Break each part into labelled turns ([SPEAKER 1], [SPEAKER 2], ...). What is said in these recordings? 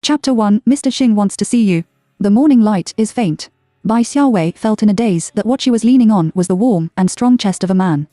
[SPEAKER 1] Chapter 1 Mr. Xing wants to see you. The morning light is faint. Bai Xiaowei felt in a daze that what she was leaning on was the warm and strong chest of a man.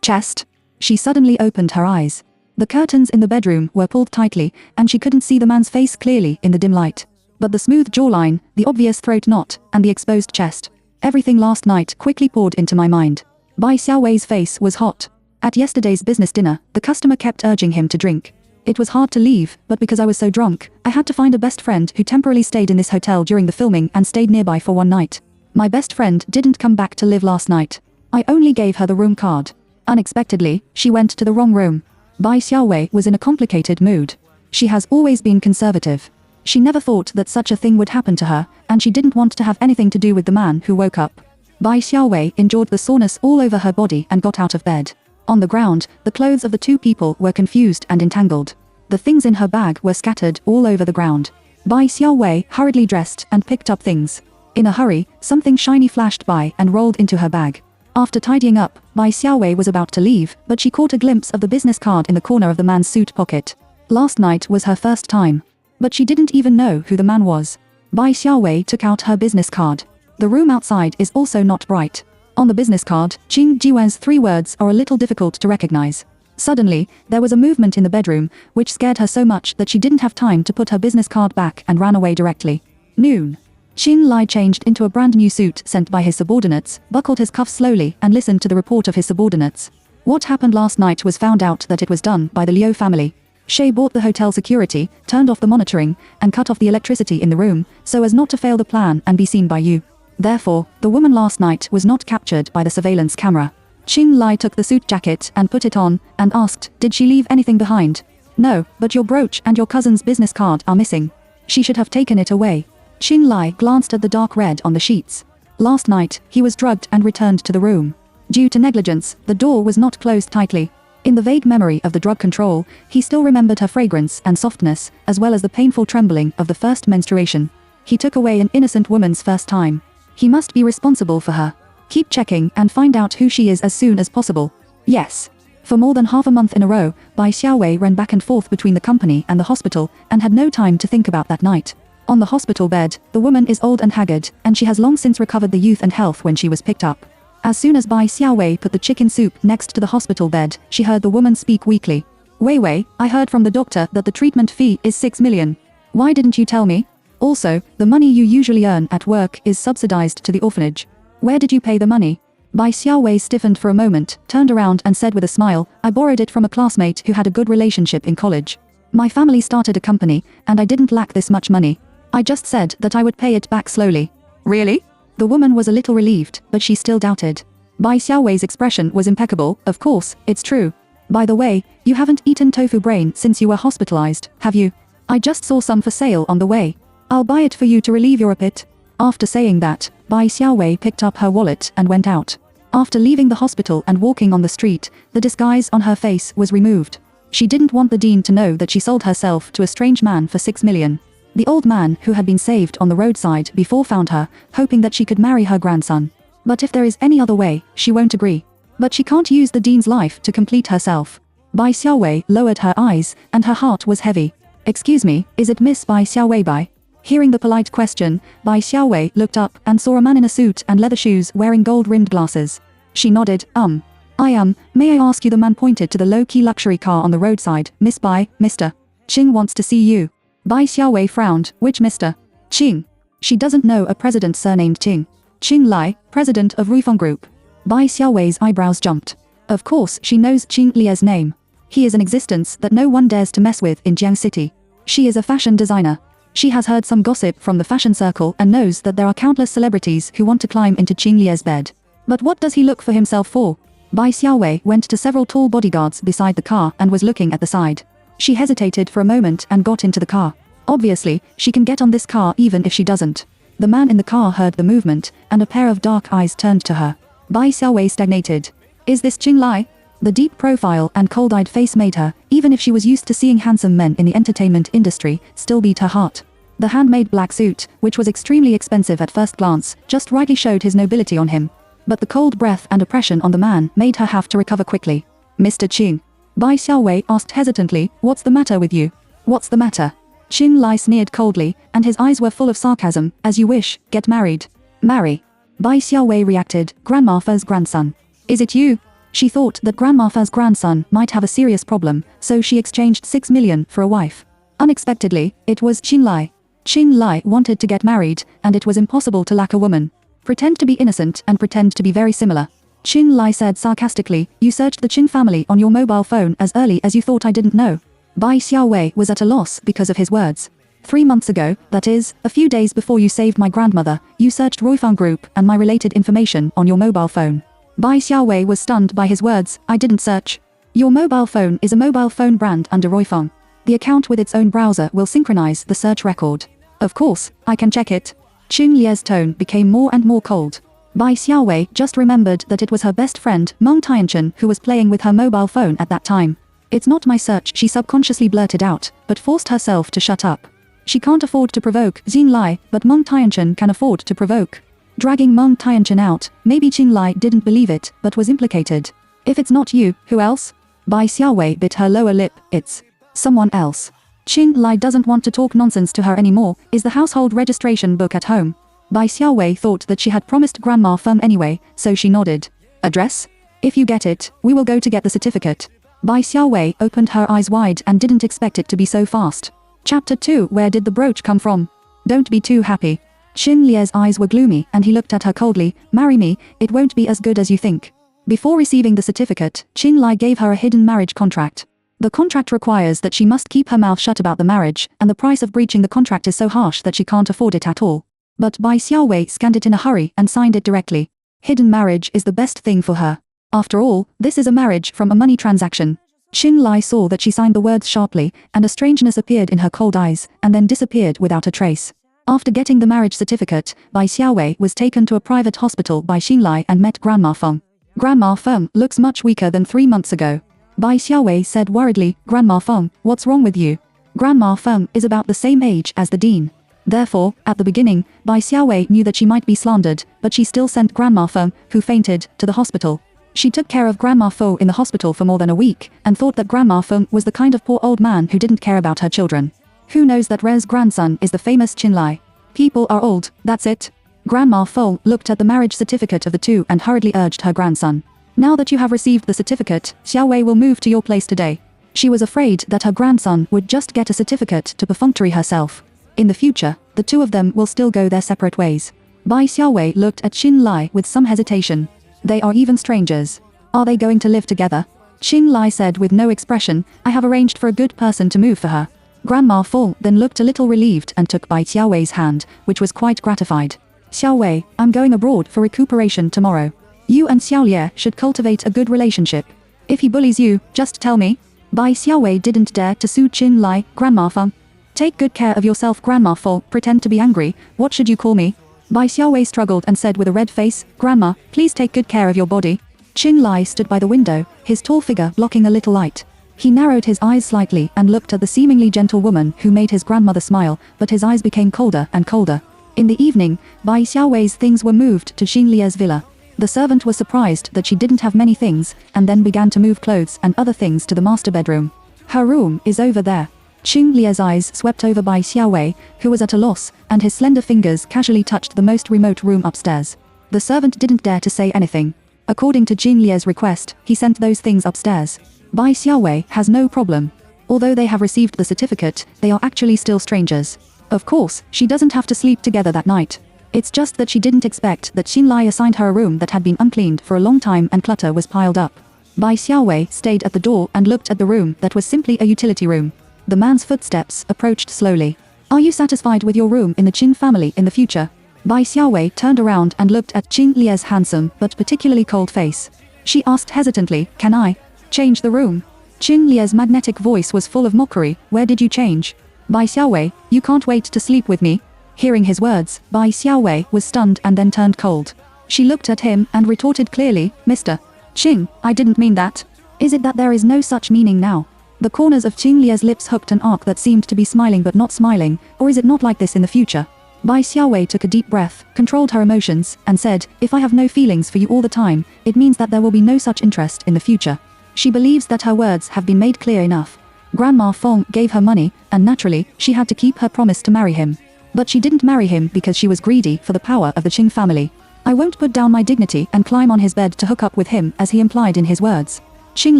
[SPEAKER 1] Chest? She suddenly opened her eyes. The curtains in the bedroom were pulled tightly, and she couldn't see the man's face clearly in the dim light. But the smooth jawline, the obvious throat knot, and the exposed chest. Everything last night quickly poured into my mind. Bai Xiaowei's face was hot. At yesterday's business dinner, the customer kept urging him to drink. It was hard to leave, but because I was so drunk, I had to find a best friend who temporarily stayed in this hotel during the filming and stayed nearby for one night. My best friend didn't come back to live last night. I only gave her the room card. Unexpectedly, she went to the wrong room. Bai Xiaowei was in a complicated mood. She has always been conservative. She never thought that such a thing would happen to her, and she didn't want to have anything to do with the man who woke up. Bai Xiaowei endured the soreness all over her body and got out of bed. On the ground, the clothes of the two people were confused and entangled. The things in her bag were scattered all over the ground. Bai Xiaowei hurriedly dressed and picked up things. In a hurry, something shiny flashed by and rolled into her bag. After tidying up, Bai Xiaowei was about to leave, but she caught a glimpse of the business card in the corner of the man's suit pocket. Last night was her first time. But she didn't even know who the man was. Bai Xiaowei took out her business card. The room outside is also not bright. On the business card, Qing Jiwen's 3 words are a little difficult to recognize. Suddenly, there was a movement in the bedroom, which scared her so much that she didn't have time to put her business card back and ran away directly. Noon. Qing Lai changed into a brand new suit sent by his subordinates, buckled his cuffs slowly and listened to the report of his subordinates. What happened last night was found out that it was done by the Liu family. Shay bought the hotel security, turned off the monitoring, and cut off the electricity in the room, so as not to fail the plan and be seen by you. Therefore, the woman last night was not captured by the surveillance camera. Qing Lai took the suit jacket and put it on, and asked, did she leave anything behind? No, but your brooch and your cousin's business card are missing. She should have taken it away. Qing Lai glanced at the dark red on the sheets. Last night, he was drugged and returned to the room. Due to negligence, the door was not closed tightly. In the vague memory of the drug control, he still remembered her fragrance and softness, as well as the painful trembling of the first menstruation. He took away an innocent woman's first time. He must be responsible for her. Keep checking and find out who she is as soon as possible. Yes. For more than half a month in a row, Bai Xiaowei ran back and forth between the company and the hospital, and had no time to think about that night. On the hospital bed, the woman is old and haggard, and she has long since recovered the youth and health when she was picked up. As soon as Bai Xiaowei put the chicken soup next to the hospital bed, she heard the woman speak weakly. Wei Wei, I heard from the doctor that the treatment fee is 6 million. Why didn't you tell me? Also, the money you usually earn at work is subsidized to the orphanage. Where did you pay the money? Bai Xiaowei stiffened for a moment, turned around and said with a smile, I borrowed it from a classmate who had a good relationship in college. My family started a company, and I didn't lack this much money. I just said that I would pay it back slowly. Really? The woman was a little relieved, but she still doubted. Bai Xiaowei's expression was impeccable. Of course, it's true. By the way, you haven't eaten tofu brain since you were hospitalized, have you? I just saw some for sale on the way. I'll buy it for you to relieve your appetite. After saying that, Bai Xiaowei picked up her wallet and went out. After leaving the hospital and walking on the street, the disguise on her face was removed. She didn't want the dean to know that she sold herself to a strange man for 6 million. The old man who had been saved on the roadside before found her, hoping that she could marry her grandson. But if there is any other way, she won't agree. But she can't use the dean's life to complete herself. Bai Xiaowei lowered her eyes, and her heart was heavy. Excuse me, is it Miss Bai Xiaowei Bai? Hearing the polite question, Bai Xiaowei looked up and saw a man in a suit and leather shoes wearing gold-rimmed glasses. She nodded, may I ask you? The man pointed to the low-key luxury car on the roadside. Miss Bai, Mr. Qing wants to see you. Bai Xiaowei frowned. Which Mr. Qing? She doesn't know a president surnamed Qing. Qing Lai, president of Rufeng Group. Bai Xiaowei's eyebrows jumped. Of course she knows Qing Lie's name. He is an existence that no one dares to mess with in Jiang City. She is a fashion designer. She has heard some gossip from the fashion circle and knows that there are countless celebrities who want to climb into Qing Lie's bed. But what does he look for himself for? Bai Xiaowei went to several tall bodyguards beside the car and was looking at the side. She hesitated for a moment and got into the car. Obviously, she can get on this car even if she doesn't. The man in the car heard the movement, and a pair of dark eyes turned to her. Bai Xiaowei stagnated. Is this Qing Lai? The deep profile and cold-eyed face made her, even if she was used to seeing handsome men in the entertainment industry, still beat her heart. The handmade black suit, which was extremely expensive at first glance, just rightly showed his nobility on him. But the cold breath and oppression on the man made her have to recover quickly. Mr. Qing. Bai Xiaowei asked hesitantly, what's the matter with you? What's the matter? Qin Lai sneered coldly, and his eyes were full of sarcasm. As you wish, get married. Marry. Bai Xiaowei reacted, Grandma Fe's grandson. Is it you? She thought that Grandma Fe's grandson might have a serious problem, so she exchanged 6 million for a wife. Unexpectedly, it was Qin Lai. Qin Lai wanted to get married, and it was impossible to lack a woman. Pretend to be innocent and pretend to be very similar. Qin Lai said sarcastically, you searched the Qin family on your mobile phone as early as you thought I didn't know. Bai Xiaowei was at a loss because of his words. 3 months ago, that is, a few days before you saved my grandmother, you searched Roifeng Group and my related information on your mobile phone. Bai Xiaowei was stunned by his words, I didn't search. Your mobile phone is a mobile phone brand under Roifeng. The account with its own browser will synchronize the search record. Of course, I can check it. Qin Lie's tone became more and more cold. Bai Xiaowei just remembered that it was her best friend, Meng Tianchen, who was playing with her mobile phone at that time. It's not my search, she subconsciously blurted out, but forced herself to shut up. She can't afford to provoke Qin Lai, but Meng Tianchen can afford to provoke. Dragging Meng Tianchen out, maybe Qin Lai didn't believe it, but was implicated. If it's not you, who else? Bai Xiaowei bit her lower lip, it's someone else. Qin Lai doesn't want to talk nonsense to her anymore, is the household registration book at home. Bai Xiaowei thought that she had promised Grandma Feng anyway, so she nodded. Address? If you get it, we will go to get the certificate. Bai Xiaowei opened her eyes wide and didn't expect it to be so fast. Chapter 2. Where did the brooch come from? Don't be too happy. Qin Lie's eyes were gloomy and he looked at her coldly. Marry me, it won't be as good as you think. Before receiving the certificate, Qin Lai gave her a hidden marriage contract. The contract requires that she must keep her mouth shut about the marriage, and the price of breaching the contract is so harsh that she can't afford it at all. But Bai Xiaowei scanned it in a hurry and signed it directly. Hidden marriage is the best thing for her. After all, this is a marriage from a money transaction. Qin Lai saw that she signed the words sharply, and a strangeness appeared in her cold eyes, and then disappeared without a trace. After getting the marriage certificate, Bai Xiaowei was taken to a private hospital by Qin Lai and met Grandma Feng. Grandma Feng looks much weaker than 3 months ago. Bai Xiaowei said worriedly, Grandma Feng, what's wrong with you? Grandma Feng is about the same age as the dean. Therefore, at the beginning, Bai Xiaowei knew that she might be slandered, but she still sent Grandma Feng, who fainted, to the hospital. She took care of Grandma Feng in the hospital for more than a week, and thought that Grandma Feng was the kind of poor old man who didn't care about her children. Who knows that Re's grandson is the famous Qin Lai? People are old, that's it. Grandma Feng looked at the marriage certificate of the two and hurriedly urged her grandson. Now that you have received the certificate, Xiaowei will move to your place today. She was afraid that her grandson would just get a certificate to perfunctory herself. In the future, the two of them will still go their separate ways. Bai Xiaowei looked at Qin Lai with some hesitation. They are even strangers. Are they going to live together? Qin Lai said with no expression, I have arranged for a good person to move for her. Grandma Feng then looked a little relieved and took Bai Xiaowei's hand, which was quite gratified. Xiaowei, I'm going abroad for recuperation tomorrow. You and Xiaolie should cultivate a good relationship. If he bullies you, just tell me. Bai Xiaowei didn't dare to sue Qin Lai, Grandma Feng. Take good care of yourself, Grandma Feng, pretend to be angry, what should you call me? Bai Xiaowei struggled and said with a red face, Grandma, please take good care of your body. Qin Lai stood by the window, his tall figure blocking a little light. He narrowed his eyes slightly and looked at the seemingly gentle woman who made his grandmother smile, but his eyes became colder and colder. In the evening, Bai Xiaowei's things were moved to Qin Lie's villa. The servant was surprised that she didn't have many things, and then began to move clothes and other things to the master bedroom. Her room is over there. Qin Lie's eyes swept over Bai Xiaowei, who was at a loss, and his slender fingers casually touched the most remote room upstairs. The servant didn't dare to say anything. According to Qin Lie's request, he sent those things upstairs. Bai Xiaowei has no problem. Although they have received the certificate, they are actually still strangers. Of course, she doesn't have to sleep together that night. It's just that she didn't expect that Qin Lai assigned her a room that had been uncleaned for a long time and clutter was piled up. Bai Xiaowei stayed at the door and looked at the room that was simply a utility room. The man's footsteps approached slowly. Are you satisfied with your room in the Qin family in the future? Bai Xiaowei turned around and looked at Qin Lie's handsome but particularly cold face. She asked hesitantly, can I change the room? Qin Lie's magnetic voice was full of mockery. Where did you change? Bai Xiaowei, you can't wait to sleep with me? Hearing his words, Bai Xiaowei was stunned and then turned cold. She looked at him and retorted clearly, Mr. Qin, I didn't mean that. Is it that there is no such meaning now? The corners of Qin Lie's lips hooked an arc that seemed to be smiling but not smiling, or is it not like this in the future? Bai Xiaowei took a deep breath, controlled her emotions, and said, if I have no feelings for you all the time, it means that there will be no such interest in the future. She believes that her words have been made clear enough. Grandma Feng gave her money, and naturally, she had to keep her promise to marry him. But she didn't marry him because she was greedy for the power of the Qing family. I won't put down my dignity and climb on his bed to hook up with him, as he implied in his words. Qing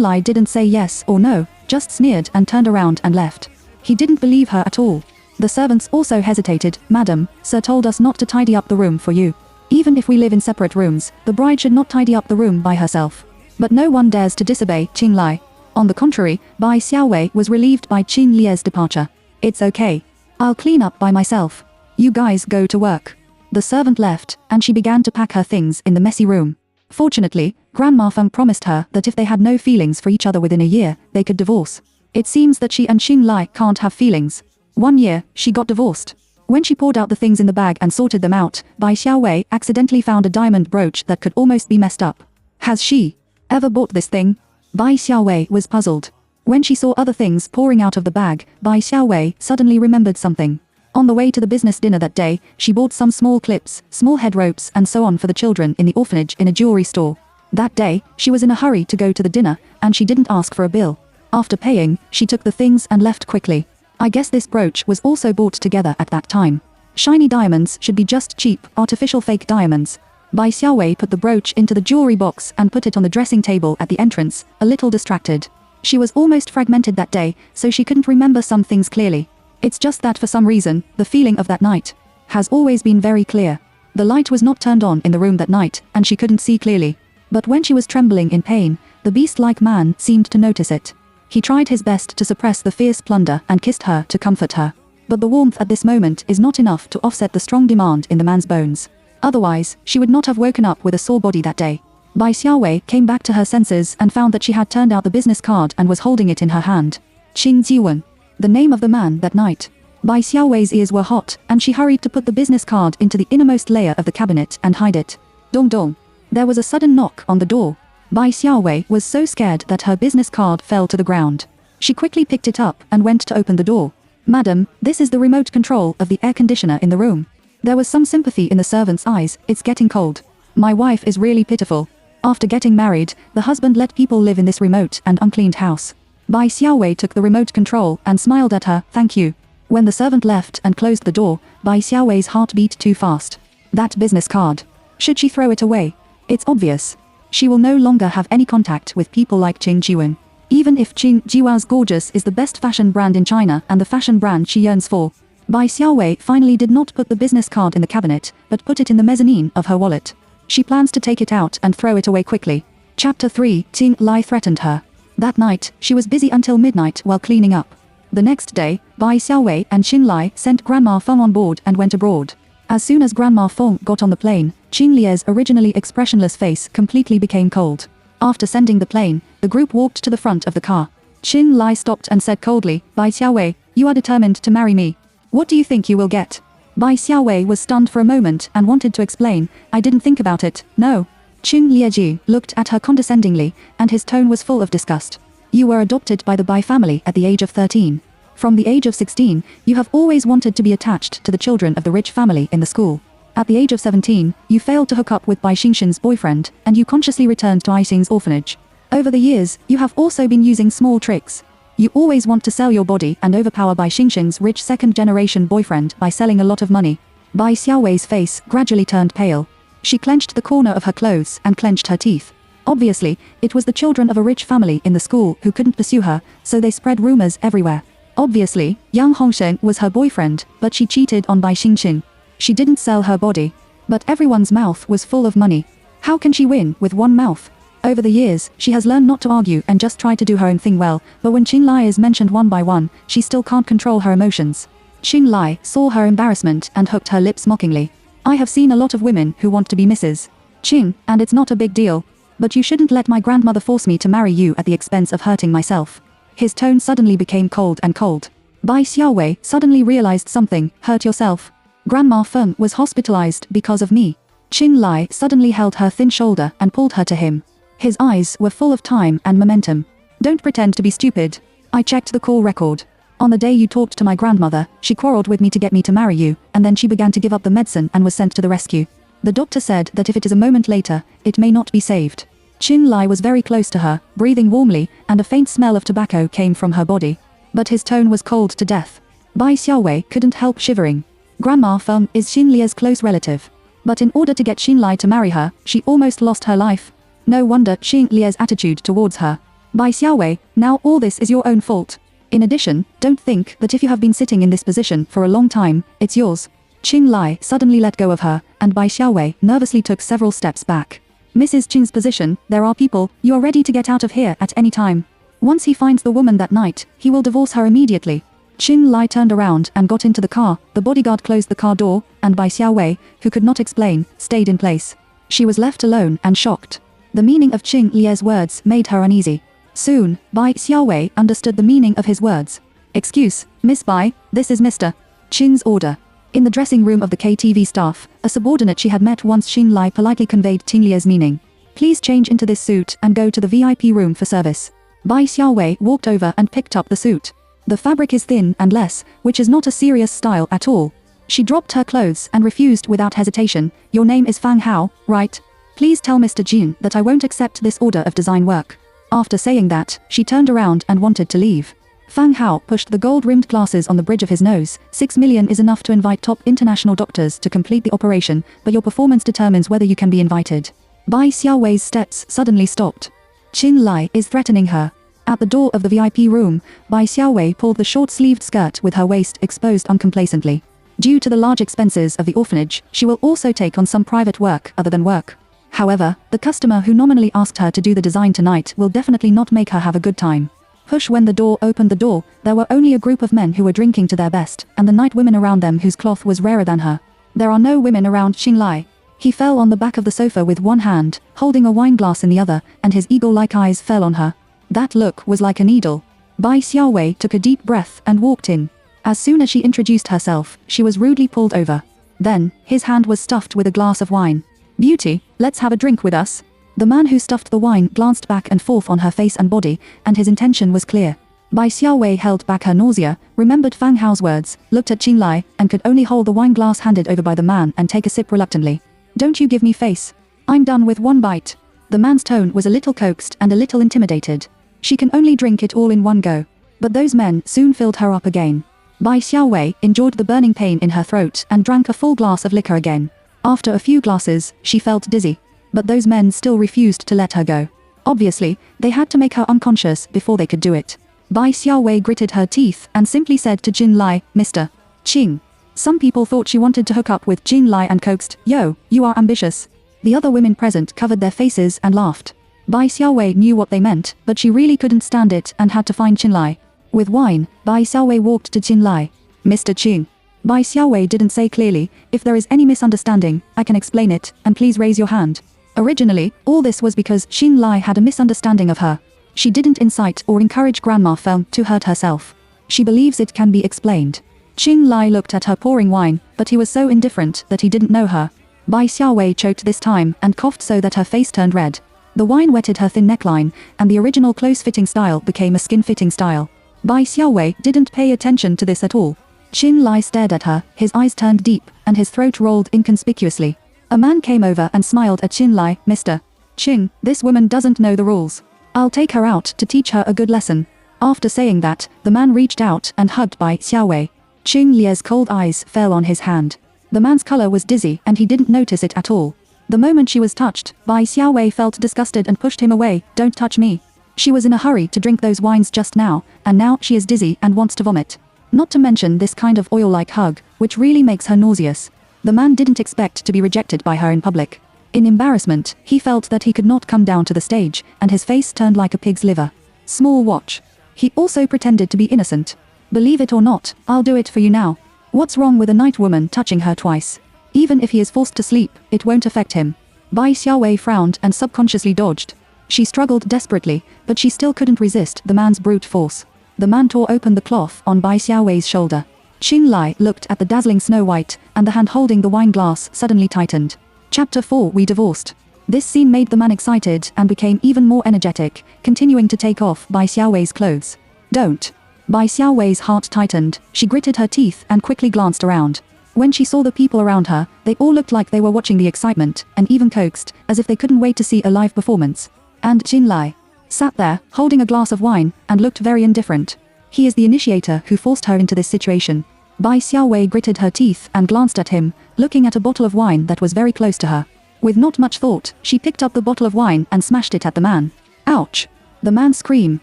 [SPEAKER 1] Lai didn't say yes or no, just sneered and turned around and left. He didn't believe her at all. The servants also hesitated. Madam, sir told us not to tidy up the room for you. Even if we live in separate rooms, the bride should not tidy up the room by herself. But no one dares to disobey Qing Lai. On the contrary, Bai Xiaowei was relieved by Qing Lie's departure. It's okay. I'll clean up by myself. You guys go to work. The servant left, and she began to pack her things in the messy room. Fortunately, Grandma Feng promised her that if they had no feelings for each other within a year, they could divorce. It seems that she and Qing Lai can't have feelings. 1 year, she got divorced. When she poured out the things in the bag and sorted them out, Bai Xiaowei accidentally found a diamond brooch that could almost be messed up. Has she ever bought this thing? Bai Xiaowei was puzzled. When she saw other things pouring out of the bag, Bai Xiaowei suddenly remembered something. On the way to the business dinner that day, she bought some small clips, small head ropes and so on for the children in the orphanage in a jewelry store. That day, she was in a hurry to go to the dinner, and she didn't ask for a bill. After paying, she took the things and left quickly. I guess this brooch was also bought together at that time. Shiny diamonds should be just cheap, artificial fake diamonds. Bai Xiaowei put the brooch into the jewelry box and put it on the dressing table at the entrance, a little distracted. She was almost fragmented that day, so she couldn't remember some things clearly. It's just that for some reason, the feeling of that night has always been very clear. The light was not turned on in the room that night, and she couldn't see clearly. But when she was trembling in pain, the beast-like man seemed to notice it. He tried his best to suppress the fierce plunder and kissed her to comfort her. But the warmth at this moment is not enough to offset the strong demand in the man's bones. Otherwise, she would not have woken up with a sore body that day. Bai Xiaowei came back to her senses and found that she had turned out the business card and was holding it in her hand. Qing Jiwen. The name of the man that night. Bai Xiaowei's ears were hot, and she hurried to put the business card into the innermost layer of the cabinet and hide it. Dong dong. There was a sudden knock on the door. Bai Xiaowei was so scared that her business card fell to the ground. She quickly picked it up and went to open the door. Madam, this is the remote control of the air conditioner in the room. There was some sympathy in the servant's eyes. It's getting cold. My wife is really pitiful. After getting married, the husband let people live in this remote and uncleaned house. Bai Xiaowei took the remote control and smiled at her. Thank you. When the servant left and closed the door, Bai Xiaowei's heart beat too fast. That business card. Should she throw it away? It's obvious. She will no longer have any contact with people like Qing Jiwen. Even if Qing Jiwa's Gorgeous is the best fashion brand in China and the fashion brand she yearns for. Bai Xiaowei finally did not put the business card in the cabinet, but put it in the mezzanine of her wallet. She plans to take it out and throw it away quickly. Chapter 3. Qing Lai threatened her. That night, she was busy until midnight while cleaning up. The next day, Bai Xiaowei and Qing Lai sent Grandma Feng on board and went abroad. As soon as Grandma Feng got on the plane, Qing Lie's originally expressionless face completely became cold. After sending the plane, the group walked to the front of the car. Qing Lai stopped and said coldly, Bai Xiaowei, you are determined to marry me. What do you think you will get? Bai Xiaowei was stunned for a moment and wanted to explain, I didn't think about it, no. Qing Lieji looked at her condescendingly, and his tone was full of disgust. You were adopted by the Bai family at the age of 13. From the age of 16, you have always wanted to be attached to the children of the rich family in the school. At the age of 17, you failed to hook up with Bai Xingxin's boyfriend, and you consciously returned to Aixing's orphanage. Over the years, you have also been using small tricks. You always want to sell your body and overpower Bai Xingxin's rich second-generation boyfriend by selling a lot of money. Bai Xiaowei's face gradually turned pale. She clenched the corner of her clothes and clenched her teeth. Obviously, it was the children of a rich family in the school who couldn't pursue her, so they spread rumors everywhere. Obviously, Yang Hongsheng was her boyfriend, but she cheated on Bai Xingxin. She didn't sell her body. But everyone's mouth was full of money. How can she win with one mouth? Over the years, she has learned not to argue and just try to do her own thing well, but when Qing Lai is mentioned one by one, she still can't control her emotions. Qing Lai saw her embarrassment and hooked her lips mockingly. I have seen a lot of women who want to be Mrs. Qing, and it's not a big deal. But you shouldn't let my grandmother force me to marry you at the expense of hurting myself. His tone suddenly became cold and cold. Bai Xiaowei suddenly realized something. Hurt yourself? Grandma Feng was hospitalized because of me. Qing Lai suddenly held her thin shoulder and pulled her to him. His eyes were full of time and momentum. Don't pretend to be stupid. I checked the call record. On the day you talked to my grandmother, she quarreled with me to get me to marry you, and then she began to give up the medicine and was sent to the rescue. The doctor said that if it is a moment later, it may not be saved. Qing Lai was very close to her, breathing warmly, and a faint smell of tobacco came from her body. but his tone was cold to death. Bai Xiaowei couldn't help shivering. Grandma Feng is Xin Lie's close relative. But in order to get Xin Lai to marry her, she almost lost her life. No wonder Xin Lie's attitude towards her. Bai Xiaowei, now all this is your own fault. In addition, don't think that if you have been sitting in this position for a long time, it's yours. Xin Lai suddenly let go of her, and Bai Xiaowei nervously took several steps back. Mrs. Qing's position, there are people, you are ready to get out of here at any time. Once he finds the woman that night, he will divorce her immediately. Xin Lai turned around and got into the car, the bodyguard closed the car door, and Bai Xiaowei, who could not explain, stayed in place. She was left alone and shocked. The meaning of Xin Lie's words made her uneasy. Soon, Bai Xiaowei understood the meaning of his words. Excuse, Miss Bai, this is Mr. Qing's order. In the dressing room of the KTV staff, a subordinate she had met once Xin Lai politely conveyed Xin Lie's meaning. Please change into this suit and go to the VIP room for service. Bai Xiaowei walked over and picked up the suit. The fabric is thin and less, which is not a serious style at all. She dropped her clothes and refused without hesitation. Your name is Fang Hao, right? Please tell Mr. Jin that I won't accept this order of design work. After saying that, she turned around and wanted to leave. Fang Hao pushed the gold-rimmed glasses on the bridge of his nose. 6 million is enough to invite top international doctors to complete the operation, but your performance determines whether you can be invited. Bai Xiaowei's steps suddenly stopped. Xin Lai is threatening her. At the door of the VIP room, Bai Xiaowei pulled the short-sleeved skirt with her waist exposed uncomplacently. Due to the large expenses of the orphanage, she will also take on some private work other than work. However, the customer who nominally asked her to do the design tonight will definitely not make her have a good time. Push when the door opened the door, there were only a group of men who were drinking to their best, and the night women around them whose cloth was rarer than her. There are no women around Xin Lai. He fell on the back of the sofa with one hand, holding a wine glass in the other, and his eagle-like eyes fell on her. That look was like a needle. Bai Xiaowei took a deep breath and walked in. As soon as she introduced herself, she was rudely pulled over. Then, his hand was stuffed with a glass of wine. Beauty, let's have a drink with us. The man who stuffed the wine glanced back and forth on her face and body, and his intention was clear. Bai Xiaowei held back her nausea, remembered Fang Hao's words, looked at Xin Lai, and could only hold the wine glass handed over by the man and take a sip reluctantly. Don't you give me face. I'm done with one bite. The man's tone was a little coaxed and a little intimidated. She can only drink it all in one go. But those men soon filled her up again. Bai Xiaowei endured the burning pain in her throat and drank a full glass of liquor again. After a few glasses, she felt dizzy. But those men still refused to let her go. Obviously, they had to make her unconscious before they could do it. Bai Xiaowei gritted her teeth and simply said to Xin Lai, Mr. Qing. Some people thought she wanted to hook up with Xin Lai and coaxed, Yo, you are ambitious. The other women present covered their faces and laughed. Bai Xiaowei knew what they meant, but she really couldn't stand it and had to find Xin Lai. With wine, Bai Xiaowei walked to Xin Lai. Mr. Qing. Bai Xiaowei didn't say clearly, if there is any misunderstanding, I can explain it, and please raise your hand. Originally, all this was because Xin Lai had a misunderstanding of her. She didn't incite or encourage Grandma Feng to hurt herself. She believes it can be explained. Xin Lai looked at her pouring wine, but he was so indifferent that he didn't know her. Bai Xiaowei choked this time and coughed so that her face turned red. The wine wetted her thin neckline, and the original close-fitting style became a skin-fitting style. Bai Xiaowei didn't pay attention to this at all. Xin Lai stared at her, his eyes turned deep, and his throat rolled inconspicuously. A man came over and smiled at Xin Lai, Mr. Qing, this woman doesn't know the rules. I'll take her out to teach her a good lesson. After saying that, the man reached out and hugged Bai Xiaowei. Xin Lie's cold eyes fell on his hand. The man's color was dizzy and he didn't notice it at all. The moment she was touched, Bai Xiaowei felt disgusted and pushed him away, don't touch me. She was in a hurry to drink those wines just now, and now she is dizzy and wants to vomit. Not to mention this kind of oil-like hug, which really makes her nauseous. The man didn't expect to be rejected by her in public. In embarrassment, he felt that he could not come down to the stage, and his face turned like a pig's liver. Small watch. He also pretended to be innocent. Believe it or not, I'll do it for you now. What's wrong with a night woman touching her twice? Even if he is forced to sleep, it won't affect him. Bai Xiaowei frowned and subconsciously dodged. She struggled desperately, but she still couldn't resist the man's brute force. The man tore open the cloth on Bai Xiaowei's shoulder. Xin Lai looked at the dazzling Snow White, and the hand holding the wine glass suddenly tightened. Chapter 4 We divorced. This scene made the man excited and became even more energetic, continuing to take off Bai Xiaowei's clothes. Don't. Bai Xiaowei's heart tightened, she gritted her teeth and quickly glanced around. When she saw the people around her, they all looked like they were watching the excitement, and even coaxed, as if they couldn't wait to see a live performance. And Xin Lai sat there, holding a glass of wine, and looked very indifferent. He is the initiator who forced her into this situation. Bai Xiaowei gritted her teeth and glanced at him, looking at a bottle of wine that was very close to her. With not much thought, she picked up the bottle of wine and smashed it at the man. Ouch! The man's scream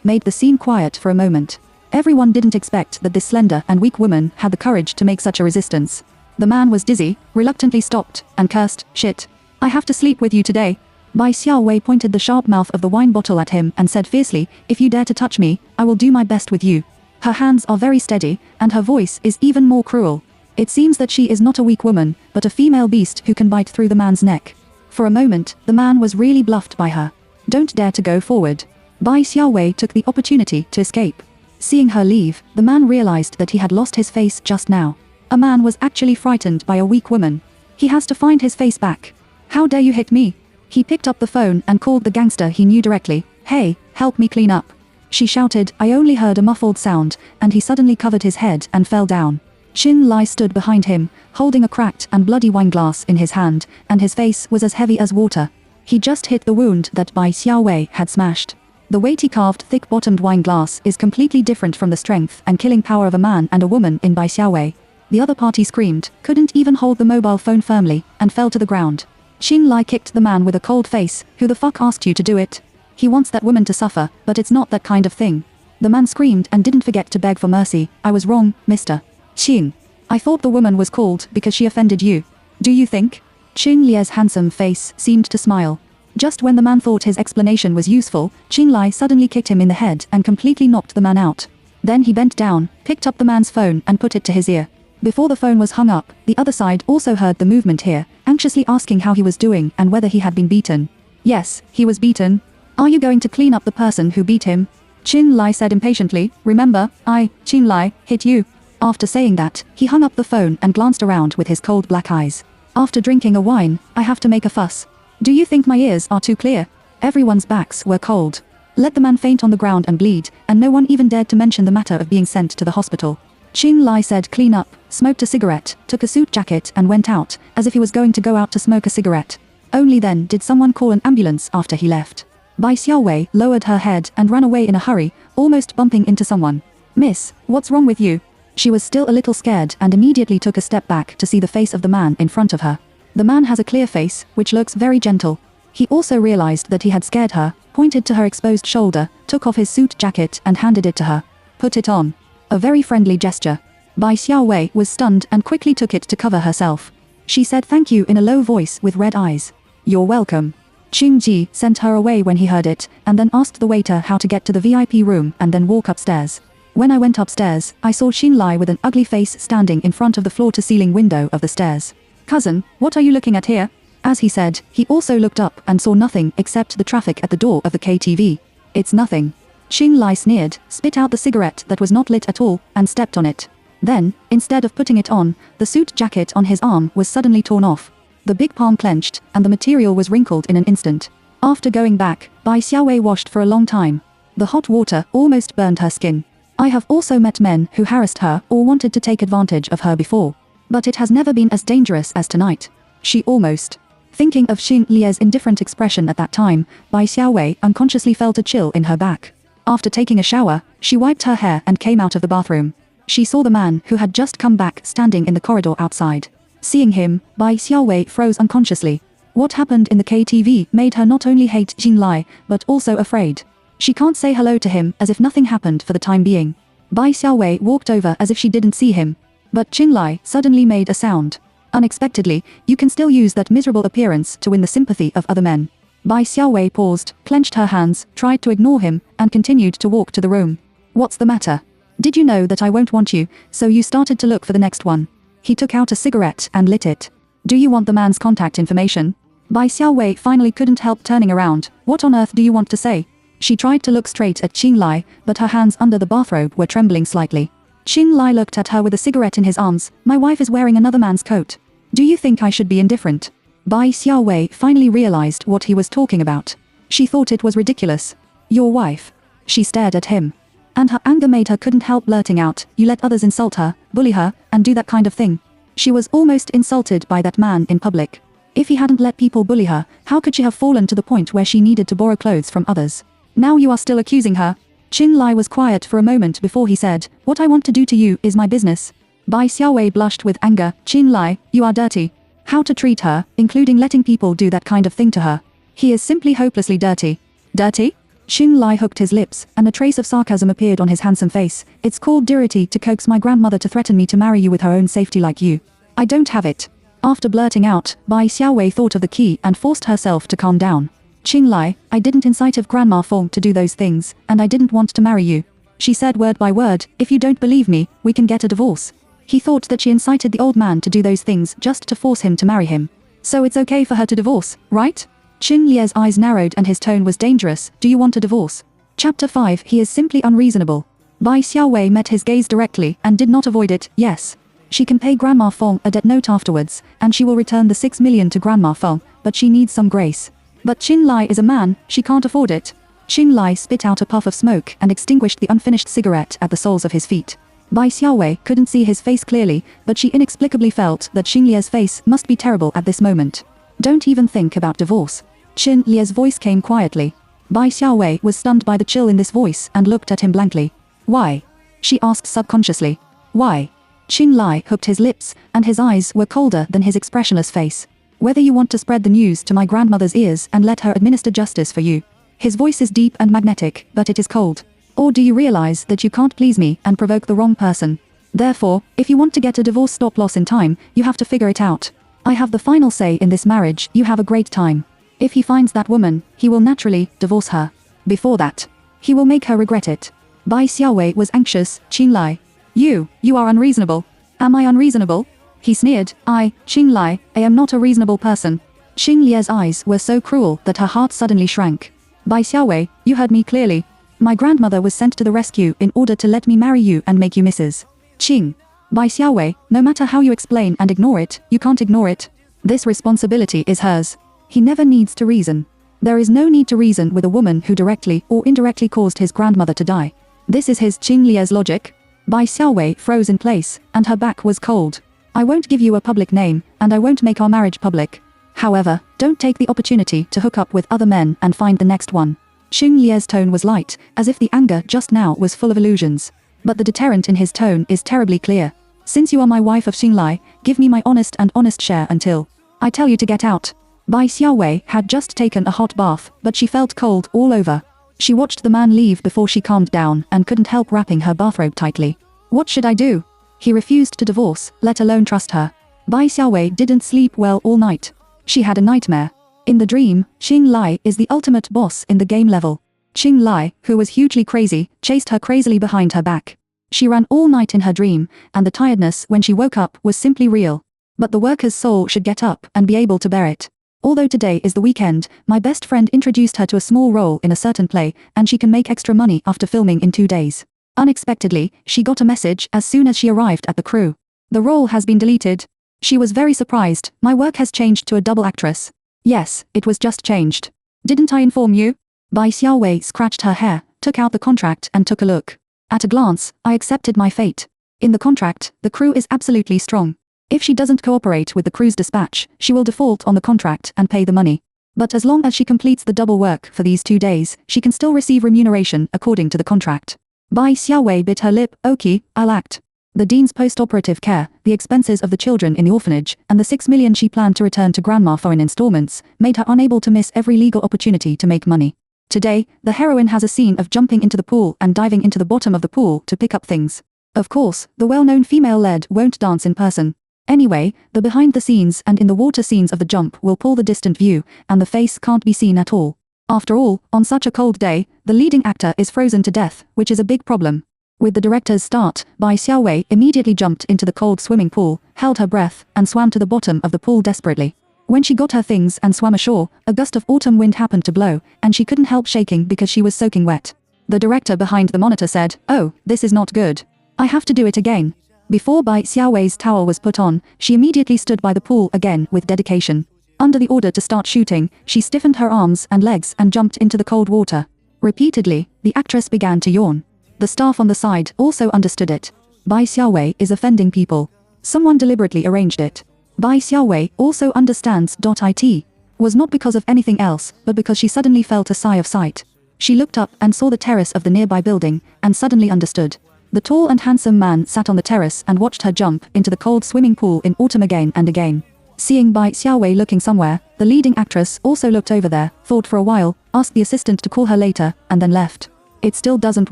[SPEAKER 1] made the scene quiet for a moment. Everyone didn't expect that this slender and weak woman had the courage to make such a resistance. The man was dizzy, reluctantly stopped, and cursed, "Shit. I have to sleep with you today." Bai Xiaowei pointed the sharp mouth of the wine bottle at him and said fiercely, "If you dare to touch me, I will do my best with you." Her hands are very steady, and her voice is even more cruel. It seems that she is not a weak woman, but a female beast who can bite through the man's neck. For a moment, the man was really bluffed by her. "Don't dare to go forward." Bai Xiaowei took the opportunity to escape. Seeing her leave, the man realized that he had lost his face just now. A man was actually frightened by a weak woman. He has to find his face back. "How dare you hit me?" He picked up the phone and called the gangster he knew directly. "Hey, help me clean up." She shouted. I only heard a muffled sound, and he suddenly covered his head and fell down. Xin Lai stood behind him, holding a cracked and bloody wine glass in his hand, and his face was as heavy as water. He just hit the wound that Bai Xiaowei had smashed. The weighty carved thick-bottomed wine glass is completely different from the strength and killing power of a man and a woman in Bai Xiaowei. The other party screamed, couldn't even hold the mobile phone firmly, and fell to the ground. Xin Lai kicked the man with a cold face. "Who the fuck asked you to do it?" He wants that woman to suffer, but it's not that kind of thing. The man screamed and didn't forget to beg for mercy. "I was wrong, Mr. Qin. I thought the woman was called because she offended you. Do you think?" Qin Lie's handsome face seemed to smile. Just when the man thought his explanation was useful, Qin Lai suddenly kicked him in the head and completely knocked the man out. Then he bent down, picked up the man's phone and put it to his ear. Before the phone was hung up, the other side also heard the movement here, anxiously asking how he was doing and whether he had been beaten. "Yes, he was beaten." "Are you going to clean up the person who beat him?" Qin Lai said impatiently. "Remember, I, Qin Lai, hit you." After saying that, he hung up the phone and glanced around with his cold black eyes. "After drinking a wine, I have to make a fuss. Do you think my ears are too clear?" Everyone's backs were cold. Let the man faint on the ground and bleed, and no one even dared to mention the matter of being sent to the hospital. Qin Lai said clean up, smoked a cigarette, took a suit jacket and went out, as if he was going to go out to smoke a cigarette. Only then did someone call an ambulance after he left. Bai Xiaowei lowered her head and ran away in a hurry, almost bumping into someone. "Miss, what's wrong with you?" She was still a little scared and immediately took a step back to see the face of the man in front of her. The man has a clear face, which looks very gentle. He also realized that he had scared her, pointed to her exposed shoulder, took off his suit jacket and handed it to her. "Put it on." A very friendly gesture. Bai Xiaowei was stunned and quickly took it to cover herself. She said thank you in a low voice with red eyes. "You're welcome." Qing Ji sent her away when he heard it, and then asked the waiter how to get to the VIP room and then walk upstairs. When I went upstairs, I saw Xin Lai with an ugly face standing in front of the floor-to-ceiling window of the stairs. "Cousin, what are you looking at here?" As he said, he also looked up and saw nothing except the traffic at the door of the KTV. "It's nothing." Xin Lai sneered, spit out the cigarette that was not lit at all, and stepped on it. Then, instead of putting it on, the suit jacket on his arm was suddenly torn off. The big palm clenched, and the material was wrinkled in an instant. After going back, Bai Xiaowei washed for a long time. The hot water almost burned her skin. I have also met men who harassed her or wanted to take advantage of her before. But it has never been as dangerous as tonight. She almost. Thinking of Xin Lie's indifferent expression at that time, Bai Xiaowei unconsciously felt a chill in her back. After taking a shower, she wiped her hair and came out of the bathroom. She saw the man who had just come back standing in the corridor outside. Seeing him, Bai Xiaowei froze unconsciously. What happened in the KTV made her not only hate Xin Lai, but also afraid. She can't say hello to him as if nothing happened for the time being. Bai Xiaowei walked over as if she didn't see him. But Xin Lai suddenly made a sound. Unexpectedly, you can still use that miserable appearance to win the sympathy of other men. Bai Xiaowei paused, clenched her hands, tried to ignore him, and continued to walk to the room. "What's the matter? Did you know that I won't want you, so you started to look for the next one?" He took out a cigarette and lit it. "Do you want the man's contact information?" Bai Xiaowei finally couldn't help turning around. "What on earth do you want to say?" She tried to look straight at Xin Lai, but her hands under the bathrobe were trembling slightly. Xin Lai looked at her with a cigarette in his arms. "My wife is wearing another man's coat. Do you think I should be indifferent?" Bai Xiaowei finally realized what he was talking about. She thought it was ridiculous. "Your wife?" She stared at him. And her anger made her couldn't help blurting out, "You let others insult her, bully her, and do that kind of thing." She was almost insulted by that man in public. If he hadn't let people bully her, how could she have fallen to the point where she needed to borrow clothes from others? "Now you are still accusing her?" Qin Lai was quiet for a moment before he said, "What I want to do to you is my business." Bai Xiaowei blushed with anger. "Qin Lai, you are dirty. How to treat her, including letting people do that kind of thing to her. He is simply hopelessly dirty." "Dirty?" Qin Lai hooked his lips, and a trace of sarcasm appeared on his handsome face. "It's called dirty to coax my grandmother to threaten me to marry you with her own safety like you. I don't have it." After blurting out, Bai Xiaowei thought of the key and forced herself to calm down. "Qin Lai, I didn't incite of Grandma Feng to do those things, and I didn't want to marry you," she said word by word. "If you don't believe me, we can get a divorce." He thought that she incited the old man to do those things just to force him to marry him. "So it's okay for her to divorce, right?" Qin Lie's eyes narrowed and his tone was dangerous. "Do you want a divorce?" Chapter 5. He is simply unreasonable. Bai Xiaowei met his gaze directly and did not avoid it. "Yes. She can pay Grandma Feng a debt note afterwards, and she will return the 6 million to Grandma Feng, but she needs some grace. But Qin Lai is a man, she can't afford it." Qin Lai spit out a puff of smoke and extinguished the unfinished cigarette at the soles of his feet. Bai Xiaowei couldn't see his face clearly, but she inexplicably felt that Qin Lie's face must be terrible at this moment. "Don't even think about divorce." Qin Lie's voice came quietly. Bai Xiaowei was stunned by the chill in this voice and looked at him blankly. "Why?" she asked subconsciously. "Why?" Qin Lai hooked his lips, and his eyes were colder than his expressionless face. "Whether you want to spread the news to my grandmother's ears and let her administer justice for you." His voice is deep and magnetic, but it is cold. "Or do you realize that you can't please me and provoke the wrong person? Therefore, if you want to get a divorce stop-loss in time, you have to figure it out. I have the final say in this marriage. You have a great time. If he finds that woman, he will naturally divorce her. Before that, he will make her regret it." Bai Xiaowei was anxious. "Qin Lai, you are unreasonable." "Am I unreasonable?" he sneered. Qin Lai, I am not a reasonable person." Qin Lie's eyes were so cruel that her heart suddenly shrank. "Bai Xiaowei, you heard me clearly. My grandmother was sent to the rescue in order to let me marry you and make you Mrs. Qing. Bai Xiaowei, no matter how you explain and ignore it, you can't ignore it. This responsibility is hers. He never needs to reason. There is no need to reason with a woman who directly or indirectly caused his grandmother to die. This is his." Qin Lie's logic. Bai Xiaowei froze in place, and her back was cold. "I won't give you a public name, and I won't make our marriage public. However, don't take the opportunity to hook up with other men and find the next one." Qin Lie's tone was light, as if the anger just now was full of illusions. But the deterrent in his tone is terribly clear. "Since you are my wife of Qin Lai, give me my honest share until I tell you to get out." Bai Xiaowei had just taken a hot bath, but she felt cold all over. She watched the man leave before she calmed down and couldn't help wrapping her bathrobe tightly. What should I do? He refused to divorce, let alone trust her. Bai Xiaowei didn't sleep well all night. She had a nightmare. In the dream, Qin Lai is the ultimate boss in the game level. Qin Lai, who was hugely crazy, chased her crazily behind her back. She ran all night in her dream, and the tiredness when she woke up was simply real. But the worker's soul should get up and be able to bear it. Although today is the weekend, my best friend introduced her to a small role in a certain play, and she can make extra money after filming in 2 days. Unexpectedly, she got a message as soon as she arrived at the crew. The role has been deleted. She was very surprised. My work has changed to a double actress. Yes, it was just changed. Didn't I inform you? Bai Xiaowei scratched her hair, took out the contract and took a look. At a glance, I accepted my fate. In the contract, the crew is absolutely strong. If she doesn't cooperate with the crew's dispatch, she will default on the contract and pay the money. But as long as she completes the double work for these 2 days, she can still receive remuneration according to the contract. Bai Xiaowei bit her lip. "Okay, I'll act." The dean's post-operative care, the expenses of the children in the orphanage, and the 6 million she planned to return to Grandma for in installments, made her unable to miss every legal opportunity to make money. Today, the heroine has a scene of jumping into the pool and diving into the bottom of the pool to pick up things. Of course, the well-known female lead won't dance in person. Anyway, the behind-the-scenes and in-the-water scenes of the jump will pull the distant view, and the face can't be seen at all. After all, on such a cold day, the leading actor is frozen to death, which is a big problem. With the director's start, Bai Xiaowei immediately jumped into the cold swimming pool, held her breath, and swam to the bottom of the pool desperately. When she got her things and swam ashore, a gust of autumn wind happened to blow, and she couldn't help shaking because she was soaking wet. The director behind the monitor said, "Oh, this is not good. I have to do it again." Before Bai Xiaowei's towel was put on, she immediately stood by the pool again with dedication. Under the order to start shooting, she stiffened her arms and legs and jumped into the cold water. Repeatedly, the actress began to yawn. The staff on the side also understood it. Bai Xiaowei is offending people. Someone deliberately arranged it. Bai Xiaowei also understands. It was not because of anything else, but because she suddenly felt a sigh of sight. She looked up and saw the terrace of the nearby building, and suddenly understood. The tall and handsome man sat on the terrace and watched her jump into the cold swimming pool in autumn again and again. Seeing Bai Xiaowei looking somewhere, the leading actress also looked over there, thought for a while, asked the assistant to call her later, and then left. It still doesn't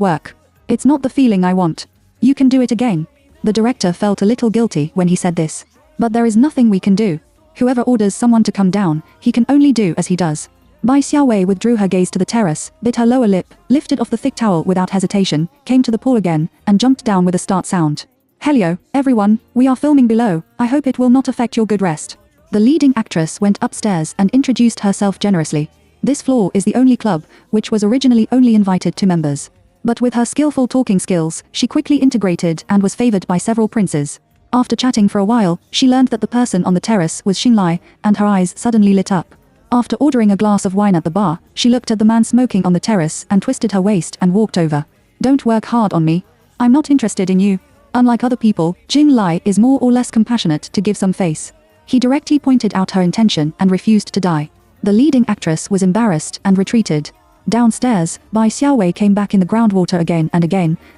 [SPEAKER 1] work. It's not the feeling I want. You can do it again. The director felt a little guilty when he said this. But there is nothing we can do. Whoever orders someone to come down, he can only do as he does. Bai Xiaowei withdrew her gaze to the terrace, bit her lower lip, lifted off the thick towel without hesitation, came to the pool again, and jumped down with a start sound. Hello, everyone, we are filming below, I hope it will not affect your good rest. The leading actress went upstairs and introduced herself generously. This floor is the only club, which was originally only invited to members. But with her skillful talking skills, she quickly integrated and was favored by several princes. After chatting for a while, she learned that the person on the terrace was Xinglai, and her eyes suddenly lit up. After ordering a glass of wine at the bar, she looked at the man smoking on the terrace and twisted her waist and walked over. Don't work hard on me. I'm not interested in you. Unlike other people, Xinglai is more or less compassionate to give some face. He directly pointed out her intention and refused to die. The leading actress was embarrassed and retreated. Downstairs, Bai Xiaowei came back in the groundwater again,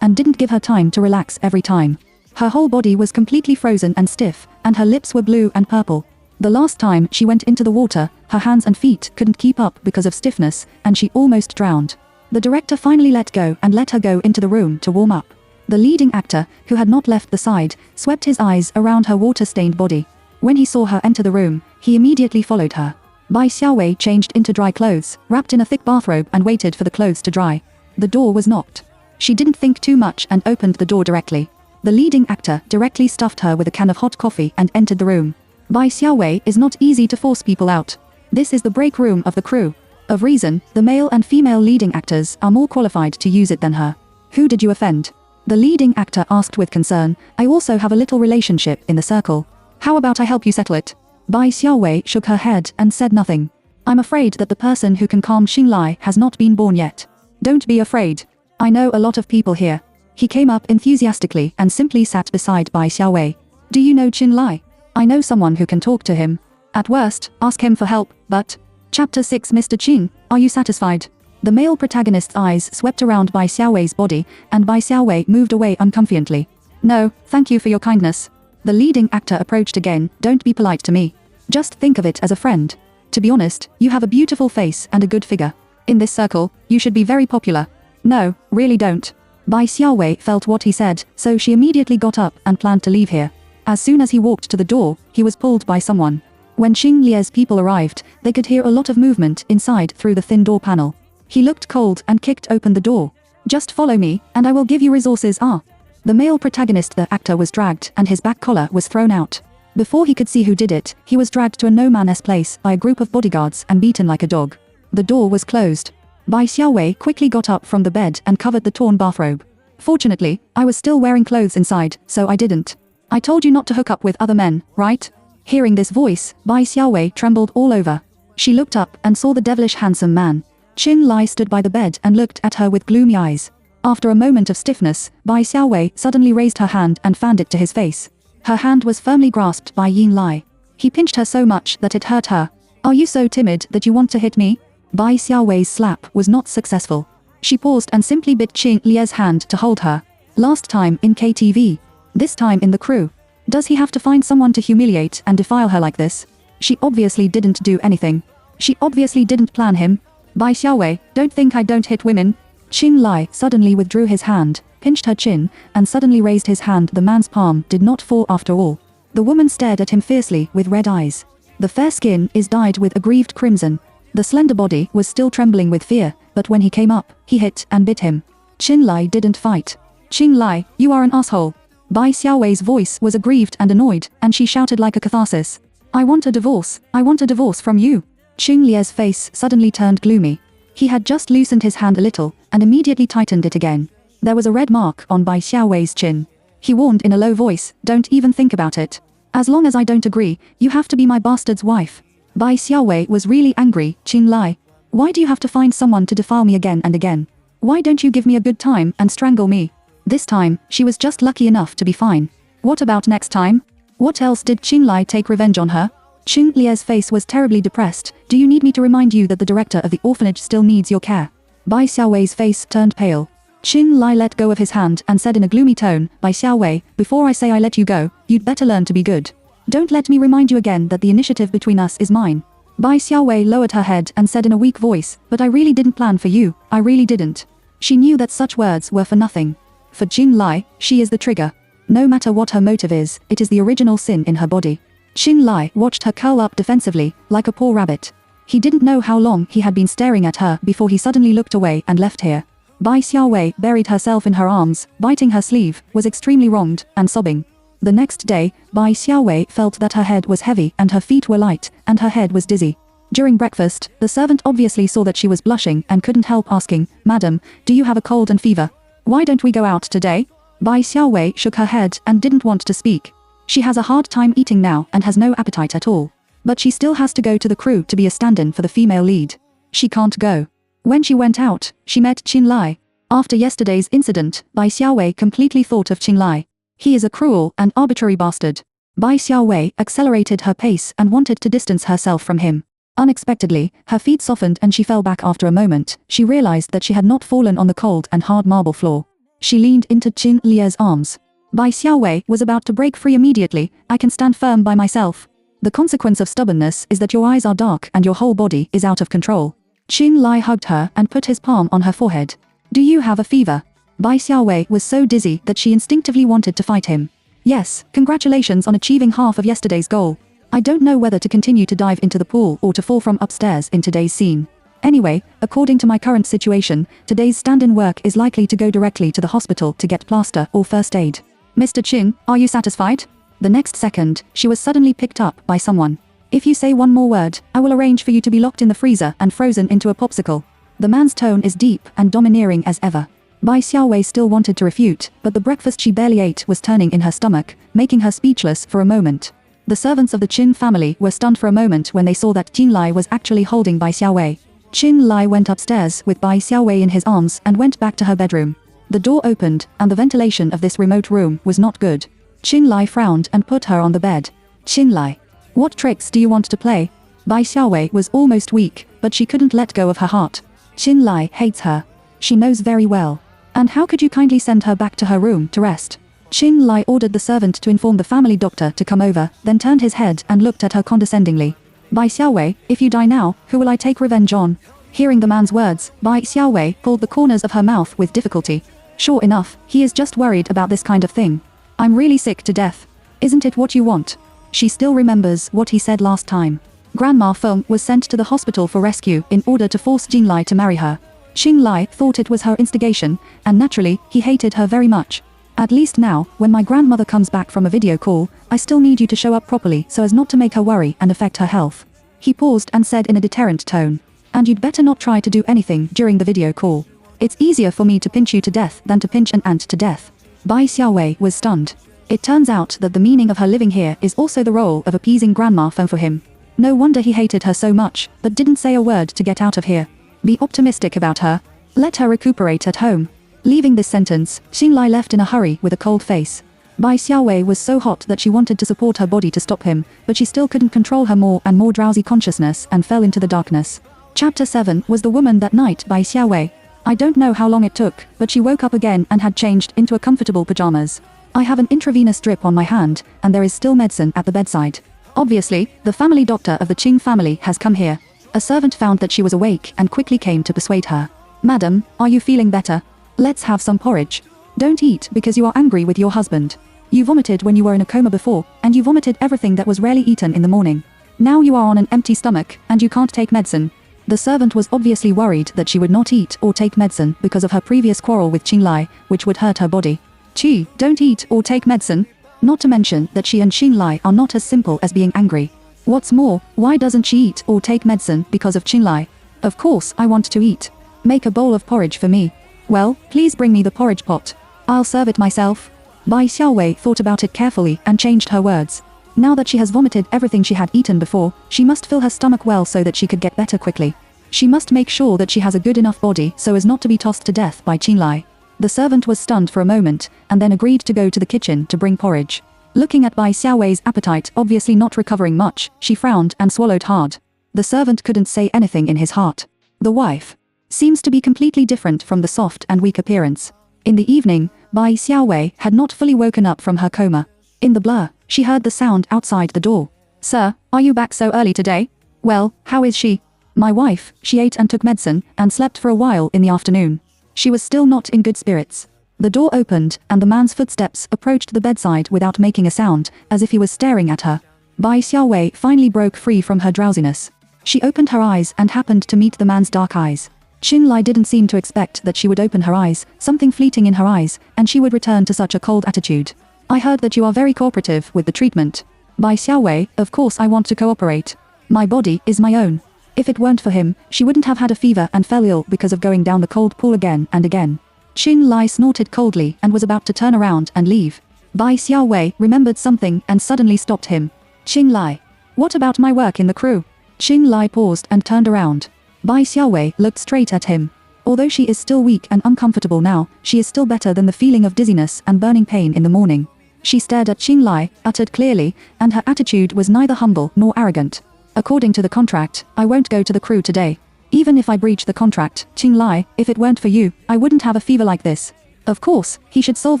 [SPEAKER 1] and didn't give her time to relax every time. Her whole body was completely frozen and stiff, and her lips were blue and purple. The last time she went into the water, her hands and feet couldn't keep up because of stiffness, and she almost drowned. The director finally let go and let her go into the room to warm up. The leading actor, who had not left the side, swept his eyes around her water-stained body. When he saw her enter the room, he immediately followed her. Bai Xiaowei changed into dry clothes, wrapped in a thick bathrobe and waited for the clothes to dry. The door was knocked. She didn't think too much and opened the door directly. The leading actor directly stuffed her with a can of hot coffee and entered the room. Bai Xiaowei is not easy to force people out. This is the break room of the crew. Of reason, the male and female leading actors are more qualified to use it than her. Who did you offend? The leading actor asked with concern. I also have a little relationship in the circle. How about I help you settle it? Bai Xiaowei shook her head and said nothing. I'm afraid that the person who can calm Xinglai has not been born yet. Don't be afraid. I know a lot of people here. He came up enthusiastically and simply sat beside Bai Xiaowei. Do you know Xinglai? I know someone who can talk to him. At worst, ask him for help, but... Chapter 6 Mr. Qing, are you satisfied? The male protagonist's eyes swept around Bai Xiaowei's body, and Bai Xiaowei moved away uncomfortably. No, thank you for your kindness. The leading actor approached again. Don't be polite to me. Just think of it as a friend. To be honest, you have a beautiful face and a good figure. In this circle, you should be very popular. No, really don't. Bai Xiaowei felt what he said, so she immediately got up and planned to leave here. As soon as he walked to the door, he was pulled by someone. When Xing Lie's people arrived, they could hear a lot of movement inside through the thin door panel. He looked cold and kicked open the door. Just follow me, and I will give you resources. The male protagonist, the actor, was dragged and his back collar was thrown out. Before he could see who did it, he was dragged to a no-man's place by a group of bodyguards and beaten like a dog. The door was closed. Bai Xiaowei quickly got up from the bed and covered the torn bathrobe. Fortunately, I was still wearing clothes inside, so I didn't. I told you not to hook up with other men, right? Hearing this voice, Bai Xiaowei trembled all over. She looked up and saw the devilish handsome man. Xinglai stood by the bed and looked at her with gloomy eyes. After a moment of stiffness, Bai Xiaowei suddenly raised her hand and fanned it to his face. Her hand was firmly grasped by Xinglai. He pinched her so much that it hurt her. Are you so timid that you want to hit me? Bai Xiaowei's slap was not successful. She paused and simply bit Xing Lie's hand to hold her. Last time in KTV. This time in the crew. Does he have to find someone to humiliate and defile her like this? She obviously didn't do anything. She obviously didn't plan him. Bai Xiaowei, don't think I don't hit women. Xinglai suddenly withdrew his hand, pinched her chin, and suddenly raised his hand. The man's palm did not fall after all. The woman stared at him fiercely with red eyes. The fair skin is dyed with aggrieved crimson. The slender body was still trembling with fear, but when he came up, he hit and bit him. Xinglai didn't fight. Xinglai, you are an asshole. Bai Xiaowei's voice was aggrieved and annoyed, and she shouted like a catharsis. I want a divorce. I want a divorce from you. Xing Lie's face suddenly turned gloomy. He had just loosened his hand a little, and immediately tightened it again. There was a red mark on Bai Xiaowei's chin. He warned in a low voice, don't even think about it. As long as I don't agree, you have to be my bastard's wife. Bai Xiaowei was really angry. Xinglai, why do you have to find someone to defile me again and again? Why don't you give me a good time and strangle me? This time, she was just lucky enough to be fine. What about next time? What else did Xinglai take revenge on her? Xing Lie's face was terribly depressed. Do you need me to remind you that the director of the orphanage still needs your care? Bai Xiaowei's face turned pale. Qin Lai let go of his hand and said in a gloomy tone, Bai Xiaowei, before I say I let you go, you'd better learn to be good. Don't let me remind you again that the initiative between us is mine. Bai Xiaowei lowered her head and said in a weak voice, but I really didn't plan for you, I really didn't. She knew that such words were for nothing. For Qin Lai, she is the trigger. No matter what her motive is, it is the original sin in her body. Qin Lai watched her curl up defensively, like a poor rabbit. He didn't know how long he had been staring at her before he suddenly looked away and left here. Bai Xiaowei buried herself in her arms, biting her sleeve, was extremely wronged, and sobbing. The next day, Bai Xiaowei felt that her head was heavy and her feet were light, and her head was dizzy. During breakfast, the servant obviously saw that she was blushing and couldn't help asking, Madam, do you have a cold and fever? Why don't we go out today? Bai Xiaowei shook her head and didn't want to speak. She has a hard time eating now and has no appetite at all. But she still has to go to the crew to be a stand-in for the female lead. She can't go. When she went out, she met Qin Lai. After yesterday's incident, Bai Xiaowei completely thought of Qin Lai. He is a cruel and arbitrary bastard. Bai Xiaowei accelerated her pace and wanted to distance herself from him. Unexpectedly, her feet softened and she fell back after a moment. She realized that she had not fallen on the cold and hard marble floor. She leaned into Qin Lie's arms. Bai Xiaowei was about to break free immediately. I can stand firm by myself. The consequence of stubbornness is that your eyes are dark and your whole body is out of control. Qin Lai hugged her and put his palm on her forehead. Do you have a fever? Bai Xiaowei was so dizzy that she instinctively wanted to fight him. Yes, congratulations on achieving half of yesterday's goal. I don't know whether to continue to dive into the pool or to fall from upstairs in today's scene. Anyway, according to my current situation, today's stand-in work is likely to go directly to the hospital to get plaster or first aid. Mr. Qin, are you satisfied? The next second, she was suddenly picked up by someone. If you say one more word, I will arrange for you to be locked in the freezer and frozen into a popsicle. The man's tone is deep and domineering as ever. Bai Xiaowei still wanted to refute, but the breakfast she barely ate was turning in her stomach, making her speechless for a moment. The servants of the Qin family were stunned for a moment when they saw that Qin Lai was actually holding Bai Xiaowei. Qin Lai went upstairs with Bai Xiaowei in his arms and went back to her bedroom. The door opened, and the ventilation of this remote room was not good. Qin Lai frowned and put her on the bed. Qin Lai, what tricks do you want to play? Bai Xiaowei was almost weak, but she couldn't let go of her heart. Qin Lai hates her. She knows very well. And how could you kindly send her back to her room to rest? Qin Lai ordered the servant to inform the family doctor to come over, then turned his head and looked at her condescendingly. Bai Xiaowei, if you die now, who will I take revenge on? Hearing the man's words, Bai Xiaowei pulled the corners of her mouth with difficulty. Sure enough, he is just worried about this kind of thing. I'm really sick to death. Isn't it what you want? She still remembers what he said last time. Grandma Feng was sent to the hospital for rescue in order to force Qin Lai to marry her. Qin Lai thought it was her instigation, and naturally, he hated her very much. At least now, when my grandmother comes back from a video call, I still need you to show up properly so as not to make her worry and affect her health. He paused and said in a deterrent tone. And you'd better not try to do anything during the video call. It's easier for me to pinch you to death than to pinch an ant to death. Bai Xiaowei was stunned. It turns out that the meaning of her living here is also the role of appeasing Grandma Feng for him. No wonder he hated her so much, but didn't say a word to get out of here. Be optimistic about her. Let her recuperate at home. Leaving this sentence, Qin Lai left in a hurry with a cold face. Bai Xiaowei was so hot that she wanted to support her body to stop him, but she still couldn't control her more and more drowsy consciousness and fell into the darkness. Chapter 7 was the woman that night by Xiaowei. I don't know how long it took, but she woke up again and had changed into a comfortable pajamas. I have an intravenous drip on my hand, and there is still medicine at the bedside. Obviously, the family doctor of the Qing family has come here. A servant found that she was awake and quickly came to persuade her. Madam, are you feeling better? Let's have some porridge. Don't eat because you are angry with your husband. You vomited when you were in a coma before, and you vomited everything that was rarely eaten in the morning. Now you are on an empty stomach, and you can't take medicine. The servant was obviously worried that she would not eat or take medicine because of her previous quarrel with Qin Lai, which would hurt her body. Qi, don't eat or take medicine. Not to mention that she and Qin Lai are not as simple as being angry. What's more, why doesn't she eat or take medicine because of Qin Lai? Of course I want to eat. Make a bowl of porridge for me. Well, please bring me the porridge pot. I'll serve it myself. Bai Xiaowei thought about it carefully and changed her words. Now that she has vomited everything she had eaten before, she must fill her stomach well so that she could get better quickly. She must make sure that she has a good enough body so as not to be tossed to death by Qin Lai. The servant was stunned for a moment, and then agreed to go to the kitchen to bring porridge. Looking at Bai Xiaowei's appetite obviously not recovering much, she frowned and swallowed hard. The servant couldn't say anything in his heart. The wife. seems to be completely different from the soft and weak appearance. In the evening, Bai Xiaowei had not fully woken up from her coma. In the blur, she heard the sound outside the door. Sir, are you back so early today? Well, how is she? My wife, she ate and took medicine and slept for a while in the afternoon. She was still not in good spirits. The door opened and the man's footsteps approached the bedside without making a sound, as if he was staring at her. Bai Xiaowei finally broke free from her drowsiness. She opened her eyes and happened to meet the man's dark eyes. Qinlai didn't seem to expect that she would open her eyes, something fleeting in her eyes, and she would return to such a cold attitude. I heard that you are very cooperative with the treatment. Bai Xiaowei, of course I want to cooperate. My body is my own. If it weren't for him, she wouldn't have had a fever and fell ill because of going down the cold pool again and again. Qinlai snorted coldly and was about to turn around and leave. Bai Xiaowei remembered something and suddenly stopped him. Qinlai, what about my work in the crew? Qinlai paused and turned around. Bai Xiaowei looked straight at him. Although she is still weak and uncomfortable now, she is still better than the feeling of dizziness and burning pain in the morning. She stared at Qinlai, uttered clearly, and her attitude was neither humble nor arrogant. According to the contract, I won't go to the crew today. Even if I breach the contract, Qinlai, if it weren't for you, I wouldn't have a fever like this. Of course, he should solve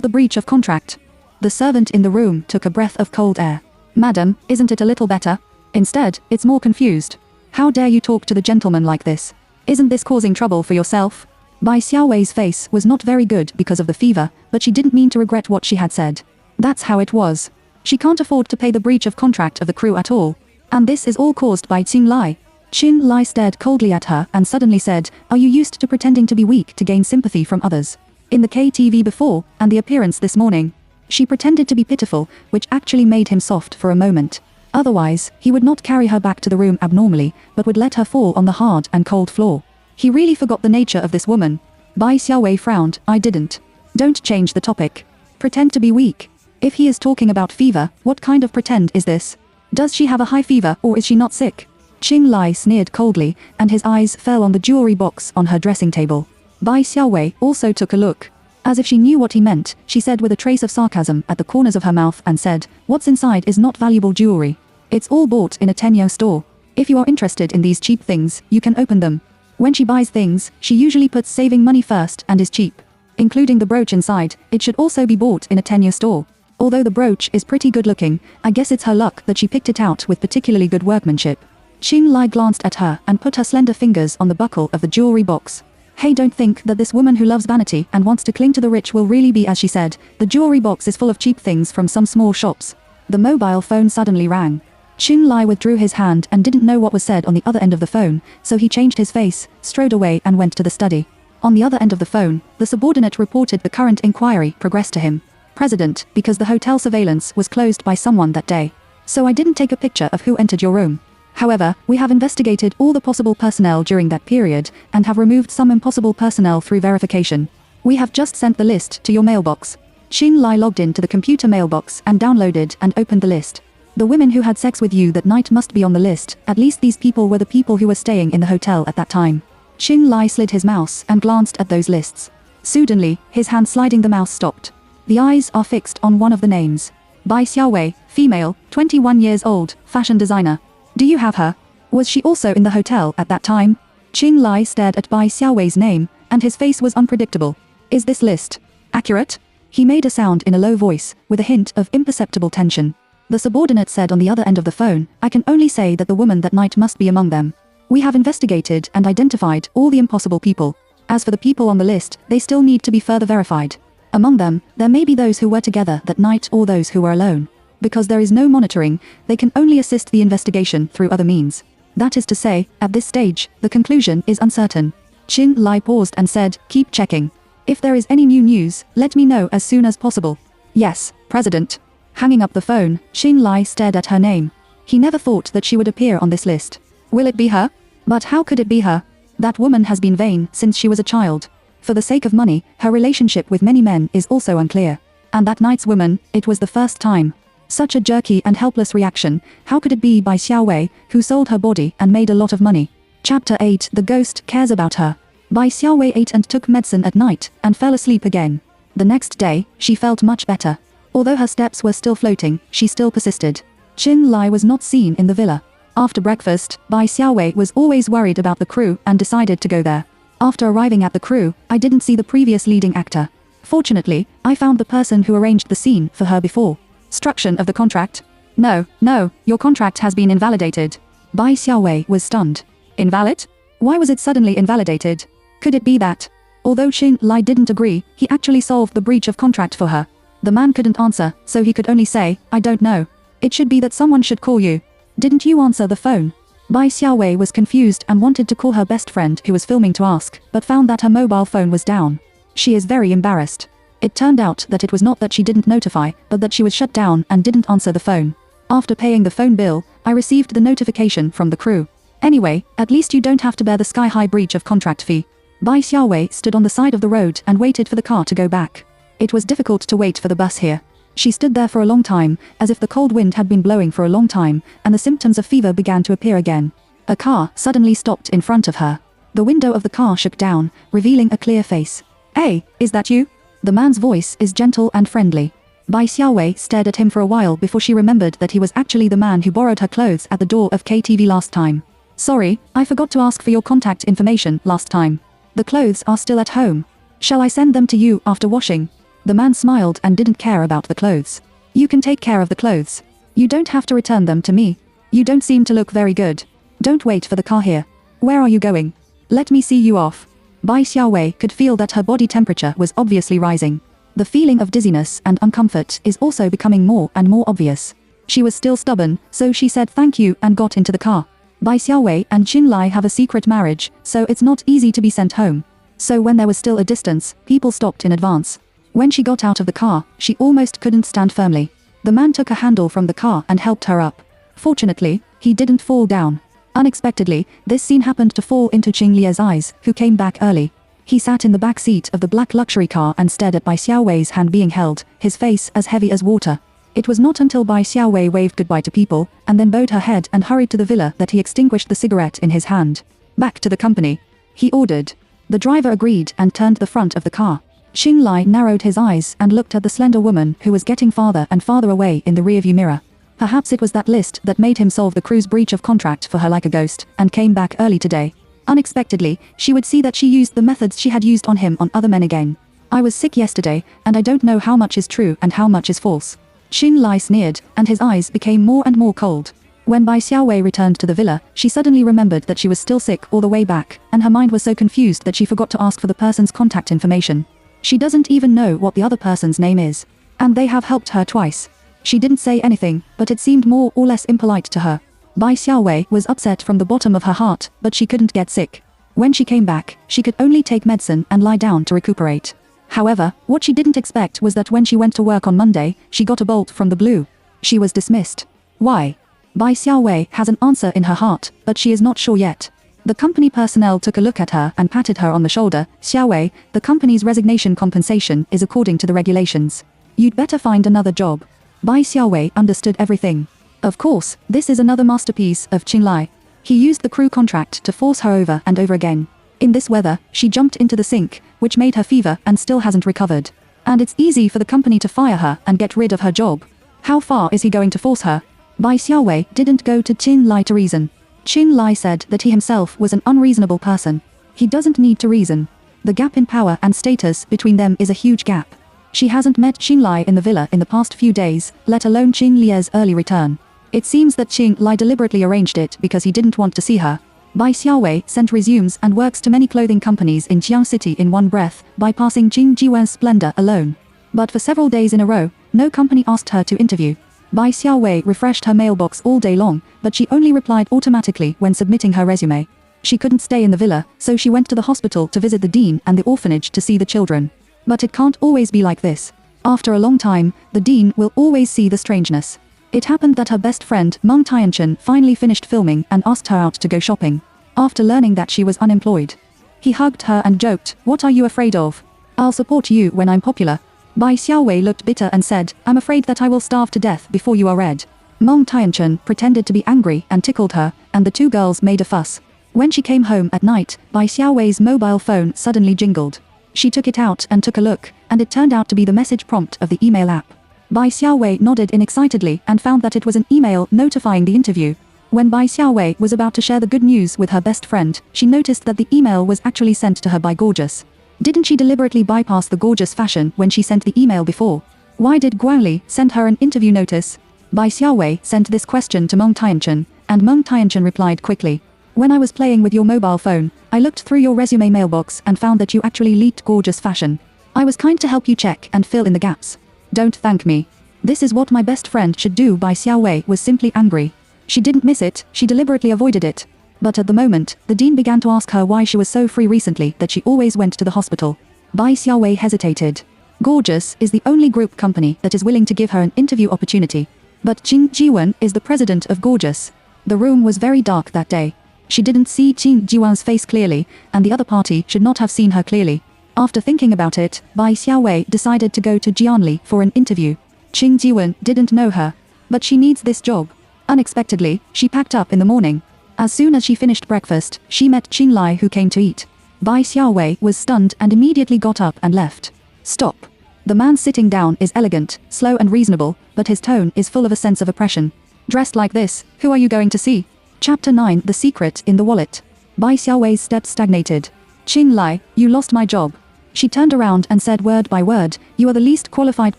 [SPEAKER 1] the breach of contract. The servant in the room took a breath of cold air. Madam, isn't it a little better? Instead, it's more confused. How dare you talk to the gentleman like this? Isn't this causing trouble for yourself? Bai Xiaowei's face was not very good because of the fever, but she didn't mean to regret what she had said. That's how it was. She can't afford to pay the breach of contract of the crew at all. And this is all caused by Qinlai. Qinlai stared coldly at her and suddenly said, are you used to pretending to be weak to gain sympathy from others? In the KTV before, and the appearance this morning. She pretended to be pitiful, which actually made him soft for a moment. Otherwise, he would not carry her back to the room abnormally, but would let her fall on the hard and cold floor. He really forgot the nature of this woman. Bai Xiaowei frowned, I didn't. Don't change the topic. Pretend to be weak. If he is talking about fever, what kind of pretend is this? Does she have a high fever or is she not sick? Qinlai sneered coldly, and his eyes fell on the jewelry box on her dressing table. Bai Xiaowei also took a look. As if she knew what he meant, she said with a trace of sarcasm at the corners of her mouth and said, what's inside is not valuable jewelry. It's all bought in a Tenyo store. If you are interested in these cheap things, you can open them. When she buys things, she usually puts saving money first and is cheap. Including the brooch inside, it should also be bought in a Tenyo store. Although the brooch is pretty good looking, I guess it's her luck that she picked it out with particularly good workmanship. Qinlai glanced at her and put her slender fingers on the buckle of the jewelry box. Hey, don't think that this woman who loves vanity and wants to cling to the rich will really be as she said. The jewelry box is full of cheap things from some small shops. The mobile phone suddenly rang. Qinlai withdrew his hand and didn't know what was said on the other end of the phone, so he changed his face, strode away and went to the study. On the other end of the phone, the subordinate reported the current inquiry progressed to him. President, because the hotel surveillance was closed by someone that day. So I didn't take a picture of who entered your room. However, we have investigated all the possible personnel during that period, and have removed some impossible personnel through verification. We have just sent the list to your mailbox. Qinlai logged into the computer mailbox and downloaded and opened the list. The women who had sex with you that night must be on the list, at least these people were the people who were staying in the hotel at that time. Qinlai slid his mouse and glanced at those lists. Suddenly, his hand sliding the mouse stopped. The eyes are fixed on one of the names. Bai Xiaowei, female, 21 years old, fashion designer. Do you have her? Was she also in the hotel at that time? Qinlai stared at Bai Xiaowei's name, and his face was unpredictable. Is this list accurate? He made a sound in a low voice, with a hint of imperceptible tension. The subordinate said on the other end of the phone, I can only say that the woman that night must be among them. We have investigated and identified all the impossible people. As for the people on the list, they still need to be further verified. Among them, there may be those who were together that night or those who were alone. Because there is no monitoring, they can only assist the investigation through other means. That is to say, at this stage, the conclusion is uncertain. Qinlai paused and said, keep checking. If there is any new news, let me know as soon as possible. Yes, President. Hanging up the phone, Qinlai stared at her name. He never thought that she would appear on this list. Will it be her? But how could it be her? That woman has been vain since she was a child. For the sake of money, her relationship with many men is also unclear. And that night's woman, it was the first time. Such a jerky and helpless reaction, how could it be Bai Xiaowei, who sold her body and made a lot of money? Chapter 8 The Ghost Cares About Her. Bai Xiaowei ate and took medicine at night, and fell asleep again. The next day, she felt much better. Although her steps were still floating, she still persisted. Qinlai was not seen in the villa. After breakfast, Bai Xiaowei was always worried about the crew and decided to go there. After arriving at the crew, I didn't see the previous leading actor. Fortunately, I found the person who arranged the scene for her before. Struction of the contract? No, your contract has been invalidated. Bai Xiaowei was stunned. Invalid? Why was it suddenly invalidated? Could it be that, although Qin Lai didn't agree, he actually solved the breach of contract for her? The man couldn't answer, so he could only say, I don't know. It should be that someone should call you. Didn't you answer the phone? Bai Xiaowei was confused and wanted to call her best friend who was filming to ask, but found that her mobile phone was down. She is very embarrassed. It turned out that it was not that she didn't notify, but that she was shut down and didn't answer the phone. After paying the phone bill, I received the notification from the crew. Anyway, at least you don't have to bear the sky-high breach of contract fee. Bai Xiaowei stood on the side of the road and waited for the car to go back. It was difficult to wait for the bus here. She stood there for a long time, as if the cold wind had been blowing for a long time, and the symptoms of fever began to appear again. A car suddenly stopped in front of her. The window of the car shook down, revealing a clear face. Hey, is that you? The man's voice is gentle and friendly. Bai Xiaowei stared at him for a while before she remembered that he was actually the man who borrowed her clothes at the door of KTV last time. Sorry, I forgot to ask for your contact information last time. The clothes are still at home. Shall I send them to you after washing? The man smiled and didn't care about the clothes. You can take care of the clothes. You don't have to return them to me. You don't seem to look very good. Don't wait for the car here. Where are you going? Let me see you off. Bai Xiaowei could feel that her body temperature was obviously rising. The feeling of dizziness and uncomfort is also becoming more and more obvious. She was still stubborn, so she said thank you and got into the car. Bai Xiaowei and Qin Lai have a secret marriage, so it's not easy to be sent home. So when there was still a distance, people stopped in advance. When she got out of the car, she almost couldn't stand firmly. The man took a handle from the car and helped her up. Fortunately, he didn't fall down. Unexpectedly, this scene happened to fall into Qin Lie's eyes, who came back early. He sat in the back seat of the black luxury car and stared at Bai Xiaowei's hand being held, his face as heavy as water. It was not until Bai Xiaowei waved goodbye to people, and then bowed her head and hurried to the villa that he extinguished the cigarette in his hand. Back to the company, he ordered. The driver agreed and turned the front of the car. Qin Lai narrowed his eyes and looked at the slender woman who was getting farther and farther away in the rearview mirror. Perhaps it was that list that made him solve the crew's breach of contract for her like a ghost, and came back early today. Unexpectedly, she would see that she used the methods she had used on him on other men again. I was sick yesterday, and I don't know how much is true and how much is false. Qin Lai sneered, and his eyes became more and more cold. When Bai Xiaowei returned to the villa, she suddenly remembered that she was still sick all the way back, and her mind was so confused that she forgot to ask for the person's contact information. She doesn't even know what the other person's name is. And they have helped her twice. She didn't say anything, but it seemed more or less impolite to her. Bai Xiaowei was upset from the bottom of her heart, but she couldn't get sick. When she came back, she could only take medicine and lie down to recuperate. However, what she didn't expect was that when she went to work on Monday, she got a bolt from the blue. She was dismissed. Why? Bai Xiaowei has an answer in her heart, but she is not sure yet. The company personnel took a look at her and patted her on the shoulder. Xiaowei, the company's resignation compensation is according to the regulations. You'd better find another job. Bai Xiaowei understood everything. Of course, this is another masterpiece of Qin Lai. He used the crew contract to force her over and over again. In this weather, she jumped into the sink, which made her fever and still hasn't recovered. And it's easy for the company to fire her and get rid of her job. How far is he going to force her? Bai Xiaowei didn't go to Qin Lai to reason. Qin Lai said that he himself was an unreasonable person. He doesn't need to reason. The gap in power and status between them is a huge gap. She hasn't met Qin Lai in the villa in the past few days, let alone Qin Lie's early return. It seems that Qin Lai deliberately arranged it because he didn't want to see her. Bai Xiaowei sent resumes and works to many clothing companies in Jiang City in one breath, bypassing Jing Jiwen's splendor alone. But for several days in a row, no company asked her to interview. Bai Xiaowei refreshed her mailbox all day long, but she only replied automatically when submitting her resume. She couldn't stay in the villa, so she went to the hospital to visit the dean and the orphanage to see the children. But it can't always be like this. After a long time, the dean will always see the strangeness. It happened that her best friend, Meng Tianchen, finally finished filming and asked her out to go shopping. After learning that she was unemployed, he hugged her and joked, "What are you afraid of? I'll support you when I'm popular." Bai Xiaowei looked bitter and said, "I'm afraid that I will starve to death before you are red." Meng Tianchen pretended to be angry and tickled her, and the two girls made a fuss. When she came home at night, Bai Xiaowei's mobile phone suddenly jingled. She took it out and took a look, and it turned out to be the message prompt of the email app. Bai Xiaowei nodded in excitedly and found that it was an email notifying the interview. When Bai Xiaowei was about to share the good news with her best friend, she noticed that the email was actually sent to her by Gorgeous. Didn't she deliberately bypass the Gorgeous fashion when she sent the email before? Why did Guangli send her an interview notice? Bai Xiaowei sent this question to Meng Tianchen, and Meng Tianchen replied quickly. When I was playing with your mobile phone, I looked through your resume mailbox and found that you actually leaked Gorgeous fashion. I was kind to help you check and fill in the gaps. Don't thank me. This is what my best friend should do. Bai Xiaowei was simply angry. She didn't miss it, she deliberately avoided it. But at the moment, the dean began to ask her why she was so free recently that she always went to the hospital. Bai Xiaowei hesitated. Gorgeous is the only group company that is willing to give her an interview opportunity. But Qin Jiwen is the president of Gorgeous. The room was very dark that day. She didn't see Qin Jiwen's face clearly, and the other party should not have seen her clearly. After thinking about it, Bai Xiaowei decided to go to Jianli for an interview. Qin Jiwen didn't know her. But she needs this job. Unexpectedly, she packed up in the morning. As soon as she finished breakfast, she met Qin Lai who came to eat. Bai Xiaowei was stunned and immediately got up and left. Stop. The man sitting down is elegant, slow and reasonable, but his tone is full of a sense of oppression. Dressed like this, who are you going to see? Chapter 9 The Secret in the Wallet. Bai Xiaowei's steps stagnated. Qin Lai, you lost my job. She turned around and said word by word, you are the least qualified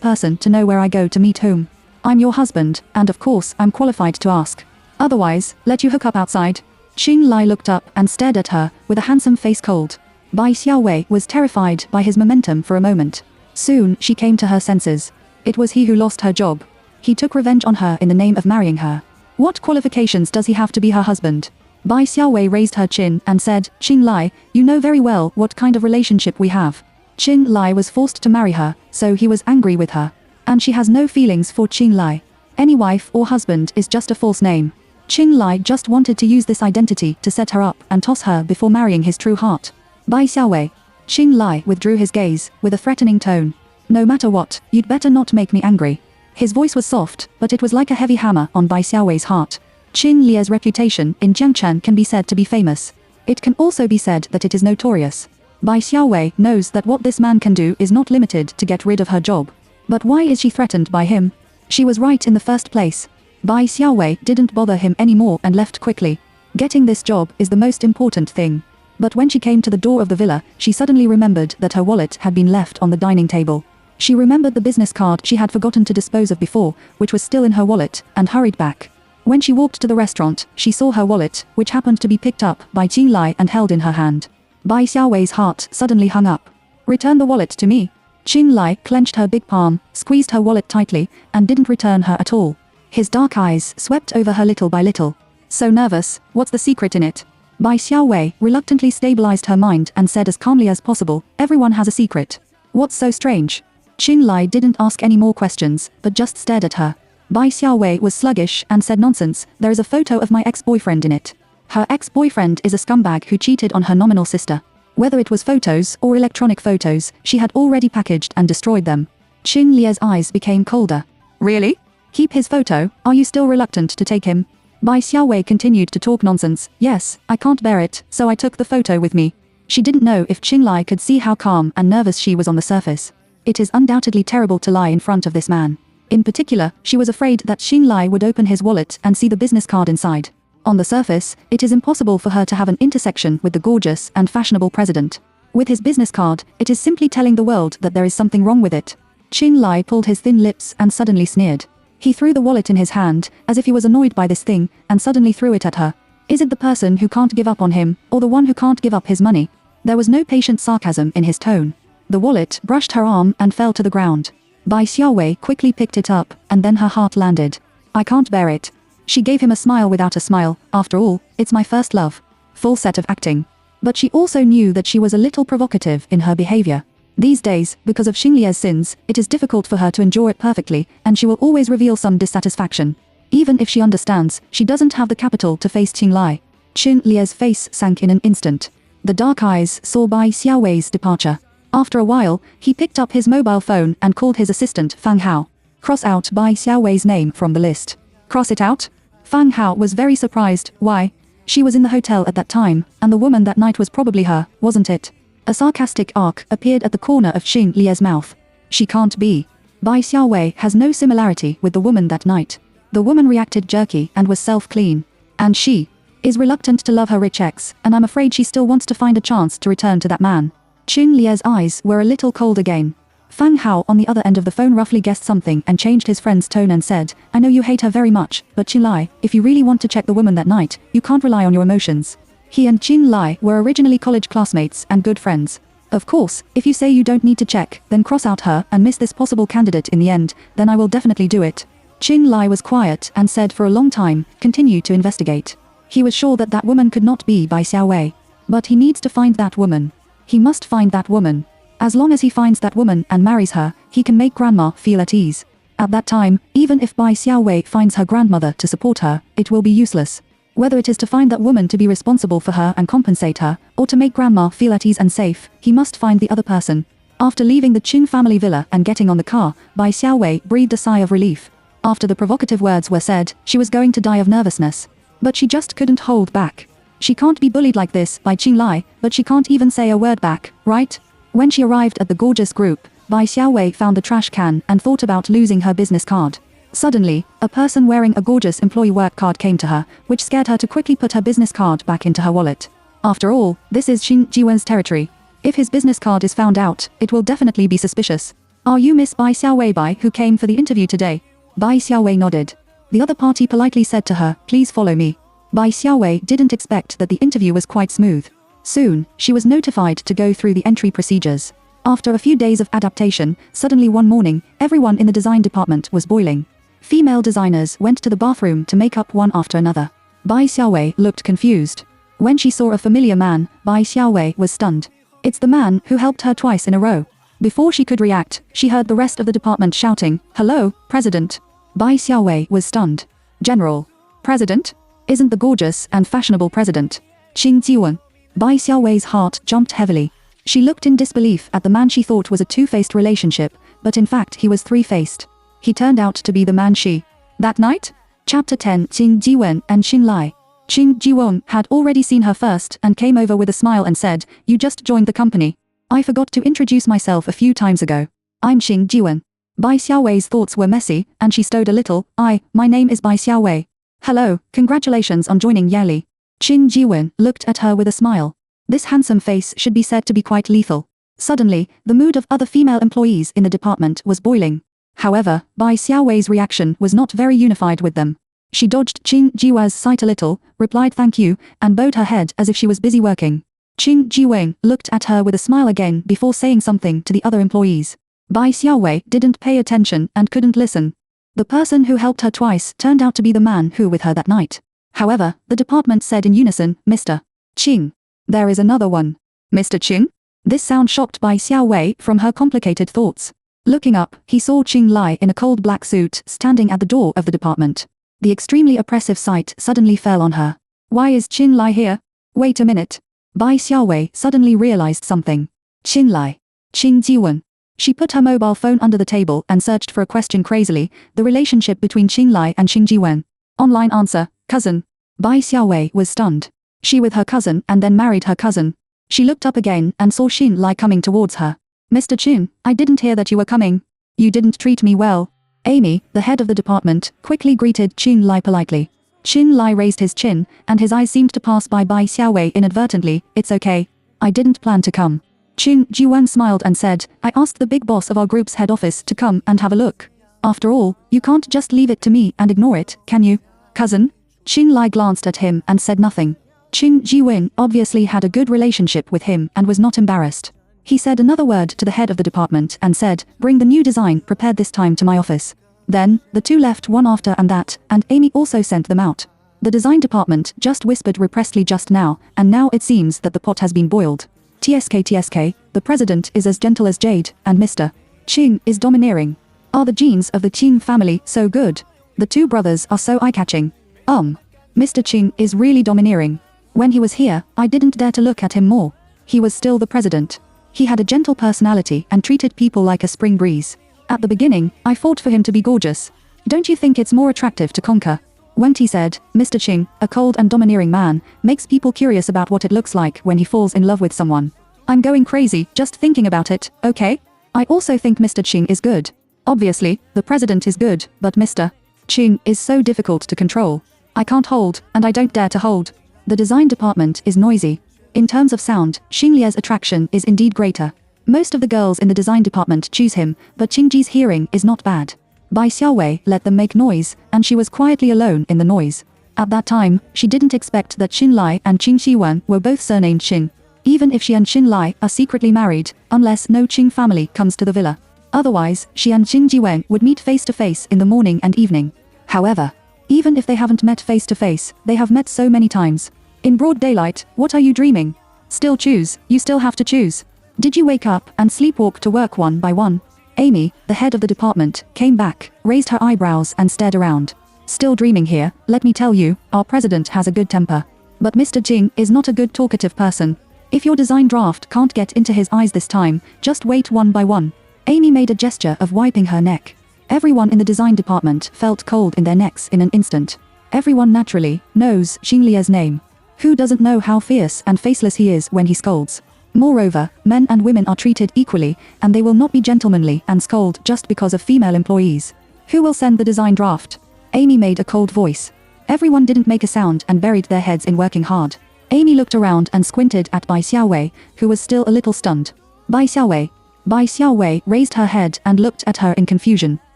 [SPEAKER 1] person to know where I go to meet whom. I'm your husband, and of course I'm qualified to ask. Otherwise, let you hook up outside. Qin Lai looked up and stared at her, with a handsome face cold. Bai Xiaowei was terrified by his momentum for a moment. Soon, she came to her senses. It was he who lost her job. He took revenge on her in the name of marrying her. What qualifications does he have to be her husband? Bai Xiaowei raised her chin and said, Qin Lai, you know very well what kind of relationship we have. Qin Lai was forced to marry her, so he was angry with her. And she has no feelings for Qin Lai. Any wife or husband is just a false name. Qin Lai just wanted to use this identity to set her up and toss her before marrying his true heart. Bai Xiaowei. Qin Lai withdrew his gaze, with a threatening tone. No matter what, you'd better not make me angry. His voice was soft, but it was like a heavy hammer on Bai Xiaowei's heart. Qin Lie's reputation in Jiangchen can be said to be famous. It can also be said that it is notorious. Bai Xiaowei knows that what this man can do is not limited to get rid of her job. But why is she threatened by him? She was right in the first place. Bai Xiaowei didn't bother him anymore and left quickly. Getting this job is the most important thing. But when she came to the door of the villa, she suddenly remembered that her wallet had been left on the dining table. She remembered the business card she had forgotten to dispose of before, which was still in her wallet, and hurried back. When she walked to the restaurant, she saw her wallet, which happened to be picked up by Qin Lai and held in her hand. Bai Xiaowei's heart suddenly hung up. Return the wallet to me. Qin Lai clenched her big palm, squeezed her wallet tightly, and didn't return her at all. His dark eyes swept over her little by little. So nervous, what's the secret in it? Bai Xiaowei reluctantly stabilized her mind and said as calmly as possible, everyone has a secret. What's so strange? Qin Lai didn't ask any more questions, but just stared at her. Bai Xiaowei was sluggish and said nonsense, there is a photo of my ex-boyfriend in it. Her ex-boyfriend is a scumbag who cheated on her nominal sister. Whether it was photos or electronic photos, she had already packaged and destroyed them. Qin Lie's eyes became colder. Really? Keep his photo, are you still reluctant to take him? Bai Xiaowei continued to talk nonsense. Yes, I can't bear it, so I took the photo with me. She didn't know if Qin Lai could see how calm and nervous she was on the surface. It is undoubtedly terrible to lie in front of this man. In particular, she was afraid that Qin Lai would open his wallet and see the business card inside. On the surface, it is impossible for her to have an intersection with the gorgeous and fashionable president. With his business card, it is simply telling the world that there is something wrong with it. Qin Lai pulled his thin lips and suddenly sneered. He threw the wallet in his hand, as if he was annoyed by this thing, and suddenly threw it at her. Is it the person who can't give up on him, or the one who can't give up his money? There was no patient sarcasm in his tone. The wallet brushed her arm and fell to the ground. Bai Xiaowei quickly picked it up, and then her heart landed. I can't bear it. She gave him a smile without a smile. After all, it's my first love. Full set of acting. But she also knew that she was a little provocative in her behavior. These days, because of Qin Lie's sins, it is difficult for her to endure it perfectly, and she will always reveal some dissatisfaction. Even if she understands, she doesn't have the capital to face Qin Lai. Qin Lie's face sank in an instant. The dark eyes saw Bai Xiaowei's departure. After a while, he picked up his mobile phone and called his assistant Fang Hao. Cross out Bai Xiaowei's name from the list. Cross it out? Fang Hao was very surprised. Why? She was in the hotel at that time, and the woman that night was probably her, wasn't it? A sarcastic arc appeared at the corner of Qin Lie's mouth. She can't be. Bai Xiaowei has no similarity with the woman that night. The woman reacted jerky and was self-clean. And she is reluctant to love her rich ex, and I'm afraid she still wants to find a chance to return to that man. Qin Lie's eyes were a little cold again. Fang Hao on the other end of the phone roughly guessed something and changed his friend's tone and said, I know you hate her very much, but Qin Li, if you really want to check the woman that night, you can't rely on your emotions. He and Qin Li were originally college classmates and good friends. Of course, if you say you don't need to check, then cross out her and miss this possible candidate in the end, then I will definitely do it. Qin Li was quiet and said for a long time, continue to investigate. He was sure that that woman could not be Bai Xiaowei. But he needs to find that woman. He must find that woman. As long as he finds that woman and marries her, he can make grandma feel at ease. At that time, even if Bai Xiaowei finds her grandmother to support her, it will be useless. Whether it is to find that woman to be responsible for her and compensate her, or to make grandma feel at ease and safe, he must find the other person. After leaving the Qin family villa and getting on the car, Bai Xiaowei breathed a sigh of relief. After the provocative words were said, she was going to die of nervousness. But she just couldn't hold back. She can't be bullied like this by Qin Li, but she can't even say a word back, right? When she arrived at the gorgeous group, Bai Xiaowei found the trash can and thought about losing her business card. Suddenly, a person wearing a gorgeous employee work card came to her, which scared her to quickly put her business card back into her wallet. After all, this is Qin Jiwen's territory. If his business card is found out, it will definitely be suspicious. Are you Miss Bai Xiaowei who came for the interview today? Bai Xiaowei nodded. The other party politely said to her, please follow me. Bai Xiaowei didn't expect that the interview was quite smooth. Soon, she was notified to go through the entry procedures. After a few days of adaptation, suddenly one morning, everyone in the design department was boiling. Female designers went to the bathroom to make up one after another. Bai Xiaowei looked confused. When she saw a familiar man, Bai Xiaowei was stunned. It's the man who helped her twice in a row. Before she could react, she heard the rest of the department shouting, hello, President. Bai Xiaowei was stunned. General. President? Isn't the gorgeous and fashionable President Qin Jiwen? Bai Xiaowei's heart jumped heavily. She looked in disbelief at the man she thought was a two-faced relationship, but in fact he was three-faced. He turned out to be the man she. That night? Chapter 10 Qin Jiwen and Qin Li. Qin Jiwen had already seen her first and came over with a smile and said, you just joined the company. I forgot to introduce myself a few times ago. I'm Qin Jiwen. Bai Xiaowei's thoughts were messy, and she stowed a little, my name is Bai Xiaowei. Hello, congratulations on joining Yali. Qin Jiwen looked at her with a smile. This handsome face should be said to be quite lethal. Suddenly, the mood of other female employees in the department was boiling. However, Bai Xiaowei's reaction was not very unified with them. She dodged Qin Jiwen's sight a little, replied thank you, and bowed her head as if she was busy working. Qin Jiwen looked at her with a smile again before saying something to the other employees. Bai Xiaowei didn't pay attention and couldn't listen. The person who helped her twice turned out to be the man who with her that night. However, the department said in unison, Mr. Qing. There is another one. Mr. Qing? This sound shocked Bai Xiaowei from her complicated thoughts. Looking up, he saw Qin Li in a cold black suit standing at the door of the department. The extremely oppressive sight suddenly fell on her. Why is Qin Li here? Wait a minute. Bai Xiaowei suddenly realized something. Qin Li. Qin Jiwen. She put her mobile phone under the table and searched for a question crazily, the relationship between Qin Li and Qin Jiwen. Online answer, cousin. Bai Xiaowei was stunned. She with her cousin and then married her cousin. She looked up again and saw Qin Li coming towards her. Mr. Qin, I didn't hear that you were coming. You didn't treat me well. Amy, the head of the department, quickly greeted Qin Li politely. Qin Li raised his chin, and his eyes seemed to pass by Bai Xiaowei inadvertently. It's okay. I didn't plan to come. Qin Jiwen smiled and said, I asked the big boss of our group's head office to come and have a look. After all, you can't just leave it to me and ignore it, can you? Cousin? Qin Li glanced at him and said nothing. Qin Jiwen obviously had a good relationship with him and was not embarrassed. He said another word to the head of the department and said, bring the new design prepared this time to my office. Then, the two left one after and that, and Amy also sent them out. The design department just whispered repressedly just now, and now it seems that the pot has been boiled. TSK, the president is as gentle as jade, and Mr. Qing is domineering. Are the genes of the Qing family so good? The two brothers are so eye-catching. Mr. Qing is really domineering. When he was here, I didn't dare to look at him more. He was still the president. He had a gentle personality and treated people like a spring breeze. At the beginning, I fought for him to be gorgeous. Don't you think it's more attractive to conquer? Wenti said, Mr. Qing, a cold and domineering man, makes people curious about what it looks like when he falls in love with someone. I'm going crazy just thinking about it, okay? I also think Mr. Qing is good. Obviously, the president is good, but Mr. Qing is so difficult to control. I can't hold, and I don't dare to hold. The design department is noisy. In terms of sound, Xinglie's attraction is indeed greater. Most of the girls in the design department choose him, but Qingji's hearing is not bad. Bai Xiaowei let them make noise, and she was quietly alone in the noise. At that time, she didn't expect that Qin Lai and Qing Xiwen were both surnamed Qin. Even if she and Qin Lai are secretly married, unless no Qing family comes to the villa. Otherwise, she and Qing Jiwen would meet face to face in the morning and evening. However, even if they haven't met face to face, they have met so many times. In broad daylight, what are you dreaming? Still choose, you still have to choose. Did you wake up and sleepwalk to work one by one? Amy, the head of the department, came back, raised her eyebrows and stared around. Still dreaming here, let me tell you, our president has a good temper. But Mr. Jing is not a good talkative person. If your design draft can't get into his eyes this time, just wait one by one. Amy made a gesture of wiping her neck. Everyone in the design department felt cold in their necks in an instant. Everyone naturally knows Xinglie's name. Who doesn't know how fierce and faceless he is when he scolds? Moreover, men and women are treated equally, and they will not be gentlemanly and scold just because of female employees. Who will send the design draft? Amy made a cold voice. Everyone didn't make a sound and buried their heads in working hard. Amy looked around and squinted at Bai Xiaowei, who was still a little stunned. Bai Xiaowei. Bai Xiaowei raised her head and looked at her in confusion.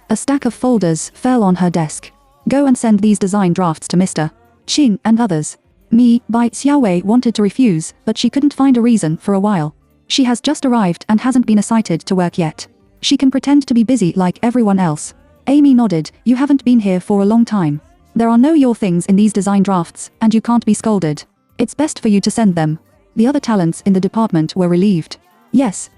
[SPEAKER 1] A stack of folders fell on her desk. Go and send these design drafts to Mr. Qing and others. Bai Xiaowei wanted to refuse, but she couldn't find a reason for a while. She has just arrived and hasn't been assigned to work yet. She can pretend to be busy like everyone else. Amy nodded. You haven't been here for a long time. There are no your things in these design drafts, and you can't be scolded. It's best for you to send them. The other talents in the department were relieved. Yes,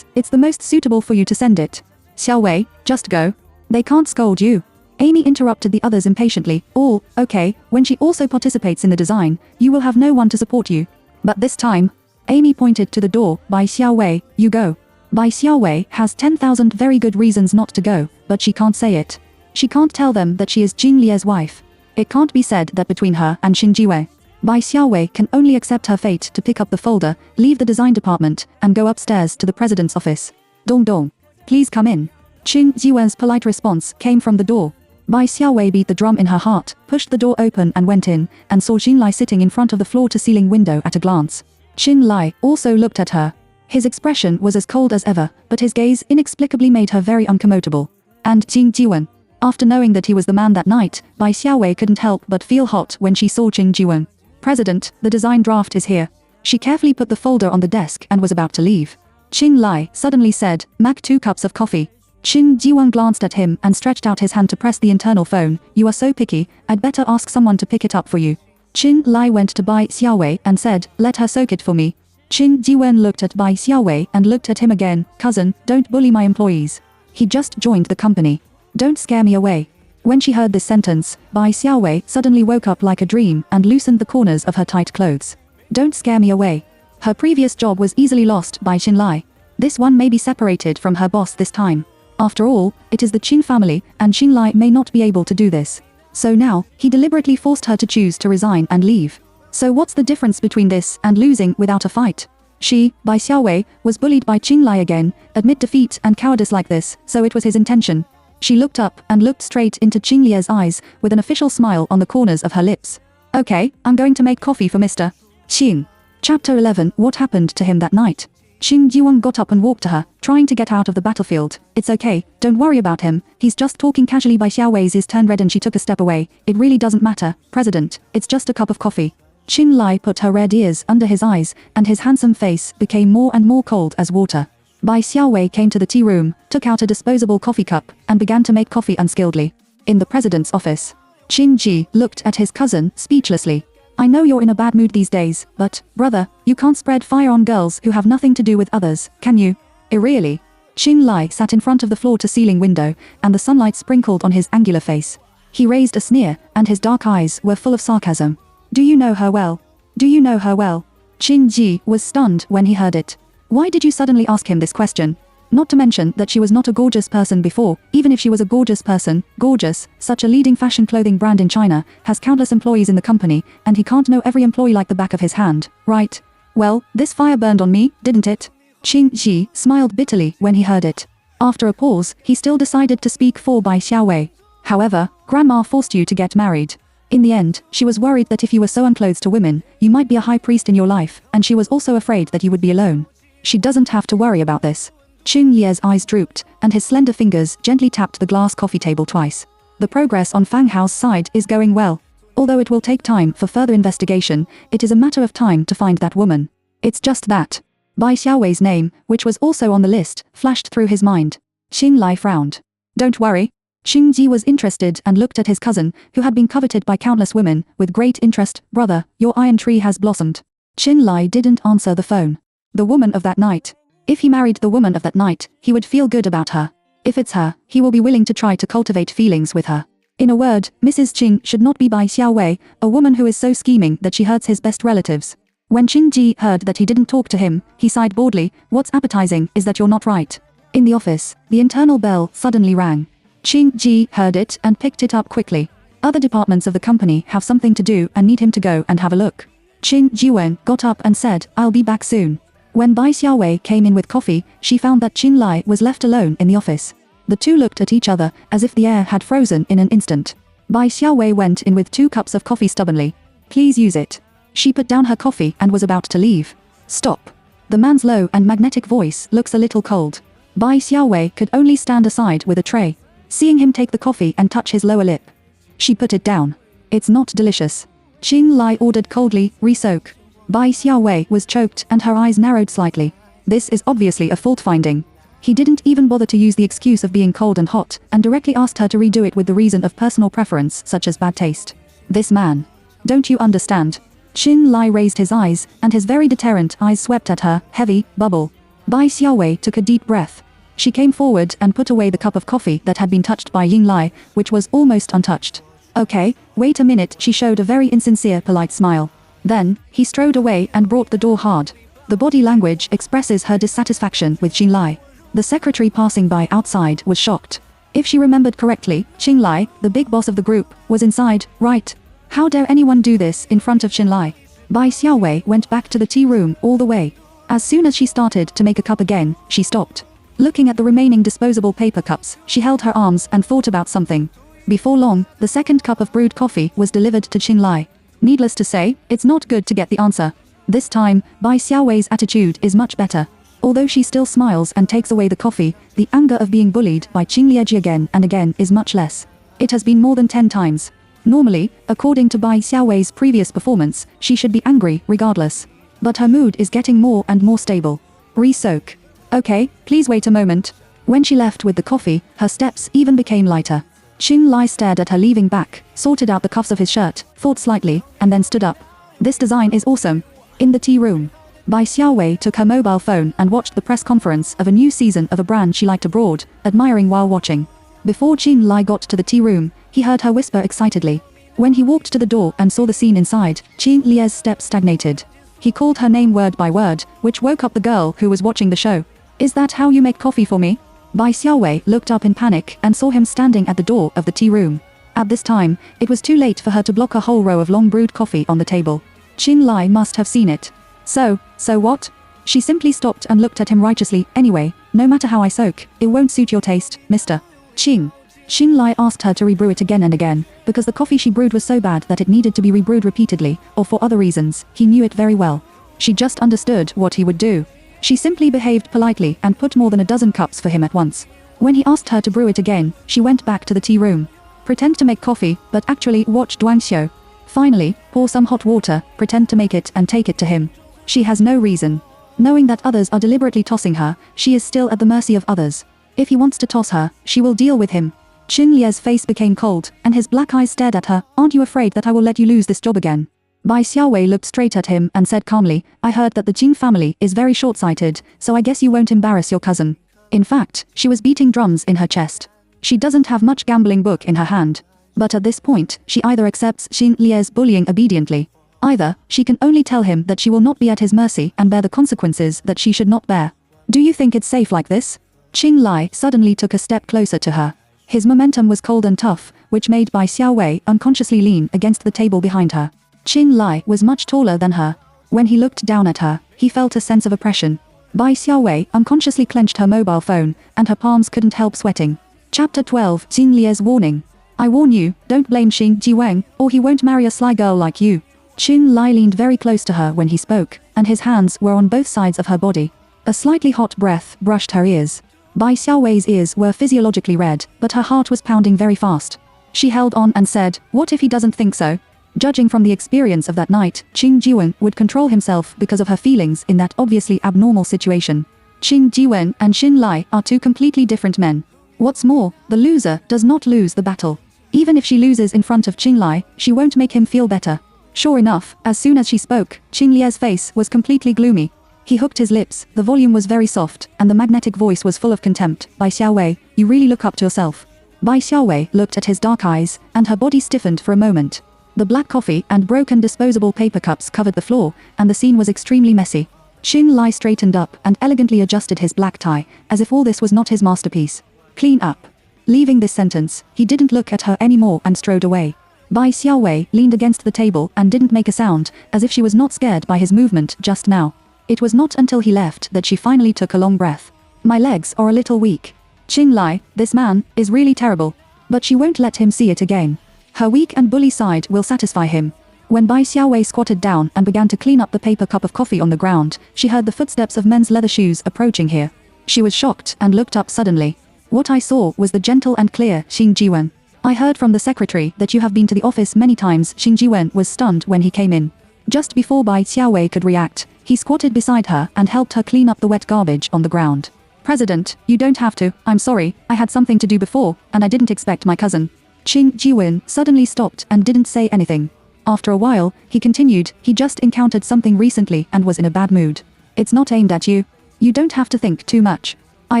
[SPEAKER 1] it's the most suitable for you to send it. Xiaowei, just go. They can't scold you. Amy interrupted the others impatiently. All, okay, when she also participates in the design, you will have no one to support you. But this time, Amy pointed to the door. Bai Xiaowei, you go. Bai Xiaowei has 10,000 very good reasons not to go, but she can't say it. She can't tell them that she is Xinglie's wife. It can't be said that between her and Xin Jiwei. Bai Xiaowei can only accept her fate to pick up the folder, leave the design department, and go upstairs to the president's office. Dong dong. Please come in. Qing Jiwen's polite response came from the door. Bai Xiaowei beat the drum in her heart, pushed the door open and went in, and saw Qin Lai sitting in front of the floor-to-ceiling window at a glance. Qin Lai also looked at her. His expression was as cold as ever, but his gaze inexplicably made her very uncomfortable. And Qing Jiwen. After knowing that he was the man that night, Bai Xiaowei couldn't help but feel hot when she saw Qing Jiwen. President, the design draft is here. She carefully put the folder on the desk and was about to leave. Qin Lai suddenly said, "Mac 2 cups of coffee." Qin Jiwen glanced at him and stretched out his hand to press the internal phone. You are so picky, I'd better ask someone to pick it up for you. Qin Lai went to Bai Xiaowei and said, "Let her soak it for me." Qin Jiwen looked at Bai Xiaowei and looked at him again. Cousin, don't bully my employees. He just joined the company. Don't scare me away. When she heard this sentence, Bai Xiaowei suddenly woke up like a dream and loosened the corners of her tight clothes. Don't scare me away. Her previous job was easily lost by Qin Lai. This one may be separated from her boss this time. After all, it is the Qin family, and Qin Lai may not be able to do this. So now, he deliberately forced her to choose to resign and leave. So what's the difference between this and losing without a fight? She, Bai Xiaowei, was bullied by Qin Lai again, admit defeat and cowardice like this, so it was his intention. She looked up and looked straight into Qin Lie's eyes, with an official smile on the corners of her lips. Okay, I'm going to make coffee for Mr. Qing. Chapter 11. What happened to him that night? Qing Jiwon got up and walked to her, trying to get out of the battlefield. It's okay, don't worry about him, he's just talking casually. Bai Xiaowei's eyes turned red and she took a step away. It really doesn't matter, President, it's just a cup of coffee. Qin Lai put her red ears under his eyes, and his handsome face became more and more cold as water. Bai Xiaowei came to the tea room, took out a disposable coffee cup, and began to make coffee unskilledly. In the president's office, Qin Ji looked at his cousin speechlessly. I know you're in a bad mood these days, but, brother, you can't spread fire on girls who have nothing to do with others, can you? Really? Qin Lai sat in front of the floor-to-ceiling window, and the sunlight sprinkled on his angular face. He raised a sneer, and his dark eyes were full of sarcasm. Do you know her well? Do you know her well? Qin Ji was stunned when he heard it. Why did you suddenly ask him this question? Not to mention that she was not a gorgeous person before. Even if she was a gorgeous person, gorgeous, such a leading fashion clothing brand in China, has countless employees in the company, and he can't know every employee like the back of his hand, right? Well, this fire burned on me, didn't it? Qin Ji smiled bitterly when he heard it. After a pause, he still decided to speak for Bai Xiaowei. However, Grandma forced you to get married. In the end, she was worried that if you were so unclothed to women, you might be a high priest in your life, and she was also afraid that you would be alone. She doesn't have to worry about this. Qing Lie's eyes drooped, and his slender fingers gently tapped the glass coffee table twice. The progress on Fang Hao's side is going well. Although it will take time for further investigation, it is a matter of time to find that woman. It's just that. Bai Xiaowei's name, which was also on the list, flashed through his mind. Qin Lai frowned. Don't worry. Xing Ji was interested and looked at his cousin, who had been coveted by countless women, with great interest. Brother, your iron tree has blossomed. Qin Lai didn't answer the phone. The woman of that night. If he married the woman of that night, he would feel good about her. If it's her, he will be willing to try to cultivate feelings with her. In a word, Mrs. Qing should not be Bai Xiaowei, a woman who is so scheming that she hurts his best relatives. When Qing Ji heard that he didn't talk to him, he sighed boredly. What's appetizing is that you're not right. In the office, the internal bell suddenly rang. Qing Ji heard it and picked it up quickly. Other departments of the company have something to do and need him to go and have a look. Qing Jiwen got up and said, I'll be back soon. When Bai Xiaowei came in with coffee, she found that Qin Lai was left alone in the office. The two looked at each other, as if the air had frozen in an instant. Bai Xiaowei went in with 2 cups of coffee stubbornly. Please use it. She put down her coffee and was about to leave. Stop. The man's low and magnetic voice looks a little cold. Bai Xiaowei could only stand aside with a tray. Seeing him take the coffee and touch his lower lip, she put it down. It's not delicious. Qin Lai ordered coldly, re-soak. Bai Xiaowei was choked and her eyes narrowed slightly. This is obviously a fault-finding. He didn't even bother to use the excuse of being cold and hot, and directly asked her to redo it with the reason of personal preference such as bad taste. This man. Don't you understand? Qin Lai raised his eyes, and his very deterrent eyes swept at her, heavy, bubble. Bai Xiaowei took a deep breath. She came forward and put away the cup of coffee that had been touched by Ying Lai, which was almost untouched. Okay, wait a minute, she showed a very insincere, polite smile. Then, he strode away and brought the door hard. The body language expresses her dissatisfaction with Qin Lai. The secretary passing by outside was shocked. If she remembered correctly, Qin Lai, the big boss of the group, was inside, right? How dare anyone do this in front of Qin Lai? Bai Xiaowei went back to the tea room all the way. As soon as she started to make a cup again, she stopped. Looking at the remaining disposable paper cups, she held her arms and thought about something. Before long, the second cup of brewed coffee was delivered to Qin Lai. Needless to say, it's not good to get the answer. This time, Bai Xiaowei's attitude is much better. Although she still smiles and takes away the coffee, the anger of being bullied by Qing Lieji again and again is much less. It has been more than 10 times. Normally, according to Bai Xiaowei's previous performance, she should be angry regardless. But her mood is getting more and more stable. Re-soak. Okay, please wait a moment. When she left with the coffee, her steps even became lighter. Qin Lai stared at her leaving back, sorted out the cuffs of his shirt, thought slightly, and then stood up. This design is awesome. In the tea room, Bai Xiaowei took her mobile phone and watched the press conference of a new season of a brand she liked abroad, admiring while watching. Before Qin Lai got to the tea room, he heard her whisper excitedly. When he walked to the door and saw the scene inside, Qin Lie's steps stagnated. He called her name word by word, which woke up the girl who was watching the show. Is that how you make coffee for me? Bai Xiaowei looked up in panic and saw him standing at the door of the tea room. At this time, it was too late for her to block a whole row of long brewed coffee on the table. Qin Lai must have seen it. So what? She simply stopped and looked at him righteously. Anyway, no matter how I soak, it won't suit your taste, Mr. Qing. Qin Lai asked her to rebrew it again and again, because the coffee she brewed was so bad that it needed to be rebrewed repeatedly, or for other reasons. He knew it very well. She just understood what he would do. She simply behaved politely and put more than a dozen cups for him at once. When he asked her to brew it again, she went back to the tea room. Pretend to make coffee, but actually watch Duangxiu. Finally, pour some hot water, pretend to make it and take it to him. She has no reason. Knowing that others are deliberately tossing her, she is still at the mercy of others. If he wants to toss her, she will deal with him. Qin Lie's face became cold, and his black eyes stared at her. Aren't you afraid that I will let you lose this job again? Bai Xiaowei looked straight at him and said calmly, I heard that the Jing family is very short-sighted, so I guess you won't embarrass your cousin. In fact, she was beating drums in her chest. She doesn't have much gambling book in her hand. But at this point, she either accepts Qin Lie's bullying obediently. Either, she can only tell him that she will not be at his mercy and bear the consequences that she should not bear. Do you think it's safe like this? Qin Lai suddenly took a step closer to her. His momentum was cold and tough, which made Bai Xiaowei unconsciously lean against the table behind her. Qin Lai was much taller than her. When he looked down at her, he felt a sense of oppression. Bai Xiaowei unconsciously clenched her mobile phone, and her palms couldn't help sweating. Chapter 12, Qin Lie's warning. I warn you, don't blame Xing Jiwang, or he won't marry a sly girl like you. Qin Lai leaned very close to her when he spoke, and his hands were on both sides of her body. A slightly hot breath brushed her ears. Bai Xiaowei's ears were physiologically red, but her heart was pounding very fast. She held on and said, what if he doesn't think so? Judging from the experience of that night, Qing Jiwen would control himself because of her feelings in that obviously abnormal situation. Qing Jiwen and Xin Lai are two completely different men. What's more, the loser does not lose the battle. Even if she loses in front of Qing Lai, she won't make him feel better. Sure enough, as soon as she spoke, Qing Lie's face was completely gloomy. He hooked his lips, the volume was very soft, and the magnetic voice was full of contempt. Bai Xiaowei, you really look up to yourself. Bai Xiaowei looked at his dark eyes, and her body stiffened for a moment. The black coffee and broken disposable paper cups covered the floor, and the scene was extremely messy. Qing Lai straightened up and elegantly adjusted his black tie, as if all this was not his masterpiece. Clean up. Leaving this sentence, he didn't look at her anymore and strode away. Bai Xiaowei leaned against the table and didn't make a sound, as if she was not scared by his movement just now. It was not until he left that she finally took a long breath. My legs are a little weak. Qing Lai, this man, is really terrible. But she won't let him see it again. Her weak and bully side will satisfy him. When Bai Xiaowei squatted down and began to clean up the paper cup of coffee on the ground, she heard the footsteps of men's leather shoes approaching here. She was shocked and looked up suddenly. What I saw was the gentle and clear Xing Jiwen. I heard from the secretary that you have been to the office many times. Xing Jiwen was stunned when he came in. Just before Bai Xiaowei could react, he squatted beside her and helped her clean up the wet garbage on the ground. President, you don't have to, I'm sorry, I had something to do before, and I didn't expect my cousin. Qing Jiwen suddenly stopped and didn't say anything. After a while, he continued, he just encountered something recently and was in a bad mood. It's not aimed at you. You don't have to think too much. I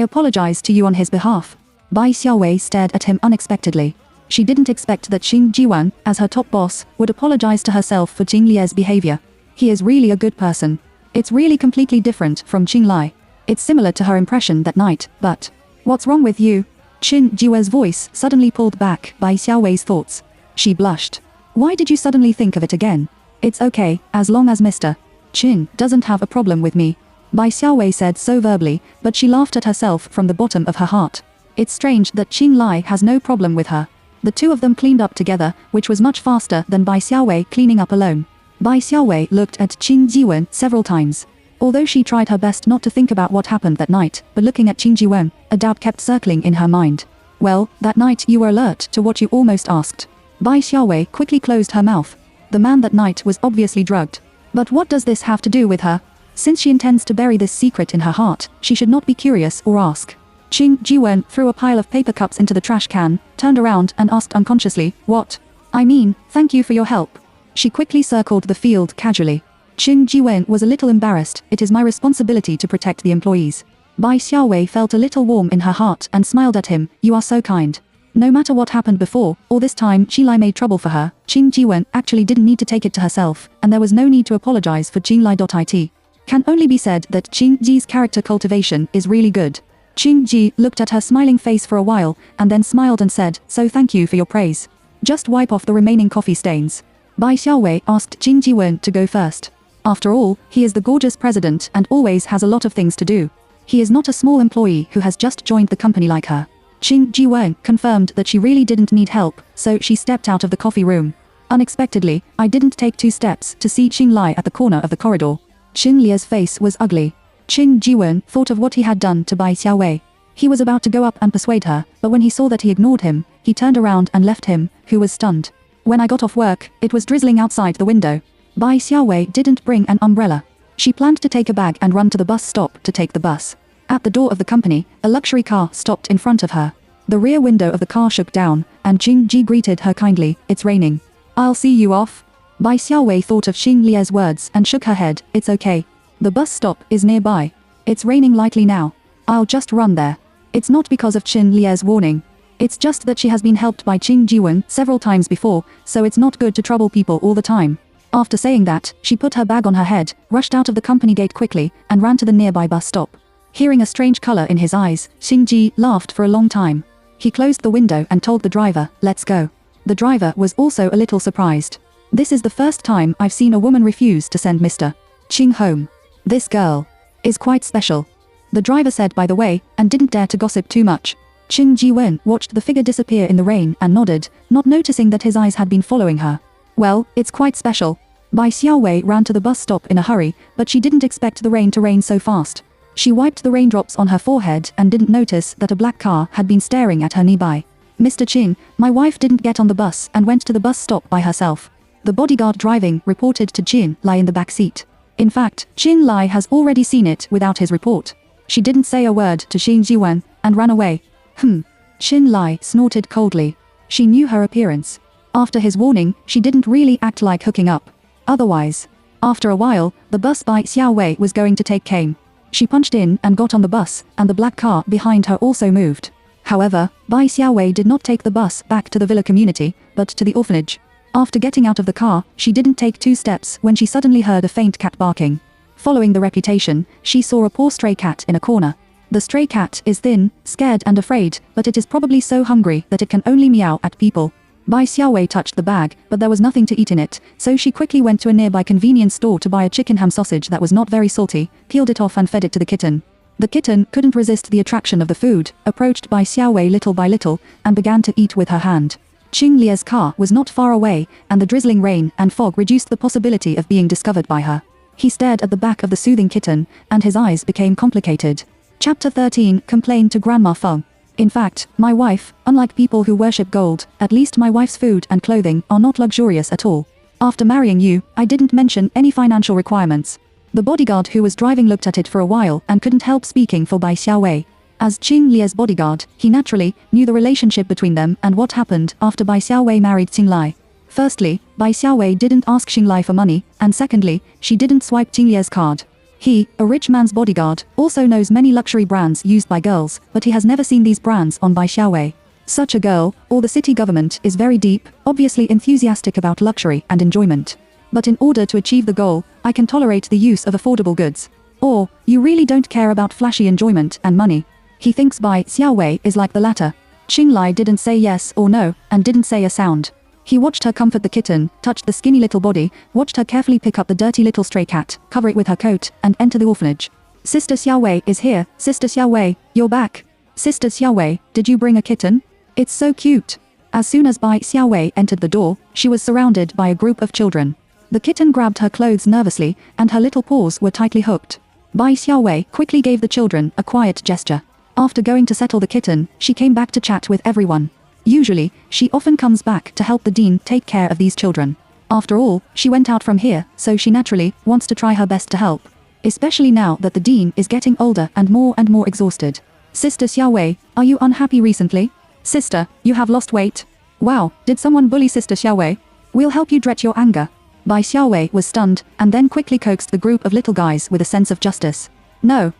[SPEAKER 1] apologize to you on his behalf. Bai Xiaowei stared at him unexpectedly. She didn't expect that Xing Jiwan, as her top boss, would apologize to herself for Qing Lie's behavior. He is really a good person. It's really completely different from Qing Lai. It's similar to her impression that night, but... What's wrong with you? Qin Jiwe's voice suddenly pulled back Bai Xiaowei's thoughts. She blushed. Why did you suddenly think of it again? It's okay, as long as Mr. Qin doesn't have a problem with me. Bai Xiaowei said so verbally, but she laughed at herself from the bottom of her heart. It's strange that Qing Lai has no problem with her. The two of them cleaned up together, which was much faster than Bai Xiaowei cleaning up alone. Bai Xiaowei looked at Qing Jiwen several times. Although she tried her best not to think about what happened that night, but looking at Qing Jiwen, a doubt kept circling in her mind. Well, that night you were alert to what you almost asked. Bai Xiaowei quickly closed her mouth. The man that night was obviously drugged. But what does this have to do with her? Since she intends to bury this secret in her heart, she should not be curious or ask. Qing Jiwen threw a pile of paper cups into the trash can, turned around and asked unconsciously, what? I mean, thank you for your help. She quickly circled the field casually. Qing Jiwen was a little embarrassed. It is my responsibility to protect the employees. Bai Xiaowei felt a little warm in her heart and smiled at him. You are so kind. No matter what happened before, all this time Qing Lai made trouble for her, Qing Jiwen actually didn't need to take it to herself, and there was no need to apologize for Qing Lai.it. Can only be said that Qing Ji's character cultivation is really good. Qing Ji looked at her smiling face for a while, and then smiled and said, so thank you for your praise. Just wipe off the remaining coffee stains. Bai Xiaowei asked Qing Jiwen to go first. After all, he is the gorgeous president and always has a lot of things to do. He is not a small employee who has just joined the company like her. Qing Jiwen confirmed that she really didn't need help, so she stepped out of the coffee room. Unexpectedly, I didn't take 2 steps to see Qing Lai at the corner of the corridor. Qing Lie's face was ugly. Qing Jiwen thought of what he had done to Bai Xiaowei. He was about to go up and persuade her, but when he saw that he ignored him, he turned around and left him, who was stunned. When I got off work, it was drizzling outside the window. Bai Xiaowei didn't bring an umbrella. She planned to take a bag and run to the bus stop to take the bus. At the door of the company, a luxury car stopped in front of her. The rear window of the car shook down, and Qing Ji greeted her kindly, it's raining. I'll see you off. Bai Xiaowei thought of Xing Lie's words and shook her head, it's okay. The bus stop is nearby. It's raining lightly now. I'll just run there. It's not because of Qing Lie's warning. It's just that she has been helped by Qing Jiwen several times before, so it's not good to trouble people all the time. After saying that, she put her bag on her head, rushed out of the company gate quickly, and ran to the nearby bus stop. Hearing a strange color in his eyes, Xing Ji laughed for a long time. He closed the window and told the driver, let's go. The driver was also a little surprised. This is the first time I've seen a woman refuse to send Mr. Qing home. This girl is quite special. The driver said by the way, and didn't dare to gossip too much. Qin Jiwen watched the figure disappear in the rain and nodded, not noticing that his eyes had been following her. Well, it's quite special. Bai Xiaowei ran to the bus stop in a hurry, but she didn't expect the rain to rain so fast. She wiped the raindrops on her forehead and didn't notice that a black car had been staring at her nearby. Mr. Qin, my wife didn't get on the bus and went to the bus stop by herself. The bodyguard driving reported to Qin Lai in the back seat. In fact, Qin Lai has already seen it without his report. She didn't say a word to Qin Jiwen and ran away. Qin Lai snorted coldly. She knew her appearance. After his warning, she didn't really act like hooking up. Otherwise. After a while, the bus Bai Xiaowei was going to take came. She punched in and got on the bus, and the black car behind her also moved. However, Bai Xiaowei did not take the bus back to the villa community, but to the orphanage. After getting out of the car, she didn't take 2 steps when she suddenly heard a faint cat barking. Following the reputation, she saw a poor stray cat in a corner. The stray cat is thin, scared and afraid, but it is probably so hungry that it can only meow at people. Bai Xiaowei touched the bag, but there was nothing to eat in it, so she quickly went to a nearby convenience store to buy a chicken ham sausage that was not very salty, peeled it off and fed it to the kitten. The kitten couldn't resist the attraction of the food, approached Bai Xiaowei little by little, and began to eat with her hand. Qing Lie's car was not far away, and the drizzling rain and fog reduced the possibility of being discovered by her. He stared at the back of the soothing kitten, and his eyes became complicated. Chapter 13 Complained to Grandma Feng. In fact, my wife, unlike people who worship gold, at least my wife's food and clothing are not luxurious at all. After marrying you, I didn't mention any financial requirements. The bodyguard who was driving looked at it for a while and couldn't help speaking for Bai Xiaowei. As Qing Lie's bodyguard, he naturally knew the relationship between them and what happened after Bai Xiaowei married Qing Lai. Firstly, Bai Xiaowei didn't ask Qing Lai for money, and secondly, she didn't swipe Qing Lie's card. He, a rich man's bodyguard, also knows many luxury brands used by girls, but he has never seen these brands on Bai Xiaowei. Such a girl, or the city government, is very deep, obviously enthusiastic about luxury and enjoyment. But in order to achieve the goal, I can tolerate the use of affordable goods. Or, you really don't care about flashy enjoyment and money. He thinks Bai Xiaowei is like the latter. Qing Lai didn't say yes or no, and didn't say a sound. He watched her comfort the kitten, touched the skinny little body, watched her carefully pick up the dirty little stray cat, cover it with her coat, and enter the orphanage. Sister Xiaowei is here. Sister Xiaowei, you're back. Sister Xiaowei, did you bring a kitten? It's so cute. As soon as Bai Xiaowei entered the door, she was surrounded by a group of children. The kitten grabbed her clothes nervously, and her little paws were tightly hooked. Bai Xiaowei quickly gave the children a quiet gesture. After going to settle the kitten, she came back to chat with everyone. Usually, she often comes back to help the dean take care of these children. After all, she went out from here, so she naturally wants to try her best to help. Especially now that the dean is getting older and more exhausted. Sister Xiaowei, are you unhappy recently? Sister, you have lost weight. Wow, did someone bully Sister Xiaowei? We'll help you dret your anger. Bai Xiaowei was stunned, and then quickly coaxed the group of little guys with a sense of justice. No,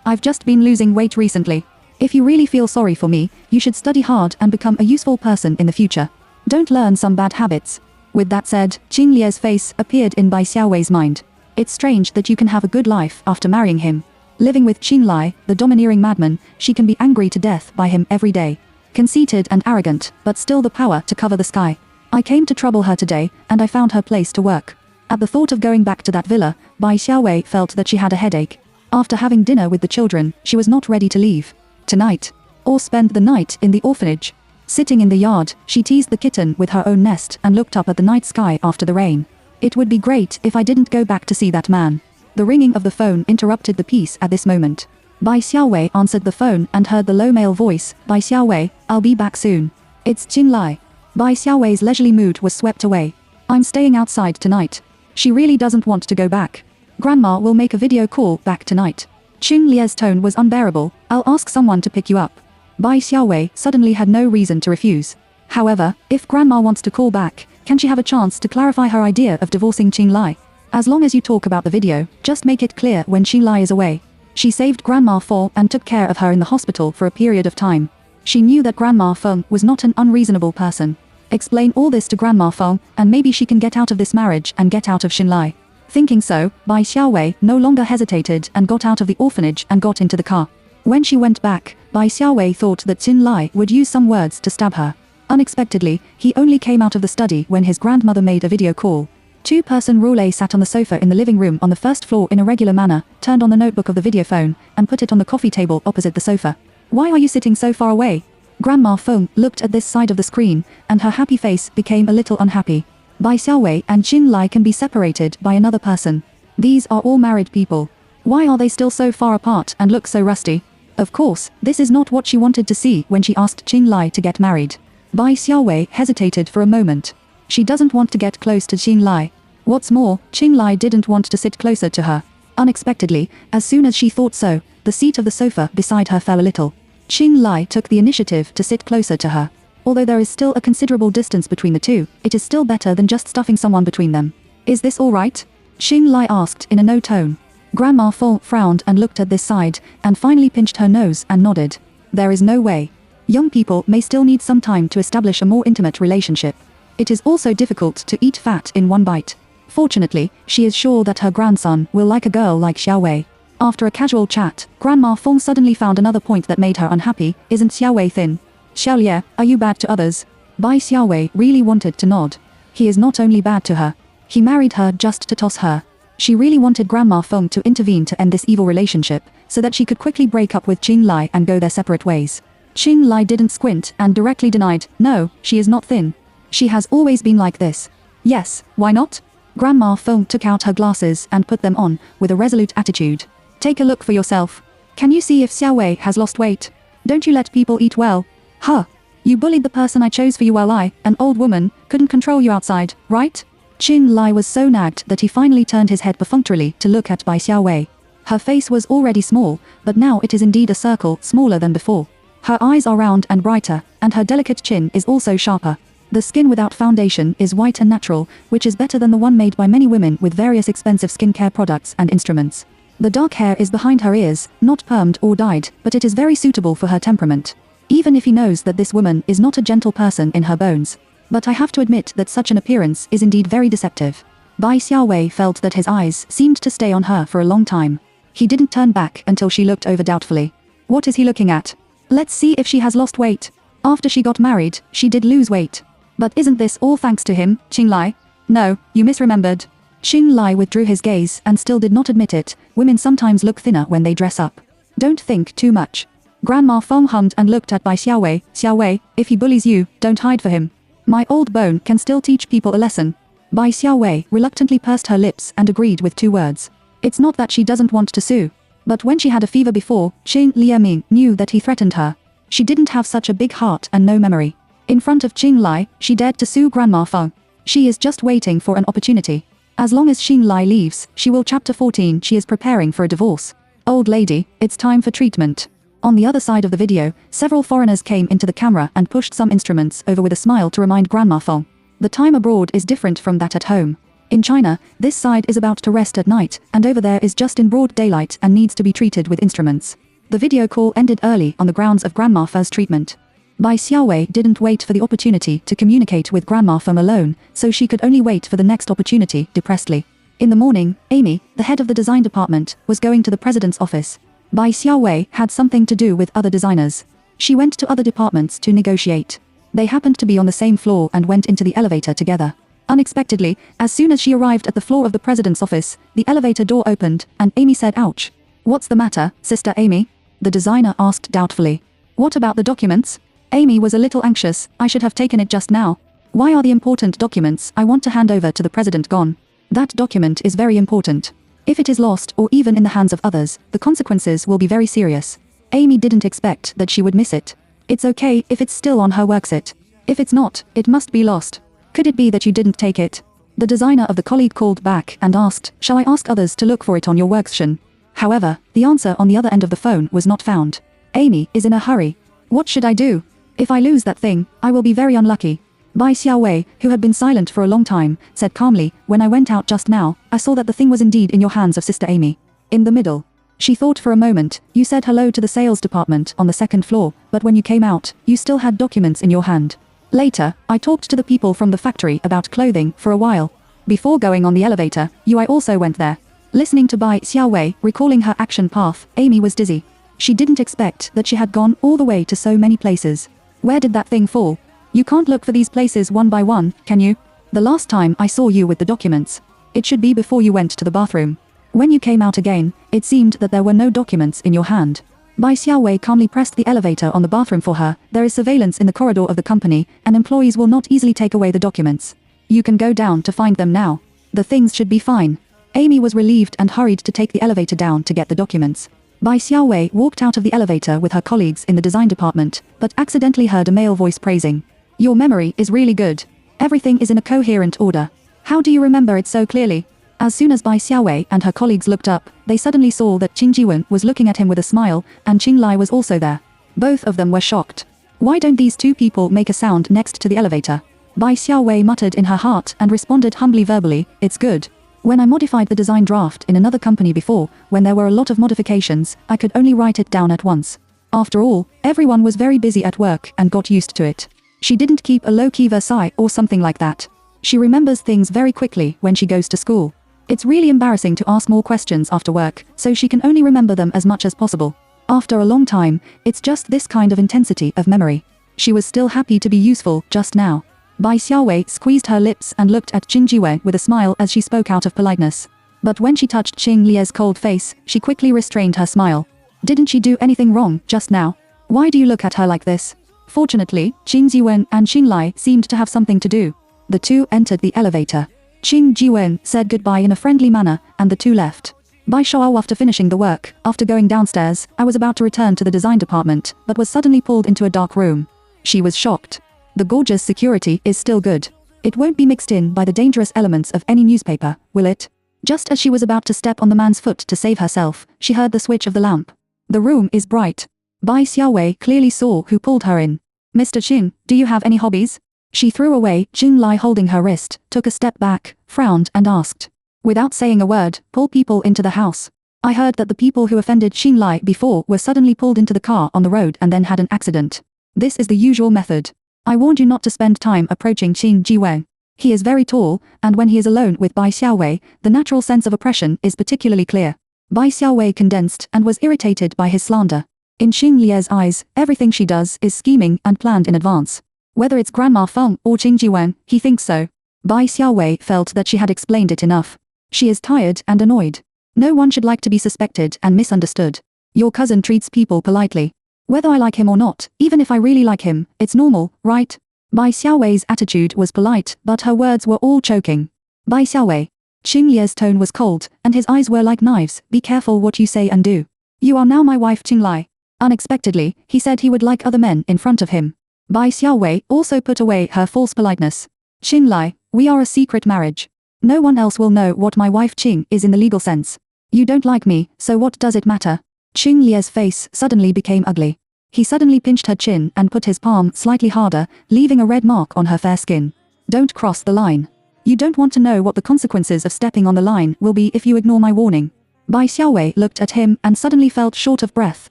[SPEAKER 1] I've just been losing weight recently. If you really feel sorry for me, you should study hard and become a useful person in the future. Don't learn some bad habits. With that said, Qing Lie's face appeared in Bai Xiaowei's mind. It's strange that you can have a good life after marrying him. Living with Qing Lai, the domineering madman, she can be angry to death by him every day. Conceited and arrogant, but still the power to cover the sky. I came to trouble her today, and I found her place to work. At the thought of going back to that villa, Bai Xiaowei felt that she had a headache. After having dinner with the children, she was not ready to leave. Tonight. Or spend the night in the orphanage. Sitting in the yard, she teased the kitten with her own nest and looked up at the night sky after the rain. It would be great if I didn't go back to see that man. The ringing of the phone interrupted the peace at this moment. Bai Xiaowei answered the phone and heard the low male voice. Bai Xiaowei, I'll be back soon. It's Qing Lai. Bai Xiaowei's leisurely mood was swept away. I'm staying outside tonight. She really doesn't want to go back. Grandma will make a video call back tonight. Qing Lie's tone was unbearable. I'll ask someone to pick you up. Bai Xiaowei suddenly had no reason to refuse. However, if Grandma wants to call back, can she have a chance to clarify her idea of divorcing Qing Lai? As long as you talk about the video, just make it clear when Qing Lai is away. She saved Grandma Feng and took care of her in the hospital for a period of time. She knew that Grandma Feng was not an unreasonable person. Explain all this to Grandma Feng, and maybe she can get out of this marriage and get out of Qing Lai. Thinking so, Bai Xiaowei no longer hesitated and got out of the orphanage and got into the car. When she went back, Bai Xiaowei thought that Qing Lai would use some words to stab her. Unexpectedly, he only came out of the study when his grandmother made a video call. Two-person Roulet sat on the sofa in the living room on the first floor in a regular manner, turned on the notebook of the video phone, and put it on the coffee table opposite the sofa. Why are you sitting so far away? Grandma Feng looked at this side of the screen, and her happy face became a little unhappy. Bai Xiaowei and Qin Lai can be separated by another person. These are all married people. Why are they still so far apart and look so rusty? Of course, this is not what she wanted to see when she asked Qin Lai to get married. Bai Xiaowei hesitated for a moment. She doesn't want to get close to Qin Lai. What's more, Qin Lai didn't want to sit closer to her. Unexpectedly, as soon as she thought so, the seat of the sofa beside her fell a little. Qin Lai took the initiative to sit closer to her. Although there is still a considerable distance between the two, it is still better than just stuffing someone between them. Is this all right? Qin Lai asked in a no tone. Grandma Feng frowned and looked at this side, and finally pinched her nose and nodded. There is no way. Young people may still need some time to establish a more intimate relationship. It is also difficult to eat fat in one bite. Fortunately, she is sure that her grandson will like a girl like Xiaowei. After a casual chat, Grandma Feng suddenly found another point that made her unhappy. Isn't Xiaowei thin? Xiaolie, are you bad to others? Bai Xiaowei really wanted to nod. He is not only bad to her. He married her just to toss her. She really wanted Grandma Feng to intervene to end this evil relationship, so that she could quickly break up with Qin Lai and go their separate ways. Qin Lai didn't squint and directly denied, no, she is not thin. She has always been like this. Yes, why not? Grandma Feng took out her glasses and put them on, with a resolute attitude. Take a look for yourself. Can you see if Xiaowei has lost weight? Don't you let people eat well? Huh. You bullied the person I chose for you while I, an old woman, couldn't control you outside, right? Qin Lai was so nagged that he finally turned his head perfunctorily to look at Bai Xiaowei. Her face was already small, but now it is indeed a circle smaller than before. Her eyes are round and brighter, and her delicate chin is also sharper. The skin without foundation is white and natural, which is better than the one made by many women with various expensive skincare products and instruments. The dark hair is behind her ears, not permed or dyed, but it is very suitable for her temperament. Even if he knows that this woman is not a gentle person in her bones. But I have to admit that such an appearance is indeed very deceptive. Bai Xiaowei felt that his eyes seemed to stay on her for a long time. He didn't turn back until she looked over doubtfully. What is he looking at? Let's see if she has lost weight. After she got married, she did lose weight. But isn't this all thanks to him, Qin Lai? No, you misremembered. Qin Lai withdrew his gaze and still did not admit it. Women sometimes look thinner when they dress up. Don't think too much. Grandma Feng hummed and looked at Bai Xiaowei. Xiaowei, if he bullies you, don't hide for him. My old bone can still teach people a lesson. Bai Xiaowei reluctantly pursed her lips and agreed with 2 words. It's not that she doesn't want to sue. But when she had a fever before, Qin Lieming knew that he threatened her. She didn't have such a big heart and no memory. In front of Qin Lai, she dared to sue Grandma Feng. She is just waiting for an opportunity. As long as Qin Lai leaves, she will. Chapter 14. She is preparing for a divorce. Old lady, it's time for treatment. On the other side of the video, several foreigners came into the camera and pushed some instruments over with a smile to remind Grandma Feng. The time abroad is different from that at home. In China, this side is about to rest at night, and over there is just in broad daylight and needs to be treated with instruments. The video call ended early on the grounds of Grandma Feng's treatment. Bai Xiaowei didn't wait for the opportunity to communicate with Grandma Feng alone, so she could only wait for the next opportunity, depressedly. In the morning, Amy, the head of the design department, was going to the president's office. Bai Xiaowei had something to do with other designers. She went to other departments to negotiate. They happened to be on the same floor and went into the elevator together. Unexpectedly, as soon as she arrived at the floor of the president's office, the elevator door opened, and Amy said, "Ouch. What's the matter, Sister Amy?" The designer asked doubtfully. "What about the documents?" Amy was a little anxious. "I should have taken it just now. Why are the important documents I want to hand over to the president gone? That document is very important. If it is lost or even in the hands of others, the consequences will be very serious." Amy didn't expect that she would miss it. It's okay if it's still on her worksheet. If it's not, it must be lost. Could it be that you didn't take it? The designer of the colleague called back and asked, "Shall I ask others to look for it on your worksheet?" However, the answer on the other end of the phone was not found. Amy is in a hurry. What should I do? If I lose that thing, I will be very unlucky. Bai Xiaowei, who had been silent for a long time, said calmly, "When I went out just now, I saw that the thing was indeed in your hands of Sister Amy. In the middle." She thought for a moment. "You said hello to the sales department on the 2nd floor, but when you came out, you still had documents in your hand. Later, I talked to the people from the factory about clothing for a while. Before going on the elevator, I also went there." Listening to Bai Xiaowei, recalling her action path, Amy was dizzy. She didn't expect that she had gone all the way to so many places. Where did that thing fall? You can't look for these places one by one, can you? The last time I saw you with the documents. It should be before you went to the bathroom. When you came out again, it seemed that there were no documents in your hand. Bai Xiaowei calmly pressed the elevator on the bathroom for her. There is surveillance in the corridor of the company, and employees will not easily take away the documents. You can go down to find them now. The things should be fine. Amy was relieved and hurried to take the elevator down to get the documents. Bai Xiaowei walked out of the elevator with her colleagues in the design department, but accidentally heard a male voice praising. Your memory is really good. Everything is in a coherent order. How do you remember it so clearly? As soon as Bai Xiaowei and her colleagues looked up, they suddenly saw that Qin Jiwen was looking at him with a smile, and Qin Lai was also there. Both of them were shocked. Why don't these two people make a sound next to the elevator? Bai Xiaowei muttered in her heart and responded humbly verbally, it's good. When I modified the design draft in another company before, when there were a lot of modifications, I could only write it down at once. After all, everyone was very busy at work and got used to it. She didn't keep a low-key Versailles or something like that. She remembers things very quickly when she goes to school. It's really embarrassing to ask more questions after work, so she can only remember them as much as possible. After a long time, it's just this kind of intensity of memory. She was still happy to be useful just now. Bai Xiaowei squeezed her lips and looked at Qin Jiwen with a smile as she spoke out of politeness. But when she touched Qin Lie's cold face, she quickly restrained her smile. Didn't she do anything wrong just now? Why do you look at her like this? Fortunately, Qin Jiwen and Qin Lai seemed to have something to do. The two entered the elevator. Qin Jiwen said goodbye in a friendly manner, and the two left. Bai Xiaowei, after finishing the work, after going downstairs, I was about to return to the design department, but was suddenly pulled into a dark room. She was shocked. The gorgeous security is still good. It won't be mixed in by the dangerous elements of any newspaper, will it? Just as she was about to step on the man's foot to save herself, she heard the switch of the lamp. The room is bright. Bai Xiaowei clearly saw who pulled her in. Mr. Qin, do you have any hobbies? She threw away Qin Lai holding her wrist, took a step back, frowned and asked. Without saying a word, pull people into the house. I heard that the people who offended Qin Lai before were suddenly pulled into the car on the road and then had an accident. This is the usual method. I warned you not to spend time approaching Qin Jiwen. He is very tall, and when he is alone with Bai Xiaowei, the natural sense of oppression is particularly clear. Bai Xiaowei condensed and was irritated by his slander. In Qin Lie's eyes, everything she does is scheming and planned in advance. Whether it's Grandma Feng or Qin Jiwen, he thinks so. Bai Xiaowei felt that she had explained it enough. She is tired and annoyed. No one should like to be suspected and misunderstood. Your cousin treats people politely. Whether I like him or not, even if I really like him, it's normal, right? Bai Xiaowei's attitude was polite, but her words were all choking. Bai Xiaowei. Qin Lie's tone was cold, and his eyes were like knives. Be careful what you say and do. You are now my wife Qin Lai. Unexpectedly, he said he would like other men in front of him. Bai Xiaowei also put away her false politeness. Qin Lai, we are a secret marriage. No one else will know what my wife Qing is in the legal sense. You don't like me, so what does it matter? Qin Lie's face suddenly became ugly. He suddenly pinched her chin and put his palm slightly harder, leaving a red mark on her fair skin. Don't cross the line. You don't want to know what the consequences of stepping on the line will be if you ignore my warning. Bai Xiaowei looked at him and suddenly felt short of breath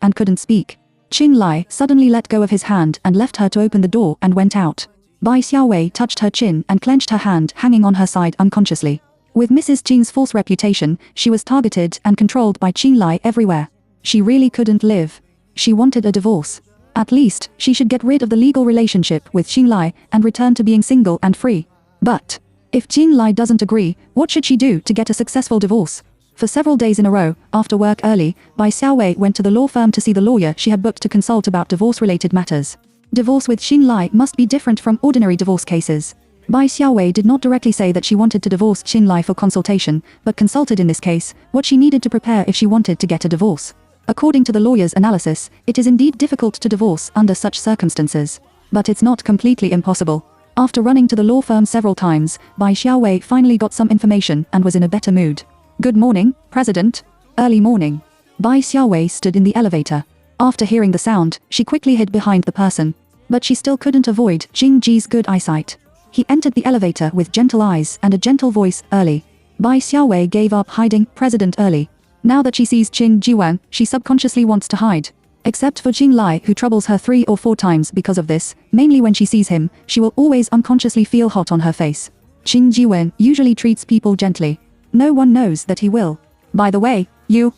[SPEAKER 1] and couldn't speak. Qin Lai suddenly let go of his hand and left her to open the door and went out. Bai Xiaowei touched her chin and clenched her hand, hanging on her side unconsciously. With Mrs. Qing's false reputation, she was targeted and controlled by Qin Lai everywhere. She really couldn't live. She wanted a divorce. At least, she should get rid of the legal relationship with Qin Lai and return to being single and free. But if Qin Lai doesn't agree, what should she do to get a successful divorce? For several days in a row, after work early, Bai Xiaowei went to the law firm to see the lawyer she had booked to consult about divorce-related matters. Divorce with Qin Lai must be different from ordinary divorce cases. Bai Xiaowei did not directly say that she wanted to divorce Qin Lai for consultation, but consulted in this case what she needed to prepare if she wanted to get a divorce. According to the lawyer's analysis, it is indeed difficult to divorce under such circumstances. But it's not completely impossible. After running to the law firm several times, Bai Xiaowei finally got some information and was in a better mood. Good morning, President. Early morning. Bai Xiaowei stood in the elevator. After hearing the sound, she quickly hid behind the person. But she still couldn't avoid Jing Ji's good eyesight. He entered the elevator with gentle eyes and a gentle voice, early. Bai Xiaowei gave up hiding President early. Now that she sees Qin Jiwen, she subconsciously wants to hide. Except for Qin Lai, who troubles her 3 or 4 times because of this, mainly when she sees him, she will always unconsciously feel hot on her face. Qin Jiwen usually treats people gently. No one knows that he will. By the way,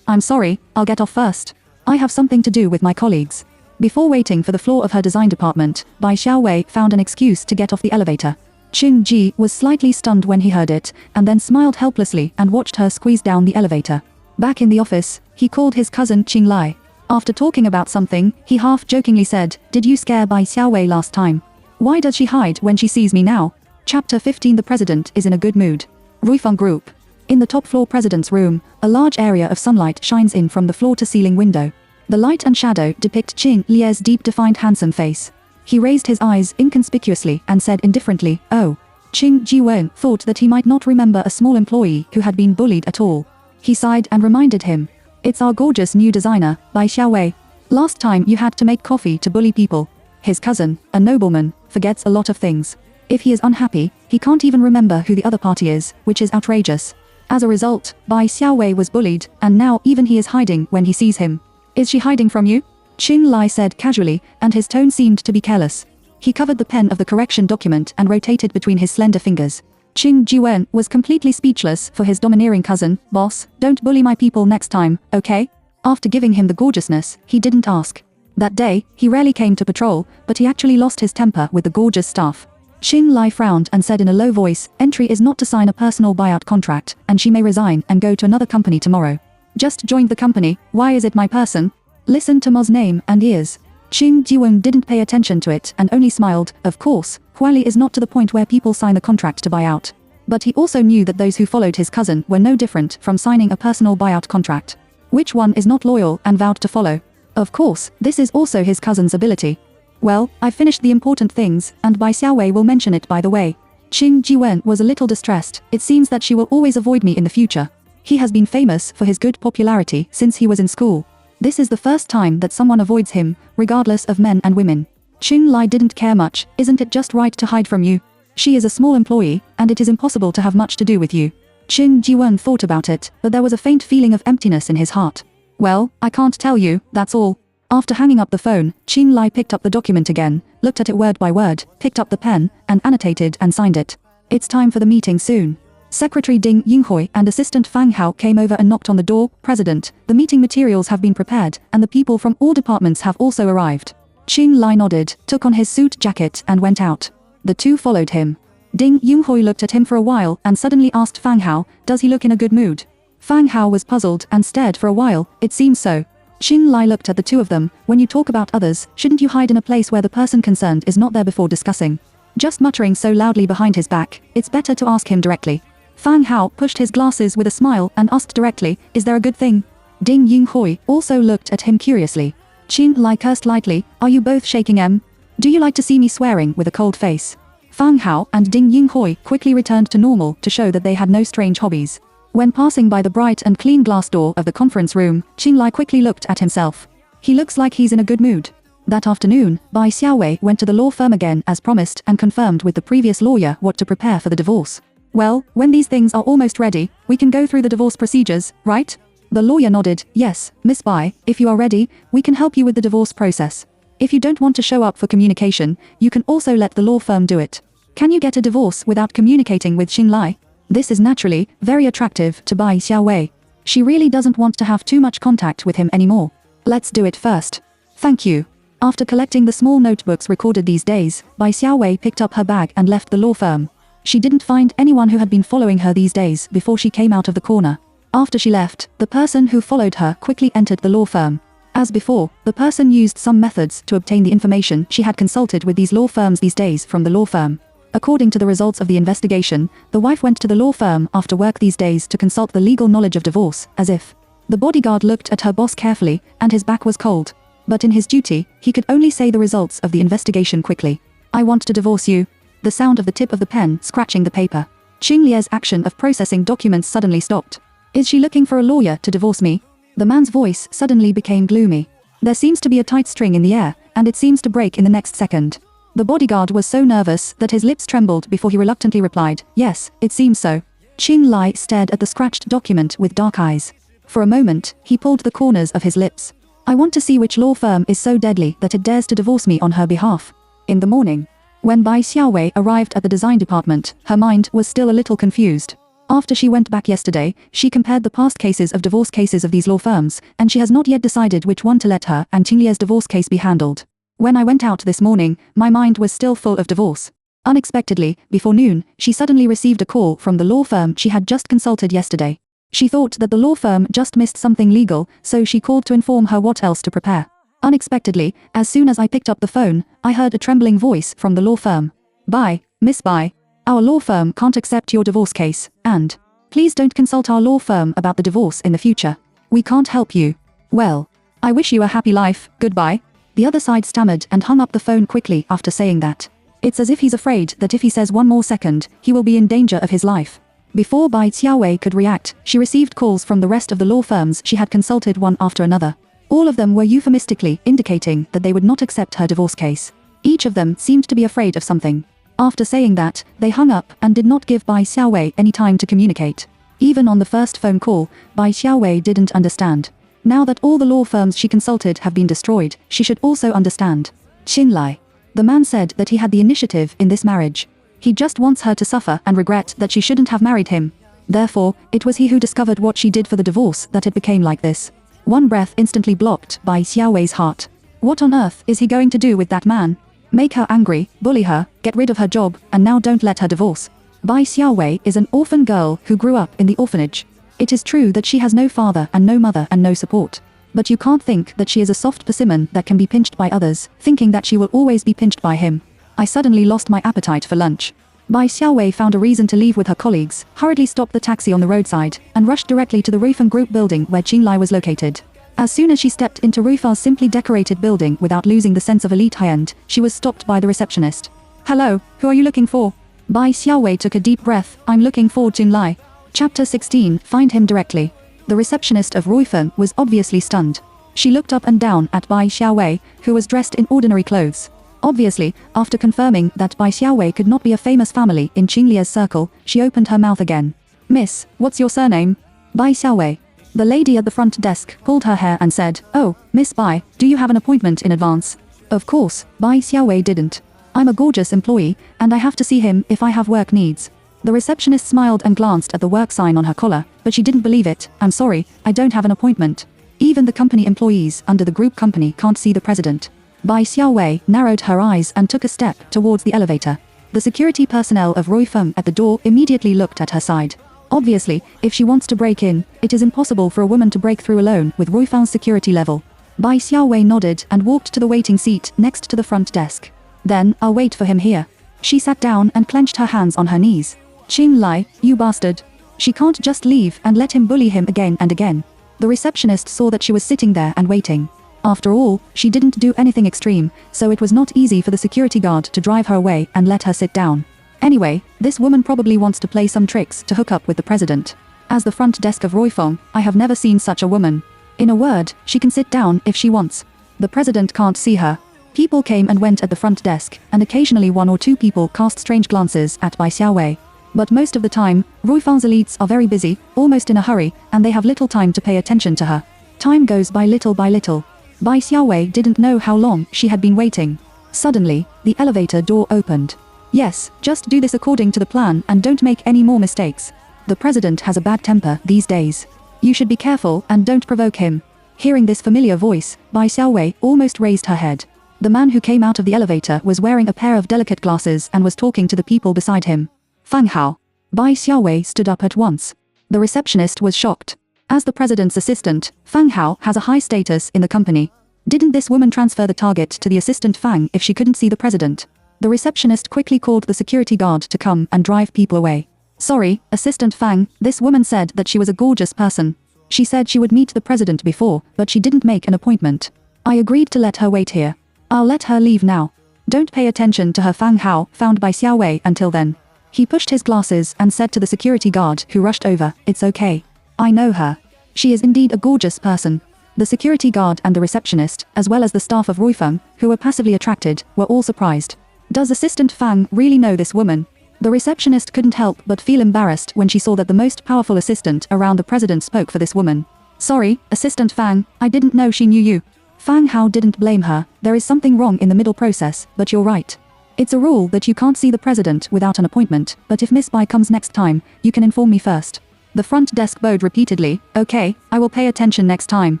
[SPEAKER 1] I'm sorry, I'll get off first. I have something to do with my colleagues. Before waiting for the floor of her design department, Bai Xiaowei found an excuse to get off the elevator. Qin Ji was slightly stunned when he heard it, and then smiled helplessly and watched her squeeze down the elevator. Back in the office, he called his cousin Qin Lai. After talking about something, he half-jokingly said, "Did you scare Bai Xiaowei last time? Why does she hide when she sees me now?" Chapter 15. The president is in a good mood. Ruifeng Group. In the top floor president's room, a large area of sunlight shines in from the floor-to-ceiling window. The light and shadow depict Qing Lie's deep-defined handsome face. He raised his eyes inconspicuously and said indifferently, "Oh." Qing Jiwen thought that he might not remember a small employee who had been bullied at all. He sighed and reminded him, "It's our gorgeous new designer, Bai Xiaowei. Last time you had to make coffee to bully people." His cousin, a nobleman, forgets a lot of things. If he is unhappy, he can't even remember who the other party is, which is outrageous. As a result, Bai Xiaowei was bullied, and now even he is hiding when he sees him. "Is she hiding from you?" Qing Li said casually, and his tone seemed to be careless. He covered the pen of the correction document and rotated between his slender fingers. Qing Jiwen was completely speechless for his domineering cousin. "Boss, don't bully my people next time, okay?" After giving him the gorgeousness, he didn't ask. That day, he rarely came to patrol, but he actually lost his temper with the gorgeous staff. Qing Li frowned and said in a low voice, "Entry is not to sign a personal buyout contract, and she may resign and go to another company tomorrow." "Just joined the company, why is it my person?" "Listen to Mo's name and ears." Qing Jiwen didn't pay attention to it and only smiled. Of course, Huali is not to the point where people sign a contract to buy out. But he also knew that those who followed his cousin were no different from signing a personal buyout contract. Which one is not loyal and vowed to follow? Of course, this is also his cousin's ability. "Well, I've finished the important things, and Bai Xiaowei will mention it by the way." Qing Jiwen was a little distressed. "It seems that she will always avoid me in the future. He has been famous for his good popularity since he was in school. This is the first time that someone avoids him, regardless of men and women." Qing Li didn't care much. "Isn't it just right to hide from you? She is a small employee, and it is impossible to have much to do with you." Qing Jiwen thought about it, but there was a faint feeling of emptiness in his heart. "Well, I can't tell you, that's all." After hanging up the phone, Qing Li picked up the document again, looked at it word by word, picked up the pen, and annotated and signed it. "It's time for the meeting soon." Secretary Ding Yinghui and Assistant Fang Hao came over and knocked on the door. "President, the meeting materials have been prepared, and the people from all departments have also arrived." Qing Li nodded, took on his suit jacket and went out. The two followed him. Ding Yinghui looked at him for a while and suddenly asked Fang Hao, "Does he look in a good mood?" Fang Hao was puzzled and stared for a while. "It seems so." Qing Li looked at the two of them. "When you talk about others, shouldn't you hide in a place where the person concerned is not there before discussing? Just muttering so loudly behind his back, it's better to ask him directly." Fang Hao pushed his glasses with a smile and asked directly, "Is there a good thing?" Ding Yinghui also looked at him curiously. Qing Li cursed lightly, "Are you both shaking em? Do you like to see me swearing with a cold face?" Fang Hao and Ding Yinghui quickly returned to normal to show that they had no strange hobbies. When passing by the bright and clean glass door of the conference room, Qing Li quickly looked at himself. He looks like he's in a good mood. That afternoon, Bai Xiaowei went to the law firm again as promised and confirmed with the previous lawyer what to prepare for the divorce. "Well, when these things are almost ready, we can go through the divorce procedures, right?" The lawyer nodded. "Yes, Miss Bai, if you are ready, we can help you with the divorce process. If you don't want to show up for communication, you can also let the law firm do it. Can you get a divorce without communicating with Qing Li?" This is naturally very attractive to Bai Xiaowei. She really doesn't want to have too much contact with him anymore. "Let's do it first." "Thank you." After collecting the small notebooks recorded these days, Bai Xiaowei picked up her bag and left the law firm. She didn't find anyone who had been following her these days before she came out of the corner. After she left, the person who followed her quickly entered the law firm. As before, the person used some methods to obtain the information she had consulted with these law firms these days from the law firm. According to the results of the investigation, the wife went to the law firm after work these days to consult the legal knowledge of divorce, as if. The bodyguard looked at her boss carefully, and his back was cold. But in his duty, he could only say the results of the investigation quickly. "I want to divorce you." The sound of the tip of the pen scratching the paper. Qing Lie's action of processing documents suddenly stopped. "Is she looking for a lawyer to divorce me?" The man's voice suddenly became gloomy. "There seems to be a tight string in the air, and it seems to break in the next second." The bodyguard was so nervous that his lips trembled before he reluctantly replied, "Yes, it seems so." Qing Li stared at the scratched document with dark eyes. For a moment, he pulled the corners of his lips. "I want to see which law firm is so deadly that it dares to divorce me on her behalf." In the morning, when Bai Xiaowei arrived at the design department, her mind was still a little confused. After she went back yesterday, she compared the past cases of divorce cases of these law firms, and she has not yet decided which one to let her and Qing Lie's divorce case be handled. "When I went out this morning, my mind was still full of divorce." Unexpectedly, before noon, she suddenly received a call from the law firm she had just consulted yesterday. She thought that the law firm just missed something legal, so she called to inform her what else to prepare. Unexpectedly, as soon as I picked up the phone, I heard a trembling voice from the law firm. "Bye, Miss Bai. Our law firm can't accept your divorce case, and please don't consult our law firm about the divorce in the future. We can't help you. Well, I wish you a happy life, goodbye." The other side stammered and hung up the phone quickly after saying that. It's as if he's afraid that if he says one more second, he will be in danger of his life. Before Bai Xiaowei could react, she received calls from the rest of the law firms she had consulted one after another. All of them were euphemistically indicating that they would not accept her divorce case. Each of them seemed to be afraid of something. After saying that, they hung up and did not give Bai Xiaowei any time to communicate. Even on the first phone call, Bai Xiaowei didn't understand. Now that all the law firms she consulted have been destroyed, she should also understand. Qin Lai. The man said that he had the initiative in this marriage. He just wants her to suffer and regret that she shouldn't have married him. Therefore, it was he who discovered what she did for the divorce that it became like this. One breath instantly blocked Bai Xiaowei's heart. What on earth is he going to do with that man? Make her angry, bully her, get rid of her job, and now don't let her divorce. Bai Xiaowei is an orphan girl who grew up in the orphanage. It is true that she has no father and no mother and no support. But you can't think that she is a soft persimmon that can be pinched by others, thinking that she will always be pinched by him. I suddenly lost my appetite for lunch. Bai Xiaowei found a reason to leave with her colleagues, hurriedly stopped the taxi on the roadside, and rushed directly to the Ruifeng Group building where Qin Lai was located. As soon as she stepped into Ruifeng's simply decorated building without losing the sense of elite high-end, she was stopped by the receptionist. "Hello, who are you looking for?" Bai Xiaowei took a deep breath. "I'm looking for Qin Lai." Chapter 16, Find him directly. The receptionist of Ruifeng was obviously stunned. She looked up and down at Bai Xiaowei, who was dressed in ordinary clothes. Obviously, after confirming that Bai Xiaowei could not be a famous family in Qin Lie's circle, she opened her mouth again. "Miss, what's your surname?" "Bai Xiaowei." The lady at the front desk pulled her hair and said, "Oh, Miss Bai, do you have an appointment in advance?" Of course, Bai Xiaowei didn't. "I'm a gorgeous employee, and I have to see him if I have work needs." The receptionist smiled and glanced at the work sign on her collar, but she didn't believe it. "I'm sorry, I don't have an appointment. Even the company employees under the group company can't see the president." Bai Xiaowei narrowed her eyes and took a step towards the elevator. The security personnel of Ruifeng at the door immediately looked at her side. Obviously, if she wants to break in, it is impossible for a woman to break through alone with Ruifeng's security level. Bai Xiaowei nodded and walked to the waiting seat next to the front desk. "Then, I'll wait for him here." She sat down and clenched her hands on her knees. "Qin Lai, you bastard." She can't just leave and let him bully him again and again. The receptionist saw that she was sitting there and waiting. After all, she didn't do anything extreme, so it was not easy for the security guard to drive her away and let her sit down. Anyway, this woman probably wants to play some tricks to hook up with the president. As the front desk of Ruifeng, I have never seen such a woman. In a word, she can sit down if she wants. The president can't see her. People came and went at the front desk, and occasionally one or two people cast strange glances at Bai Xiaowei. But most of the time, Ruifeng's elites are very busy, almost in a hurry, and they have little time to pay attention to her. Time goes by little by little. Bai Xiaowei didn't know how long she had been waiting. Suddenly, the elevator door opened. "Yes, just do this according to the plan and don't make any more mistakes. The president has a bad temper these days. You should be careful and don't provoke him." Hearing this familiar voice, Bai Xiaowei almost raised her head. The man who came out of the elevator was wearing a pair of delicate glasses and was talking to the people beside him. "Fang Hao." Bai Xiaowei stood up at once. The receptionist was shocked. As the president's assistant, Fang Hao has a high status in the company. Didn't this woman transfer the target to the assistant Fang if she couldn't see the president? The receptionist quickly called the security guard to come and drive people away. "Sorry, Assistant Fang, this woman said that she was a gorgeous person. She said she would meet the president before, but she didn't make an appointment. I agreed to let her wait here. I'll let her leave now. Don't pay attention to her." Fang Hao found Bai Xiaowei until then. He pushed his glasses and said to the security guard who rushed over, "It's okay. I know her. She is indeed a gorgeous person." The security guard and the receptionist, as well as the staff of Ruifeng, who were passively attracted, were all surprised. Does Assistant Fang really know this woman? The receptionist couldn't help but feel embarrassed when she saw that the most powerful assistant around the president spoke for this woman. "Sorry, Assistant Fang, I didn't know she knew you." Fang Hao didn't blame her. "There is something wrong in the middle process, but you're right. It's a rule that you can't see the president without an appointment, but if Miss Bai comes next time, you can inform me first." The front desk bowed repeatedly. "Okay, I will pay attention next time."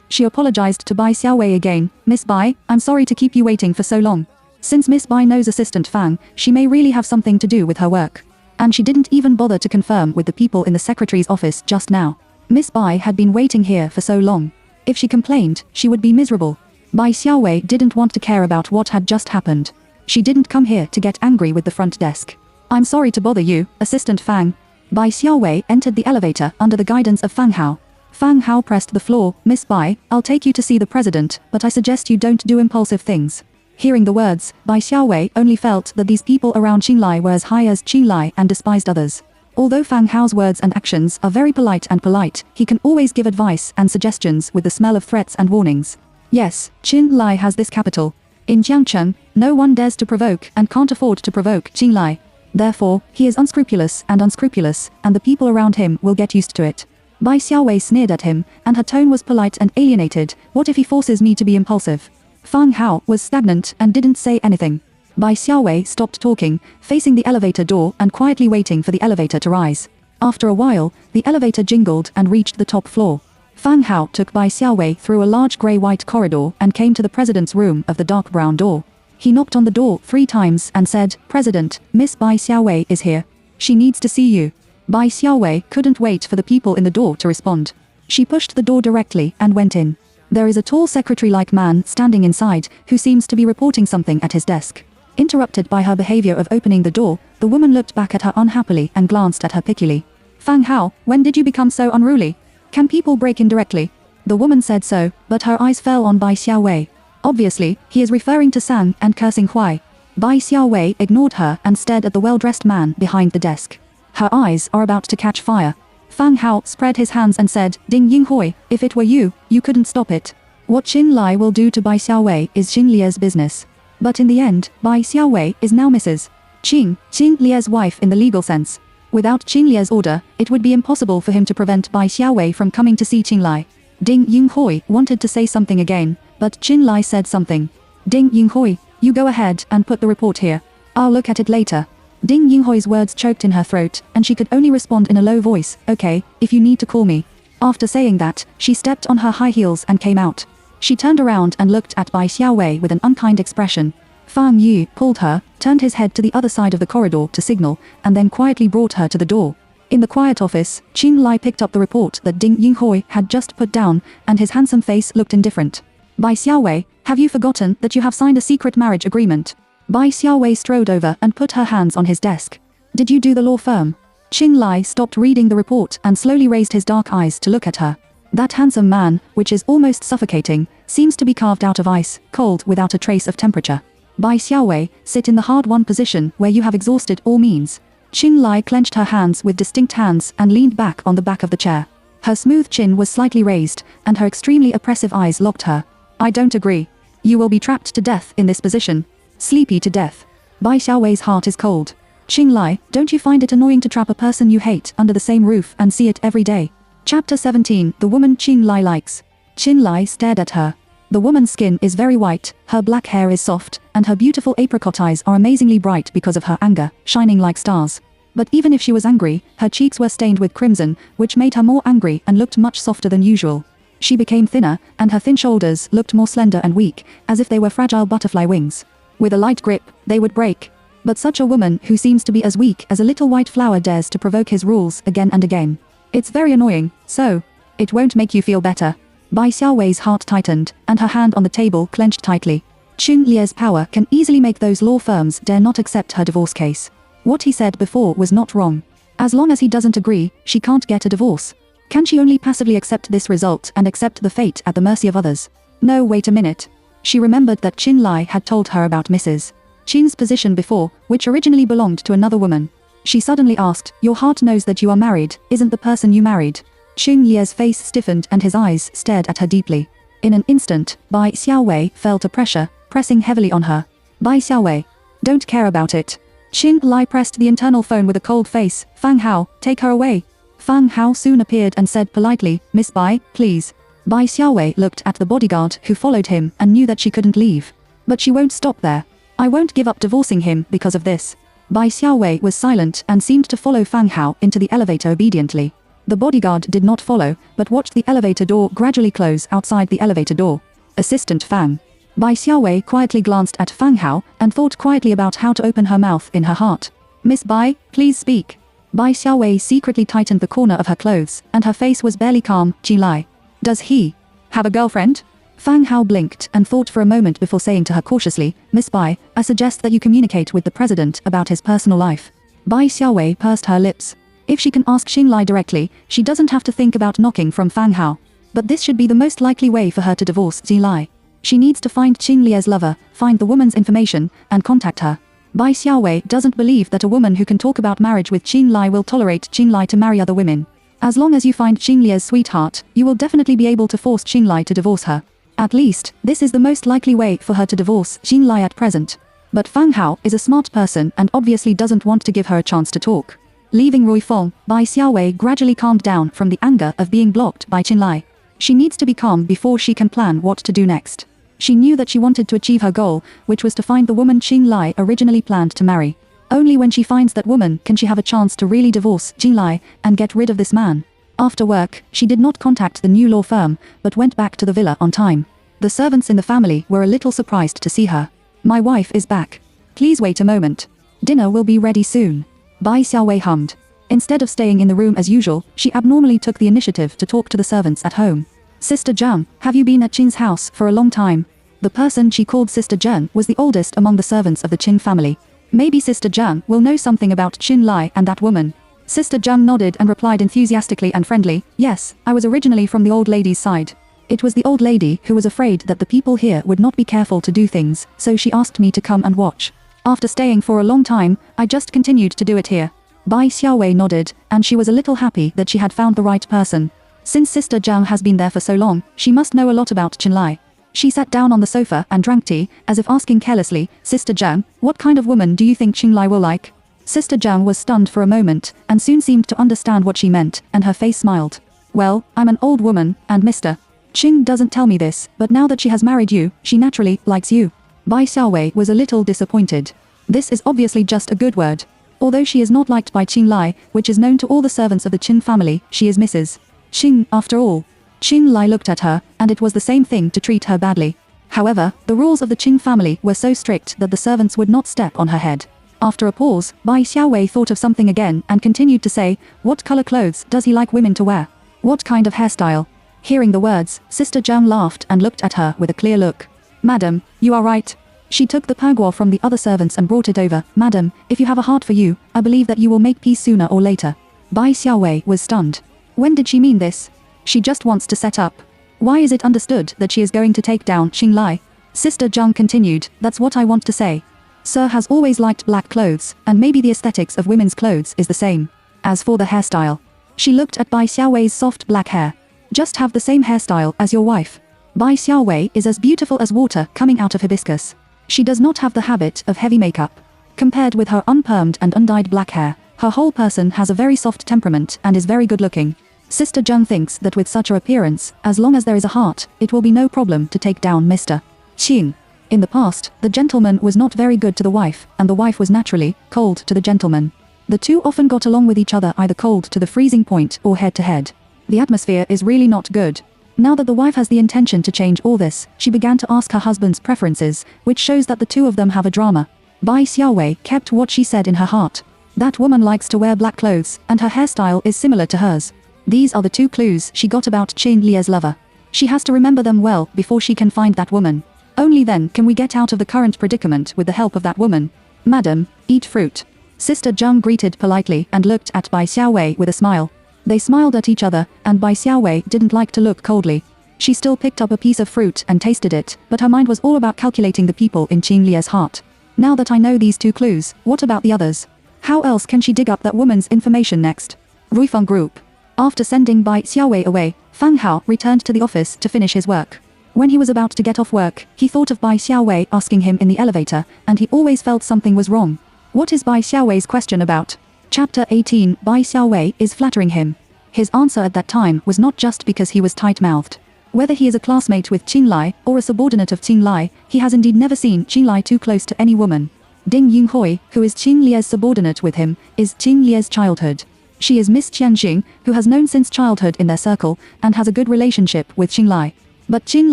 [SPEAKER 1] She apologized to Bai Xiaowei again. "Miss Bai, I'm sorry to keep you waiting for so long. Since Miss Bai knows Assistant Fang, she may really have something to do with her work. And she didn't even bother to confirm with the people in the secretary's office just now. Miss Bai had been waiting here for so long. If she complained, she would be miserable. Bai Xiaowei didn't want to care about what had just happened. She didn't come here to get angry with the front desk. I'm sorry to bother you, Assistant Fang. Bai Xiaowei entered the elevator under the guidance of Fang Hao. Fang Hao pressed the floor. Miss Bai, I'll take you to see the president, but I suggest you don't do impulsive things. Hearing the words, Bai Xiaowei only felt that these people around Qinglai were as high as Qinglai and despised others. Although Fang Hao's words and actions are very polite, he can always give advice and suggestions with the smell of threats and warnings. Yes, Qinglai has this capital. In Jiangcheng, no one dares to provoke and can't afford to provoke Qinglai. Therefore, he is unscrupulous, and the people around him will get used to it. Bai Xiaowei sneered at him, and her tone was polite and alienated. What if he forces me to be impulsive? Fang Hao was stagnant and didn't say anything. Bai Xiaowei stopped talking, facing the elevator door and quietly waiting for the elevator to rise. After a while, the elevator jingled and reached the top floor. Fang Hao took Bai Xiaowei through a large grey-white corridor and came to the president's room of the dark brown door. He knocked on the door 3 times and said, "President, Miss Bai Xiaowei is here. She needs to see you." Bai Xiaowei couldn't wait for the people in the door to respond. She pushed the door directly and went in. There is a tall secretary-like man standing inside, who seems to be reporting something at his desk. Interrupted by her behavior of opening the door, the woman looked back at her unhappily and glanced at her pickyly. "Fang Hao, when did you become so unruly? Can people break in directly?" The woman said so, but her eyes fell on Bai Xiaowei. Obviously, he is referring to Sang and cursing Huai. Bai Xiaowei ignored her and stared at the well-dressed man behind the desk. Her eyes are about to catch fire. Fang Hao spread his hands and said, "Ding Yinghui, if it were you, you couldn't stop it. What Qin Lai will do to Bai Xiaowei is Qin Lie's business." But in the end, Bai Xiaowei is now Mrs. Qin Lie's wife in the legal sense. Without Qin Lie's order, it would be impossible for him to prevent Bai Xiaowei from coming to see Qin Lai. Ding Yinghui wanted to say something again, but Qin Lai said something. "Ding Yinghui, you go ahead and put the report here. I'll look at it later." Ding Yinghui's words choked in her throat, and she could only respond in a low voice, "Okay, if you need to call me." After saying that, she stepped on her high heels and came out. She turned around and looked at Bai Xiaowei with an unkind expression. Fang Yu pulled her, turned his head to the other side of the corridor to signal, and then quietly brought her to the door. In the quiet office, Qin Lai picked up the report that Ding Yinghui had just put down, and his handsome face looked indifferent. "Bai Xiaowei, have you forgotten that you have signed a secret marriage agreement?" Bai Xiaowei strode over and put her hands on his desk. "Did you do the law firm?" Qin Lai stopped reading the report and slowly raised his dark eyes to look at her. That handsome man, which is almost suffocating, seems to be carved out of ice, cold without a trace of temperature. Bai Xiaowei, sit in the hard-won position where you have exhausted all means. Qin Lai clenched her hands with distinct hands and leaned back on the back of the chair. Her smooth chin was slightly raised, and her extremely oppressive eyes locked her. "I don't agree. You will be trapped to death in this position. Sleepy to death." Bai Xiaowei's heart is cold. "Qin Lai, don't you find it annoying to trap a person you hate under the same roof and see it every day?" Chapter 17, The Woman Qin Lai Likes. Qin Lai stared at her. The woman's skin is very white, her black hair is soft, and her beautiful apricot eyes are amazingly bright because of her anger, shining like stars. But even if she was angry, her cheeks were stained with crimson, which made her more angry and looked much softer than usual. She became thinner, and her thin shoulders looked more slender and weak, as if they were fragile butterfly wings. With a light grip, they would break. But such a woman who seems to be as weak as a little white flower dares to provoke his rules again and again. It's very annoying, so it won't make you feel better. Bai Xiaowei's heart tightened, and her hand on the table clenched tightly. Qin Lie's power can easily make those law firms dare not accept her divorce case. What he said before was not wrong. As long as he doesn't agree, she can't get a divorce. Can she only passively accept this result and accept the fate at the mercy of others? No, wait a minute. She remembered that Qin Lai had told her about Mrs. Qin's position before, which originally belonged to another woman. She suddenly asked, "Your heart knows that you are married, isn't the person you married?" Qin Lie's face stiffened and his eyes stared at her deeply. In an instant, Bai Xiaowei felt a pressure, pressing heavily on her. "Bai Xiaowei, don't care about it." Qin Lai pressed the internal phone with a cold face. "Fang Hao, take her away." Fang Hao soon appeared and said politely, "Miss Bai, please." Bai Xiaowei looked at the bodyguard who followed him and knew that she couldn't leave. But she won't stop there. "I won't give up divorcing him because of this." Bai Xiaowei was silent and seemed to follow Fang Hao into the elevator obediently. The bodyguard did not follow, but watched the elevator door gradually close outside the elevator door. Assistant Fang. Bai Xiaowei quietly glanced at Fang Hao and thought quietly about how to open her mouth in her heart. "Miss Bai, please speak." Bai Xiaowei secretly tightened the corner of her clothes, and her face was barely calm. Qin Lai. Does he have a girlfriend? Fang Hao blinked and thought for a moment before saying to her cautiously, Miss Bai, I suggest that you communicate with the president about his personal life. Bai Xiaowei pursed her lips. If she can ask Qin Lai directly, she doesn't have to think about knocking from Fang Hao. But this should be the most likely way for her to divorce Qin Lai. She needs to find Qin Lie's lover, find the woman's information, and contact her. Bai Xiaowei doesn't believe that a woman who can talk about marriage with Qin Lai will tolerate Qin Lai to marry other women. As long as you find Qin Lie's sweetheart, you will definitely be able to force Qin Lai to divorce her. At least, this is the most likely way for her to divorce Qin Lai at present. But Fang Hao is a smart person and obviously doesn't want to give her a chance to talk. Leaving Ruifeng, Bai Xiaowei gradually calmed down from the anger of being blocked by Qin Lai. She needs to be calm before she can plan what to do next. She knew that she wanted to achieve her goal, which was to find the woman Qin Lai originally planned to marry. Only when she finds that woman can she have a chance to really divorce Qin Lai and get rid of this man. After work, she did not contact the new law firm, but went back to the villa on time. The servants in the family were a little surprised to see her. My wife is back. Please wait a moment. Dinner will be ready soon. Bai Xiaowei hummed. Instead of staying in the room as usual, she abnormally took the initiative to talk to the servants at home. Sister Zhang, have you been at Qin's house for a long time? The person she called Sister Zhang was the oldest among the servants of the Qin family. Maybe Sister Zhang will know something about Qin Lai and that woman. Sister Zhang nodded and replied enthusiastically and friendly, yes, I was originally from the old lady's side. It was the old lady who was afraid that the people here would not be careful to do things, so she asked me to come and watch. After staying for a long time, I just continued to do it here. Bai Xiaowei nodded, and she was a little happy that she had found the right person. Since Sister Zhang has been there for so long, she must know a lot about Qin Lai. She sat down on the sofa and drank tea, as if asking carelessly, Sister Zhang, what kind of woman do you think Qin Lai will like? Sister Zhang was stunned for a moment, and soon seemed to understand what she meant, and her face smiled. Well, I'm an old woman, and Mr. Qin doesn't tell me this, but now that she has married you, she naturally likes you. Bai Xiaowei was a little disappointed. This is obviously just a good word. Although she is not liked by Qin Lai, which is known to all the servants of the Qin family, she is Mrs. Qin after all. Qin Lai looked at her, and it was the same thing to treat her badly. However, the rules of the Qin family were so strict that the servants would not step on her head. After a pause, Bai Xiaowei thought of something again and continued to say, what color clothes does he like women to wear? What kind of hairstyle? Hearing the words, Sister Zhang laughed and looked at her with a clear look. Madam, you are right. She took the pagua from the other servants and brought it over. Madam, if you have a heart for you, I believe that you will make peace sooner or later. Bai Xiaowei was stunned. When did she mean this? She just wants to set up. Why is it understood that she is going to take down Qin Lai? Sister Zhang continued, that's what I want to say. Sir has always liked black clothes, and maybe the aesthetics of women's clothes is the same. As for the hairstyle, she looked at Bai Xiaowei's soft black hair. Just have the same hairstyle as your wife. Bai Xiaowei is as beautiful as water coming out of hibiscus. She does not have the habit of heavy makeup. Compared with her unpermed and undyed black hair, her whole person has a very soft temperament and is very good looking. Sister Zhang thinks that with such an appearance, as long as there is a heart, it will be no problem to take down Mr. Qin. In the past, the gentleman was not very good to the wife, and the wife was naturally cold to the gentleman. The two often got along with each other either cold to the freezing point or head to head. The atmosphere is really not good. Now that the wife has the intention to change all this, she began to ask her husband's preferences, which shows that the two of them have a drama. Bai Xiaowei kept what she said in her heart. That woman likes to wear black clothes, and her hairstyle is similar to hers. These are the two clues she got about Qin Lie's lover. She has to remember them well before she can find that woman. Only then can we get out of the current predicament with the help of that woman. Madam, eat fruit. Sister Zhang greeted politely and looked at Bai Xiaowei with a smile. They smiled at each other, and Bai Xiaowei didn't like to look coldly. She still picked up a piece of fruit and tasted it, but her mind was all about calculating the people in Qin Lie's heart. Now that I know these two clues, what about the others? How else can she dig up that woman's information next? Ruifeng Group. After sending Bai Xiaowei away, Fang Hao returned to the office to finish his work. When he was about to get off work, he thought of Bai Xiaowei asking him in the elevator, and he always felt something was wrong. What is Bai Xiaowei's question about? Chapter 18. Bai Xiaowei is flattering him. His answer at that time was not just because he was tight-mouthed. Whether he is a classmate with Qin Lai or a subordinate of Qin Lai, he has indeed never seen Qin Lai too close to any woman. Ding Yunhui, who is Qin Lie's subordinate with him, is Qin Lie's childhood. She is Miss Qianxing, who has known since childhood in their circle, and has a good relationship with Qin Lai. But Qin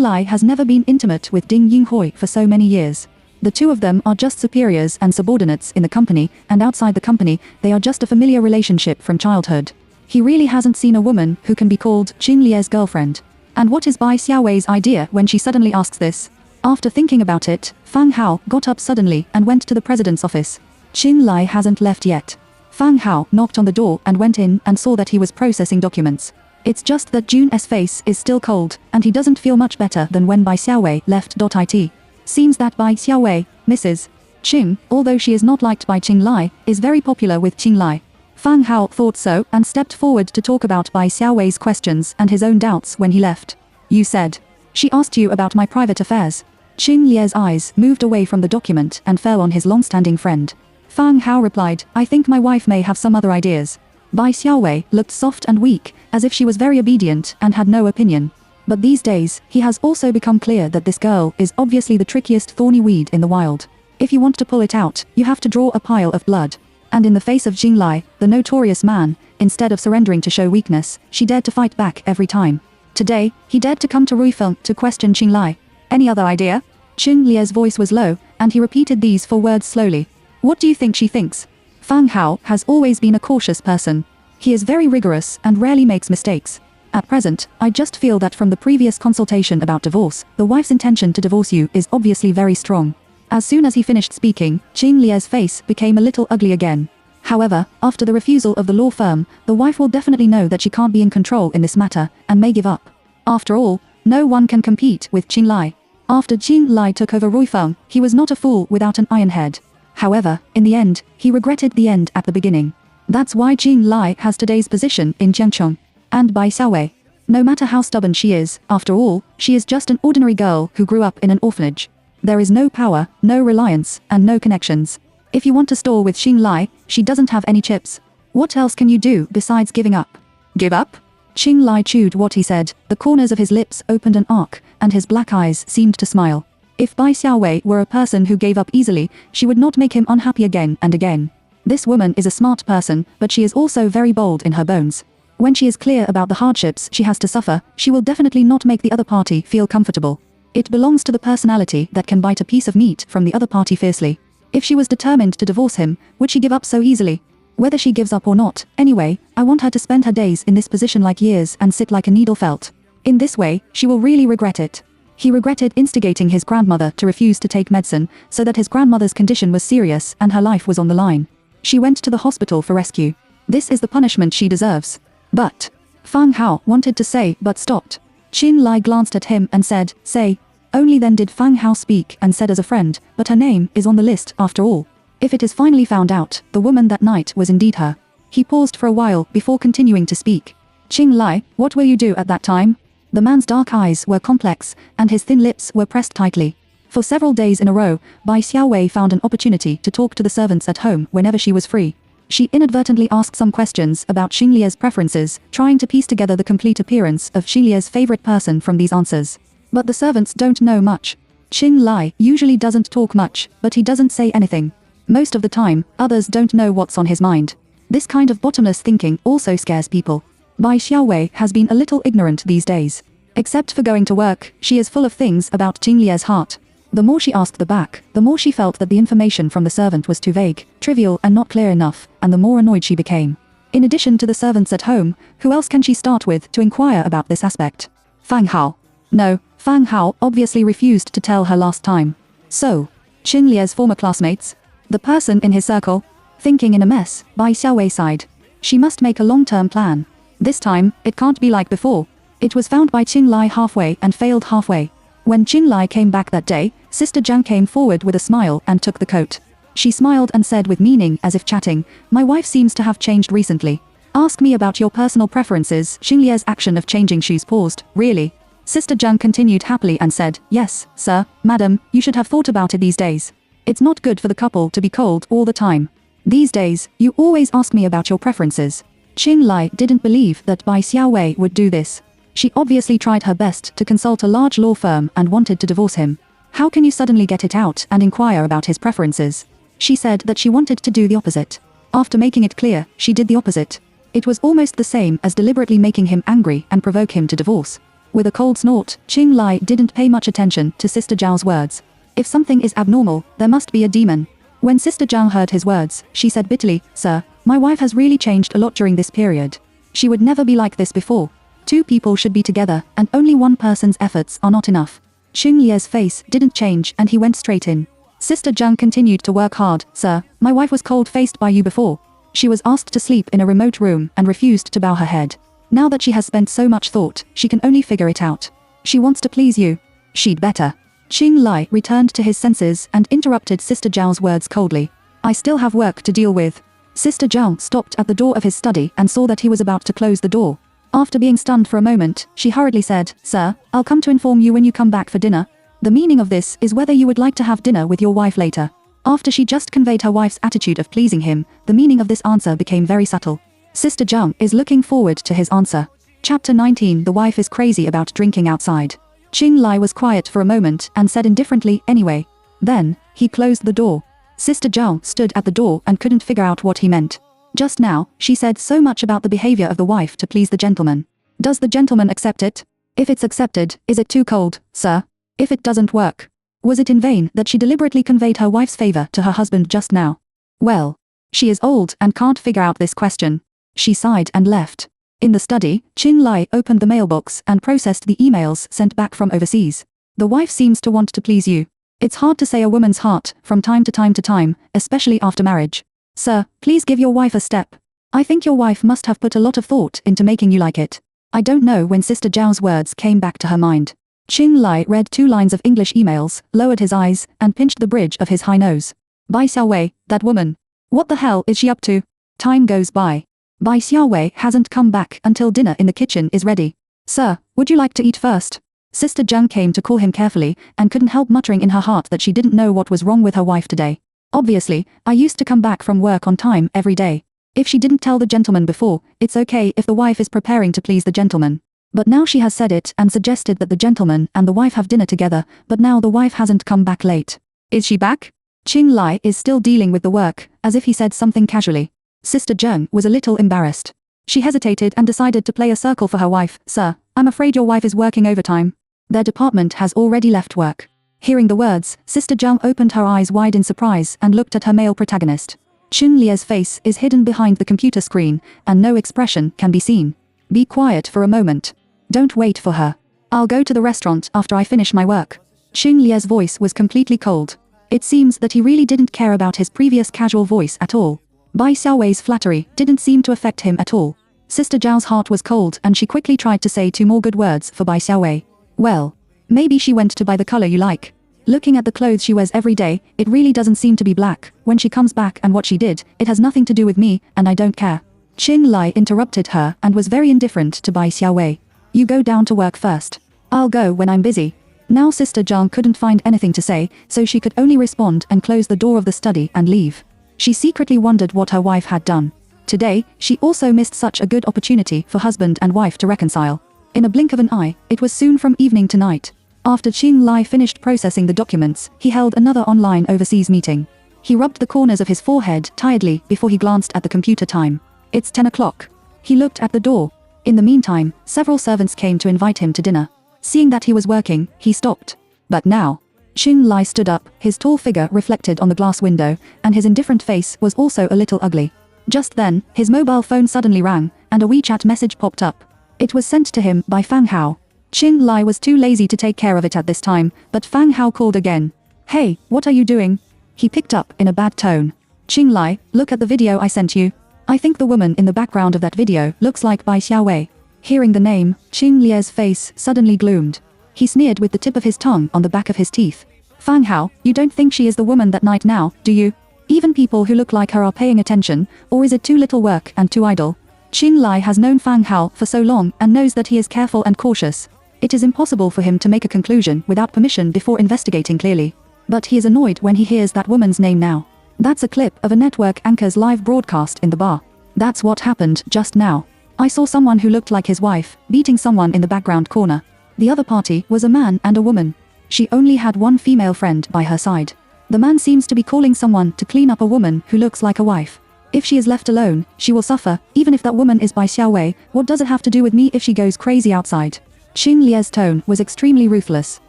[SPEAKER 1] Lai has never been intimate with Ding Yunhui for so many years. The two of them are just superiors and subordinates in the company, and outside the company, they are just a familiar relationship from childhood. He really hasn't seen a woman who can be called Qin Lie's girlfriend. And what is Bai Xiaowei's idea when she suddenly asks this? After thinking about it, Fang Hao got up suddenly and went to the president's office. Qin Lie hasn't left yet. Fang Hao knocked on the door and went in and saw that he was processing documents. It's just that Jun's face is still cold, and he doesn't feel much better than when Bai Xiaowei left. It seems that Bai Xiaowei, Mrs. Qing, although she is not liked by Qin Lie, is very popular with Qin Lie. Fang Hao thought so and stepped forward to talk about Bai Xiaowei's questions and his own doubts when he left. You said. She asked you about my private affairs. Qin Lie's eyes moved away from the document and fell on his long-standing friend. Fang Hao replied, I think my wife may have some other ideas. Bai Xiaowei looked soft and weak, as if she was very obedient and had no opinion. But these days, he has also become clear that this girl is obviously the trickiest thorny weed in the wild. If you want to pull it out, you have to draw a pile of blood. And in the face of Qin Lie, the notorious man, instead of surrendering to show weakness, she dared to fight back every time. Today, he dared to come to Ruifeng to question Qin Lie. Any other idea? Qin Lie's voice was low, and he repeated these four words slowly. What do you think she thinks? Fang Hao has always been a cautious person. He is very rigorous and rarely makes mistakes. At present, I just feel that from the previous consultation about divorce, the wife's intention to divorce you is obviously very strong. As soon as he finished speaking, Qin Lie's face became a little ugly again. However, after the refusal of the law firm, the wife will definitely know that she can't be in control in this matter, and may give up. After all, no one can compete with Qin Lie. After Qin Lie took over Ruifeng, he was not a fool without an iron head. However, in the end, he regretted the end at the beginning. That's why Qin Lie has today's position in Jiangchong. And Bai Xiaowei. No matter how stubborn she is, after all, she is just an ordinary girl who grew up in an orphanage. There is no power, no reliance, and no connections. If you want to stall with Qin Lie, she doesn't have any chips. What else can you do besides giving up? Give up? Qin Lie chewed what he said, the corners of his lips opened an arc, and his black eyes seemed to smile. If Bai Xiaowei were a person who gave up easily, she would not make him unhappy again and again. This woman is a smart person, but she is also very bold in her bones. When she is clear about the hardships she has to suffer, she will definitely not make the other party feel comfortable. It belongs to the personality that can bite a piece of meat from the other party fiercely. If she was determined to divorce him, would she give up so easily? Whether she gives up or not, anyway, I want her to spend her days in this position like years and sit like a needle felt. In this way, she will really regret it. He regretted instigating his grandmother to refuse to take medicine, so that his grandmother's condition was serious and her life was on the line. She went to the hospital for rescue. This is the punishment she deserves. But Fang Hao wanted to say but stopped. Qin Lie glanced at him and said, say. Only then did Fang Hao speak and said as a friend, but her name is on the list after all. If it is finally found out, the woman that night was indeed her. He paused for a while before continuing to speak. Qin Lie, what will you do at that time? The man's dark eyes were complex, and his thin lips were pressed tightly. For several days in a row, Bai Xiaowei found an opportunity to talk to the servants at home whenever she was free. She inadvertently asked some questions about Qin Lie's preferences, trying to piece together the complete appearance of Qin Lie's favorite person from these answers. But the servants don't know much. Qin Lie usually doesn't talk much, but he doesn't say anything. Most of the time, others don't know what's on his mind. This kind of bottomless thinking also scares people. Bai Xiaowei has been a little ignorant these days. Except for going to work, she is full of things about Qin Lie's heart. The more she asked the back, the more she felt that the information from the servant was too vague, trivial and not clear enough, and the more annoyed she became. In addition to the servants at home, who else can she start with to inquire about this aspect? Fang Hao. No, Fang Hao obviously refused to tell her last time. So, Qin Lie's former classmates? The person in his circle? Thinking in a mess, Bai Xiaowei sighed. She must make a long-term plan. This time, it can't be like before. It was found by Qin Lie halfway and failed halfway. When Qin Lie came back that day, Sister Jiang came forward with a smile and took the coat. She smiled and said with meaning as if chatting, my wife seems to have changed recently. Ask me about your personal preferences. Qin Lie's action of changing shoes paused. Really? Sister Jiang continued happily and said, yes, sir, madam, you should have thought about it these days. It's not good for the couple to be cold all the time. These days, you always ask me about your preferences. Qin Lie didn't believe that Bai Xiaowei would do this. She obviously tried her best to consult a large law firm and wanted to divorce him. How can you suddenly get it out and inquire about his preferences? She said that she wanted to do the opposite. After making it clear, she did the opposite. It was almost the same as deliberately making him angry and provoke him to divorce. With a cold snort, Qin Lie didn't pay much attention to Sister Zhao's words. If something is abnormal, there must be a demon. When Sister Zhang heard his words, she said bitterly, Sir, my wife has really changed a lot during this period. She would never be like this before. Two people should be together, and only one person's efforts are not enough. Xing Lie's face didn't change and he went straight in. Sister Zhang continued to work hard. Sir, my wife was cold-faced by you before. She was asked to sleep in a remote room and refused to bow her head. Now that she has spent so much thought, she can only figure it out. She wants to please you. She'd better. Xing Li returned to his senses and interrupted Sister Zhao's words coldly. I still have work to deal with. Sister Zhao stopped at the door of his study and saw that he was about to close the door. After being stunned for a moment, she hurriedly said, Sir, I'll come to inform you when you come back for dinner. The meaning of this is whether you would like to have dinner with your wife later. After she just conveyed her wife's attitude of pleasing him, the meaning of this answer became very subtle. Sister Zhang is looking forward to his answer. Chapter 19. The wife is crazy about drinking outside. Xing Li was quiet for a moment and said indifferently, anyway. Then, he closed the door. Sister Zhao stood at the door and couldn't figure out what he meant. Just now, she said so much about the behavior of the wife to please the gentleman. Does the gentleman accept it? If it's accepted, is it too cold, sir? If it doesn't work, was it in vain that she deliberately conveyed her wife's favor to her husband just now? Well, she is old and can't figure out this question. She sighed and left. In the study, Xing Li opened the mailbox and processed the emails sent back from overseas. The wife seems to want to please you. It's hard to say a woman's heart from time to time, especially after marriage. Sir, please give your wife a step. I think your wife must have put a lot of thought into making you like it. I don't know when Sister Zhao's words came back to her mind. Xing Li read 2 lines of English emails, lowered his eyes, and pinched the bridge of his high nose. Bai Xiaowei, that woman. What the hell is she up to? Time goes by. Bai Xiaowei hasn't come back until dinner in the kitchen is ready. Sir, would you like to eat first? Sister Zhang came to call him carefully, and couldn't help muttering in her heart that she didn't know what was wrong with her wife today. Obviously, I used to come back from work on time every day. If she didn't tell the gentleman before, it's okay if the wife is preparing to please the gentleman. But now she has said it and suggested that the gentleman and the wife have dinner together, but now the wife hasn't come back late. Is she back? Xing Li is still dealing with the work, as if he said something casually. Sister Zheng was a little embarrassed. She hesitated and decided to play a circle for her wife. Sir, I'm afraid your wife is working overtime. Their department has already left work. Hearing the words, Sister Zhang opened her eyes wide in surprise and looked at her male protagonist. Xing Lie's face is hidden behind the computer screen, and no expression can be seen. Be quiet for a moment. Don't wait for her. I'll go to the restaurant after I finish my work. Xing Lie's voice was completely cold. It seems that he really didn't care about his previous casual voice at all. Bai Xiaowei's flattery didn't seem to affect him at all. Sister Zhao's heart was cold and she quickly tried to say 2 more good words for Bai Xiaowei. Well, maybe she went to buy the color you like. Looking at the clothes she wears every day, it really doesn't seem to be black. When she comes back and what she did, it has nothing to do with me, and I don't care. Xing Li interrupted her and was very indifferent to Bai Xiaowei. You go down to work first. I'll go when I'm busy. Now Sister Zhang couldn't find anything to say, so she could only respond and close the door of the study and leave. She secretly wondered what her wife had done. Today, she also missed such a good opportunity for husband and wife to reconcile. In a blink of an eye, it was soon from evening to night. After Xing Li finished processing the documents, he held another online overseas meeting. He rubbed the corners of his forehead tiredly before he glanced at the computer time. It's 10 o'clock. He looked at the door. In the meantime, several servants came to invite him to dinner. Seeing that he was working, he stopped. But now, Xing Li stood up, his tall figure reflected on the glass window, and his indifferent face was also a little ugly. Just then, his mobile phone suddenly rang, and a WeChat message popped up. It was sent to him by Fang Hao. Xing Li was too lazy to take care of it at this time, but Fang Hao called again. Hey, what are you doing? He picked up in a bad tone. Xing Li, look at the video I sent you. I think the woman in the background of that video looks like Bai Xiaowei. Hearing the name, Xing Lie's face suddenly gloomed. He sneered with the tip of his tongue on the back of his teeth. Fang Hao, you don't think she is the woman that night now, do you? Even people who look like her are paying attention, or is it too little work and too idle? Xing Li has known Fang Hao for so long and knows that he is careful and cautious. It is impossible for him to make a conclusion without permission before investigating clearly. But he is annoyed when he hears that woman's name now. That's a clip of a network anchor's live broadcast in the bar. That's what happened just now. I saw someone who looked like his wife, beating someone in the background corner. The other party was a man and a woman. She only had one female friend by her side. The man seems to be calling someone to clean up a woman who looks like a wife. If she is left alone, she will suffer, even if that woman is Bai Xiaowei. What does it have to do with me if she goes crazy outside? Xing Lie's tone was extremely ruthless.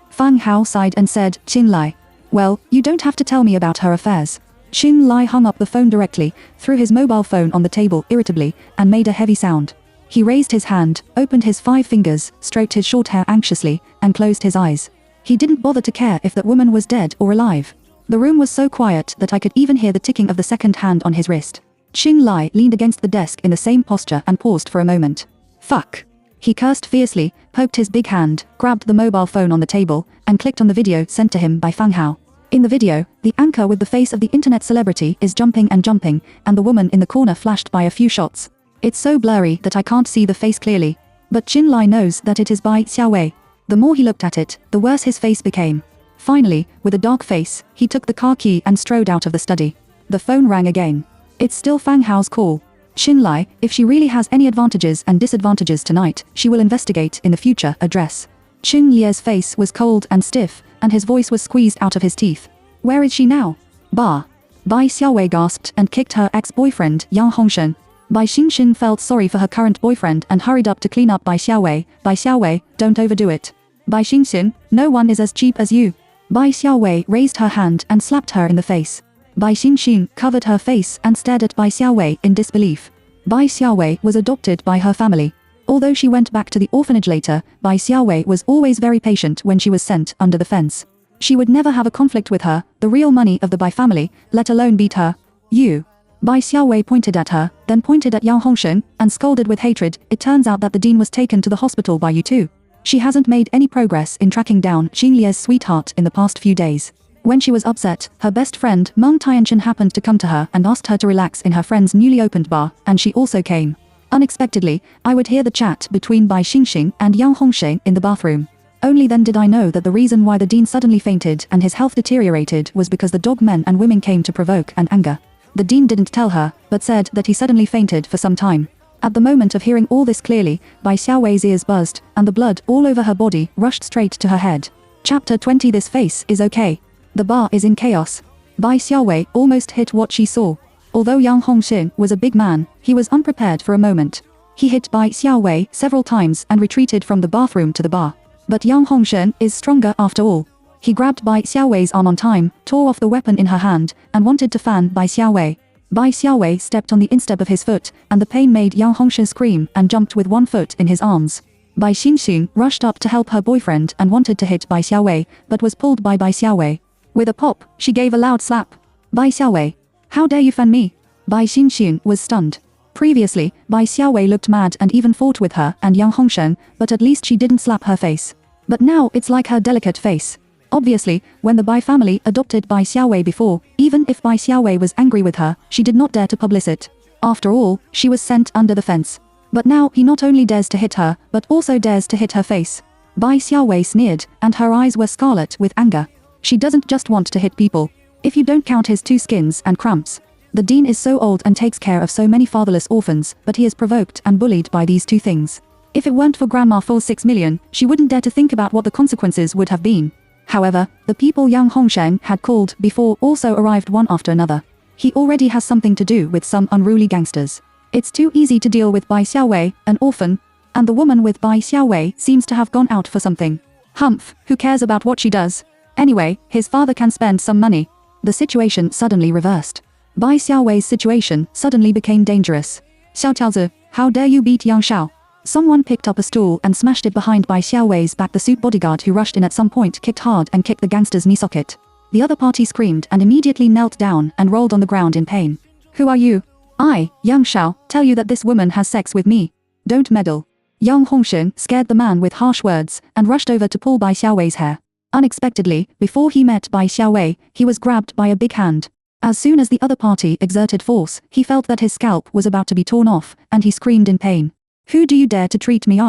[SPEAKER 1] Fang Hao sighed and said, Xing Li, Well, you don't have to tell me about her affairs. Xing Lai hung up the phone directly, threw his mobile phone on the table irritably, and made a heavy sound. He raised his hand, opened his 5 fingers, stroked his short hair anxiously, and closed his eyes. He didn't bother to care if that woman was dead or alive. The room was so quiet that I could even hear the ticking of the second hand on his wrist. Xing Lai leaned against the desk in the same posture and paused for a moment. Fuck. He cursed fiercely, poked his big hand, grabbed the mobile phone on the table, and clicked on the video sent to him by Fang Hao. In the video, the anchor with the face of the internet celebrity is jumping, and the woman in the corner flashed by a few shots. It's so blurry that I can't see the face clearly. But Xing Lai knows that it is Bai Xiaowei. The more he looked at it, the worse his face became. Finally, with a dark face, he took the car key and strode out of the study. The phone rang again. It's still Fang Hao's call. Xing Lai, if she really has any advantages and disadvantages tonight, she will investigate in the future address. Xing Lie's face was cold and stiff, and his voice was squeezed out of his teeth. Where is she now? Bai Xiaowei gasped and kicked her ex-boyfriend, Yang Hongshen. Bai Xingxin felt sorry for her current boyfriend and hurried up to clean up Bai Xiaowei. Bai Xiaowei, don't overdo it. Bai Xingxin, no one is as cheap as you. Bai Xiaowei raised her hand and slapped her in the face. Bai Xingxin covered her face and stared at Bai Xiaowei in disbelief. Bai Xiaowei was adopted by her family. Although she went back to the orphanage later, Bai Xiaowei was always very patient when she was sent under the fence. She would never have a conflict with her, the real money of the Bai family, let alone beat her. You. Bai Xiaowei pointed at her, then pointed at Yang Hongshen, and scolded with hatred. It turns out that the dean was taken to the hospital by you too. She hasn't made any progress in tracking down Xing Lie's sweetheart in the past few days. When she was upset, her best friend Meng Tianchen happened to come to her and asked her to relax in her friend's newly opened bar, and she also came. Unexpectedly, I would hear the chat between Bai Xingxin and Yang Hongshen in the bathroom. Only then did I know that the reason why the dean suddenly fainted and his health deteriorated was because the dog men and women came to provoke and anger. The dean didn't tell her, but said that he suddenly fainted for some time. At the moment of hearing all this clearly, Bai Xiaowei's ears buzzed, and the blood all over her body rushed straight to her head. Chapter 20. This face is okay. The bar is in chaos. Bai Xiaowei almost hit what she saw. Although Yang Hongshen was a big man, he was unprepared for a moment. He hit Bai Xiaowei several times and retreated from the bathroom to the bar. But Yang Hongshen is stronger after all. He grabbed Bai Xiaowei's arm on time, tore off the weapon in her hand, and wanted to fan Bai Xiaowei. Bai Xiaowei stepped on the instep of his foot, and the pain made Yang Hongshen scream and jumped with one foot in his arms. Bai Xingxin rushed up to help her boyfriend and wanted to hit Bai Xiaowei, but was pulled by Bai Xiaowei. With a pop, she gave a loud slap. Bai Xiaowei, how dare you fan me? Bai Xingxin was stunned. Previously, Bai Xiaowei looked mad and even fought with her and Yang Hongshen, but at least she didn't slap her face. But now it's like her delicate face. Obviously, when the Bai family adopted Bai Xiaowei before, even if Bai Xiaowei was angry with her, she did not dare to publish it. After all, she was sent under the fence. But now he not only dares to hit her, but also dares to hit her face. Bai Xiaowei sneered, and her eyes were scarlet with anger. She doesn't just want to hit people. If you don't count his 2 skins and cramps. The dean is so old and takes care of so many fatherless orphans, but he is provoked and bullied by these 2 things. If it weren't for Grandma for 6 million, she wouldn't dare to think about what the consequences would have been. However, the people Yang Hongshen had called before also arrived one after another. He already has something to do with some unruly gangsters. It's too easy to deal with Bai Xiaowei, an orphan, and the woman with Bai Xiaowei seems to have gone out for something. Humph, who cares about what she does? Anyway, his father can spend some money. The situation suddenly reversed. Bai Xiaowei's situation suddenly became dangerous. Xiao Tiaozi, how dare you beat Yang Xiao? Someone picked up a stool and smashed it behind Bai Xiaowei's back. The suit bodyguard who rushed in at some point kicked hard and kicked the gangster's knee socket. The other party screamed and immediately knelt down and rolled on the ground in pain. Who are you? I, Yang Xiao, tell you that this woman has sex with me. Don't meddle. Yang Hongshen scared the man with harsh words and rushed over to pull Bai Xiaowei's hair. Unexpectedly, before he met Bai Xiaowei, he was grabbed by a big hand. As soon as the other party exerted force, he felt that his scalp was about to be torn off, and he screamed in pain. Who do you dare to treat me?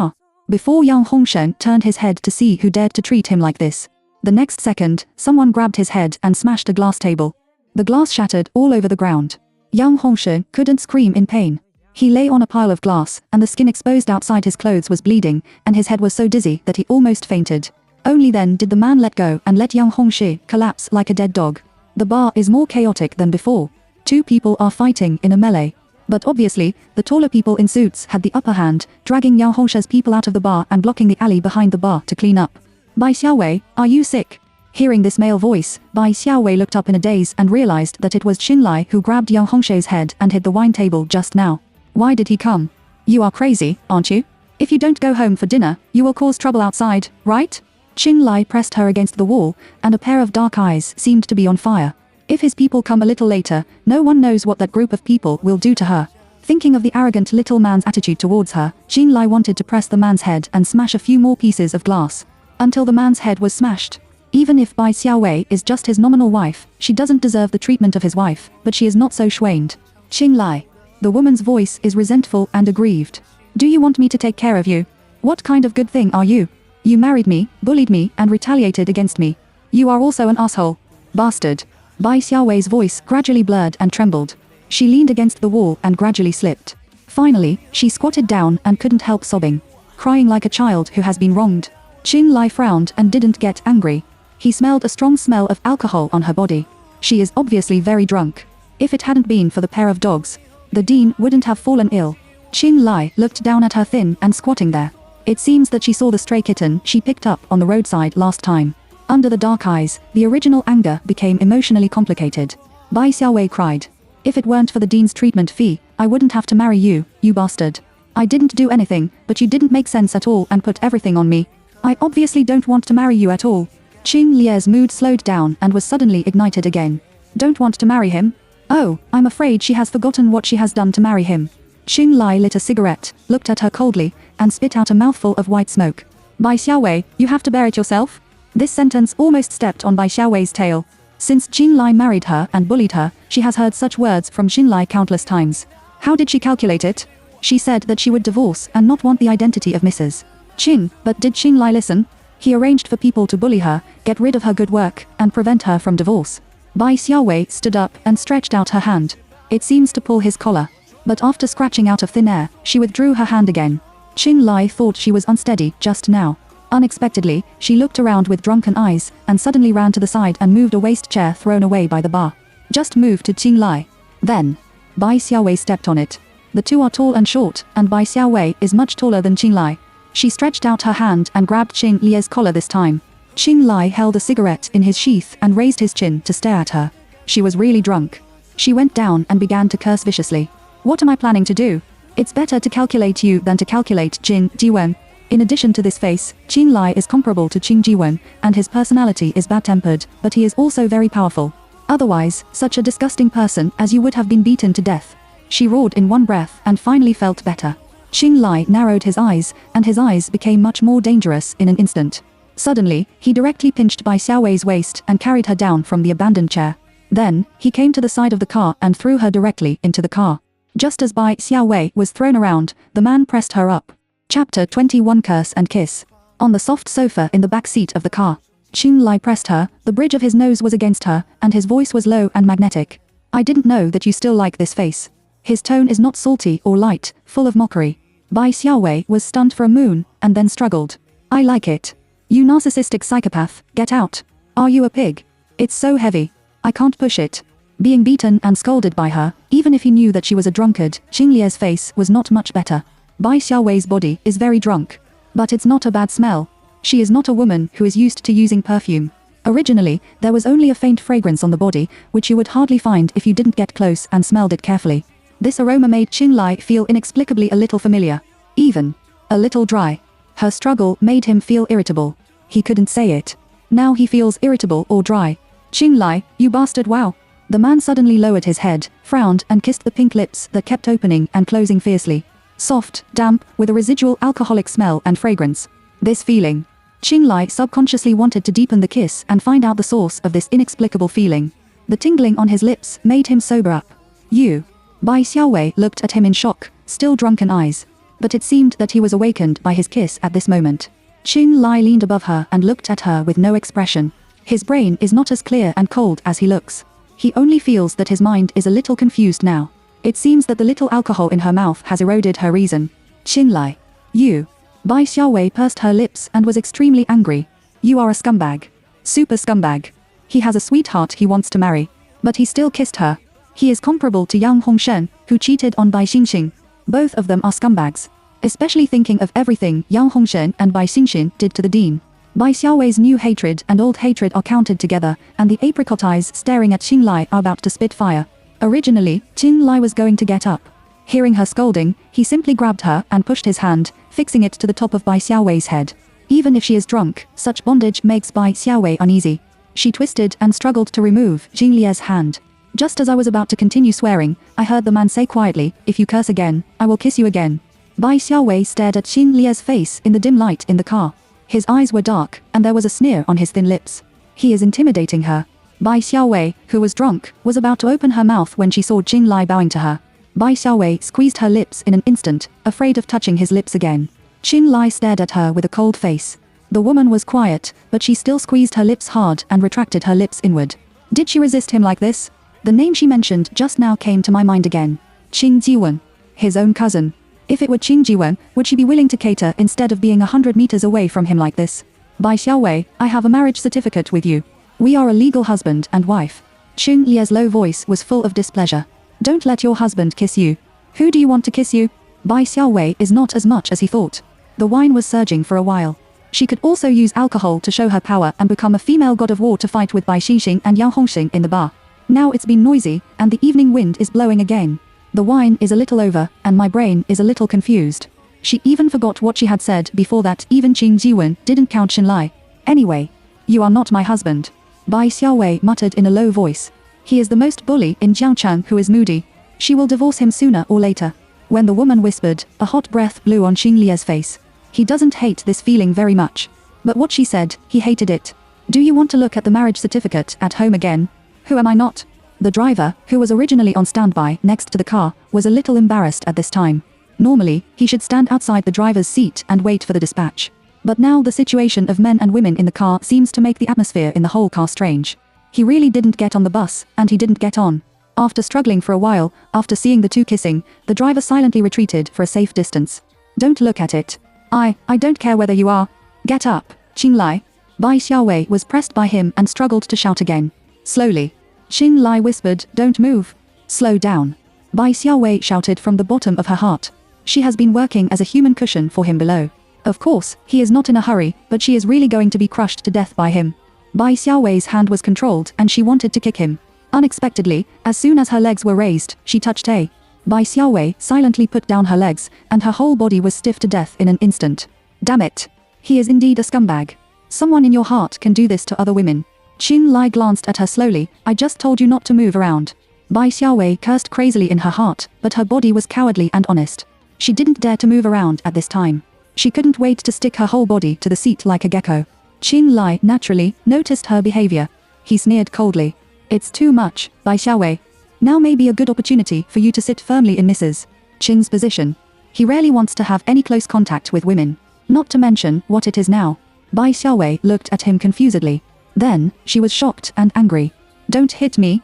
[SPEAKER 1] Before Yang Hongshen turned his head to see who dared to treat him like this. The next second, someone grabbed his head and smashed a glass table. The glass shattered all over the ground. Yang Hongshen couldn't scream in pain. He lay on a pile of glass, and the skin exposed outside his clothes was bleeding, and his head was so dizzy that he almost fainted. Only then did the man let go and let Yang Hongshen collapse like a dead dog. The bar is more chaotic than before. 2 people are fighting in a melee. But obviously, the taller people in suits had the upper hand, dragging Yang Hongshen's people out of the bar and blocking the alley behind the bar to clean up. Bai Xiaowei, are you sick? Hearing this male voice, Bai Xiaowei looked up in a daze and realized that it was Qinlai who grabbed Yang Hongshe's head and hid the wine table just now. Why did he come? You are crazy, aren't you? If you don't go home for dinner, you will cause trouble outside, right? Qinlai pressed her against the wall, and a pair of dark eyes seemed to be on fire. If his people come a little later, no one knows what that group of people will do to her. Thinking of the arrogant little man's attitude towards her, Qinlai wanted to press the man's head and smash a few more pieces of glass. Until the man's head was smashed. Even if Bai Xiaowei is just his nominal wife, she doesn't deserve the treatment of his wife, but she is not so Schwaned. Qinlai. The woman's voice is resentful and aggrieved. Do you want me to take care of you? What kind of good thing are you? You married me, bullied me, and retaliated against me. You are also an asshole. Bastard. Bai Xiaowei's voice gradually blurred and trembled. She leaned against the wall and gradually slipped. Finally, she squatted down and couldn't help sobbing. Crying like a child who has been wronged. Qinlai frowned and didn't get angry. He smelled a strong smell of alcohol on her body. She is obviously very drunk. If it hadn't been for the pair of dogs, the dean wouldn't have fallen ill. Qinlai looked down at her thin and squatting there. It seems that she saw the stray kitten she picked up on the roadside last time. Under the dark eyes, the original anger became emotionally complicated. Bai Xiaowei cried. If it weren't for the dean's treatment fee, I wouldn't have to marry you, you bastard. I didn't do anything, but you didn't make sense at all and put everything on me. I obviously don't want to marry you at all. Qin Lie's mood slowed down and was suddenly ignited again. Don't want to marry him? Oh, I'm afraid she has forgotten what she has done to marry him. Qinlai lit a cigarette, looked at her coldly, and spit out a mouthful of white smoke. Bai Xiaowei, you have to bear it yourself? This sentence almost stepped on Bai Xiaowei's tail. Since Qinlai married her and bullied her, she has heard such words from Qinlai countless times. How did she calculate it? She said that she would divorce and not want the identity of Mrs. Qin, but did Qinlai listen? He arranged for people to bully her, get rid of her good work, and prevent her from divorce. Bai Xiaowei stood up and stretched out her hand. It seems to pull his collar. But after scratching out of thin air, she withdrew her hand again. Qinlai thought she was unsteady just now. Unexpectedly, she looked around with drunken eyes, and suddenly ran to the side and moved a waste chair thrown away by the bar. Just move to Qinlai. Then, Bai Xiaowei stepped on it. The two are tall and short, and Bai Xiaowei is much taller than Qinlai. She stretched out her hand and grabbed Qin Lie's collar this time. Qinlai held a cigarette in his sheath and raised his chin to stare at her. She was really drunk. She went down and began to curse viciously. What am I planning to do? It's better to calculate you than to calculate Qin Jiwen. In addition to this face, Qinlai is comparable to Qin Jiwen, and his personality is bad-tempered, but he is also very powerful. Otherwise, such a disgusting person as you would have been beaten to death. She roared in one breath and finally felt better. Qinlai narrowed his eyes, and his eyes became much more dangerous in an instant. Suddenly, he directly pinched Bai Xiaowei's waist and carried her down from the abandoned chair. Then, he came to the side of the car and threw her directly into the car. Just as Bai Xiaowei was thrown around, the man pressed her up. Chapter 21 Curse and Kiss. On the soft sofa in the back seat of the car, Qinlai pressed her, the bridge of his nose was against her, and his voice was low and magnetic. I didn't know that you still like this face. His tone is not salty or light, full of mockery. Bai Xiaowei was stunned for a moon, and then struggled. I like it. You narcissistic psychopath, get out. Are you a pig? It's so heavy. I can't push it. Being beaten and scolded by her, even if he knew that she was a drunkard, Qin Lie's face was not much better. Bai Xiaowei's body is very drunk. But it's not a bad smell. She is not a woman who is used to using perfume. Originally, there was only a faint fragrance on the body, which you would hardly find if you didn't get close and smelled it carefully. This aroma made Qinlai feel inexplicably a little familiar. Even a little dry. Her struggle made him feel irritable. He couldn't say it. Now he feels irritable or dry. Qinlai, you bastard, wow. The man suddenly lowered his head, frowned and kissed the pink lips that kept opening and closing fiercely. Soft, damp, with a residual alcoholic smell and fragrance. This feeling. Qinlai subconsciously wanted to deepen the kiss and find out the source of this inexplicable feeling. The tingling on his lips made him sober up. You. Bai Xiaowei looked at him in shock, still drunken eyes. But it seemed that he was awakened by his kiss at this moment. Qinlai leaned above her and looked at her with no expression. His brain is not as clear and cold as he looks. He only feels that his mind is a little confused now. It seems that the little alcohol in her mouth has eroded her reason. Qinlai. You. Bai Xiaowei pursed her lips and was extremely angry. You are a scumbag. Super scumbag. He has a sweetheart he wants to marry. But he still kissed her. He is comparable to Yang Hongshen, who cheated on Bai Xingxing. Both of them are scumbags. Especially thinking of everything Yang Hongshen and Bai Xingxin did to the dean. Bai Xiaowei's new hatred and old hatred are counted together, and the apricot eyes staring at Qin Lai are about to spit fire. Originally, Qin Lai was going to get up. Hearing her scolding, he simply grabbed her and pushed his hand, fixing it to the top of Bai Xiaowei's head. Even if she is drunk, such bondage makes Bai Xiaowei uneasy. She twisted and struggled to remove Jing Lie's hand. Just as I was about to continue swearing, I heard the man say quietly, "If you curse again, I will kiss you again." Bai Xiaowei stared at Jing Lie's face in the dim light in the car. His eyes were dark, and there was a sneer on his thin lips. He is intimidating her. Bai Xiaowei, who was drunk, was about to open her mouth when she saw Qin Lai bowing to her. Bai Xiaowei squeezed her lips in an instant, afraid of touching his lips again. Qin Lai stared at her with a cold face. The woman was quiet, but she still squeezed her lips hard and retracted her lips inward. Did she resist him like this? The name she mentioned just now came to my mind again. Qin Jiwen. His own cousin. If it were Qin Jiwen, would she be willing to cater instead of being 100 meters away from him like this? Bai Xiaowei, I have a marriage certificate with you. We are a legal husband and wife. Qin Lie's low voice was full of displeasure. Don't let your husband kiss you. Who do you want to kiss you? Bai Xiaowei is not as much as he thought. The wine was surging for a while. She could also use alcohol to show her power and become a female god of war to fight with Bai Xixing and Yang Hongxing in the bar. Now it's been noisy, and the evening wind is blowing again. The wine is a little over, and my brain is a little confused. She even forgot what she had said before that. Even Qin Jiwen didn't count Qin Lai. Anyway, you are not my husband. Bai Xiaowei muttered in a low voice. He is the most bully in Jiangcheng who is moody. She will divorce him sooner or later. When the woman whispered, a hot breath blew on Qin Lie's face. He doesn't hate this feeling very much. But what she said, he hated it. Do you want to look at the marriage certificate at home again? Who am I not? The driver, who was originally on standby next to the car, was a little embarrassed at this time. Normally, he should stand outside the driver's seat and wait for the dispatch. But now the situation of men and women in the car seems to make the atmosphere in the whole car strange. He really didn't get on the bus, and he didn't get on. After struggling for a while, after seeing the two kissing, the driver silently retreated for a safe distance. Don't look at it. I don't care whether you are. Get up, Qin Lai. Bai Xiaowei was pressed by him and struggled to shout again. Slowly. Qin Lai whispered, don't move. Slow down. Bai Xiaowei shouted from the bottom of her heart. She has been working as a human cushion for him below. Of course, he is not in a hurry, but she is really going to be crushed to death by him. Bai Xiaowei's hand was controlled and she wanted to kick him. Unexpectedly, as soon as her legs were raised, she touched A. Bai Xiaowei silently put down her legs, and her whole body was stiff to death in an instant. Damn it. He is indeed a scumbag. Someone in your heart can do this to other women. Qin Lai glanced at her slowly. I just told you not to move around. Bai Xiaowei cursed crazily in her heart, but her body was cowardly and honest. She didn't dare to move around at this time. She couldn't wait to stick her whole body to the seat like a gecko. Qin Lai, naturally, noticed her behavior. He sneered coldly. It's too much, Bai Xiaowei. Now may be a good opportunity for you to sit firmly in Mrs. Qin's position. He rarely wants to have any close contact with women. Not to mention what it is now. Bai Xiaowei looked at him confusedly. Then, she was shocked and angry. Don't hit me,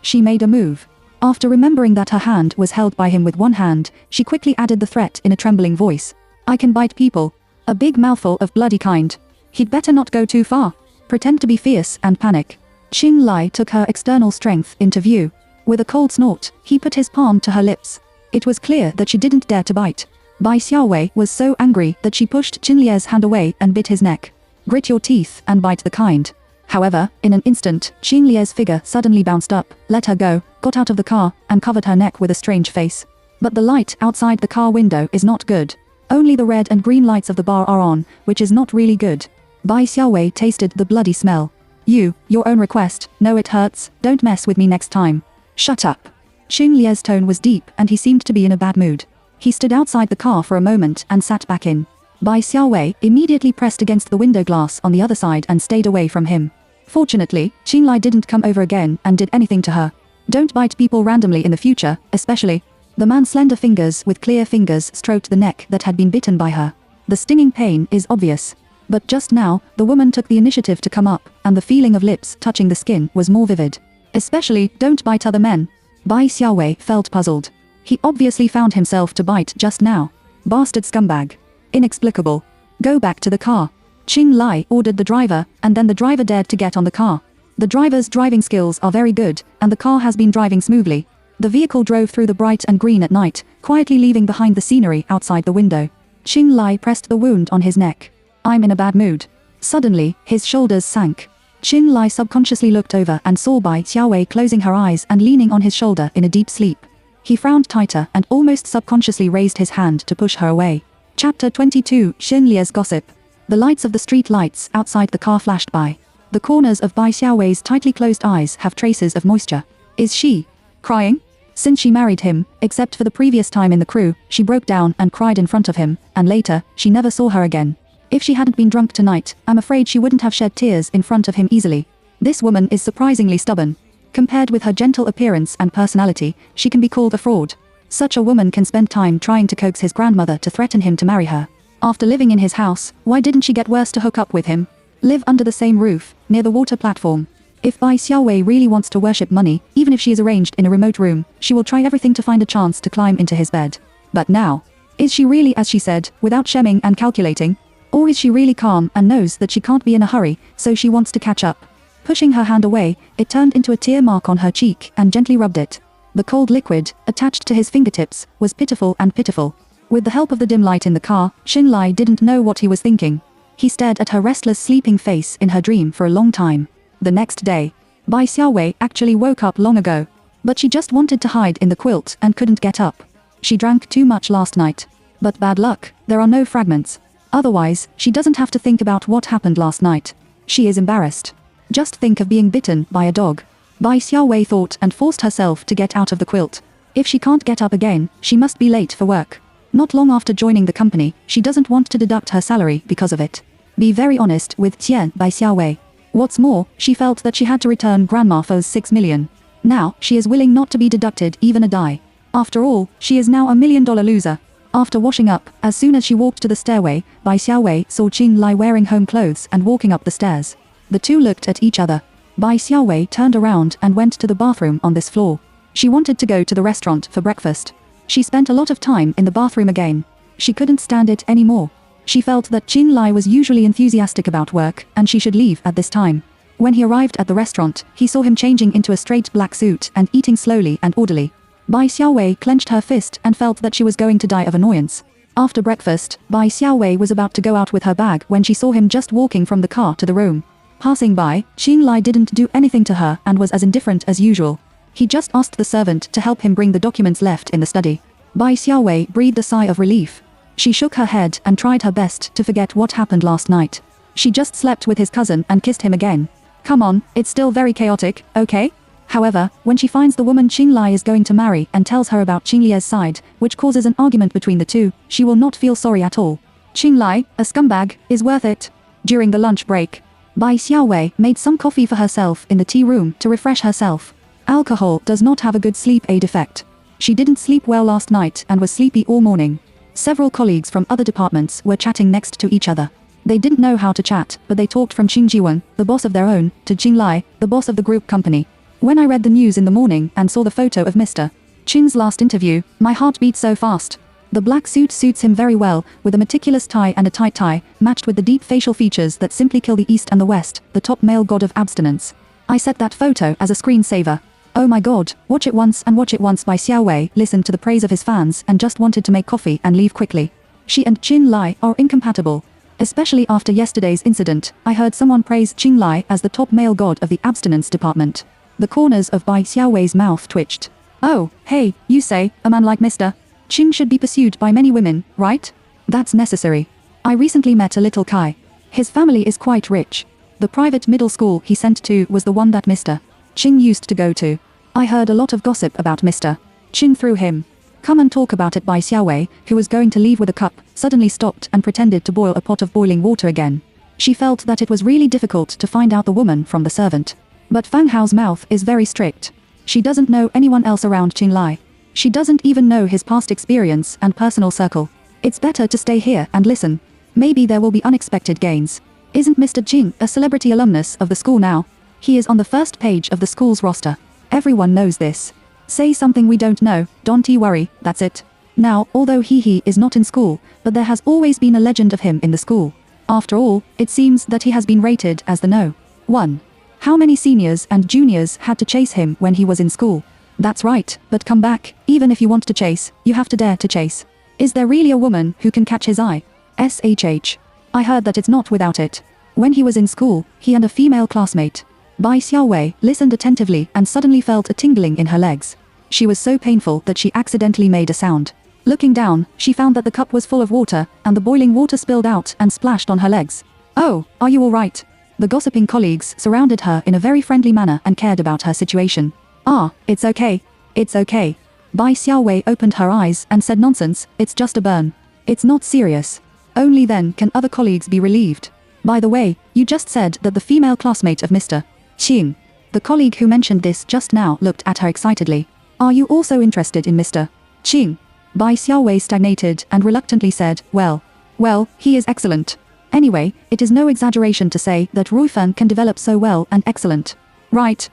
[SPEAKER 1] She made a move. After remembering that her hand was held by him with one hand, she quickly added the threat in a trembling voice. I can bite people. A big mouthful of bloody kind. He'd better not go too far. Pretend to be fierce and panic. Qin Lai took her external strength into view. With a cold snort, he put his palm to her lips. It was clear that she didn't dare to bite. Bai Xiaowei was so angry that she pushed Qin Lie's hand away and bit his neck. Grit your teeth and bite the kind. However, in an instant, Qin Lie's figure suddenly bounced up, let her go, got out of the car, and covered her neck with a strange face. But the light outside the car window is not good. Only the red and green lights of the bar are on, which is not really good. Bai Xiaowei tasted the bloody smell. Your own request, no it hurts, don't mess with me next time. Shut up. Qin Lie's tone was deep and he seemed to be in a bad mood. He stood outside the car for a moment and sat back in. Bai Xiaowei immediately pressed against the window glass on the other side and stayed away from him. Fortunately, Qin Lai didn't come over again and did anything to her. Don't bite people randomly in the future, especially. The man's slender fingers with clear fingers stroked the neck that had been bitten by her. The stinging pain is obvious. But just now, the woman took the initiative to come up, and the feeling of lips touching the skin was more vivid. Especially, don't bite other men. Bai Xiaowei felt puzzled. He obviously found himself to bite just now. Bastard scumbag. Inexplicable. Go back to the car. Qin Lai ordered the driver, and then the driver dared to get on the car. The driver's driving skills are very good, and the car has been driving smoothly. The vehicle drove through the bright and green at night, quietly leaving behind the scenery outside the window. Qin Lai pressed the wound on his neck. I'm in a bad mood. Suddenly, his shoulders sank. Qin Lai subconsciously looked over and saw Bai Xiaowei closing her eyes and leaning on his shoulder in a deep sleep. He frowned tighter and almost subconsciously raised his hand to push her away. Chapter 22, Xin Lie's Gossip. The lights of the street lights outside the car flashed by. The corners of Bai Xiaowei's tightly closed eyes have traces of moisture. Is she crying? Since she married him, except for the previous time in the crew, she broke down and cried in front of him, and later, she never saw her again. If she hadn't been drunk tonight, I'm afraid she wouldn't have shed tears in front of him easily. This woman is surprisingly stubborn. Compared with her gentle appearance and personality, she can be called a fraud. Such a woman can spend time trying to coax his grandmother to threaten him to marry her. After living in his house, why didn't she get worse to hook up with him? Live under the same roof, near the water platform. If Bai Xiaowei really wants to worship money, even if she is arranged in a remote room, she will try everything to find a chance to climb into his bed. But now, is she really as she said, without shemming and calculating? Or is she really calm and knows that she can't be in a hurry, so she wants to catch up? Pushing her hand away, it turned into a tear mark on her cheek and gently rubbed it. The cold liquid, attached to his fingertips, was pitiful and pitiful. With the help of the dim light in the car, Xin Lai didn't know what he was thinking. He stared at her restless sleeping face in her dream for a long time. The next day, Bai Xiaowei actually woke up long ago. But she just wanted to hide in the quilt and couldn't get up. She drank too much last night. But bad luck, there are no fragments. Otherwise, she doesn't have to think about what happened last night. She is embarrassed. Just think of being bitten by a dog. Bai Xiaowei thought and forced herself to get out of the quilt. If she can't get up again, she must be late for work. Not long after joining the company, she doesn't want to deduct her salary because of it. Be very honest with Tian Bai Xiaowei. What's more, she felt that she had to return Grandma Fo's 6 million. Now, she is willing not to be deducted even a dime. After all, she is now a $1 million loser. After washing up, as soon as she walked to the stairway, Bai Xiaowei saw Qin Lai wearing home clothes and walking up the stairs. The two looked at each other. Bai Xiaowei turned around and went to the bathroom on this floor. She wanted to go to the restaurant for breakfast. She spent a lot of time in the bathroom again. She couldn't stand it anymore. She felt that Qin Lai was usually enthusiastic about work, and she should leave at this time. When he arrived at the restaurant, he saw him changing into a straight black suit and eating slowly and orderly. Bai Xiaowei clenched her fist and felt that she was going to die of annoyance. After breakfast, Bai Xiaowei was about to go out with her bag when she saw him just walking from the car to the room. Passing by, Qin Lai didn't do anything to her and was as indifferent as usual. He just asked the servant to help him bring the documents left in the study. Bai Xiaowei breathed a sigh of relief. She shook her head and tried her best to forget what happened last night. She just slept with his cousin and kissed him again. Come on, it's still very chaotic, okay? However, when she finds the woman Qin Lai is going to marry and tells her about Qin Lie's side, which causes an argument between the two, she will not feel sorry at all. Qin Lai, a scumbag, is worth it. During the lunch break, Bai Xiaowei made some coffee for herself in the tea room to refresh herself. Alcohol does not have a good sleep aid effect. She didn't sleep well last night and was sleepy all morning. Several colleagues from other departments were chatting next to each other. They didn't know how to chat, but they talked from Qin Jiwen, the boss of their own, to Qin Lai, the boss of the group company. When I read the news in the morning and saw the photo of Mr. Qin's last interview, my heart beat so fast. The black suit suits him very well, with a meticulous tie and a tight tie, matched with the deep facial features that simply kill the East and the West, the top male god of abstinence. I set that photo as a screensaver. Oh my god, watch it once and watch it once. Bai Xiaowei listened to the praise of his fans and just wanted to make coffee and leave quickly. She and Qin Lai are incompatible. Especially after yesterday's incident, I heard someone praise Qin Lai as the top male god of the abstinence department. The corners of Bai Xiaowei's mouth twitched. Oh, hey, you say, a man like Mr. Qin should be pursued by many women, right? That's necessary. I recently met a little Kai. His family is quite rich. The private middle school he sent to was the one that Mr. Qin used to go to. I heard a lot of gossip about Mr. Qin through him. Come and talk about it. Bai Xiaowei, who was going to leave with a cup, suddenly stopped and pretended to boil a pot of boiling water again. She felt that it was really difficult to find out the woman from the servant. But Fang Hao's mouth is very strict. She doesn't know anyone else around Qin Lai. She doesn't even know his past experience and personal circle. It's better to stay here and listen. Maybe there will be unexpected gains. Isn't Mr. Qin a celebrity alumnus of the school now? He is on the first page of the school's roster. Everyone knows this. Say something we don't know, don't worry, that's it. Now, although he is not in school, but there has always been a legend of him in the school. After all, it seems that he has been rated as the no. 1. How many seniors and juniors had to chase him when he was in school? That's right, but come back, even if you want to chase, you have to dare to chase. Is there really a woman who can catch his eye? SHH. I heard that it's not without it. When he was in school, he and a female classmate. Bai Xiaowei listened attentively and suddenly felt a tingling in her legs. She was so painful that she accidentally made a sound. Looking down, she found that the cup was full of water, and the boiling water spilled out and splashed on her legs. "Oh, are you all right?" The gossiping colleagues surrounded her in a very friendly manner and cared about her situation. "Ah, it's okay. It's okay." Bai Xiaowei opened her eyes and said, "Nonsense, it's just a burn. It's not serious. Only then can other colleagues be relieved. By the way, you just said that the female classmate of Mr. Qing." The colleague who mentioned this just now looked at her excitedly. "Are you also interested in Mr. Qing?" Bai Xiaowei stagnated and reluctantly said, Well, he is excellent. Anyway, it is no exaggeration to say that Ruifan can develop so well and excellent. Right?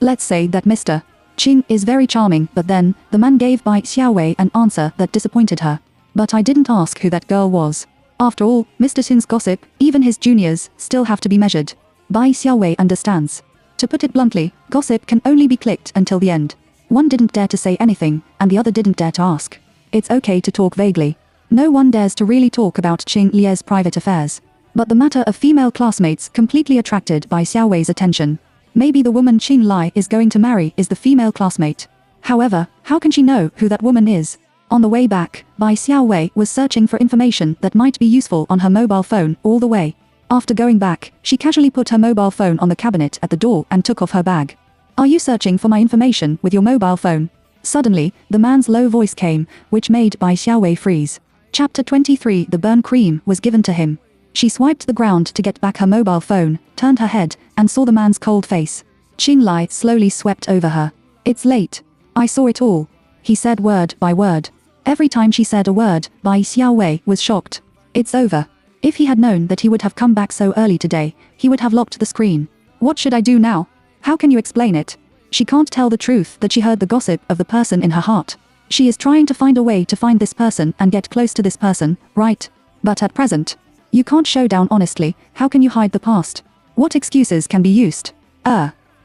[SPEAKER 1] Let's say that Mr. Qing is very charming, but then, the man gave Bai Xiaowei an answer that disappointed her. But I didn't ask who that girl was. After all, Mr. Qing's gossip, even his juniors, still have to be measured. Bai Xiaowei understands. To put it bluntly, gossip can only be clicked until the end. One didn't dare to say anything, and the other didn't dare to ask. It's okay to talk vaguely. No one dares to really talk about Qing Lie's private affairs. But the matter of female classmates completely attracted Bai Xiaowei's attention. Maybe the woman Qing Lie is going to marry is the female classmate. However, how can she know who that woman is? On the way back, Bai Xiaowei was searching for information that might be useful on her mobile phone all the way. After going back, she casually put her mobile phone on the cabinet at the door and took off her bag. "Are you searching for my information with your mobile phone?" Suddenly, the man's low voice came, which made Bai Xiaowei freeze. Chapter 23. The burn cream was given to him. She swiped the ground to get back her mobile phone, turned her head, and saw the man's cold face. Qing Lai slowly swept over her. "It's late. I saw it all," he said word by word. Every time she said a word, Bai Xiaowei was shocked. "It's over." If he had known that he would have come back so early today, he would have locked the screen. "What should I do now? How can you explain it?" She can't tell the truth that she heard the gossip of the person in her heart. She is trying to find a way to find this person and get close to this person, right? But at present, you can't show down honestly. How can you hide the past? What excuses can be used?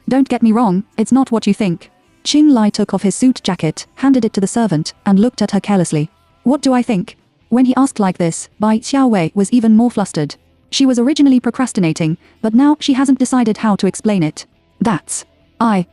[SPEAKER 1] Don't get me wrong, it's not what you think. Qing Lai took off his suit jacket, handed it to the servant, and looked at her carelessly. "What do I think?" When he asked like this, Bai Xiaowei was even more flustered. She was originally procrastinating, but now she hasn't decided how to explain it.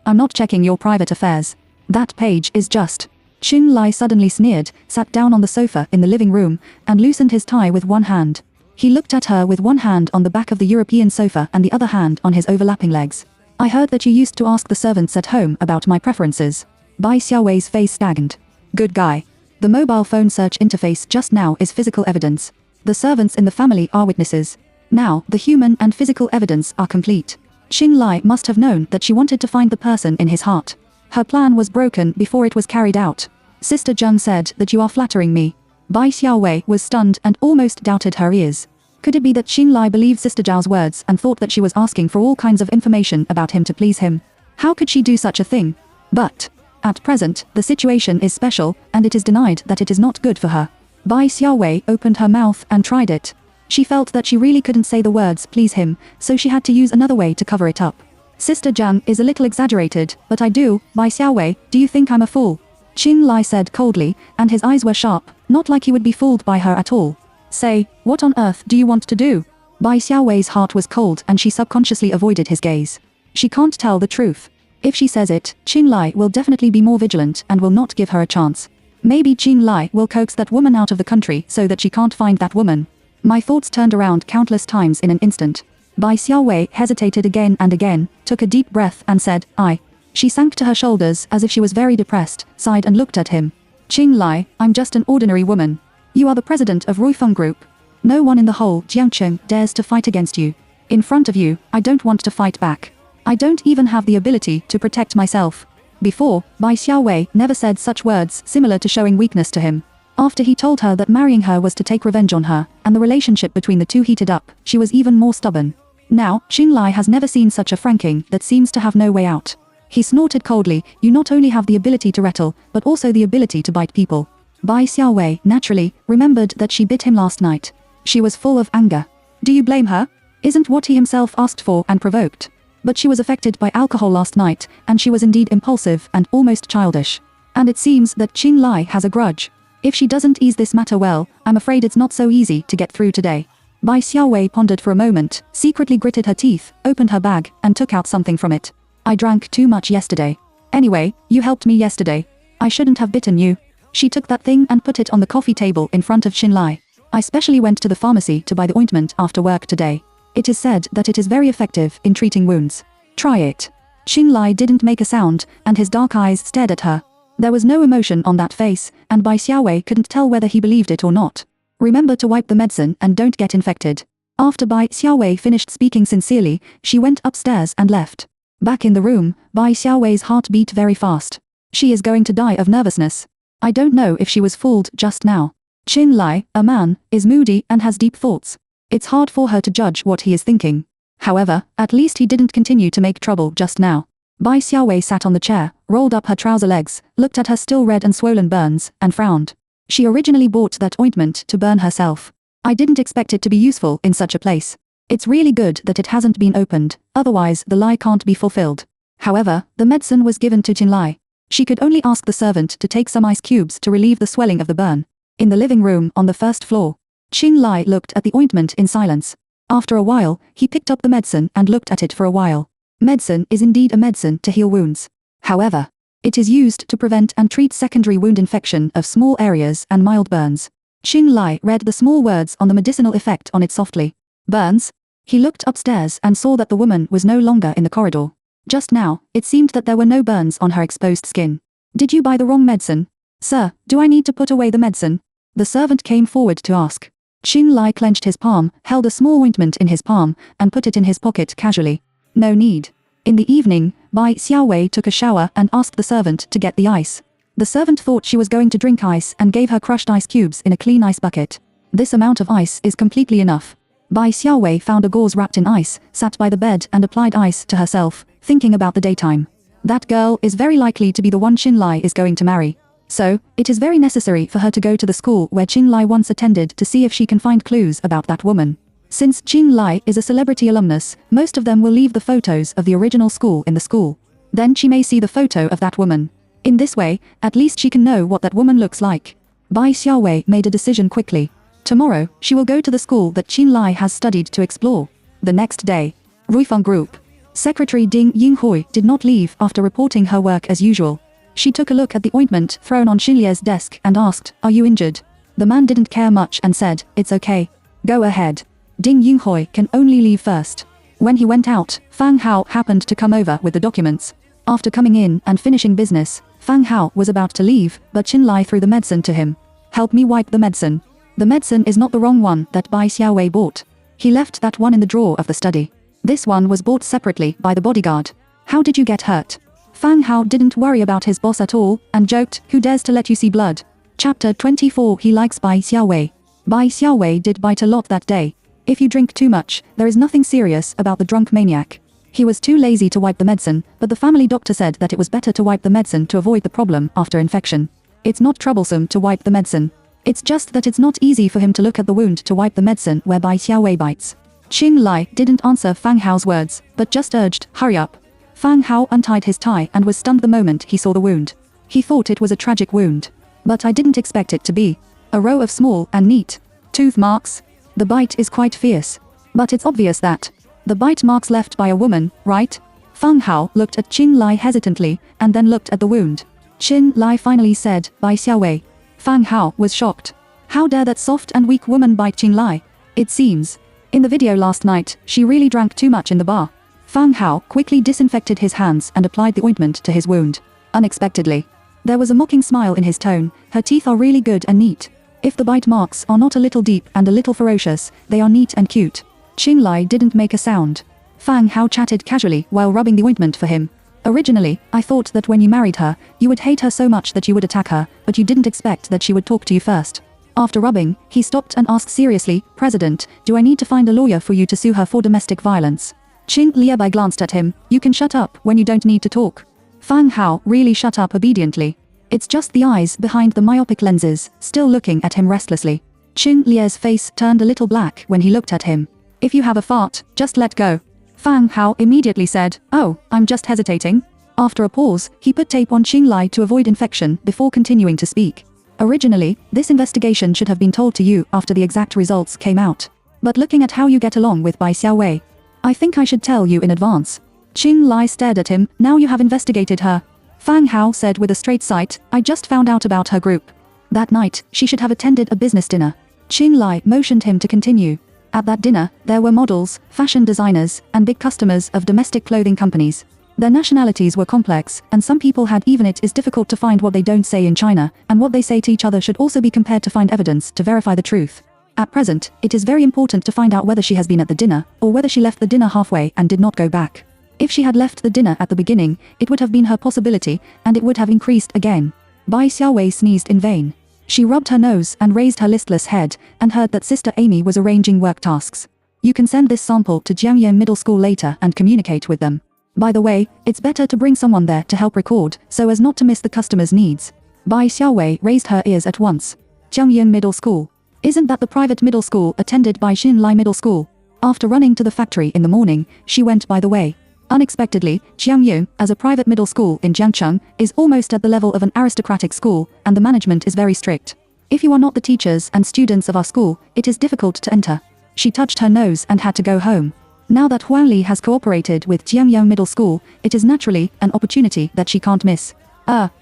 [SPEAKER 1] I'm not checking your private affairs. That page is just... Qing Lai suddenly sneered, sat down on the sofa in the living room, and loosened his tie with one hand. He looked at her with one hand on the back of the European sofa and the other hand on his overlapping legs. "I heard that you used to ask the servants at home about my preferences." Bai Xiaowei's face stagned. "Good guy. The mobile phone search interface just now is physical evidence. The servants in the family are witnesses. Now, the human and physical evidence are complete." Qing Lai must have known that she wanted to find the person in his heart. Her plan was broken before it was carried out. "Sister Zheng said that you are flattering me." Bai Xiaowei was stunned and almost doubted her ears. Could it be that Qing Lai believed Sister Zhao's words and thought that she was asking for all kinds of information about him to please him? How could she do such a thing? But, at present, the situation is special, and it is denied that it is not good for her. Bai Xiaowei opened her mouth and tried it. She felt that she really couldn't say the words please him, so she had to use another way to cover it up. "Sister Zhang is a little exaggerated, but I do. Bai Xiaowei, do you think I'm a fool?" Qing Lai said coldly, and his eyes were sharp, not like he would be fooled by her at all. "Say, what on earth do you want to do?" Bai Xiaowei's heart was cold and she subconsciously avoided his gaze. She can't tell the truth. If she says it, Qing Lai will definitely be more vigilant and will not give her a chance. Maybe Qing Lai will coax that woman out of the country so that she can't find that woman. My thoughts turned around countless times in an instant. Bai Xiaowei hesitated again and again, took a deep breath and said, "I." She sank to her shoulders as if she was very depressed, sighed and looked at him. "Qing Lai, I'm just an ordinary woman. You are the president of Ruifeng Group. No one in the whole Jiangcheng dares to fight against you. In front of you, I don't want to fight back. I don't even have the ability to protect myself." Before, Bai Xiaowei never said such words similar to showing weakness to him. After he told her that marrying her was to take revenge on her, and the relationship between the two heated up, she was even more stubborn. Now, Qing Lai has never seen such a franking that seems to have no way out. He snorted coldly, "You not only have the ability to rattle, but also the ability to bite people." Bai Xiaowei, naturally, remembered that she bit him last night. She was full of anger. Do you blame her? Isn't what he himself asked for and provoked? But she was affected by alcohol last night, and she was indeed impulsive and almost childish. And it seems that Qing Lai has a grudge. If she doesn't ease this matter well, I'm afraid it's not so easy to get through today. Bai Xiaowei pondered for a moment, secretly gritted her teeth, opened her bag, and took out something from it. I drank too much yesterday. Anyway, you helped me yesterday. I shouldn't have bitten you. She took that thing and put it on the coffee table in front of Xinlai. I specially went to the pharmacy to buy the ointment after work today. It is said that it is very effective in treating wounds. Try it. Xinlai didn't make a sound, and his dark eyes stared at her. There was no emotion on that face, and Bai Xiaowei couldn't tell whether he believed it or not. Remember to wipe the medicine and don't get infected. After Bai Xiaowei finished speaking sincerely, she went upstairs and left. Back in the room, Bai Xiaowei's heart beat very fast. She is going to die of nervousness. I don't know if she was fooled just now. Xinlai, a man, is moody and has deep thoughts. It's hard for her to judge what he is thinking. However, at least he didn't continue to make trouble just now. Bai Xiaowei sat on the chair, rolled up her trouser legs, looked at her still red and swollen burns, and frowned. She originally bought that ointment to burn herself. I didn't expect it to be useful in such a place. It's really good that it hasn't been opened, otherwise the lie can't be fulfilled. However, the medicine was given to Xinlai. She could only ask the servant to take some ice cubes to relieve the swelling of the burn. In the living room on the first floor, Xinlai looked at the ointment in silence. After a while, he picked up the medicine and looked at it for a while. Medicine is indeed a medicine to heal wounds. However, it is used to prevent and treat secondary wound infection of small areas and mild burns. Xinlai read the small words on the medicinal effect on it softly. Burns? He looked upstairs and saw that the woman was no longer in the corridor. Just now, it seemed that there were no burns on her exposed skin. Did you buy the wrong medicine? Sir, do I need to put away the medicine? The servant came forward to ask. Xinlai clenched his palm, held a small ointment in his palm, and put it in his pocket casually. No need. In the evening, Bai Xiaowei took a shower and asked the servant to get the ice. The servant thought she was going to drink ice and gave her crushed ice cubes in a clean ice bucket. This amount of ice is completely enough. Bai Xiaowei found a gauze wrapped in ice, sat by the bed and applied ice to herself, thinking about the daytime. That girl is very likely to be the one Xinlai is going to marry. So, it is very necessary for her to go to the school where Xinlai once attended to see if she can find clues about that woman. Since Xinlai is a celebrity alumnus, most of them will leave the photos of the original school in the school. Then she may see the photo of that woman. In this way, at least she can know what that woman looks like. Bai Xiaowei made a decision quickly. Tomorrow, she will go to the school that Xinlai has studied to explore. The next day, Ruifeng Group. Secretary Ding Yinghui did not leave after reporting her work as usual. She took a look at the ointment thrown on Xinlie's desk and asked, "Are you injured?" The man didn't care much and said, "It's okay. Go ahead." Ding Yinghui can only leave first. When he went out, Fang Hao happened to come over with the documents. After coming in and finishing business, Fang Hao was about to leave, but Xinlai threw the medicine to him. "Help me wipe the medicine." The medicine is not the wrong one that Bai Xiaowei bought. He left that one in the drawer of the study. This one was bought separately by the bodyguard. "How did you get hurt?" Fang Hao didn't worry about his boss at all, and joked, "Who dares to let you see blood?" Chapter 24. He likes Bai Xiaowei. Bai Xiaowei did bite a lot that day. If you drink too much, there is nothing serious about the drunk maniac. He was too lazy to wipe the medicine, but the family doctor said that it was better to wipe the medicine to avoid the problem after infection. It's not troublesome to wipe the medicine. It's just that it's not easy for him to look at the wound to wipe the medicine where Bai Xiaowei bites. Xinlai didn't answer Fang Hao's words, but just urged, "Hurry up." Fang Hao untied his tie and was stunned the moment he saw the wound. He thought it was a tragic wound. But I didn't expect it to be. A row of small and neat tooth marks. The bite is quite fierce. But it's obvious that the bite marks left by a woman, right? Fang Hao looked at Xinlai hesitantly, and then looked at the wound. Xinlai finally said, "Bai Xiaowei." Fang Hao was shocked. How dare that soft and weak woman bite Xinlai? It seems. In the video last night, she really drank too much in the bar. Fang Hao quickly disinfected his hands and applied the ointment to his wound. Unexpectedly. There was a mocking smile in his tone. Her teeth are really good and neat. If the bite marks are not a little deep and a little ferocious, they are neat and cute. Xinlai didn't make a sound. Fang Hao chatted casually while rubbing the ointment for him. Originally, I thought that when you married her, you would hate her so much that you would attack her, but you didn't expect that she would talk to you first. After rubbing, he stopped and asked seriously, "President, do I need to find a lawyer for you to sue her for domestic violence?" Xinliebai glanced at him. "You can shut up when you don't need to talk." Fang Hao really shut up obediently. It's just the eyes behind the myopic lenses, still looking at him restlessly. Xinlie's face turned a little black when he looked at him. "If you have a fart, just let go." Fang Hao immediately said, "Oh, I'm just hesitating." After a pause, he put tape on Xinlai to avoid infection before continuing to speak. "Originally, this investigation should have been told to you after the exact results came out. But looking at how you get along with Bai Xiaowei, I think I should tell you in advance. Qin Lai stared at him. Now you have investigated her. Fang Hao said with a straight sight, I just found out about her group. That night, she should have attended a business dinner. Qin Lai motioned him to continue. At that dinner, there were models, fashion designers, and big customers of domestic clothing companies. Their nationalities were complex, and some people had even it is difficult to find what they don't say in China, and what they say to each other should also be compared to find evidence to verify the truth. At present, it is very important to find out whether she has been at the dinner, or whether she left the dinner halfway and did not go back. If she had left the dinner at the beginning, it would have been her possibility, and it would have increased again. Bai Xiaowei sneezed in vain. She rubbed her nose and raised her listless head, and heard that Sister Amy was arranging work tasks. You can send this sample to Jiangyan Middle School later and communicate with them. By the way, it's better to bring someone there to help record, so as not to miss the customer's needs. Bai Xiaowei raised her ears at once. Jiangyan Middle School. Isn't that the private middle school attended by Xin Lai Middle School? After running to the factory in the morning, she went by the way. Unexpectedly, Jiangyan, as a private middle school in Jiangcheng, is almost at the level of an aristocratic school, and the management is very strict. If you are not the teachers and students of our school, it is difficult to enter. She touched her nose and had to go home. Now that Huang Li has cooperated with Jiangyang Middle School, it is naturally an opportunity that she can't miss.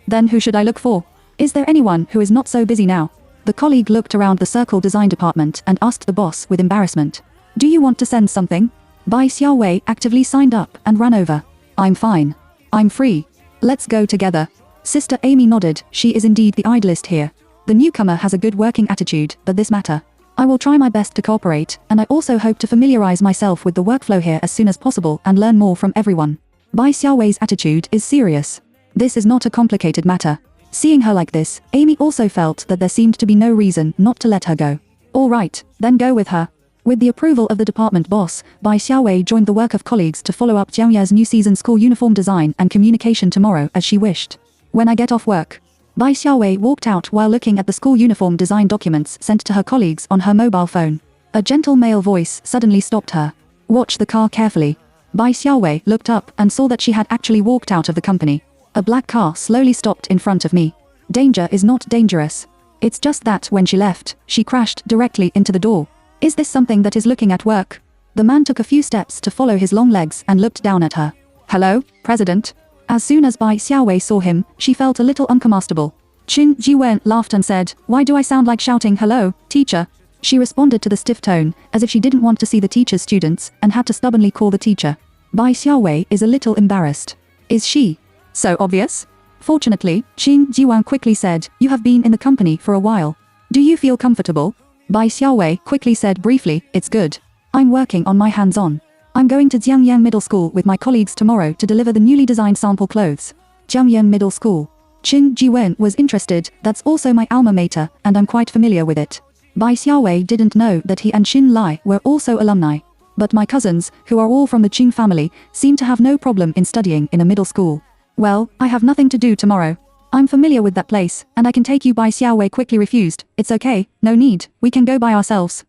[SPEAKER 1] Then who should I look for? Is there anyone who is not so busy now? The colleague looked around the circle design department and asked the boss with embarrassment. Do you want to send something? Bai Xiaowei actively signed up and ran over. I'm fine. I'm free. Let's go together. Sister Amy nodded. She is indeed the idealist here. The newcomer has a good working attitude, but this matter. I will try my best to cooperate, and I also hope to familiarize myself with the workflow here as soon as possible and learn more from everyone. Bai Xiaowei's attitude is serious. This is not a complicated matter. Seeing her like this, Amy also felt that there seemed to be no reason not to let her go. All right, then go with her. With the approval of the department boss, Bai Xiaowei joined the work of colleagues to follow up Jiangya's new season school uniform design and communication tomorrow as she wished. When I get off work. Bai Xiaowei walked out while looking at the school uniform design documents sent to her colleagues on her mobile phone. A gentle male voice suddenly stopped her. Watch the car carefully. Bai Xiaowei looked up and saw that she had actually walked out of the company. A black car slowly stopped in front of me. Danger is not dangerous. It's just that when she left, she crashed directly into the door. Is this something that is looking at work? The man took a few steps to follow his long legs and looked down at her. Hello, President? As soon as Bai Xiaowei saw him, she felt a little uncomfortable. Qin Jiwen laughed and said, Why do I sound like shouting hello, teacher? She responded to the stiff tone, as if she didn't want to see the teacher's students, and had to stubbornly call the teacher. Bai Xiaowei is a little embarrassed. Is she? So obvious? Fortunately, Qin Jiwan quickly said, You have been in the company for a while. Do you feel comfortable? Bai Xiaowei quickly said briefly, It's good. I'm working on my hands-on. I'm going to Jiangyang Middle School with my colleagues tomorrow to deliver the newly designed sample clothes. Jiangyang Middle School. Qin Jiwen was interested. That's also my alma mater, and I'm quite familiar with it. Bai Xiaowei didn't know that he and Xin Lai were also alumni. But my cousins, who are all from the Qing family, seem to have no problem in studying in a middle school. Well, I have nothing to do tomorrow. I'm familiar with that place, and I can take you. Bai Xiaowei quickly refused. It's okay, no need, we can go by ourselves.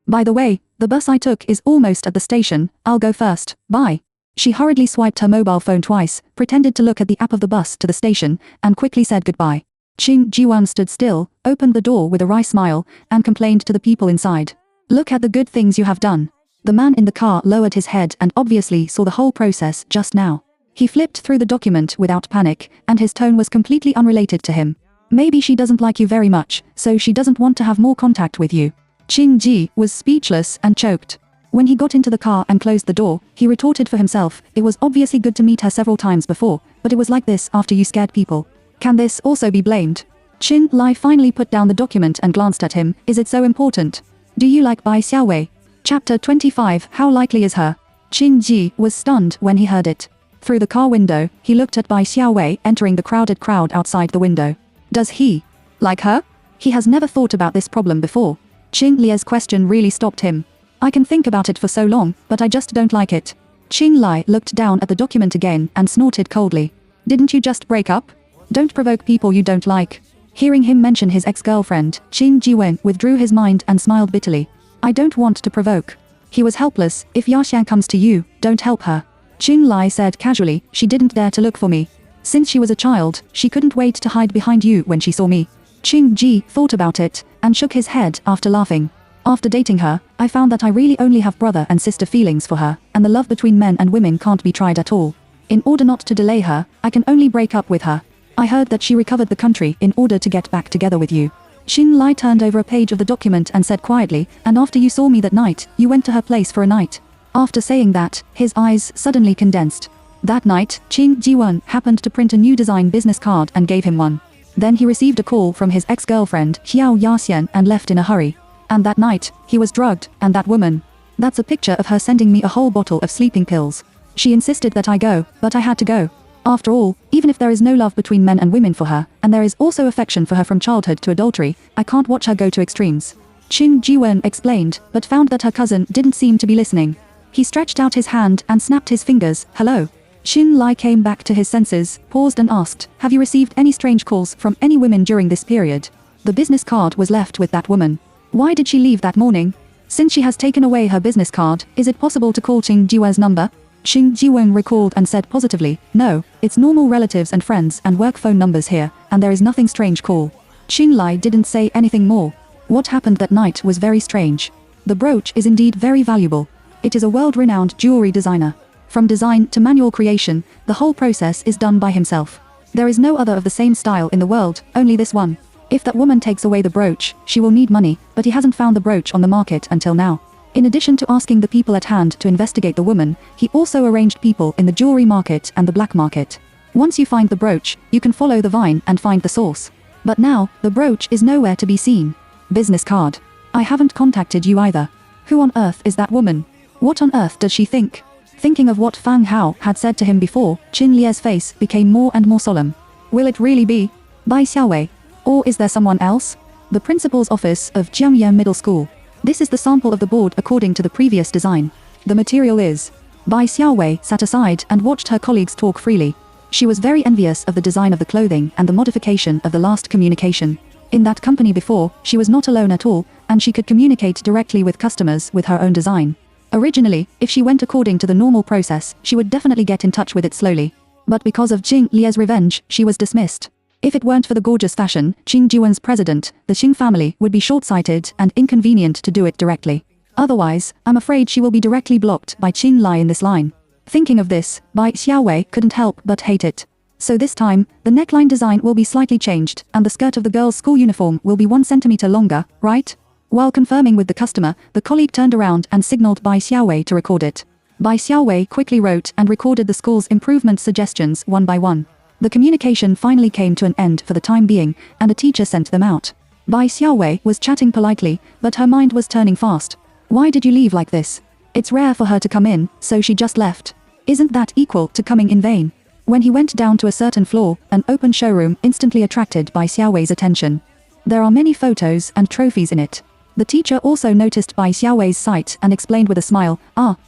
[SPEAKER 1] By the way, the bus I took is almost at the station. I'll go first. Bye. She hurriedly swiped her mobile phone twice, pretended to look at the app of the bus to the station, and quickly said goodbye. Qin Jiwan stood still, opened the door with a wry smile, and complained to the people inside. Look at the good things you have done. The man in the car lowered his head and obviously saw the whole process just now. He flipped through the document without panic, and his tone was completely unrelated to him. Maybe she doesn't like you very much, so she doesn't want to have more contact with you. Qin Ji was speechless and choked. When he got into the car and closed the door, he retorted for himself, It was obviously good to meet her several times before, but it was like this after you scared people. Can this also be blamed? Xin Lai finally put down the document and glanced at him. Is it so important? Do you like Bai Xiaowei? Chapter 25. How likely is her? Qin Ji was stunned when he heard it. Through the car window, he looked at Bai Xiaowei entering the crowded crowd outside the window. Does he like her? He has never thought about this problem before. Qin Lie's question really stopped him. I can think about it for so long, but I just don't like it. Qin Lai looked down at the document again and snorted coldly. Didn't you just break up? Don't provoke people you don't like. Hearing him mention his ex-girlfriend, Qin Jiwen withdrew his mind and smiled bitterly. I don't want to provoke. He was helpless. If Yaxian comes to you, don't help her. Qin Lai said casually, She didn't dare to look for me. Since she was a child, she couldn't wait to hide behind you when she saw me. Qin Ji thought about it, and shook his head after laughing. After dating her, I found that I really only have brother and sister feelings for her, and the love between men and women can't be tried at all. In order not to delay her, I can only break up with her. I heard that she recovered the country in order to get back together with you. Xin Lai turned over a page of the document and said quietly, and after you saw me that night, you went to her place for a night. After saying that, his eyes suddenly condensed. That night, Qing Jiwen happened to print a new design business card and gave him one. Then he received a call from his ex-girlfriend, Xiao Yaxian, and left in a hurry. And that night, he was drugged, and that woman. That's a picture of her sending me a whole bottle of sleeping pills. She insisted that I go, but I had to go. After all, even if there is no love between men and women for her, and there is also affection for her from childhood to adultery, I can't watch her go to extremes. Qing Jiwen explained, but found that her cousin didn't seem to be listening. He stretched out his hand and snapped his fingers. Hello. Xin Lai came back to his senses, paused and asked, have you received any strange calls from any women during this period? The business card was left with that woman. Why did she leave that morning? Since she has taken away her business card, is it possible to call Qing Jiwen's number? Qing Jiwen recalled and said positively, no, it's normal relatives and friends and work phone numbers here, and there is nothing strange call. Qing Lai didn't say anything more. What happened that night was very strange. The brooch is indeed very valuable. It is a world-renowned jewelry designer. From design to manual creation, the whole process is done by himself. There is no other of the same style in the world, only this one. If that woman takes away the brooch, she will need money, but he hasn't found the brooch on the market until now. In addition to asking the people at hand to investigate the woman, he also arranged people in the jewelry market and the black market. Once you find the brooch, you can follow the vine and find the source. But now, the brooch is nowhere to be seen. Business card. I haven't contacted you either. Who on earth is that woman? What on earth does she think? Thinking of what Fang Hao had said to him before, Qin Lie's face became more and more solemn. Will it really be Bai Xiaowei? Or is there someone else? The principal's office of Jiangyan Middle School. This is the sample of the board according to the previous design. The material is. Bai Xiaowei sat aside and watched her colleagues talk freely. She was very envious of the design of the clothing and the modification of the last communication. In that company before, she was not alone at all, and she could communicate directly with customers with her own design. Originally, if she went according to the normal process, she would definitely get in touch with it slowly. But because of Qing Lie's revenge, she was dismissed. If it weren't for the gorgeous fashion, Qing Jiwen's president, the Qing family would be short-sighted and inconvenient to do it directly. Otherwise, I'm afraid she will be directly blocked by Qin Lai in this line. Thinking of this, Bai Xiaowei couldn't help but hate it. So this time, the neckline design will be slightly changed, and the skirt of the girl's school uniform will be 1 centimeter longer, right? While confirming with the customer, the colleague turned around and signaled Bai Xiaowei to record it. Bai Xiaowei quickly wrote and recorded the school's improvement suggestions one by one. The communication finally came to an end for the time being, and a teacher sent them out. Bai Xiaowei was chatting politely, but her mind was turning fast. Why did you leave like this? It's rare for her to come in, so she just left. Isn't that equal to coming in vain? When he went down to a certain floor, an open showroom instantly attracted Bai Xiaowei's attention. There are many photos and trophies in it. The teacher also noticed Bai Xiaowei's site and explained with a smile,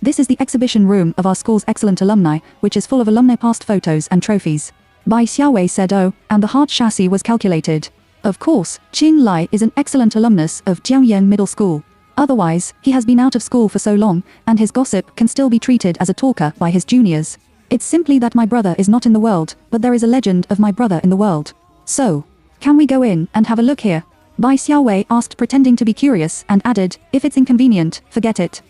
[SPEAKER 1] this is the exhibition room of our school's excellent alumni, which is full of alumni past photos and trophies. Bai Xiaowei said and the heart chassis was calculated. Of course, Qin Lai is an excellent alumnus of Jiangyan Middle School. Otherwise, he has been out of school for so long, and his gossip can still be treated as a talker by his juniors. It's simply that my brother is not in the world, but there is a legend of my brother in the world. So, can we go in and have a look here? Bai Xiaowei asked, pretending to be curious, and added, if it's inconvenient, forget it.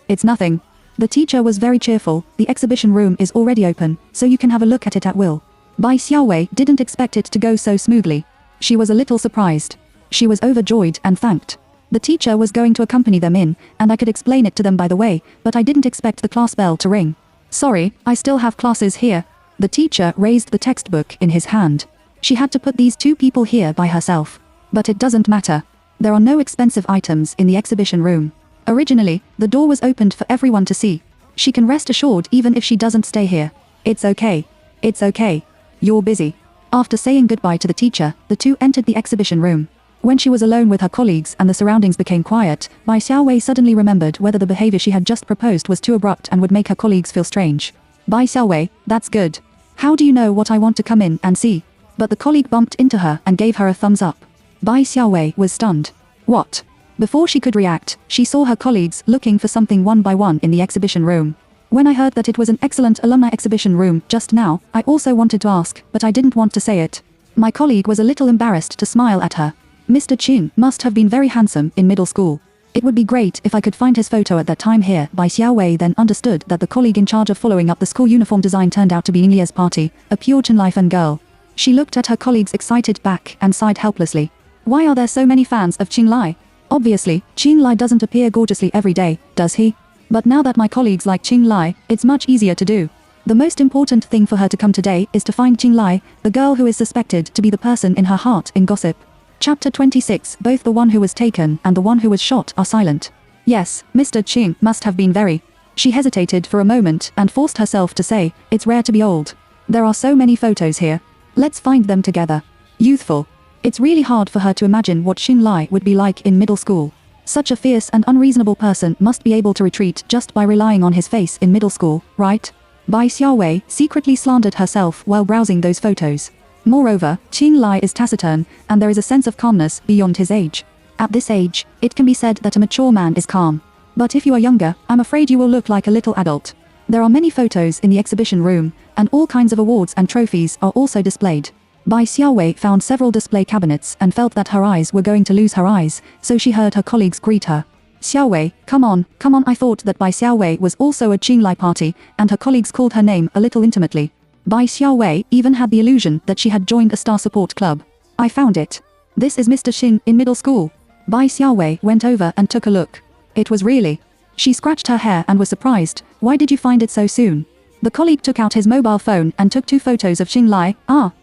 [SPEAKER 1] It's nothing. The teacher was very cheerful. The exhibition room is already open, so you can have a look at it at will. Bai Xiaowei didn't expect it to go so smoothly. She was a little surprised. She was overjoyed and thanked. The teacher was going to accompany them in, and I could explain it to them by the way, but I didn't expect the class bell to ring. Sorry, I still have classes here. The teacher raised the textbook in his hand. She had to put these 2 people here by herself. But it doesn't matter. There are no expensive items in the exhibition room. Originally, the door was opened for everyone to see. She can rest assured even if she doesn't stay here. It's okay. It's okay. You're busy. After saying goodbye to the teacher, the 2 entered the exhibition room. When she was alone with her colleagues and the surroundings became quiet, Bai Xiaowei suddenly remembered whether the behavior she had just proposed was too abrupt and would make her colleagues feel strange. Bai Xiaowei, that's good. How do you know what I want to come in and see? But the colleague bumped into her and gave her a thumbs up. Bai Xiaowei was stunned. What? Before she could react, she saw her colleagues looking for something one by one in the exhibition room. When I heard that it was an excellent alumni exhibition room just now, I also wanted to ask, but I didn't want to say it. My colleague was a little embarrassed to smile at her. Mr. Qin must have been very handsome in middle school. It would be great if I could find his photo at that time here. Bai Xiaowei then understood that the colleague in charge of following up the school uniform design turned out to be Yinglia's party, a pure Chenlai fan girl. She looked at her colleague's excited back and sighed helplessly. Why are there so many fans of Chenlai? Obviously, Chenlai doesn't appear gorgeously every day, does he? But now that my colleagues like Chenlai, it's much easier to do. The most important thing for her to come today is to find Chenlai, the girl who is suspected to be the person in her heart in gossip. Chapter 26. Both the one who was taken and the one who was shot are silent. Yes, Mr. Qing must have been very. She hesitated for a moment and forced herself to say, it's rare to be old. There are so many photos here. Let's find them together. Youthful. It's really hard for her to imagine what Chenlai would be like in middle school. Such a fierce and unreasonable person must be able to retreat just by relying on his face in middle school, right? Bai Xiaowei secretly slandered herself while browsing those photos. Moreover, Chenlai is taciturn, and there is a sense of calmness beyond his age. At this age, it can be said that a mature man is calm. But if you are younger, I'm afraid you will look like a little adult. There are many photos in the exhibition room, and all kinds of awards and trophies are also displayed. Bai Xiaowei found several display cabinets and felt that her eyes were going to lose her eyes, so she heard her colleagues greet her. Xiaowei, come on. I thought that Bai Xiaowei was also a Chenlai party, and her colleagues called her name a little intimately. Bai Xiaowei even had the illusion that she had joined a star support club. I found it. This is Mr. Xin in middle school. Bai Xiaowei went over and took a look. It was really. She scratched her hair and was surprised. Why did you find it so soon? The colleague took out his mobile phone and took 2 photos of Chenlai.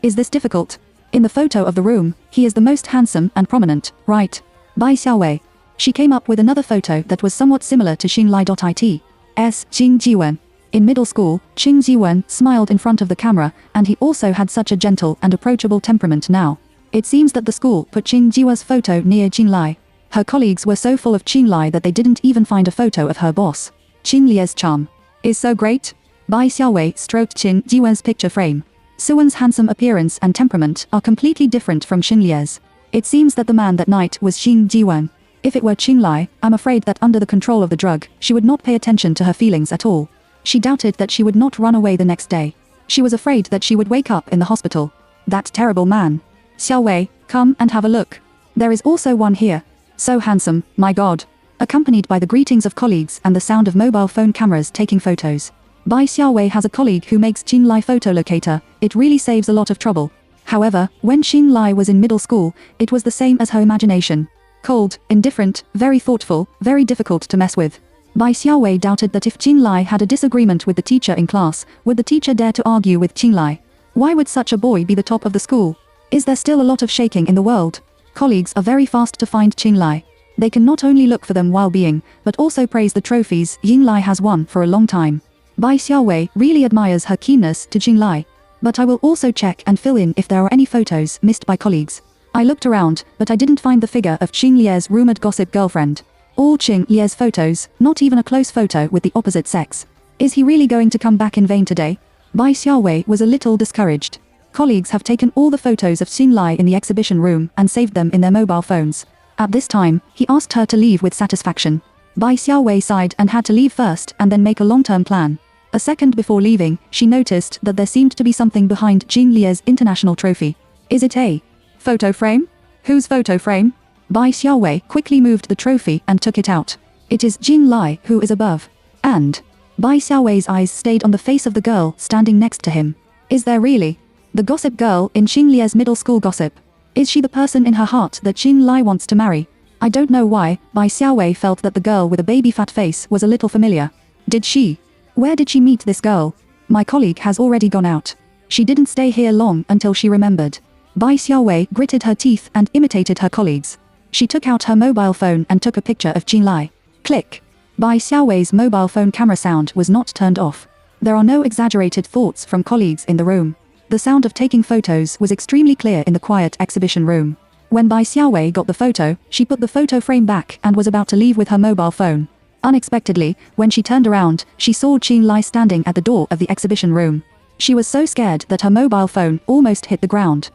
[SPEAKER 1] Is this difficult? In the photo of the room, he is the most handsome and prominent, right? Bai Xiaowei. She came up with another photo that was somewhat similar to Chenlai.it. Qing Jiwen. In middle school, Qing Jiwen smiled in front of the camera, and he also had such a gentle and approachable temperament now. It seems that the school put Qing Jiwen's photo near Chenlai. Her colleagues were so full of Chenlai that they didn't even find a photo of her boss. Chenlai's charm is so great. Bai Xiaowei stroked Qing Jiwen's picture frame. Suwen's handsome appearance and temperament are completely different from Chenlai's. It seems that the man that night was Qing Jiwen. If it were Chenlai, I'm afraid that under the control of the drug, she would not pay attention to her feelings at all. She doubted that she would not run away the next day. She was afraid that she would wake up in the hospital. That terrible man. Xiaowei, come and have a look. There is also one here. So handsome, my god. Accompanied by the greetings of colleagues and the sound of mobile phone cameras taking photos. Bai Xiaowei has a colleague who makes Chenlai photo locator. It really saves a lot of trouble. However, when Chenlai was in middle school, it was the same as her imagination. Cold, indifferent, very thoughtful, very difficult to mess with. Bai Xiaowei doubted that if Chenlai had a disagreement with the teacher in class, would the teacher dare to argue with Chenlai? Why would such a boy be the top of the school? Is there still a lot of shaking in the world? Colleagues are very fast to find Chenlai. They can not only look for them while being, but also praise the trophies Yinglai has won for a long time. Bai Xiaowei really admires her keenness to Chenlai. But I will also check and fill in if there are any photos missed by colleagues. I looked around, but I didn't find the figure of Qing Lie's rumored gossip girlfriend. All Qing Lie's photos, not even a close photo with the opposite sex. Is he really going to come back in vain today? Bai Xiaowei was a little discouraged. Colleagues have taken all the photos of Chenlai in the exhibition room and saved them in their mobile phones. At this time, he asked her to leave with satisfaction. Bai Xiaowei sighed and had to leave first and then make a long-term plan. A second before leaving, she noticed that there seemed to be something behind Qing Lie's international trophy. Is it a photo frame? Whose photo frame? Bai Xiaowei quickly moved the trophy and took it out. It is Chenlai who is above. And Bai Xiaowei's eyes stayed on the face of the girl standing next to him. Is there really? The gossip girl in Qing Lie's middle school gossip. Is she the person in her heart that Chenlai wants to marry? I don't know why, Bai Xiaowei felt that the girl with a baby fat face was a little familiar. Did she? Where did she meet this girl? My colleague has already gone out. She didn't stay here long until she remembered. Bai Xiaowei gritted her teeth and imitated her colleagues. She took out her mobile phone and took a picture of Chenlai. Click. Bai Xiaowei's mobile phone camera sound was not turned off. There are no exaggerated thoughts from colleagues in the room. The sound of taking photos was extremely clear in the quiet exhibition room. When Bai Xiaowei got the photo, she put the photo frame back and was about to leave with her mobile phone. Unexpectedly, when she turned around, she saw Chenlai standing at the door of the exhibition room. She was so scared that her mobile phone almost hit the ground.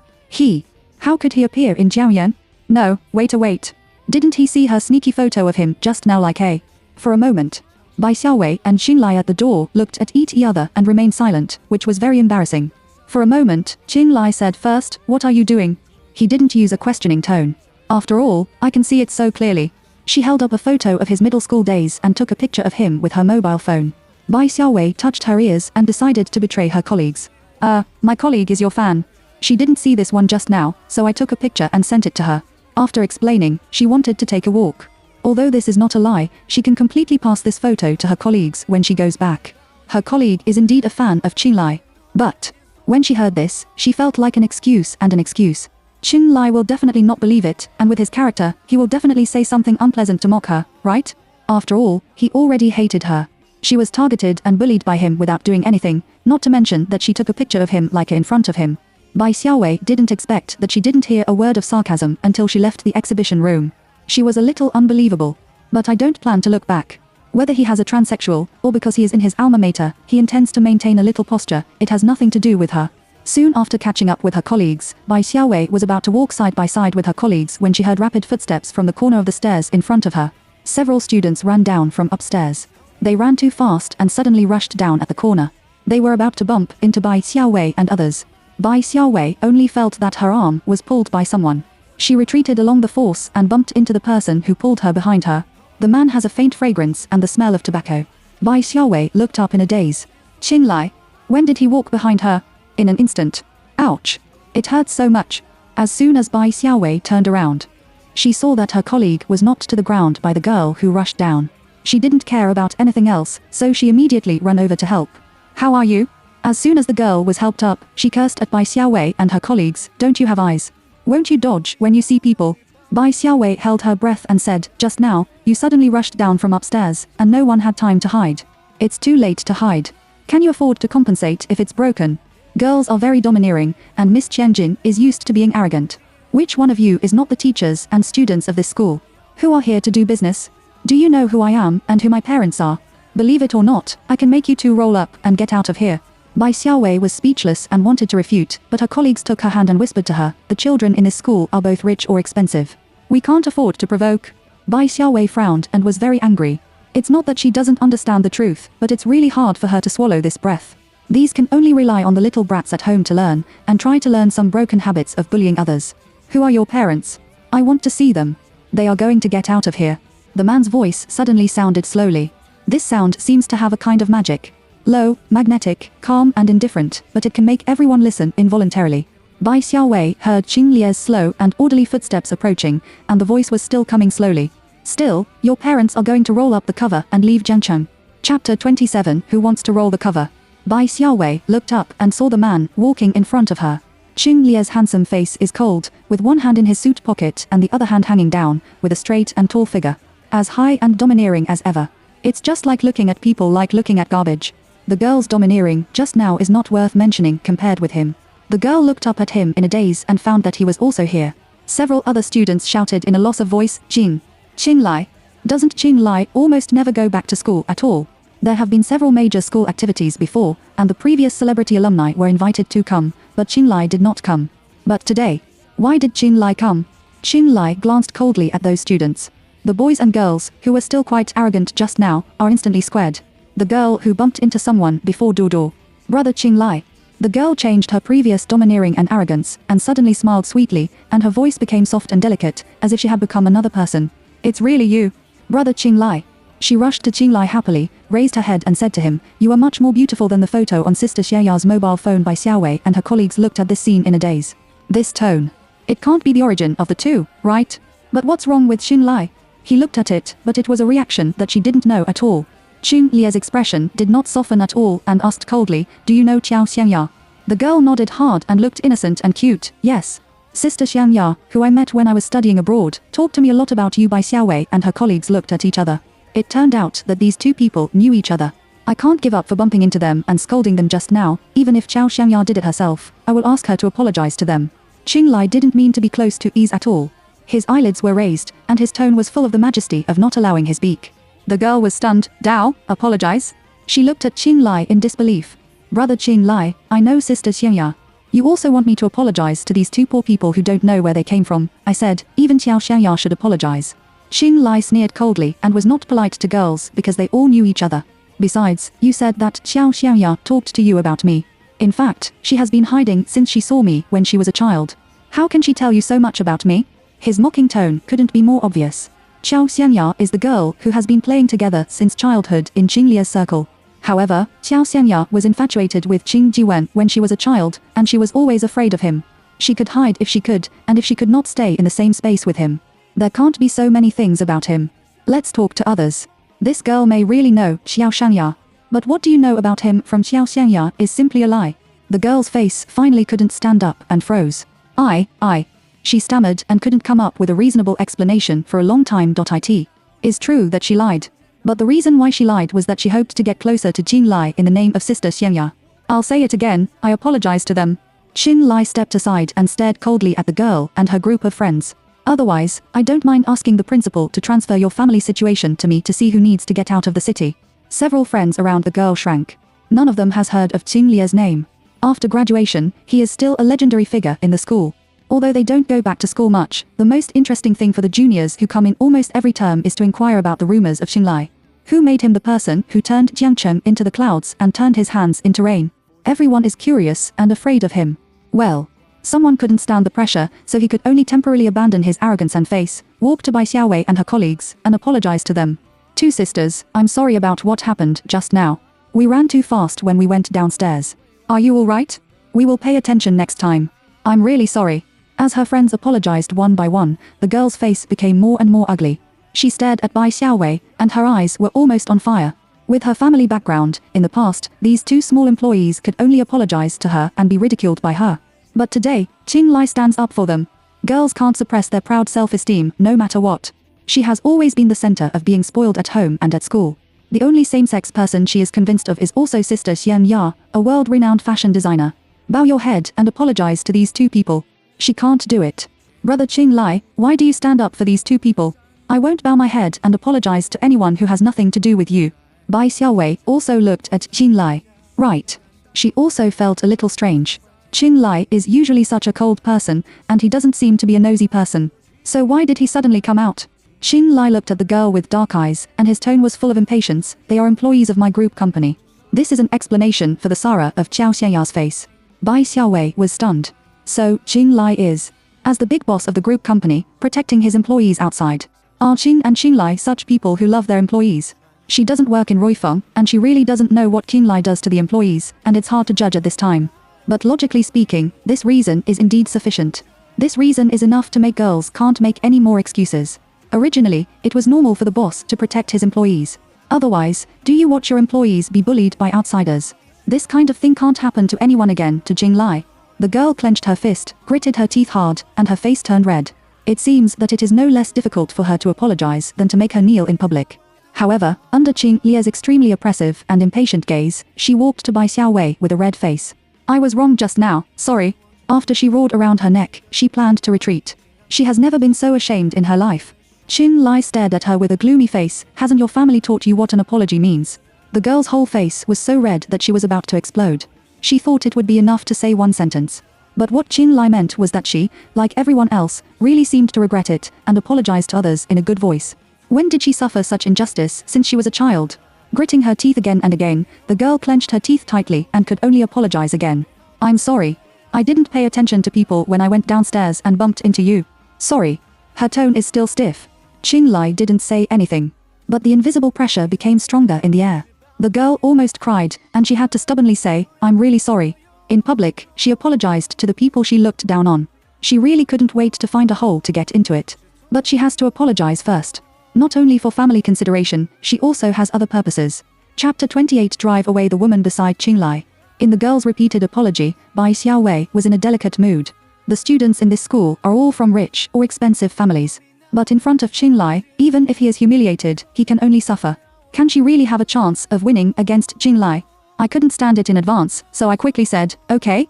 [SPEAKER 1] How could he appear in Jiaoyan? No, wait. Didn't he see her sneaky photo of him just now like hey? For a moment, Bai Xiaowei and Chenlai at the door looked at each other and remained silent, which was very embarrassing. For a moment, Chenlai said first, "What are you doing?" He didn't use a questioning tone. After all, I can see it so clearly. She held up a photo of his middle school days and took a picture of him with her mobile phone. Bai Xiaowei touched her ears and decided to betray her colleagues. My colleague is your fan. She didn't see this one just now, so I took a picture and sent it to her. After explaining, she wanted to take a walk. Although this is not a lie, she can completely pass this photo to her colleagues when she goes back. Her colleague is indeed a fan of Qinglai. But when she heard this, she felt like an excuse and an excuse. Qinglai will definitely not believe it, and with his character, he will definitely say something unpleasant to mock her, right? After all, he already hated her. She was targeted and bullied by him without doing anything, not to mention that she took a picture of him like in front of him. Bai Xiaowei didn't expect that she didn't hear a word of sarcasm until she left the exhibition room. She was a little unbelievable. But I don't plan to look back. Whether he has a transsexual, or because he is in his alma mater, he intends to maintain a little posture, it has nothing to do with her. Soon after catching up with her colleagues, Bai Xiaowei was about to walk side by side with her colleagues when she heard rapid footsteps from the corner of the stairs in front of her. Several students ran down from upstairs. They ran too fast and suddenly rushed down at the corner. They were about to bump into Bai Xiaowei and others. Bai Xiaowei only felt that her arm was pulled by someone. She retreated along the force and bumped into the person who pulled her behind her. The man has a faint fragrance and the smell of tobacco. Bai Xiaowei looked up in a daze. Qinglai. When did he walk behind her? In an instant. Ouch. It hurt so much. As soon as Bai Xiaowei turned around, she saw that her colleague was knocked to the ground by the girl who rushed down. She didn't care about anything else, so she immediately ran over to help. How are you? As soon as the girl was helped up, she cursed at Bai Xiaowei and her colleagues. Don't you have eyes? Won't you dodge when you see people? Bai Xiaowei held her breath and said, just now, you suddenly rushed down from upstairs, and no one had time to hide. It's too late to hide. Can you afford to compensate if it's broken? Girls are very domineering, and Miss Qianjin is used to being arrogant. Which one of you is not the teachers and students of this school? Who are here to do business? Do you know who I am and who my parents are? Believe it or not, I can make you two roll up and get out of here. Bai Xiaowei was speechless and wanted to refute, but her colleagues took her hand and whispered to her, the children in this school are both rich or expensive. We can't afford to provoke. Bai Xiaowei frowned and was very angry. It's not that she doesn't understand the truth, but it's really hard for her to swallow this breath. These can only rely on the little brats at home to learn, and try to learn some broken habits of bullying others. Who are your parents? I want to see them. They are going to get out of here. The man's voice suddenly sounded slowly. This sound seems to have a kind of magic. Low, magnetic, calm and indifferent, but it can make everyone listen involuntarily. Bai Xiaowei heard Qing Lie's slow and orderly footsteps approaching, and the voice was still coming slowly. Still, your parents are going to roll up the cover and leave Jiangcheng. Chapter 27. Who wants to roll the cover? Bai Xiaowei looked up and saw the man walking in front of her. Qing Lie's handsome face is cold, with one hand in his suit pocket and the other hand hanging down, with a straight and tall figure. As high and domineering as ever. It's just like looking at people like looking at garbage. The girl's domineering just now is not worth mentioning compared with him. The girl looked up at him in a daze and found that he was also here. Several other students shouted in a loss of voice, Qinglai. Doesn't Qinglai almost never go back to school at all? There have been several major school activities before, and the previous celebrity alumni were invited to come, but Qinglai did not come. But today, why did Qinglai come? Qinglai glanced coldly at those students. The boys and girls, who were still quite arrogant just now, are instantly squared. The girl who bumped into someone before Dodo. Brother Qinglai. The girl changed her previous domineering and arrogance, and suddenly smiled sweetly, and her voice became soft and delicate, as if she had become another person. It's really you. Brother Qinglai. She rushed to Qinglai happily, raised her head and said to him, you are much more beautiful than the photo on Sister Xiaoya's mobile phone. Bai Xiaowei and her colleagues looked at this scene in a daze. This tone. It can't be the origin of the two, right? But what's wrong with Qinglai? He looked at it, but it was a reaction that she didn't know at all. Qing Lie's expression did not soften at all and asked coldly, do you know Qiao Xiangya? The girl nodded hard and looked innocent and cute. Yes. Sister Xiangya, who I met when I was studying abroad, talked to me a lot about you. Bai Xiaowei and her colleagues looked at each other. It turned out that these two people knew each other. I can't give up for bumping into them and scolding them just now, even if Qiao Xiangya did it herself. I will ask her to apologize to them. Qinglai didn't mean to be close to ease at all. His eyelids were raised, and his tone was full of the majesty of not allowing his beak. The girl was stunned. Dao, apologize? She looked at Qinglai in disbelief. Brother Qinglai, I know Sister Xiangya. You also want me to apologize to these two poor people who don't know where they came from, I said. Even Qiao Xiangya should apologize. Qinglai sneered coldly and was not polite to girls because they all knew each other. Besides, you said that Qiao Xiangya talked to you about me. In fact, she has been hiding since she saw me when she was a child. How can she tell you so much about me? His mocking tone couldn't be more obvious. Xiao Xianya is the girl who has been playing together since childhood in Qing Lia's circle. However, Xiao Xianya was infatuated with Qing Jiwen when she was a child, and she was always afraid of him. She could hide if she could, and if she could not stay in the same space with him. There can't be so many things about him. Let's talk to others. This girl may really know Xiao Xianya. But what do you know about him from Xiao Xianya is simply a lie. The girl's face finally couldn't stand up and froze. I. She stammered and couldn't come up with a reasonable explanation for a long time. It is true that she lied. But the reason why she lied was that she hoped to get closer to Qin Lai in the name of Sister Xianya. I'll say it again, I apologize to them. Qin Lai stepped aside and stared coldly at the girl and her group of friends. Otherwise, I don't mind asking the principal to transfer your family situation to me to see who needs to get out of the city. Several friends around the girl shrank. None of them has heard of Qing Lia's name. After graduation, he is still a legendary figure in the school. Although they don't go back to school much, the most interesting thing for the juniors who come in almost every term is to inquire about the rumors of Qin Lai. Who made him the person who turned Jiangcheng into the clouds and turned his hands into rain? Everyone is curious and afraid of him. Well, someone couldn't stand the pressure, so he could only temporarily abandon his arrogance and face, walk to Bai Xiaowei and her colleagues, and apologize to them. Two sisters, I'm sorry about what happened just now. We ran too fast when we went downstairs. Are you all right? We will pay attention next time. I'm really sorry. As her friends apologized one by one, the girl's face became more and more ugly. She stared at Bai Xiaowei, and her eyes were almost on fire. With her family background, in the past, these two small employees could only apologize to her and be ridiculed by her. But today, Qin Lai stands up for them. Girls can't suppress their proud self-esteem, no matter what. She has always been the center of being spoiled at home and at school. The only same-sex person she is convinced of is also Sister Xian Ya, a world-renowned fashion designer. Bow your head and apologize to these two people. She can't do it. Brother Qin Lai, why do you stand up for these two people? I won't bow my head and apologize to anyone who has nothing to do with you. Bai Xiaowei also looked at Qin Lai. Right. She also felt a little strange. Qin Lai is usually such a cold person, and he doesn't seem to be a nosy person. So why did he suddenly come out? Qin Lai looked at the girl with dark eyes, and his tone was full of impatience. They are employees of my group company. This is an explanation for the Sarah of Xiao Xianya's face. Bai Xiaowei was stunned. So, Qin Lai is, as the big boss of the group company, protecting his employees outside. Are Qin and Qin Lai such people who love their employees? She doesn't work in Ruifeng, and she really doesn't know what Qin Lai does to the employees, and it's hard to judge at this time. But logically speaking, this reason is indeed sufficient. This reason is enough to make girls can't make any more excuses. Originally, it was normal for the boss to protect his employees. Otherwise, do you watch your employees be bullied by outsiders? This kind of thing can't happen to anyone again. To Qin Lai. The girl clenched her fist, gritted her teeth hard, and her face turned red. It seems that it is no less difficult for her to apologize than to make her kneel in public. However, under Qin Lia's extremely oppressive and impatient gaze, she walked to Bai Xiaowei with a red face. I was wrong just now, sorry. After she roared around her neck, she planned to retreat. She has never been so ashamed in her life. Qin Lai stared at her with a gloomy face. Hasn't your family taught you what an apology means? The girl's whole face was so red that she was about to explode. She thought it would be enough to say one sentence. But what Qin Lai meant was that she, like everyone else, really seemed to regret it, and apologized to others in a good voice. When did she suffer such injustice since she was a child? Gritting her teeth again and again, the girl clenched her teeth tightly and could only apologize again. I'm sorry. I didn't pay attention to people when I went downstairs and bumped into you. Sorry. Her tone is still stiff. Qin Lai didn't say anything. But the invisible pressure became stronger in the air. The girl almost cried, and she had to stubbornly say, I'm really sorry. In public, she apologized to the people she looked down on. She really couldn't wait to find a hole to get into it. But she has to apologize first. Not only for family consideration, she also has other purposes. Chapter 28. Drive away the woman beside Qin Lai. In the girl's repeated apology, Bai Xiaowei was in a delicate mood. The students in this school are all from rich or expensive families. But in front of Qin Lai, even if he is humiliated, he can only suffer. Can she really have a chance of winning against Qin Lai? I couldn't stand it in advance, so I quickly said, okay,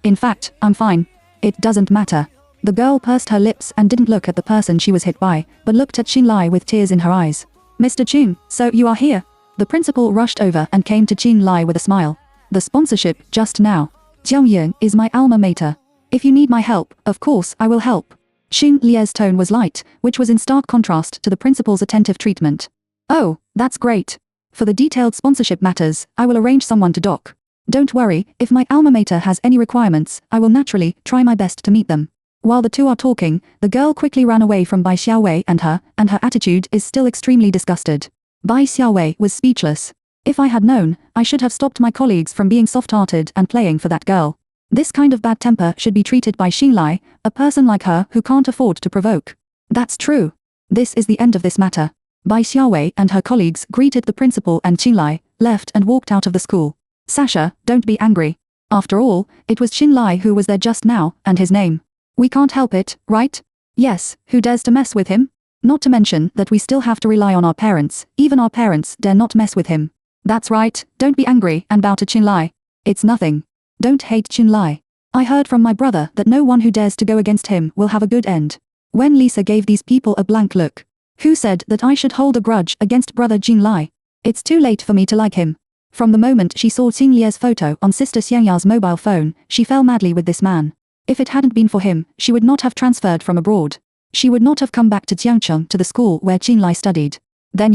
[SPEAKER 1] in fact, I'm fine. It doesn't matter. The girl pursed her lips and didn't look at the person she was hit by, but looked at Qin Lai with tears in her eyes. Mr. Qin, so you are here? The principal rushed over and came to Qin Lai with a smile. The sponsorship, just now. Jiangyang is my alma mater. If you need my help, of course I will help. Qin Lia's tone was light, which was in stark contrast to the principal's attentive treatment. Oh, that's great. For the detailed sponsorship matters, I will arrange someone to dock. Don't worry, if my alma mater has any requirements, I will naturally try my best to meet them. While the two are talking, the girl quickly ran away from Bai Xiaowei and her attitude is still extremely disgusted. Bai Xiaowei was speechless. If I had known, I should have stopped my colleagues from being soft-hearted and playing for that girl. This kind of bad temper should be treated by Xinlai, a person like her who can't afford to provoke. That's true. This is the end of this matter. Bai Xiaowei and her colleagues greeted the principal and Xinlai, left and walked out of the school. Sasha, don't be angry. After all, it was Xinlai who was there just now, and his name. We can't help it, right? Yes, who dares to mess with him? Not to mention that we still have to rely on our parents, even our parents dare not mess with him. That's right, don't be angry and bow to Xinlai. It's nothing. Don't hate Xinlai. I heard from my brother that no one who dares to go against him will have a good end. When Lisa gave these people a blank look. Who said that I should hold a grudge against brother Xinlai? It's too late for me to like him. From the moment she saw Xing Lie's photo on sister Xiangya's mobile phone, she fell madly with this man. If it hadn't been for him, she would not have transferred from abroad. She would not have come back to Jiangcheng to the school where Xinlai studied. Then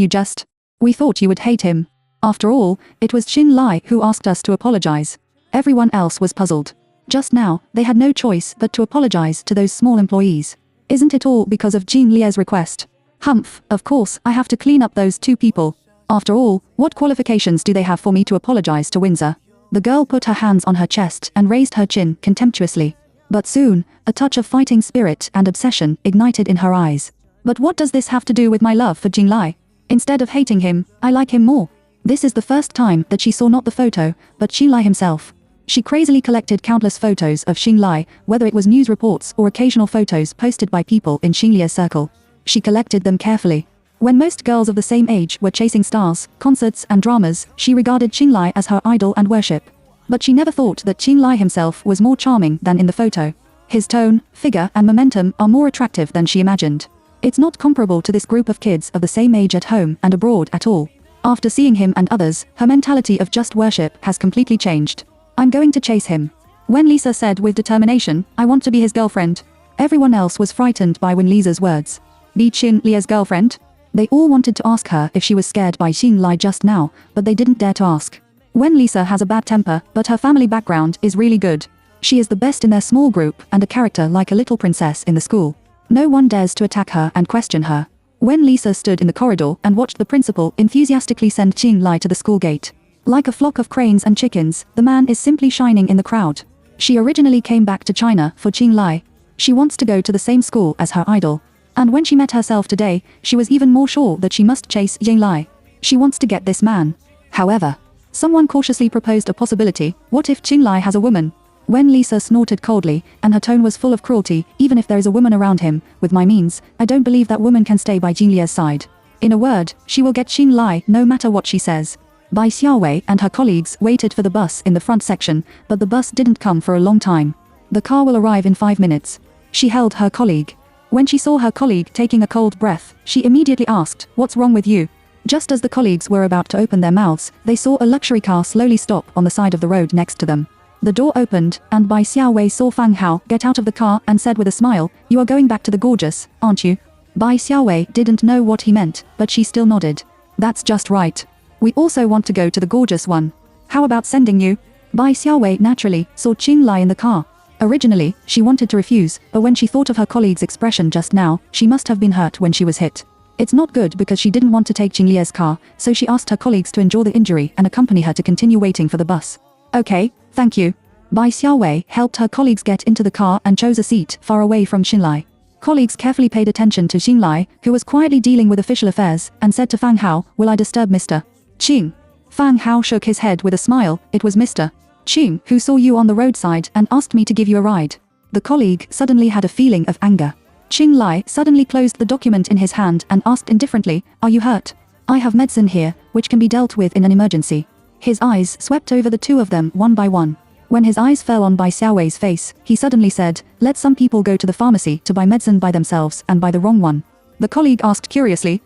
[SPEAKER 1] we thought you would hate him. After all, it was Xinlai who asked us to apologize. Everyone else was puzzled. Just now, they had no choice but to apologize to those small employees. Isn't it all because of Xing Lie's request? Humph, of course I have to clean up those two people. After all, what qualifications do they have for me to apologize to Windsor? The girl put her hands on her chest and raised her chin contemptuously. But soon, a touch of fighting spirit and obsession ignited in her eyes. But what does this have to do with my love for Xinlai? Instead of hating him, I like him more. This is the first time that she saw not the photo, but Xinlai himself. She crazily collected countless photos of Xinlai, whether it was news reports or occasional photos posted by people in Xinlia's circle. She collected them carefully. When most girls of the same age were chasing stars, concerts and dramas, she regarded Xinlai as her idol and worship. But she never thought that Xinlai himself was more charming than in the photo. His tone, figure and momentum are more attractive than she imagined. It's not comparable to this group of kids of the same age at home and abroad at all. After seeing him and others, her mentality of just worship has completely changed. I'm going to chase him. When Lisa said with determination, I want to be his girlfriend, everyone else was frightened by when Lisa's words. Be Xinlia's girlfriend? They all wanted to ask her if she was scared by Xinlai just now, but they didn't dare to ask. When Lisa has a bad temper, but her family background is really good. She is the best in their small group and a character like a little princess in the school. No one dares to attack her and question her. When Lisa stood in the corridor and watched the principal enthusiastically send Xinlai to the school gate. Like a flock of cranes and chickens, the man is simply shining in the crowd. She originally came back to China for Xinlai. She wants to go to the same school as her idol. And when she met herself today, she was even more sure that she must chase Xinlai. She wants to get this man. However, someone cautiously proposed a possibility. What if Xinlai has a woman? When Lisa snorted coldly, and her tone was full of cruelty, even if there is a woman around him, with my means, I don't believe that woman can stay by Xinlia's side. In a word, she will get Xinlai no matter what she says. Bai Xiaowei and her colleagues waited for the bus in the front section, but the bus didn't come for a long time. The car will arrive in 5 minutes. She held her colleague. When she saw her colleague taking a cold breath, she immediately asked, "What's wrong with you?" Just as the colleagues were about to open their mouths, they saw a luxury car slowly stop on the side of the road next to them. The door opened, and Bai Xiaowei saw Fang Hao get out of the car and said with a smile, "You are going back to the gorgeous, aren't you?" Bai Xiaowei didn't know what he meant, but she still nodded. "That's just right. We also want to go to the gorgeous one. How about sending you?" Bai Xiaowei naturally saw Xinlai in the car. Originally, she wanted to refuse, but when she thought of her colleague's expression just now, she must have been hurt when she was hit. It's not good because she didn't want to take Xinlia's car, so she asked her colleagues to endure the injury and accompany her to continue waiting for the bus. "Okay, thank you." Bai Xiaowei helped her colleagues get into the car and chose a seat far away from Xinlai. Colleagues carefully paid attention to Xinlai, who was quietly dealing with official affairs, and said to Fang Hao, "Will I disturb Mr. Qing?" Fang Hao shook his head with a smile. "It was Mr. Qing who saw you on the roadside and asked me to give you a ride." The colleague suddenly had a feeling of anger. Xinlai suddenly closed the document in his hand and asked indifferently, "Are you hurt?" "I have medicine here, which can be dealt with in an emergency." His eyes swept over the two of them one by one. When his eyes fell on Bai Xiaowei's face, he suddenly said, "Let some people go to the pharmacy to buy medicine by themselves and buy the wrong one." The colleague asked curiously,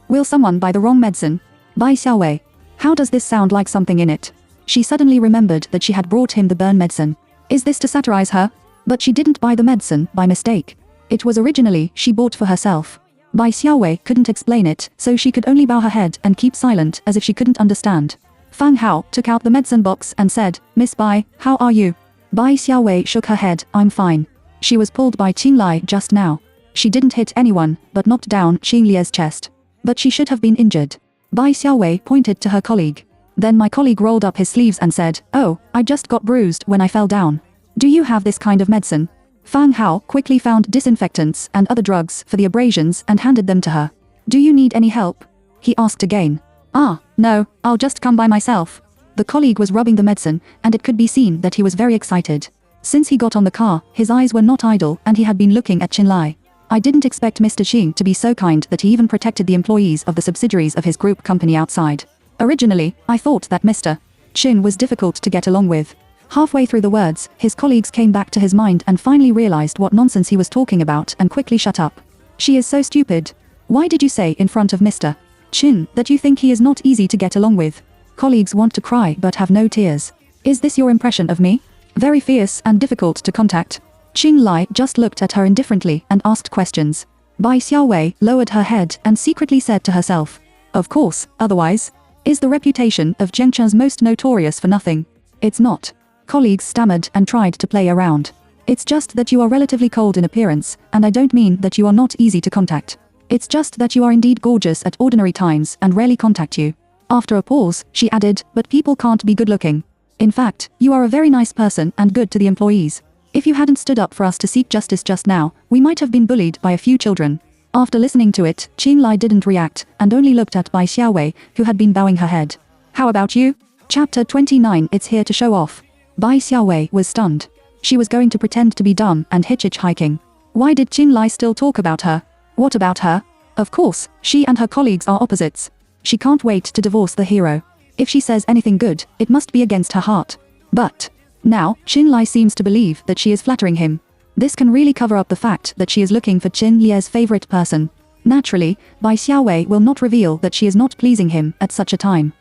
[SPEAKER 1] "Will someone buy the wrong medicine?" Bai Xiaowei. "How does this sound like something in it?" She suddenly remembered that she had brought him the burn medicine. Is this to satirize her? But she didn't buy the medicine by mistake. It was originally she bought for herself. Bai Xiaowei couldn't explain it, so she could only bow her head and keep silent as if she couldn't understand. Fang Hao took out the medicine box and said, "Miss Bai, how are you?" Bai Xiaowei shook her head, "I'm fine." She was pulled by Qing Lai just now. She didn't hit anyone, but knocked down Qing Lie's chest. But she should have been injured. Bai Xiaowei pointed to her colleague. Then my colleague rolled up his sleeves and said, "Oh, I just got bruised when I fell down. Do you have this kind of medicine?" Fang Hao quickly found disinfectants and other drugs for the abrasions and handed them to her. "Do you need any help?" he asked again. "Ah, no, I'll just come by myself." The colleague was rubbing the medicine, and it could be seen that he was very excited. Since he got on the car, his eyes were not idle and he had been looking at Qin Lai. "I didn't expect Mr. Qing to be so kind that he even protected the employees of the subsidiaries of his group company outside. Originally, I thought that Mr. Qing was difficult to get along with." Halfway through the words, his colleagues came back to his mind and finally realized what nonsense he was talking about and quickly shut up. "She is so stupid. Why did you say in front of Mr. Qing that you think he is not easy to get along with? Colleagues want to cry but have no tears. Is this your impression of me? Very fierce and difficult to contact." Qing Lai just looked at her indifferently and asked questions. Bai Xiaowei lowered her head and secretly said to herself, "Of course, otherwise. Is the reputation of Zhengcheng's most notorious for nothing? It's not." Colleagues stammered and tried to play around. "It's just that you are relatively cold in appearance, and I don't mean that you are not easy to contact. It's just that you are indeed gorgeous at ordinary times and rarely contact you." After a pause, she added, "But people can't be good looking. In fact, you are a very nice person and good to the employees. If you hadn't stood up for us to seek justice just now, we might have been bullied by a few children." After listening to it, Qing Lai didn't react and only looked at Bai Xiaowei, who had been bowing her head. "How about you?" Chapter 29. It's here to show off. Bai Xiaowei was stunned. She was going to pretend to be dumb and hitchhiking. Why did Qin Lai still talk about her? What about her? Of course, she and her colleagues are opposites. She can't wait to divorce the hero. If she says anything good, it must be against her heart. But now, Qin Lai seems to believe that she is flattering him. This can really cover up the fact that she is looking for Qin Lie's favorite person. Naturally, Bai Xiaowei will not reveal that she is not pleasing him at such a time.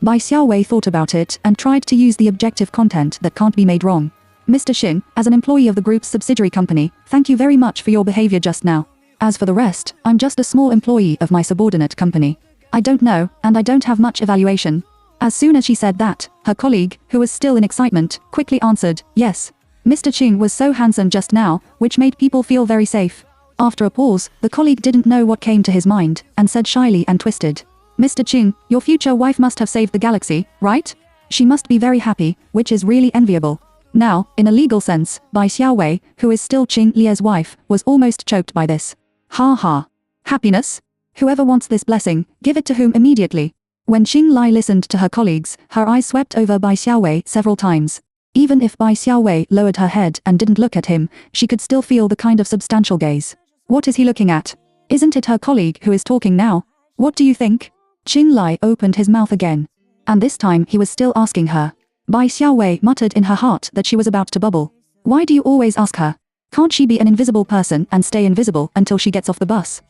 [SPEAKER 1] Bai Xiaowei thought about it and tried to use the objective content that can't be made wrong. "Mr. Xin, as an employee of the group's subsidiary company, thank you very much for your behavior just now. As for the rest, I'm just a small employee of my subordinate company. I don't know, and I don't have much evaluation." As soon as she said that, her colleague, who was still in excitement, quickly answered, "Yes. Mr. Qing was so handsome just now, which made people feel very safe." After a pause, the colleague didn't know what came to his mind, and said shyly and twisted, "Mr. Qing, your future wife must have saved the galaxy, right? She must be very happy, which is really enviable." Now, in a legal sense, Bai Xiaowei, who is still Qing Lie's wife, was almost choked by this. Ha ha. Happiness? Whoever wants this blessing, give it to whom immediately. When Qing Lai listened to her colleagues, her eyes swept over Bai Xiaowei several times. Even if Bai Xiaowei lowered her head and didn't look at him, she could still feel the kind of substantial gaze. What is he looking at? Isn't it her colleague who is talking now? What do you think? Qing Lai opened his mouth again. And this time he was still asking her. Bai Xiaowei muttered in her heart that she was about to bubble. Why do you always ask her? Can't she be an invisible person and stay invisible until she gets off the bus?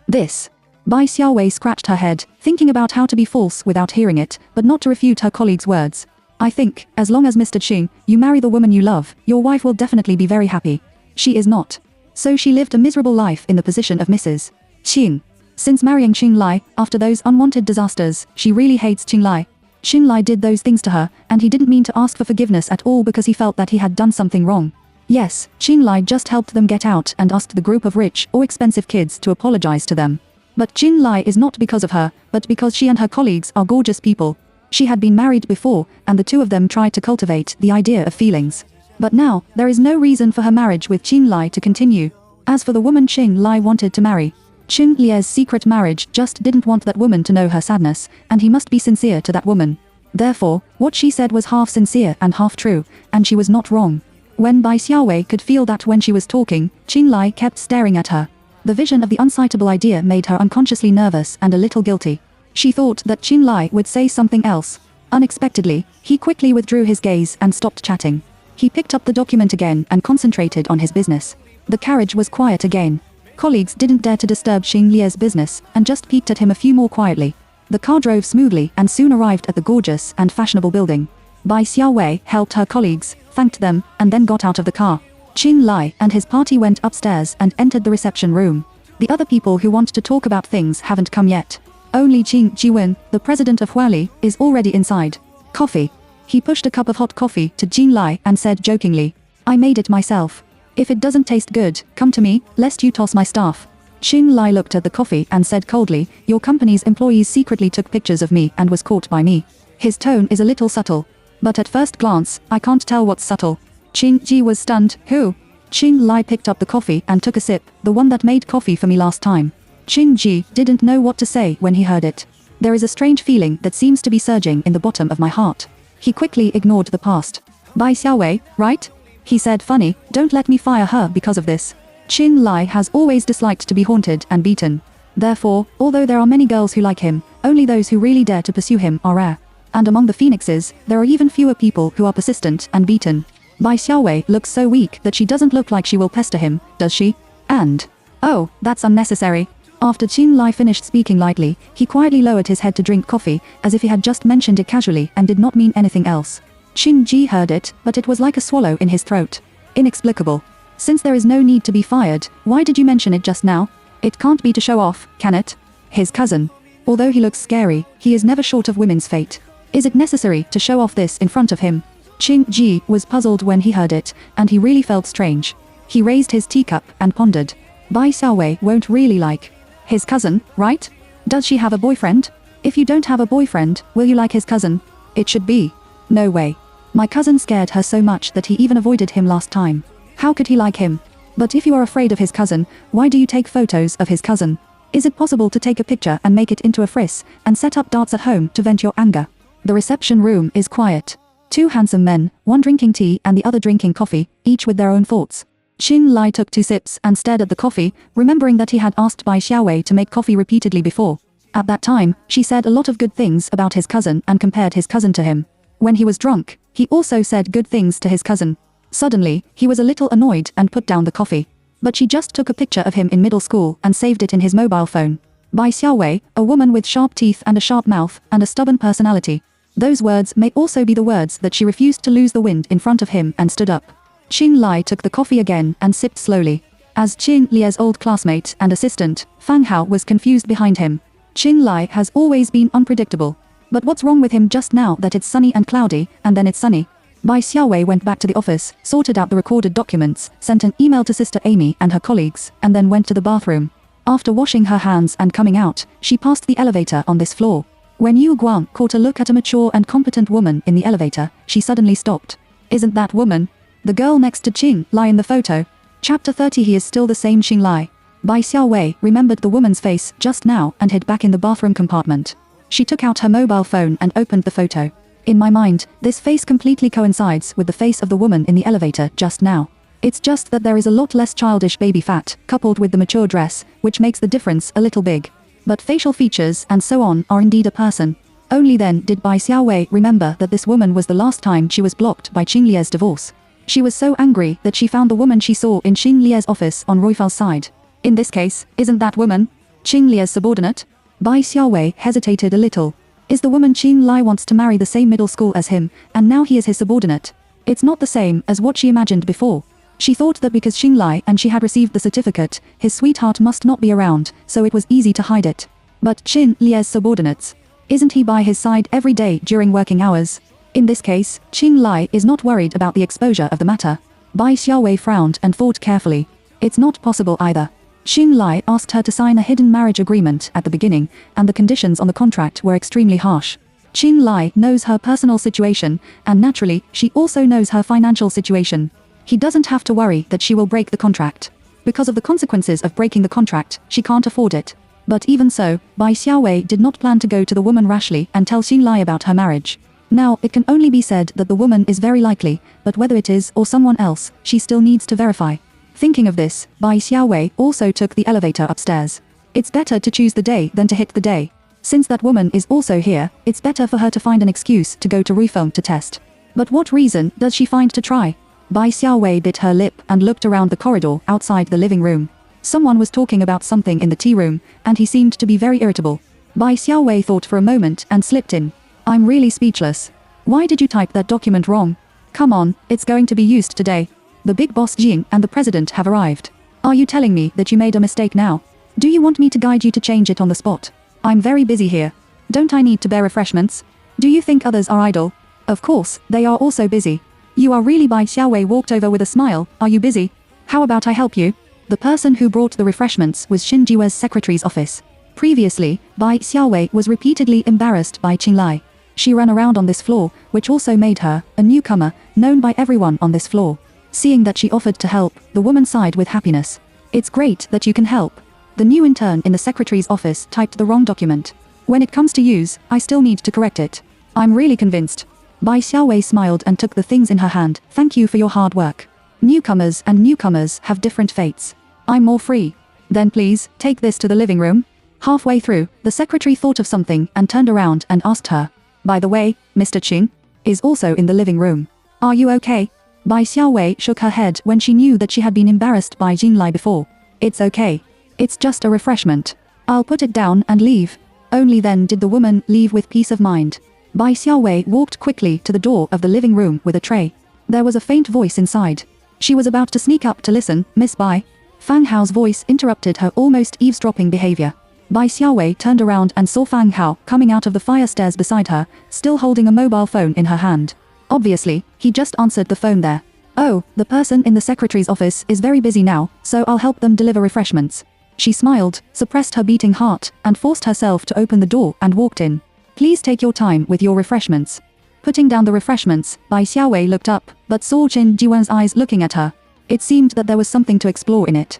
[SPEAKER 1] This. Bai Xiaowei scratched her head, thinking about how to be false without hearing it, but not to refute her colleague's words. "I think, as long as Mr. Qing, you marry the woman you love, your wife will definitely be very happy." She is not. So she lived a miserable life in the position of Mrs. Qing. Since marrying Qing Lai, after those unwanted disasters, she really hates Qing Lai. Qing Lai did those things to her, and he didn't mean to ask for forgiveness at all because he felt that he had done something wrong. Yes, Qing Lai just helped them get out and asked the group of rich or expensive kids to apologize to them. But Qing Lai is not because of her, but because she and her colleagues are gorgeous people. She had been married before, and the two of them tried to cultivate the idea of feelings. But now, there is no reason for her marriage with Qing Lai to continue. As for the woman Qing Lai wanted to marry, Qing Lie's secret marriage just didn't want that woman to know her sadness, and he must be sincere to that woman. Therefore, what she said was half sincere and half true, and she was not wrong. When Bai Xiaowei could feel that when she was talking, Qing Lai kept staring at her. The vision of the unsightable idea made her unconsciously nervous and a little guilty. She thought that Qing Lai would say something else. Unexpectedly, he quickly withdrew his gaze and stopped chatting. He picked up the document again and concentrated on his business. The carriage was quiet again. Colleagues didn't dare to disturb Qing Lie's business and just peeked at him a few more quietly. The car drove smoothly and soon arrived at the gorgeous and fashionable building. Bai Xiaowei helped her colleagues, thanked them, and then got out of the car. Qing Lai and his party went upstairs and entered the reception room. The other people who want to talk about things haven't come yet. Only Qing Jiwen, the president of Huali, is already inside. Coffee. He pushed a cup of hot coffee to Qing Lai and said jokingly, I made it myself. If it doesn't taste good, come to me, lest you toss my staff. Qing Lai looked at the coffee and said coldly, your company's employees secretly took pictures of me and was caught by me. His tone is a little subtle. But at first glance, I can't tell what's subtle. Qing Ji was stunned. Who? Qing Lai picked up the coffee and took a sip, the one that made coffee for me last time. Qing Ji didn't know what to say when he heard it. There is a strange feeling that seems to be surging in the bottom of my heart. He quickly ignored the past. Bai Xiaowei, right? He said funny, don't let me fire her because of this. Qing Lai has always disliked to be haunted and beaten. Therefore, although there are many girls who like him, only those who really dare to pursue him are rare. And among the phoenixes, there are even fewer people who are persistent and beaten. Bai Xiaowei looks so weak that she doesn't look like she will pester him, does she? And, oh, that's unnecessary. After Qing Lai finished speaking lightly, he quietly lowered his head to drink coffee, as if he had just mentioned it casually and did not mean anything else. Qing Ji heard it, but it was like a swallow in his throat. Inexplicable. Since there is no need to be fired, why did you mention it just now? It can't be to show off, can it? His cousin. Although he looks scary, he is never short of women's fate. Is it necessary to show off this in front of him? Qing Ji was puzzled when he heard it, and he really felt strange. He raised his teacup and pondered. Bai Xiaowei won't really like his cousin, right? Does she have a boyfriend? If you don't have a boyfriend, will you like his cousin? It should be. No way. My cousin scared her so much that he even avoided him last time. How could he like him? But if you are afraid of his cousin, why do you take photos of his cousin? Is it possible to take a picture and make it into a frizz, and set up darts at home to vent your anger? The reception room is quiet. Two handsome men, one drinking tea and the other drinking coffee, each with their own thoughts. Qing Lai took 2 sips and stared at the coffee, remembering that he had asked Bai Xiaowei to make coffee repeatedly before. At that time, she said a lot of good things about his cousin and compared his cousin to him. When he was drunk, he also said good things to his cousin. Suddenly, he was a little annoyed and put down the coffee. But she just took a picture of him in middle school and saved it in his mobile phone. Bai Xiaowei, a woman with sharp teeth and a sharp mouth and a stubborn personality. Those words may also be the words that she refused to lose the wind in front of him and stood up. Qing Lai took the coffee again and sipped slowly. As Qing Lie's old classmate and assistant, Fang Hao was confused behind him. Qing Lai has always been unpredictable. But what's wrong with him just now that it's sunny and cloudy, and then it's sunny? Bai Xiaowei went back to the office, sorted out the recorded documents, sent an email to Sister Amy and her colleagues, and then went to the bathroom. After washing her hands and coming out, she passed the elevator on this floor. When Yu Guang caught a look at a mature and competent woman in the elevator, she suddenly stopped. Isn't that woman the girl next to Qing Lai in the photo? Chapter 30. He is still the same Qing Lai. Bai Xiaowei remembered the woman's face just now and hid back in the bathroom compartment. She took out her mobile phone and opened the photo. In my mind, this face completely coincides with the face of the woman in the elevator just now. It's just that there is a lot less childish baby fat, coupled with the mature dress, which makes the difference a little big. But facial features and so on are indeed a person. Only then did Bai Xiaowei remember that this woman was the last time she was blocked by Qing Lie's divorce. She was so angry that she found the woman she saw in Qing Lie's office on Roifal's side. In this case, isn't that woman Qing Lie's subordinate? Bai Xiaowei hesitated a little. Is the woman Qing Lai wants to marry the same middle school as him, and now he is his subordinate? It's not the same as what she imagined before. She thought that because Qing Lai and she had received the certificate, his sweetheart must not be around, so it was easy to hide it. But Qing Lie's subordinates. Isn't he by his side every day during working hours? In this case, Qing Lai is not worried about the exposure of the matter. Bai Xiaowei frowned and thought carefully. It's not possible either. Qing Lai asked her to sign a hidden marriage agreement at the beginning, and the conditions on the contract were extremely harsh. Qing Lai knows her personal situation, and naturally, she also knows her financial situation. He doesn't have to worry that she will break the contract. Because of the consequences of breaking the contract, she can't afford it. But even so, Bai Xiaowei did not plan to go to the woman rashly and tell Qing Lai about her marriage. Now, it can only be said that the woman is very likely, but whether it is or someone else, she still needs to verify. Thinking of this, Bai Xiaowei also took the elevator upstairs. It's better to choose the day than to hit the day. Since that woman is also here, it's better for her to find an excuse to go to Ruifeng to test. But what reason does she find to try? Bai Xiaowei bit her lip and looked around the corridor outside the living room. Someone was talking about something in the tea room, and he seemed to be very irritable. Bai Xiaowei thought for a moment and slipped in. I'm really speechless. Why did you type that document wrong? Come on, it's going to be used today. The big boss Jing and the president have arrived. Are you telling me that you made a mistake now? Do you want me to guide you to change it on the spot? I'm very busy here. Don't I need to bear refreshments? Do you think others are idle? Of course, they are also busy. You are really Bai Xiaowei walked over with a smile. Are you busy? How about I help you? The person who brought the refreshments was Qin Jiwen's secretary's office. Previously, Bai Xiaowei was repeatedly embarrassed by Qin Lai. She ran around on this floor, which also made her a newcomer, known by everyone on this floor. Seeing that she offered to help, the woman sighed with happiness. It's great that you can help. The new intern in the secretary's office typed the wrong document. When it comes to use, I still need to correct it. I'm really convinced. Bai Xiaowei smiled and took the things in her hand. Thank you for your hard work. Newcomers and newcomers have different fates. I'm more free. Then please, take this to the living room. Halfway through, the secretary thought of something and turned around and asked her. By the way, Mr. Qing is also in the living room. Are you okay? Bai Xiaowei shook her head when she knew that she had been embarrassed by Qin Lai before. It's okay. It's just a refreshment. I'll put it down and leave. Only then did the woman leave with peace of mind. Bai Xiaowei walked quickly to the door of the living room with a tray. There was a faint voice inside. She was about to sneak up to listen. Miss Bai. Fang Hao's voice interrupted her almost eavesdropping behavior. Bai Xiaowei turned around and saw Fang Hao coming out of the fire stairs beside her, still holding a mobile phone in her hand. Obviously, he just answered the phone there. Oh, the person in the secretary's office is very busy now, so I'll help them deliver refreshments. She smiled, suppressed her beating heart, and forced herself to open the door and walked in. Please take your time with your refreshments. Putting down the refreshments, Bai Xiaowei looked up, but saw Qin Jiwen's eyes looking at her. It seemed that there was something to explore in it.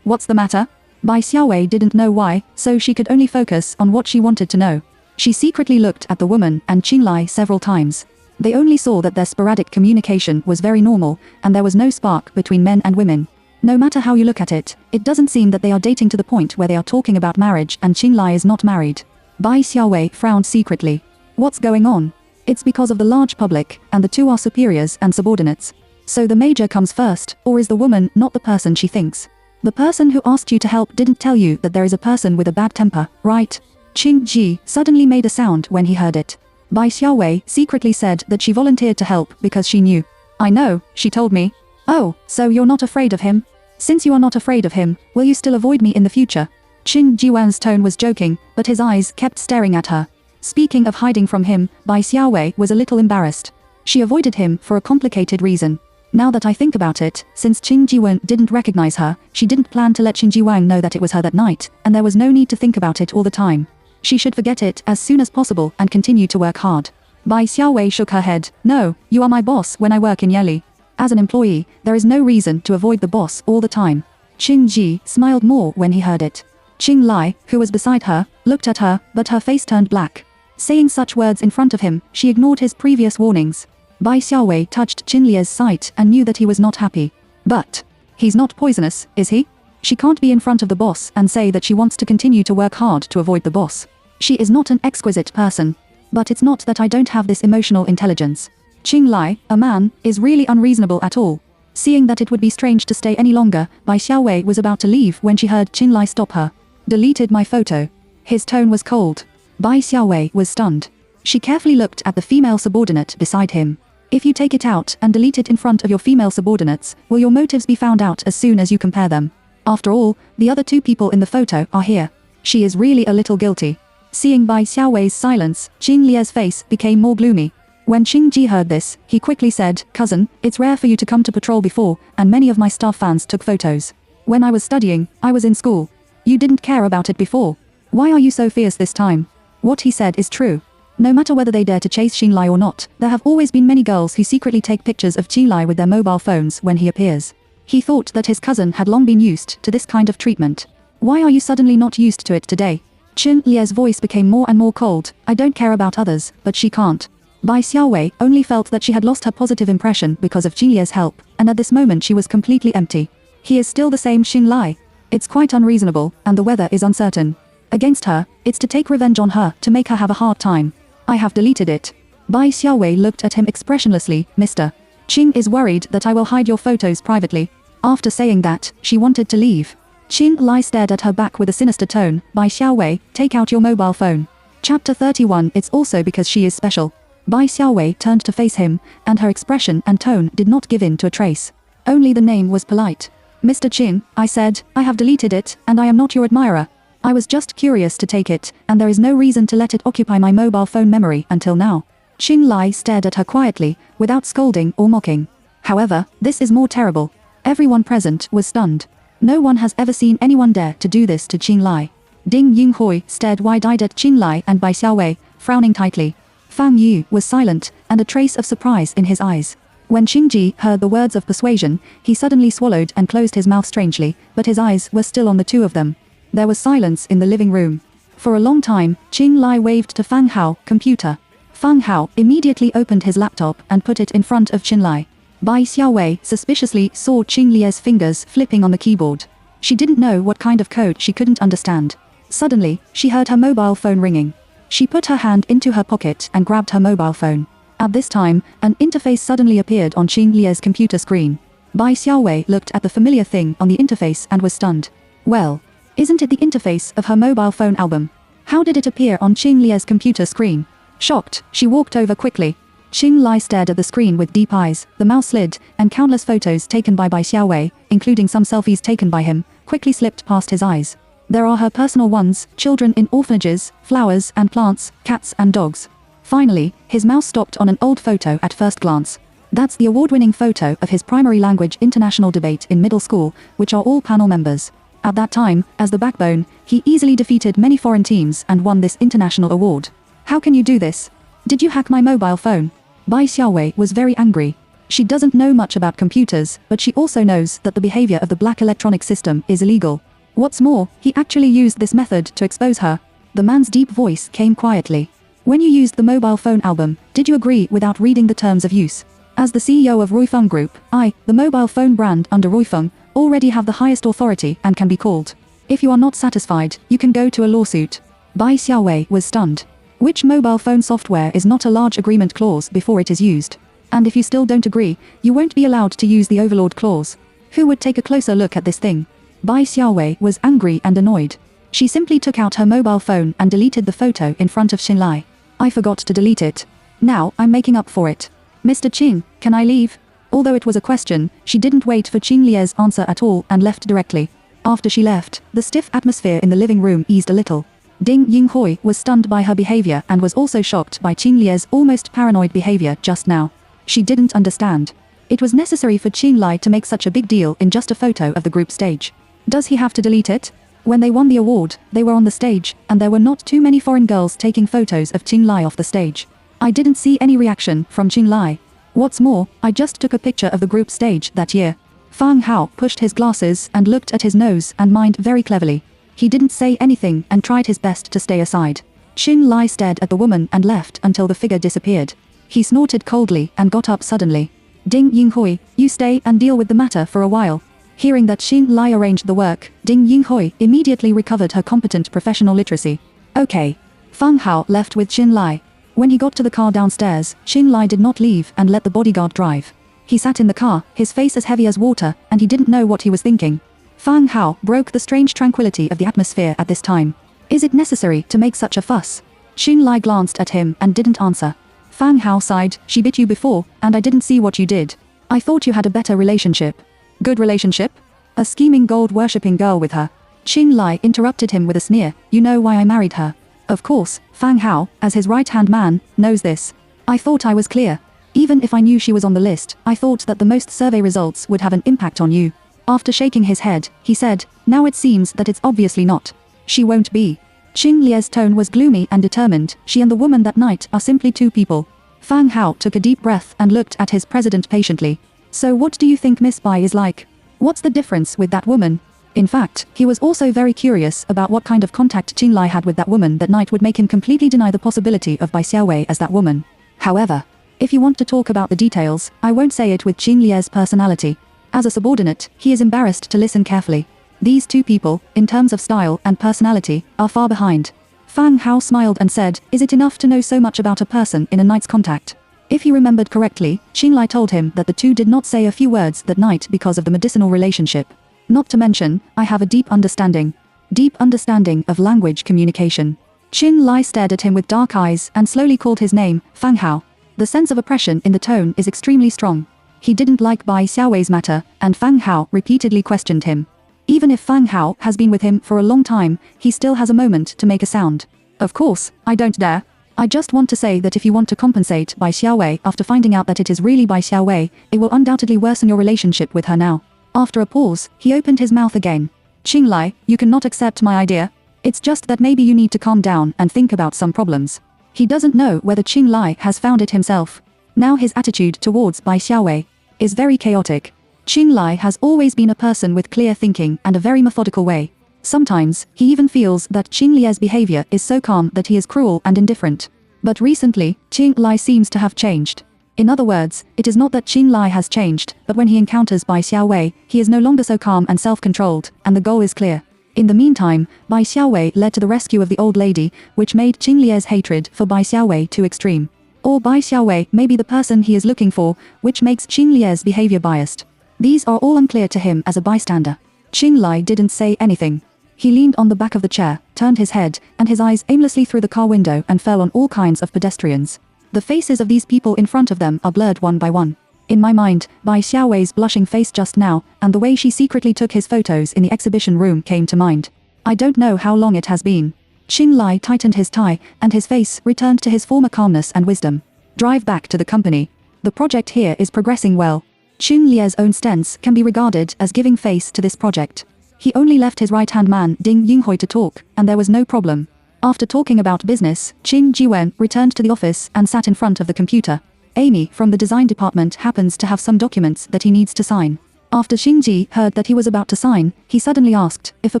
[SPEAKER 1] What's the matter? Bai Xiaowei didn't know why, so she could only focus on what she wanted to know. She secretly looked at the woman and Qin Lai several times. They only saw that their sporadic communication was very normal, and there was no spark between men and women. No matter how you look at it, it doesn't seem that they are dating to the point where they are talking about marriage and Qin Lai is not married. Bai Xiaowei frowned secretly. What's going on? It's because of the large public, and the two are superiors and subordinates. So the major comes first, or is the woman not the person she thinks? The person who asked you to help didn't tell you that there is a person with a bad temper, right? Qing Ji suddenly made a sound when he heard it. Bai Xiaowei secretly said that she volunteered to help because she knew. I know, she told me. Oh, so you're not afraid of him? Since you are not afraid of him, will you still avoid me in the future? Qin Jiwan's tone was joking, but his eyes kept staring at her. Speaking of hiding from him, Bai Xiaowei was a little embarrassed. She avoided him for a complicated reason. Now that I think about it, since Qin Jiwan didn't recognize her, she didn't plan to let Qin Jiwang know that it was her that night, and there was no need to think about it all the time. She should forget it as soon as possible and continue to work hard. Bai Xiaowei shook her head. No, you are my boss when I work in Yeli. As an employee, there is no reason to avoid the boss all the time. Qin Ji smiled more when he heard it. Qin Lai, who was beside her, looked at her, but her face turned black. Saying such words in front of him, she ignored his previous warnings. Bai Xiaowei touched Qin Lie's sight and knew that he was not happy. But he's not poisonous, is he? She can't be in front of the boss and say that she wants to continue to work hard to avoid the boss. She is not an exquisite person. But it's not that I don't have this emotional intelligence. Qin Lai, a man, is really unreasonable at all. Seeing that it would be strange to stay any longer, Bai Xiaowei was about to leave when she heard Qin Lai stop her. Deleted my photo. His tone was cold. Bai Xiaowei was stunned. She carefully looked at the female subordinate beside him. If you take it out and delete it in front of your female subordinates, will your motives be found out as soon as you compare them? After all, the other two people in the photo are here. She is really a little guilty. Seeing Bai Xiaowei's silence, Qin Lie's face became more gloomy. When Qing Ji heard this, he quickly said, Cousin, it's rare for you to come to patrol before, and many of my staff fans took photos. When I was studying, I was in school. You didn't care about it before. Why are you so fierce this time? What he said is true. No matter whether they dare to chase Qin Lai or not, there have always been many girls who secretly take pictures of Qin Lai with their mobile phones when he appears. He thought that his cousin had long been used to this kind of treatment. Why are you suddenly not used to it today? Qin Lie's voice became more and more cold. I don't care about others, but she can't. Bai Xiaowei only felt that she had lost her positive impression because of Qin Lie's help, and at this moment she was completely empty. He is still the same Qin Lai. It's quite unreasonable, and the weather is uncertain. Against her, it's to take revenge on her to make her have a hard time. I have deleted it. Bai Xiaowei looked at him expressionlessly. Mr. Qing is worried that I will hide your photos privately. After saying that, she wanted to leave. Qin Lai stared at her back with a sinister tone. Bai Xiaowei, take out your mobile phone. Chapter 31. It's also because she is special. Bai Xiaowei turned to face him, and her expression and tone did not give in to a trace. Only the name was polite. Mr. Qin, I said, I have deleted it, and I am not your admirer. I was just curious to take it, and there is no reason to let it occupy my mobile phone memory until now. Qing Lai stared at her quietly, without scolding or mocking. However, this is more terrible. Everyone present was stunned. No one has ever seen anyone dare to do this to Qing Lai. Ding Yinghui stared wide-eyed at Qing Lai and Bai Xiaowei, frowning tightly. Fang Yu was silent, and a trace of surprise in his eyes. When Qing Ji heard the words of persuasion, he suddenly swallowed and closed his mouth strangely, but his eyes were still on the two of them. There was silence in the living room. For a long time, Qing Lai waved to Fang Hao, computer. Fang Hao immediately opened his laptop and put it in front of Qing Lai. Bai Xiaowei suspiciously saw Qing Lie's fingers flipping on the keyboard. She didn't know what kind of code she couldn't understand. Suddenly, she heard her mobile phone ringing. She put her hand into her pocket and grabbed her mobile phone. At this time, an interface suddenly appeared on Qing Lie's computer screen. Bai Xiaowei looked at the familiar thing on the interface and was stunned. Well, isn't it the interface of her mobile phone album? How did it appear on Qing Lie's computer screen? Shocked, she walked over quickly. Qing Lai stared at the screen with deep eyes, the mouse slid, and countless photos taken by Bai Xiaowei, including some selfies taken by him, quickly slipped past his eyes. There are her personal ones, children in orphanages, flowers and plants, cats and dogs. Finally, his mouse stopped on an old photo at first glance. That's the award-winning photo of his primary language international debate in middle school, which are all panel members. At that time, as the backbone, he easily defeated many foreign teams and won this international award. How can you do this? Did you hack my mobile phone? Bai Xiaowei was very angry. She doesn't know much about computers, but she also knows that the behavior of the black electronic system is illegal. What's more, he actually used this method to expose her. The man's deep voice came quietly. When you used the mobile phone album, did you agree without reading the terms of use? As the CEO of Ruifeng Group, I, the mobile phone brand under Ruifeng, already have the highest authority and can be called. If you are not satisfied, you can go to a lawsuit. Bai Xiaowei was stunned. Which mobile phone software is not a large agreement clause before it is used? And if you still don't agree, you won't be allowed to use the overlord clause. Who would take a closer look at this thing? Bai Xiaowei was angry and annoyed. She simply took out her mobile phone and deleted the photo in front of Qing Lai. I forgot to delete it. Now, I'm making up for it. Mr. Qing, can I leave? Although it was a question, she didn't wait for Qing Lie's answer at all and left directly. After she left, the stiff atmosphere in the living room eased a little. Ding Yinghui was stunned by her behavior and was also shocked by Qing Lie's almost paranoid behavior just now. She didn't understand. It was necessary for Qing Lai to make such a big deal in just a photo of the group stage. Does he have to delete it? When they won the award, they were on the stage, and there were not too many foreign girls taking photos of Qing Lai off the stage. I didn't see any reaction from Qing Lai. What's more, I just took a picture of the group stage that year. Fang Hao pushed his glasses and looked at his nose and mind very cleverly. He didn't say anything and tried his best to stay aside. Qing Lai stared at the woman and left until the figure disappeared. He snorted coldly and got up suddenly. Ding Yinghui, you stay and deal with the matter for a while. Hearing that Qing Lai arranged the work, Ding Yinghui immediately recovered her competent professional literacy. Okay. Fang Hao left with Qing Lai. When he got to the car downstairs, Qing Lai did not leave and let the bodyguard drive. He sat in the car, his face as heavy as water, and he didn't know what he was thinking. Fang Hao broke the strange tranquility of the atmosphere at this time. Is it necessary to make such a fuss? Qing Lai glanced at him and didn't answer. Fang Hao sighed, she bit you before, and I didn't see what you did. I thought you had a better relationship. Good relationship? A scheming gold-worshipping girl with her. Qing Lai interrupted him with a sneer, you know why I married her. Of course, Fang Hao, as his right-hand man, knows this. I thought I was clear. Even if I knew she was on the list, I thought that the most survey results would have an impact on you. After shaking his head, he said, now it seems that it's obviously not. She won't be. Qing Lie's tone was gloomy and determined, she and the woman that night are simply two people. Fang Hao took a deep breath and looked at his president patiently. So what do you think Miss Bai is like? What's the difference with that woman? In fact, he was also very curious about what kind of contact Qing Lai had with that woman that night would make him completely deny the possibility of Bai Xiaowei as that woman. However, if you want to talk about the details, I won't say it with Qing Lie's personality. As a subordinate, he is embarrassed to listen carefully. These two people, in terms of style and personality, are far behind. Fang Hao smiled and said, is it enough to know so much about a person in a night's contact? If he remembered correctly, Qing Lai told him that the two did not say a few words that night because of the medicinal relationship. Not to mention, I have a deep understanding. Deep understanding of language communication. Qing Lai stared at him with dark eyes and slowly called his name, Fang Hao. The sense of oppression in the tone is extremely strong. He didn't like Bai Xiaowei's matter, and Fang Hao repeatedly questioned him. Even if Fang Hao has been with him for a long time, he still has a moment to make a sound. Of course, I don't dare. I just want to say that if you want to compensate Bai Xiaowei after finding out that it is really Bai Xiaowei, it will undoubtedly worsen your relationship with her now. After a pause, he opened his mouth again. Qinglai, you cannot accept my idea. It's just that maybe you need to calm down and think about some problems. He doesn't know whether Qinglai has found it himself. Now his attitude towards Bai Xiaowei is very chaotic. Qinglai has always been a person with clear thinking and a very methodical way. Sometimes, he even feels that Qinglai's behavior is so calm that he is cruel and indifferent. But recently, Qinglai seems to have changed. In other words, it is not that Qinglai has changed, but when he encounters Bai Xiaowei, he is no longer so calm and self-controlled, and the goal is clear. In the meantime, Bai Xiaowei led to the rescue of the old lady, which made Qinglai's hatred for Bai Xiaowei too extreme. Or Bai Xiaowei may be the person he is looking for, which makes Qinglai's behavior biased. These are all unclear to him as a bystander. Qinglai didn't say anything. He leaned on the back of the chair, turned his head, and his eyes aimlessly through the car window and fell on all kinds of pedestrians. The faces of these people in front of them are blurred one by one. In my mind, Bai Xiaowei's blushing face just now, and the way she secretly took his photos in the exhibition room came to mind. I don't know how long it has been. Qinglai tightened his tie, and his face returned to his former calmness and wisdom. Drive back to the company. The project here is progressing well. Qinglai's own stance can be regarded as giving face to this project. He only left his right-hand man Ding Yinghui to talk, and there was no problem. After talking about business, Qin Jiwen returned to the office and sat in front of the computer. Amy from the design department happens to have some documents that he needs to sign. After Xingji heard that he was about to sign, he suddenly asked, if a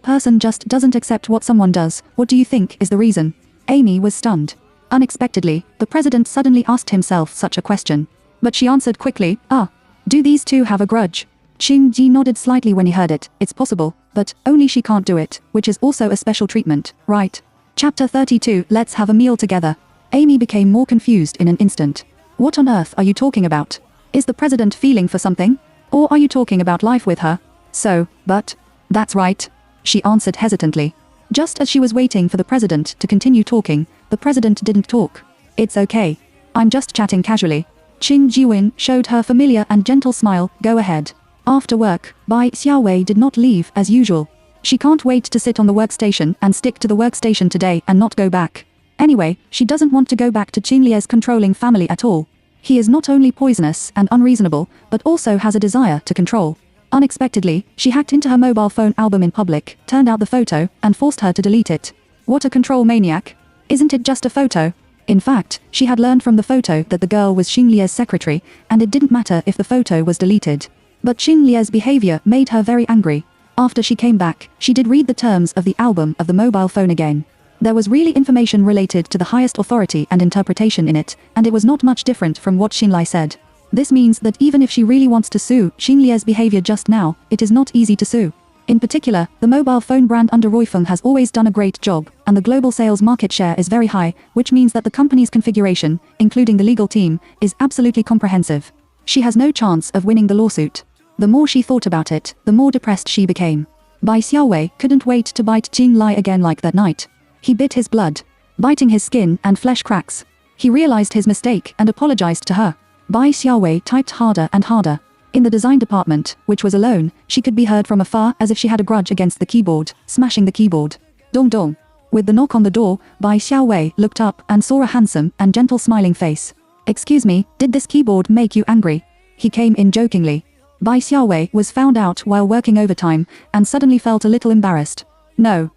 [SPEAKER 1] person just doesn't accept what someone does, what do you think is the reason? Amy was stunned. Unexpectedly, the president suddenly asked himself such a question. But she answered quickly, do these two have a grudge? Xingji nodded slightly when he heard it. It's possible, but only she can't do it, which is also a special treatment, right? Chapter 32, Let's have a meal together. Amy became more confused in an instant. What on earth are you talking about? Is the president feeling for something? Or are you talking about life with her? That's right. She answered hesitantly. Just as she was waiting for the president to continue talking, the president didn't talk. It's okay. I'm just chatting casually. Qin Jiwen showed her familiar and gentle smile. Go ahead. After work, Bai Xiaowei did not leave as usual. She can't wait to sit on the workstation and stick to the workstation today and not go back. Anyway, she doesn't want to go back to Qinglai's controlling family at all. He is not only poisonous and unreasonable, but also has a desire to control. Unexpectedly, she hacked into her mobile phone album in public, turned out the photo, and forced her to delete it. What a control maniac. Isn't it just a photo? In fact, she had learned from the photo that the girl was Qinglai's secretary, and it didn't matter if the photo was deleted. But Qinglai's behavior made her very angry. After she came back, she did read the terms of the album of the mobile phone again. There was really information related to the highest authority and interpretation in it, and it was not much different from what Qinglai said. This means that even if she really wants to sue Qinglai's behavior just now, it is not easy to sue. In particular, the mobile phone brand under Roifeng has always done a great job, and the global sales market share is very high, which means that the company's configuration, including the legal team, is absolutely comprehensive. She has no chance of winning the lawsuit. The more she thought about it, the more depressed she became. Bai Xiaowei couldn't wait to bite Qinglai again like that night. He bit his blood, biting his skin and flesh cracks. He realized his mistake and apologized to her. Bai Xiaowei typed harder and harder. In the design department, which was alone, she could be heard from afar as if she had a grudge against the keyboard, smashing the keyboard. Dong dong. With the knock on the door, Bai Xiaowei looked up and saw a handsome and gentle smiling face. Excuse me, did this keyboard make you angry? He came in jokingly. Bai Xiaowei was found out while working overtime, and suddenly felt a little embarrassed. No.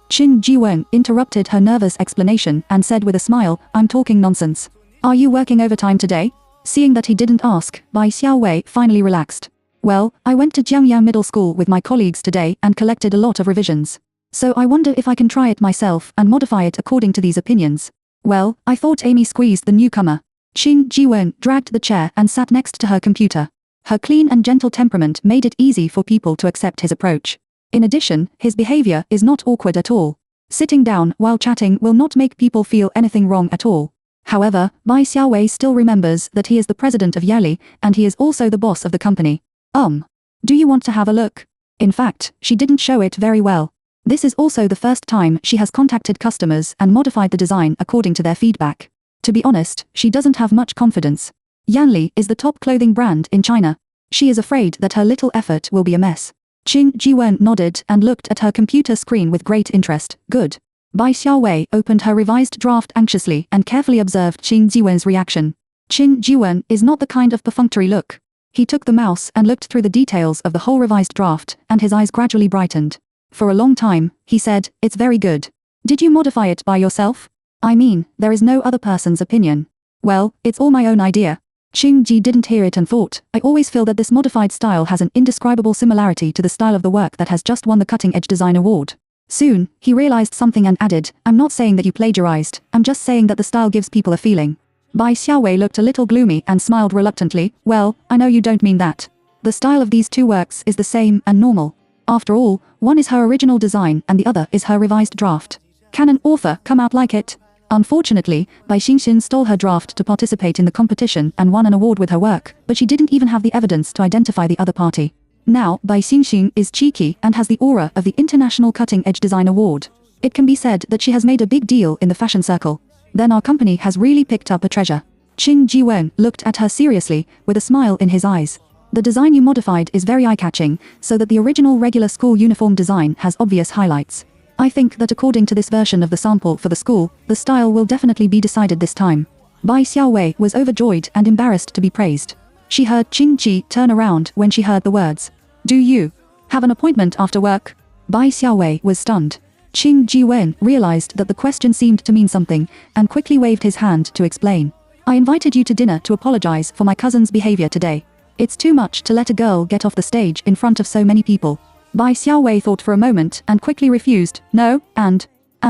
[SPEAKER 1] Qin Jiwen interrupted her nervous explanation and said with a smile, I'm talking nonsense. Are you working overtime today? Seeing that he didn't ask, Bai Xiaowei finally relaxed. Well, I went to Jiangyang Middle School with my colleagues today and collected a lot of revisions. So I wonder if I can try it myself and modify it according to these opinions. Well, I thought Amy squeezed the newcomer. Qin Jiwen dragged the chair and sat next to her computer. Her clean and gentle temperament made it easy for people to accept his approach. In addition, his behavior is not awkward at all. Sitting down while chatting will not make people feel anything wrong at all. However, Bai Xiaowei still remembers that he is the president of Yali, and he is also the boss of the company. Do you want to have a look? In fact, she didn't show it very well. This is also the first time she has contacted customers and modified the design according to their feedback. To be honest, she doesn't have much confidence. Yanli is the top clothing brand in China. She is afraid that her little effort will be a mess. Qin Jiwen nodded and looked at her computer screen with great interest. Good. Bai Xiaowei opened her revised draft anxiously and carefully observed Qin Jiwen's reaction. Qin Jiwen is not the kind of perfunctory look. He took the mouse and looked through the details of the whole revised draft, and his eyes gradually brightened. For a long time, he said, "It's very good. Did you modify it by yourself? I mean, there is no other person's opinion." "Well, it's all my own idea." Qin Ji didn't hear it and thought, "I always feel that this modified style has an indescribable similarity to the style of the work that has just won the Cutting Edge Design Award." Soon, he realized something and added, "I'm not saying that you plagiarized, I'm just saying that the style gives people a feeling." Bai Xiaowei looked a little gloomy and smiled reluctantly. "Well, I know you don't mean that. The style of these two works is the same and normal. After all, one is her original design and the other is her revised draft. Can an author come out like it?" Unfortunately, Bai Xinxin stole her draft to participate in the competition and won an award with her work, but she didn't even have the evidence to identify the other party. Now, Bai Xinxin is cheeky and has the aura of the International Cutting Edge Design Award. It can be said that she has made a big deal in the fashion circle. Then our company has really picked up a treasure. Qin Jiwen looked at her seriously, with a smile in his eyes. "The design you modified is very eye-catching, so that the original regular school uniform design has obvious highlights. I think that according to this version of the sample for the school, the style will definitely be decided this time." Bai Xiaowei was overjoyed and embarrassed to be praised. She heard Qin Ji turn around when she heard the words. "Do you have an appointment after work?" Bai Xiaowei was stunned. Qin Jiwen realized that the question seemed to mean something, and quickly waved his hand to explain. "I invited you to dinner to apologize for my cousin's behavior today. It's too much to let a girl get off the stage in front of so many people." Bai Xiaowei thought for a moment and quickly refused. "No, and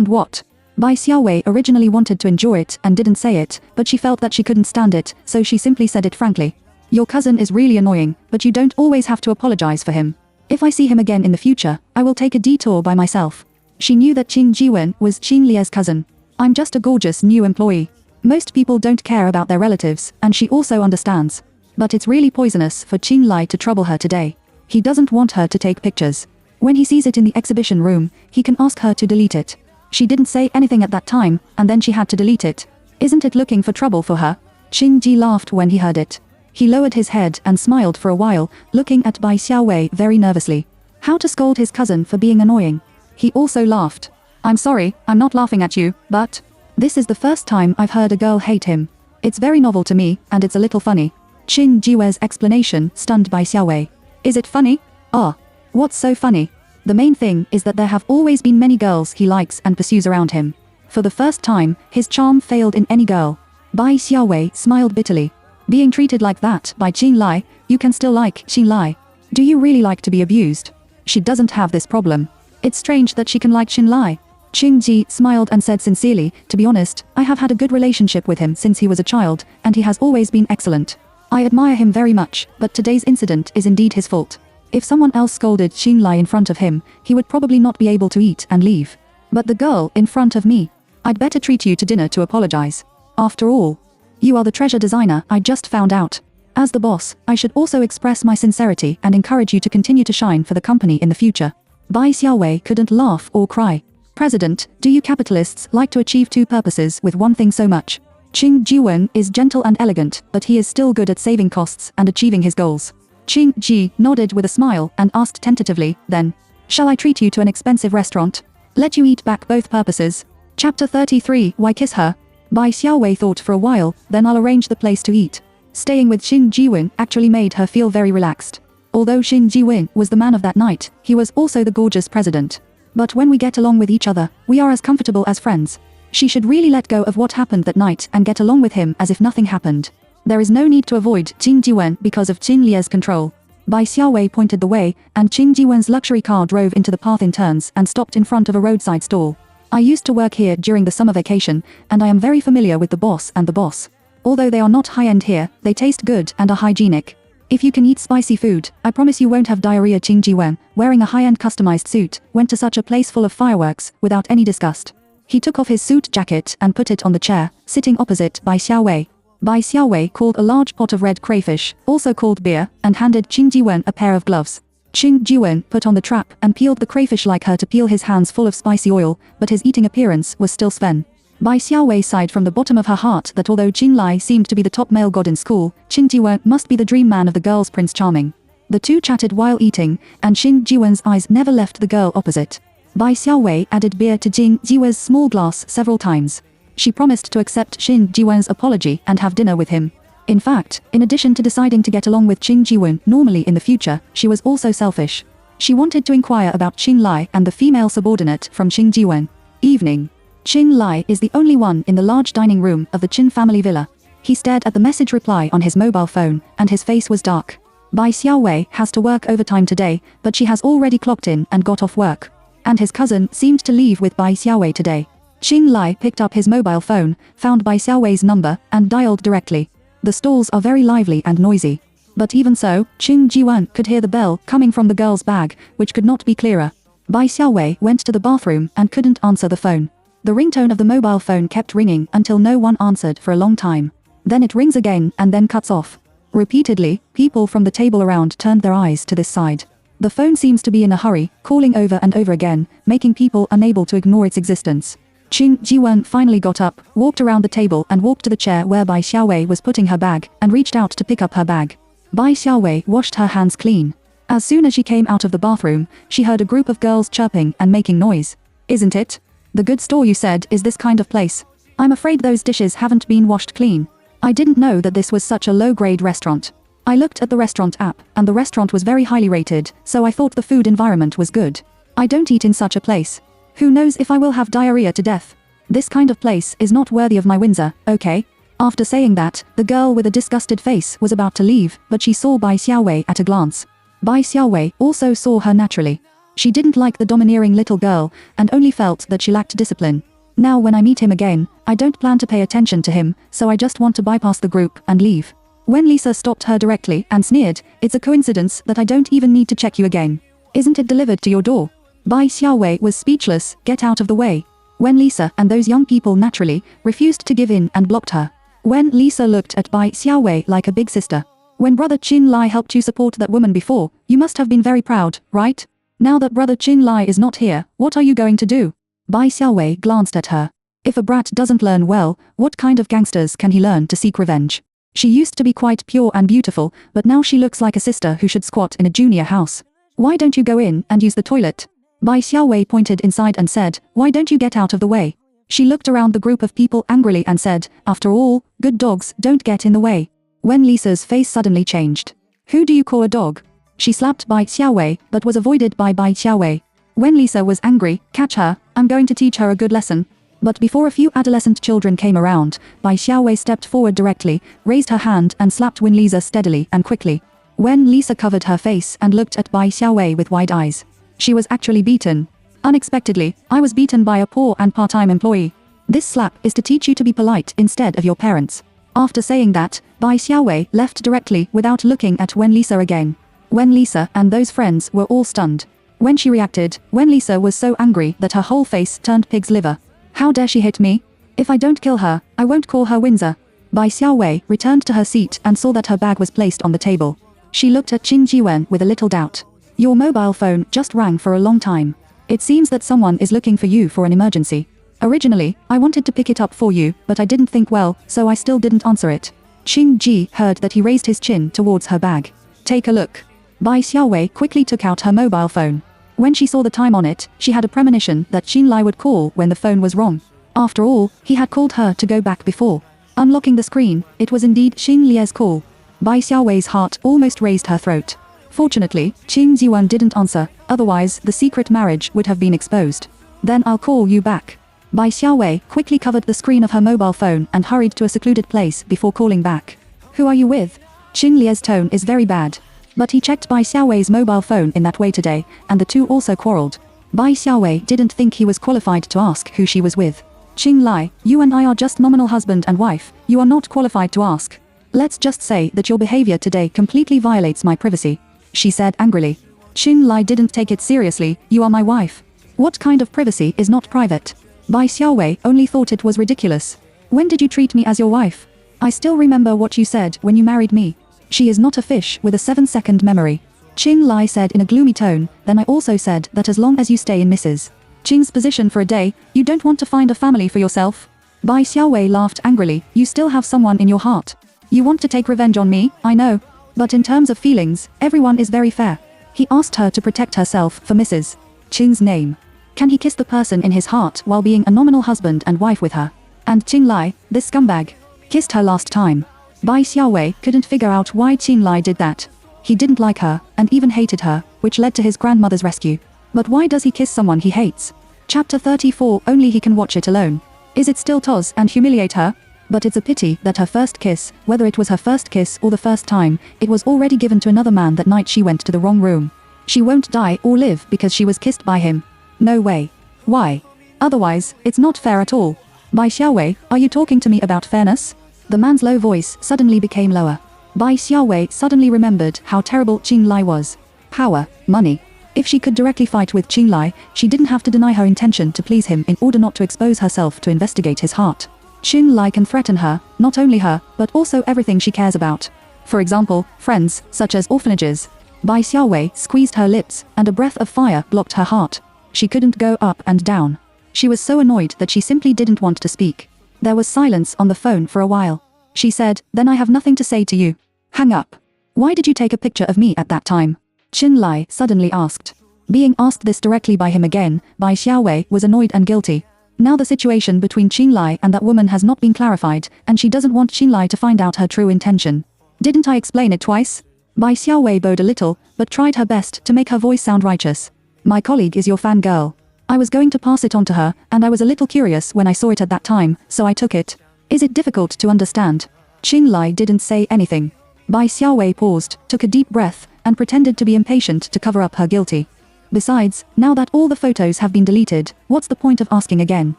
[SPEAKER 1] what?" Bai Xiaowei originally wanted to enjoy it and didn't say it, but she felt that she couldn't stand it, so she simply said it frankly. "Your cousin is really annoying, but you don't always have to apologize for him. If I see him again in the future, I will take a detour by myself." She knew that Qin Jiwen was Qin Lie's cousin. "I'm just a gorgeous new employee. Most people don't care about their relatives, and she also understands. But it's really poisonous for Qin Lie to trouble her today. He doesn't want her to take pictures. When he sees it in the exhibition room, he can ask her to delete it." She didn't say anything at that time, and then she had to delete it. "Isn't it looking for trouble for her?" Qin Ji laughed when he heard it. He lowered his head and smiled for a while, looking at Bai Xiaowei very nervously. How to scold his cousin for being annoying. He also laughed. "I'm sorry, I'm not laughing at you, but this is the first time I've heard a girl hate him. It's very novel to me, and it's a little funny." Qin Jiwen's explanation stunned Bai Xiaowei. "Is it funny? Ah, what's so funny?" The main thing is that there have always been many girls he likes and pursues around him. For the first time, his charm failed in any girl. Bai Xiaowei smiled bitterly. "Being treated like that by Qin Lie, you can still like Qin Lie. Do you really like to be abused?" She doesn't have this problem. It's strange that she can like Qin Lie. Qin Ji smiled and said sincerely, "To be honest, I have had a good relationship with him since he was a child, and he has always been excellent. I admire him very much, but today's incident is indeed his fault. If someone else scolded Qin Lie in front of him, he would probably not be able to eat and leave. But the girl in front of me, I'd better treat you to dinner to apologize. After all, you are the treasure designer I just found out. As the boss, I should also express my sincerity and encourage you to continue to shine for the company in the future." Bai Xiaowei couldn't laugh or cry. "President, do you capitalists like to achieve two purposes with one thing so much? Qin Jiwen is gentle and elegant, but he is still good at saving costs and achieving his goals." Qin Ji nodded with a smile and asked tentatively, "Then, shall I treat you to an expensive restaurant? Let you eat back both purposes." Chapter 33, Why Kiss Her? Bai Xiaowei thought for a while, "Then I'll arrange the place to eat." Staying with Qin Jiwen actually made her feel very relaxed. Although Qin Jiwen was the man of that night, he was also the gorgeous president. "But when we get along with each other, we are as comfortable as friends." She should really let go of what happened that night and get along with him as if nothing happened. There is no need to avoid Qin Jiwen because of Qin Lie's control. Bai Xiaowei pointed the way, and Qin Jiwen's luxury car drove into the path in turns and stopped in front of a roadside stall. "I used to work here during the summer vacation, and I am very familiar with the boss and the boss. Although they are not high-end here, they taste good and are hygienic. If you can eat spicy food, I promise you won't have diarrhea." Qin Jiwen, wearing a high-end customized suit, went to such a place full of fireworks, without any disgust. He took off his suit jacket and put it on the chair, sitting opposite Bai Xiaowei. Bai Xiaowei called a large pot of red crayfish, also called beer, and handed Qin Jiwen a pair of gloves. Qin Jiwen put on the trap and peeled the crayfish like her to peel his hands full of spicy oil, but his eating appearance was still Sven. Bai Xiaowei sighed from the bottom of her heart that although Qin Lie seemed to be the top male god in school, Qin Jiwen must be the dream man of the girls' Prince Charming. The two chatted while eating, and Qin Jiwen's eyes never left the girl opposite. Bai Xiaowei added beer to Jing Jiwen's small glass several times. She promised to accept Xin Jiwen's apology and have dinner with him. In fact, in addition to deciding to get along with Qing Jiwen normally in the future, she was also selfish. She wanted to inquire about Qing Lai and the female subordinate from Qing Jiwen. Evening. Qing Lai is the only one in the large dining room of the Qin family villa. He stared at the message reply on his mobile phone, and his face was dark. Bai Xiaowei has to work overtime today, but she has already clocked in and got off work. And his cousin seemed to leave with Bai Xiaowei today. Qing Lai picked up his mobile phone, found Bai Xiaowei's number, and dialed directly. The stalls are very lively and noisy. But even so, Qing Jiwen could hear the bell coming from the girl's bag, which could not be clearer. Bai Xiaowei went to the bathroom and couldn't answer the phone. The ringtone of the mobile phone kept ringing until no one answered for a long time. Then it rings again and then cuts off. Repeatedly, people from the table around turned their eyes to this side. The phone seems to be in a hurry, calling over and over again, making people unable to ignore its existence. Qing Jiwen finally got up, walked around the table and walked to the chair where Bai Xiaowei was putting her bag, and reached out to pick up her bag. Bai Xiaowei washed her hands clean. As soon as she came out of the bathroom, she heard a group of girls chirping and making noise. Isn't it? The good store you said is this kind of place. I'm afraid those dishes haven't been washed clean. I didn't know that this was such a low-grade restaurant. I looked at the restaurant app, and the restaurant was very highly rated, so I thought the food environment was good. I don't eat in such a place. Who knows if I will have diarrhea to death? This kind of place is not worthy of my Windsor, okay? After saying that, the girl with a disgusted face was about to leave, but she saw Bai Xiaowei at a glance. Bai Xiaowei also saw her naturally. She didn't like the domineering little girl, and only felt that she lacked discipline. Now when I meet him again, I don't plan to pay attention to him, so I just want to bypass the group and leave. When Lisa stopped her directly and sneered, it's a coincidence that I don't even need to check you again. Isn't it delivered to your door? Bai Xiaowei was speechless, get out of the way. When Lisa and those young people naturally refused to give in and blocked her. When Lisa looked at Bai Xiaowei like a big sister. When brother Qin Lai helped you support that woman before, you must have been very proud, right? Now that brother Qin Lai is not here, what are you going to do? Bai Xiaowei glanced at her. If a brat doesn't learn well, what kind of gangsters can he learn to seek revenge? She used to be quite pure and beautiful, but now she looks like a sister who should squat in a junior house. Why don't you go in and use the toilet? Bai Xiaowei pointed inside and said, why don't you get out of the way? She looked around the group of people angrily and said, after all, good dogs don't get in the way. When Lisa's face suddenly changed. Who do you call a dog? She slapped Bai Xiaowei, but was avoided by Bai Xiaowei. When Lisa was angry, catch her, I'm going to teach her a good lesson. But before a few adolescent children came around, Bai Xiaowei stepped forward directly, raised her hand and slapped Win Lisa steadily and quickly. When Lisa covered her face and looked at Bai Xiaowei with wide eyes. She was actually beaten. Unexpectedly, I was beaten by a poor and part-time employee. This slap is to teach you to be polite instead of your parents. After saying that, Bai Xiaowei left directly without looking at Wen Lisa again. Wen Lisa and those friends were all stunned. When she reacted, Wen Lisa was so angry that her whole face turned pig's liver. How dare she hit me? If I don't kill her, I won't call her Windsor. Bai Xiaowei returned to her seat and saw that her bag was placed on the table. She looked at Qing Jiwen with a little doubt. Your mobile phone just rang for a long time. It seems that someone is looking for you for an emergency. Originally, I wanted to pick it up for you, but I didn't think well, so I still didn't answer it. Qing Ji heard that he raised his chin towards her bag. Take a look. Bai Xiaowei quickly took out her mobile phone. When she saw the time on it, she had a premonition that Qin Lai would call when the phone was wrong. After all, he had called her to go back before. Unlocking the screen, it was indeed Qin Lie's call. Bai Xiaowei's heart almost raised her throat. Fortunately, Qing Ziwan didn't answer, otherwise the secret marriage would have been exposed. Then I'll call you back. Bai Xiaowei quickly covered the screen of her mobile phone and hurried to a secluded place before calling back. Who are you with? Qin Lie's tone is very bad. But he checked Bai Xiaowei's mobile phone in that way today, and the two also quarreled. Bai Xiaowei didn't think he was qualified to ask who she was with. Qing Lai, you and I are just nominal husband and wife, you are not qualified to ask. Let's just say that your behavior today completely violates my privacy. She said angrily. Qing Lai didn't take it seriously, you are my wife. What kind of privacy is not private? Bai Xiaowei only thought it was ridiculous. When did you treat me as your wife? I still remember what you said when you married me. She is not a fish with a 7-second memory. Qing Lai said in a gloomy tone, then I also said that as long as you stay in Mrs. Qing's position for a day, you don't want to find a family for yourself? Bai Xiaowei laughed angrily, you still have someone in your heart. You want to take revenge on me, I know. But in terms of feelings, everyone is very fair. He asked her to protect herself for Mrs. Qing's name. Can he kiss the person in his heart while being a nominal husband and wife with her? And Qing Lai, this scumbag, kissed her last time. Bai Xiaowei couldn't figure out why Qing Lai did that. He didn't like her, and even hated her, which led to his grandmother's rescue. But why does he kiss someone he hates? Chapter 34. Only he can watch it alone. Is it still toss and humiliate her? But it's a pity that her first kiss, whether it was her first kiss or the first time, it was already given to another man that night she went to the wrong room. She won't die or live because she was kissed by him. No way. Why? Otherwise, it's not fair at all. Bai Xiaowei, are you talking to me about fairness? The man's low voice suddenly became lower. Bai Xiaowei suddenly remembered how terrible Qing Lai was. Power, money. If she could directly fight with Qing Lai, she didn't have to deny her intention to please him in order not to expose herself to investigate his heart. Qing Lai can threaten her, not only her, but also everything she cares about. For example, friends, such as orphanages. Bai Xiaowei squeezed her lips, and a breath of fire blocked her heart. She couldn't go up and down. She was so annoyed that she simply didn't want to speak. There was silence on the phone for a while. She said, "Then I have nothing to say to you. Hang up." "Why did you take a picture of me at that time?" Qing Lai suddenly asked. Being asked this directly by him again, Bai Xiaowei was annoyed and guilty. Now the situation between Qing Lai and that woman has not been clarified, and she doesn't want Qing Lai to find out her true intention. "Didn't I explain it twice?" Bai Xiaowei bowed a little, but tried her best to make her voice sound righteous. "My colleague is your fangirl. I was going to pass it on to her, and I was a little curious when I saw it at that time, so I took it. Is it difficult to understand?" Qing Lai didn't say anything. Bai Xiaowei paused, took a deep breath, and pretended to be impatient to cover up her guilty. Besides, now that all the photos have been deleted, what's the point of asking again?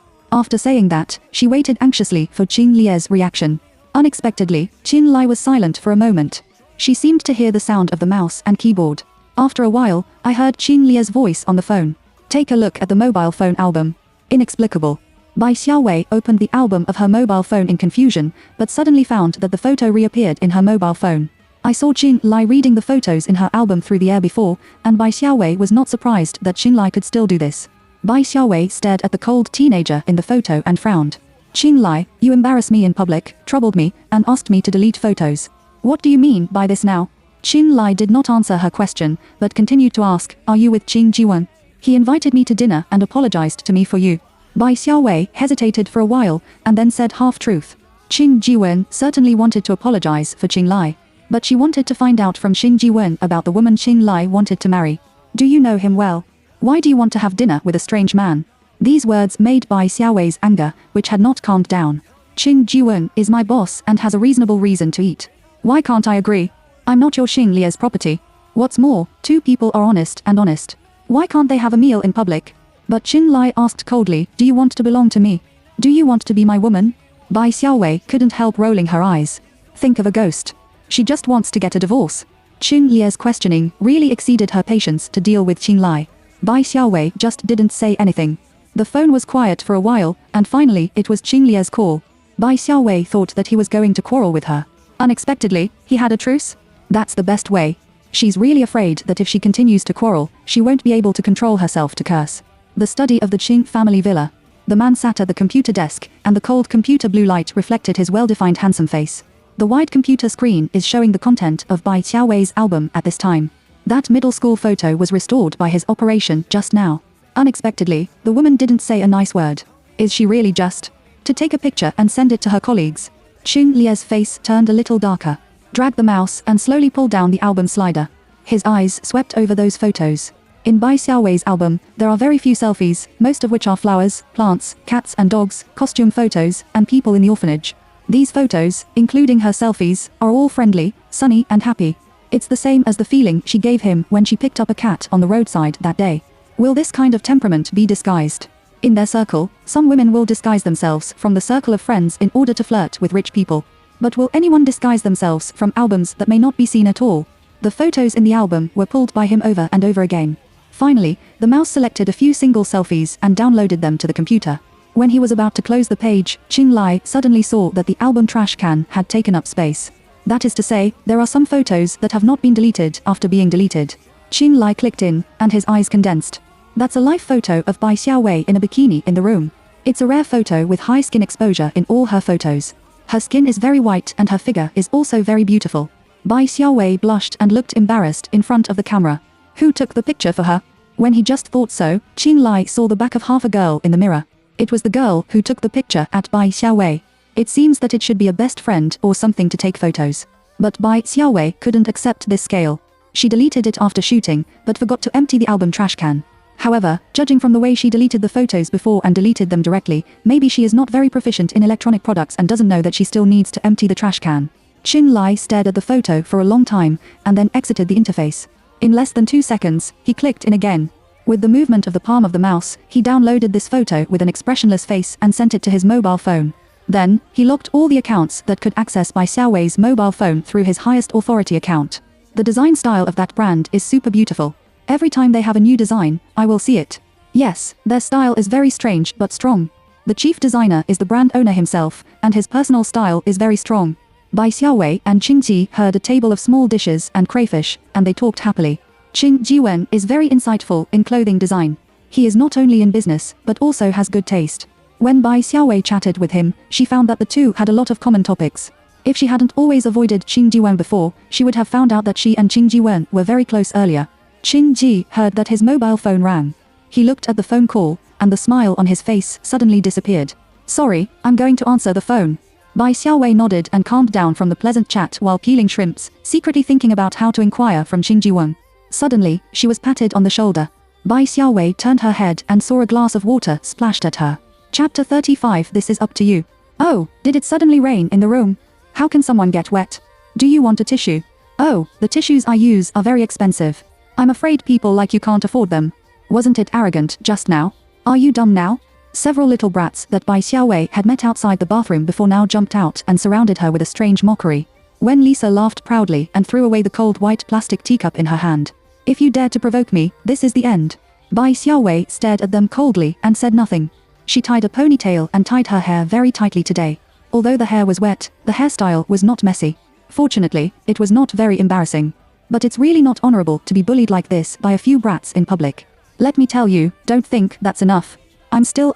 [SPEAKER 1] After saying that, she waited anxiously for Qing Lie's reaction. Unexpectedly, Qing Lai was silent for a moment. She seemed to hear the sound of the mouse and keyboard. After a while, I heard Qing Lie's voice on the phone. "Take a look at the mobile phone album." Inexplicable. Bai Xiaowei opened the album of her mobile phone in confusion, but suddenly found that the photo reappeared in her mobile phone. I saw Qing Lai reading the photos in her album through the air before, and Bai Xiaowei was not surprised that Qing Lai could still do this. Bai Xiaowei stared at the cold teenager in the photo and frowned. "Qing Lai, you embarrass me in public, troubled me, and asked me to delete photos. What do you mean by this now?" Qing Lai did not answer her question, but continued to ask, "Are you with Qing Jiwen? He invited me to dinner and apologized to me for you." Bai Xiaowei hesitated for a while, and then said half-truth. Qing Jiwen certainly wanted to apologize for Qing Lai. But she wanted to find out from Qing Jiwen about the woman Qing Lai wanted to marry. "Do you know him well? Why do you want to have dinner with a strange man?" These words made Bai Xiaowei's anger, which had not calmed down. "Qing Jiwen is my boss and has a reasonable reason to eat. Why can't I agree? I'm not your Qing Lie's property. What's more, two people are honest and honest. Why can't they have a meal in public?" But Qing Lai asked coldly, "Do you want to belong to me? Do you want to be my woman?" Bai Xiaowei couldn't help rolling her eyes. Think of a ghost. She just wants to get a divorce. Qing Lie's questioning really exceeded her patience to deal with Qing Lai. Bai Xiaowei just didn't say anything. The phone was quiet for a while, and finally it was Qing Lie's call. Bai Xiaowei thought that he was going to quarrel with her. Unexpectedly, he had a truce? That's the best way. She's really afraid that if she continues to quarrel, she won't be able to control herself to curse. The study of the Qing family villa. The man sat at the computer desk, and the cold computer blue light reflected his well-defined handsome face. The wide computer screen is showing the content of Bai Xiaowei's album at this time. That middle school photo was restored by his operation just now. Unexpectedly, the woman didn't say a nice word. Is she really just to take a picture and send it to her colleagues? Qing Lie's face turned a little darker. Dragged the mouse and slowly pulled down the album slider. His eyes swept over those photos. In Bai Xiaowei's album, there are very few selfies, most of which are flowers, plants, cats and dogs, costume photos, and people in the orphanage. These photos, including her selfies, are all friendly, sunny and happy. It's the same as the feeling she gave him when she picked up a cat on the roadside that day. Will this kind of temperament be disguised? In their circle, some women will disguise themselves from the circle of friends in order to flirt with rich people. But will anyone disguise themselves from albums that may not be seen at all? The photos in the album were pulled by him over and over again. Finally, the mouse selected a few single selfies and downloaded them to the computer. When he was about to close the page, Qing Lai suddenly saw that the album trash can had taken up space. That is to say, there are some photos that have not been deleted after being deleted. Qing Lai clicked in, and his eyes condensed. That's a live photo of Bai Xiaowei in a bikini in the room. It's a rare photo with high skin exposure in all her photos. Her skin is very white and her figure is also very beautiful. Bai Xiaowei blushed and looked embarrassed in front of the camera. Who took the picture for her? When he just thought so, Qing Lai saw the back of half a girl in the mirror. It was the girl who took the picture at Bai Xiaowei. It seems that it should be a best friend or something to take photos. But Bai Xiaowei couldn't accept this scale. She deleted it after shooting, but forgot to empty the album trash can. However, judging from the way she deleted the photos before and deleted them directly, maybe she is not very proficient in electronic products and doesn't know that she still needs to empty the trash can. Qing Lai stared at the photo for a long time, and then exited the interface. In less than 2 seconds, he clicked in again. With the movement of the palm of the mouse, he downloaded this photo with an expressionless face and sent it to his mobile phone. Then, he locked all the accounts that could access Bai Xiaowei's mobile phone through his highest authority account. The design style of that brand is super beautiful. Every time they have a new design, I will see it. Yes, their style is very strange but strong. The chief designer is the brand owner himself, and his personal style is very strong. Bai Xiaowei and Qing Ji heard a table of small dishes and crayfish, and they talked happily. Qing Jiwen is very insightful in clothing design. He is not only in business, but also has good taste. When Bai Xiaowei chatted with him, she found that the two had a lot of common topics. If she hadn't always avoided Qing Jiwen before, she would have found out that she and Qing Jiwen were very close earlier. Qing Ji heard that his mobile phone rang. He looked at the phone call, and the smile on his face suddenly disappeared. Sorry, I'm going to answer the phone. Bai Xiaowei nodded and calmed down from the pleasant chat while peeling shrimps, secretly thinking about how to inquire from Qing Jiwen. Suddenly, she was patted on the shoulder. Bai Xiaowei turned her head and saw a glass of water splashed at her. Chapter 35. This is up to you. Oh, did it suddenly rain in the room? How can someone get wet? Do you want a tissue? Oh, the tissues I use are very expensive. I'm afraid people like you can't afford them. Wasn't it arrogant just now? Are you dumb now? Several little brats that Bai Xiaowei had met outside the bathroom before now jumped out and surrounded her with a strange mockery. When Lisa laughed proudly and threw away the cold white plastic teacup in her hand. If you dare to provoke me, this is the end. Bai Xiaowei stared at them coldly and said nothing. She tied a ponytail and tied her hair very tightly today. Although the hair was wet, the hairstyle was not messy. Fortunately, it was not very embarrassing. But it's really not honorable to be bullied like this by a few brats in public. Let me tell you, don't think that's enough. I'm still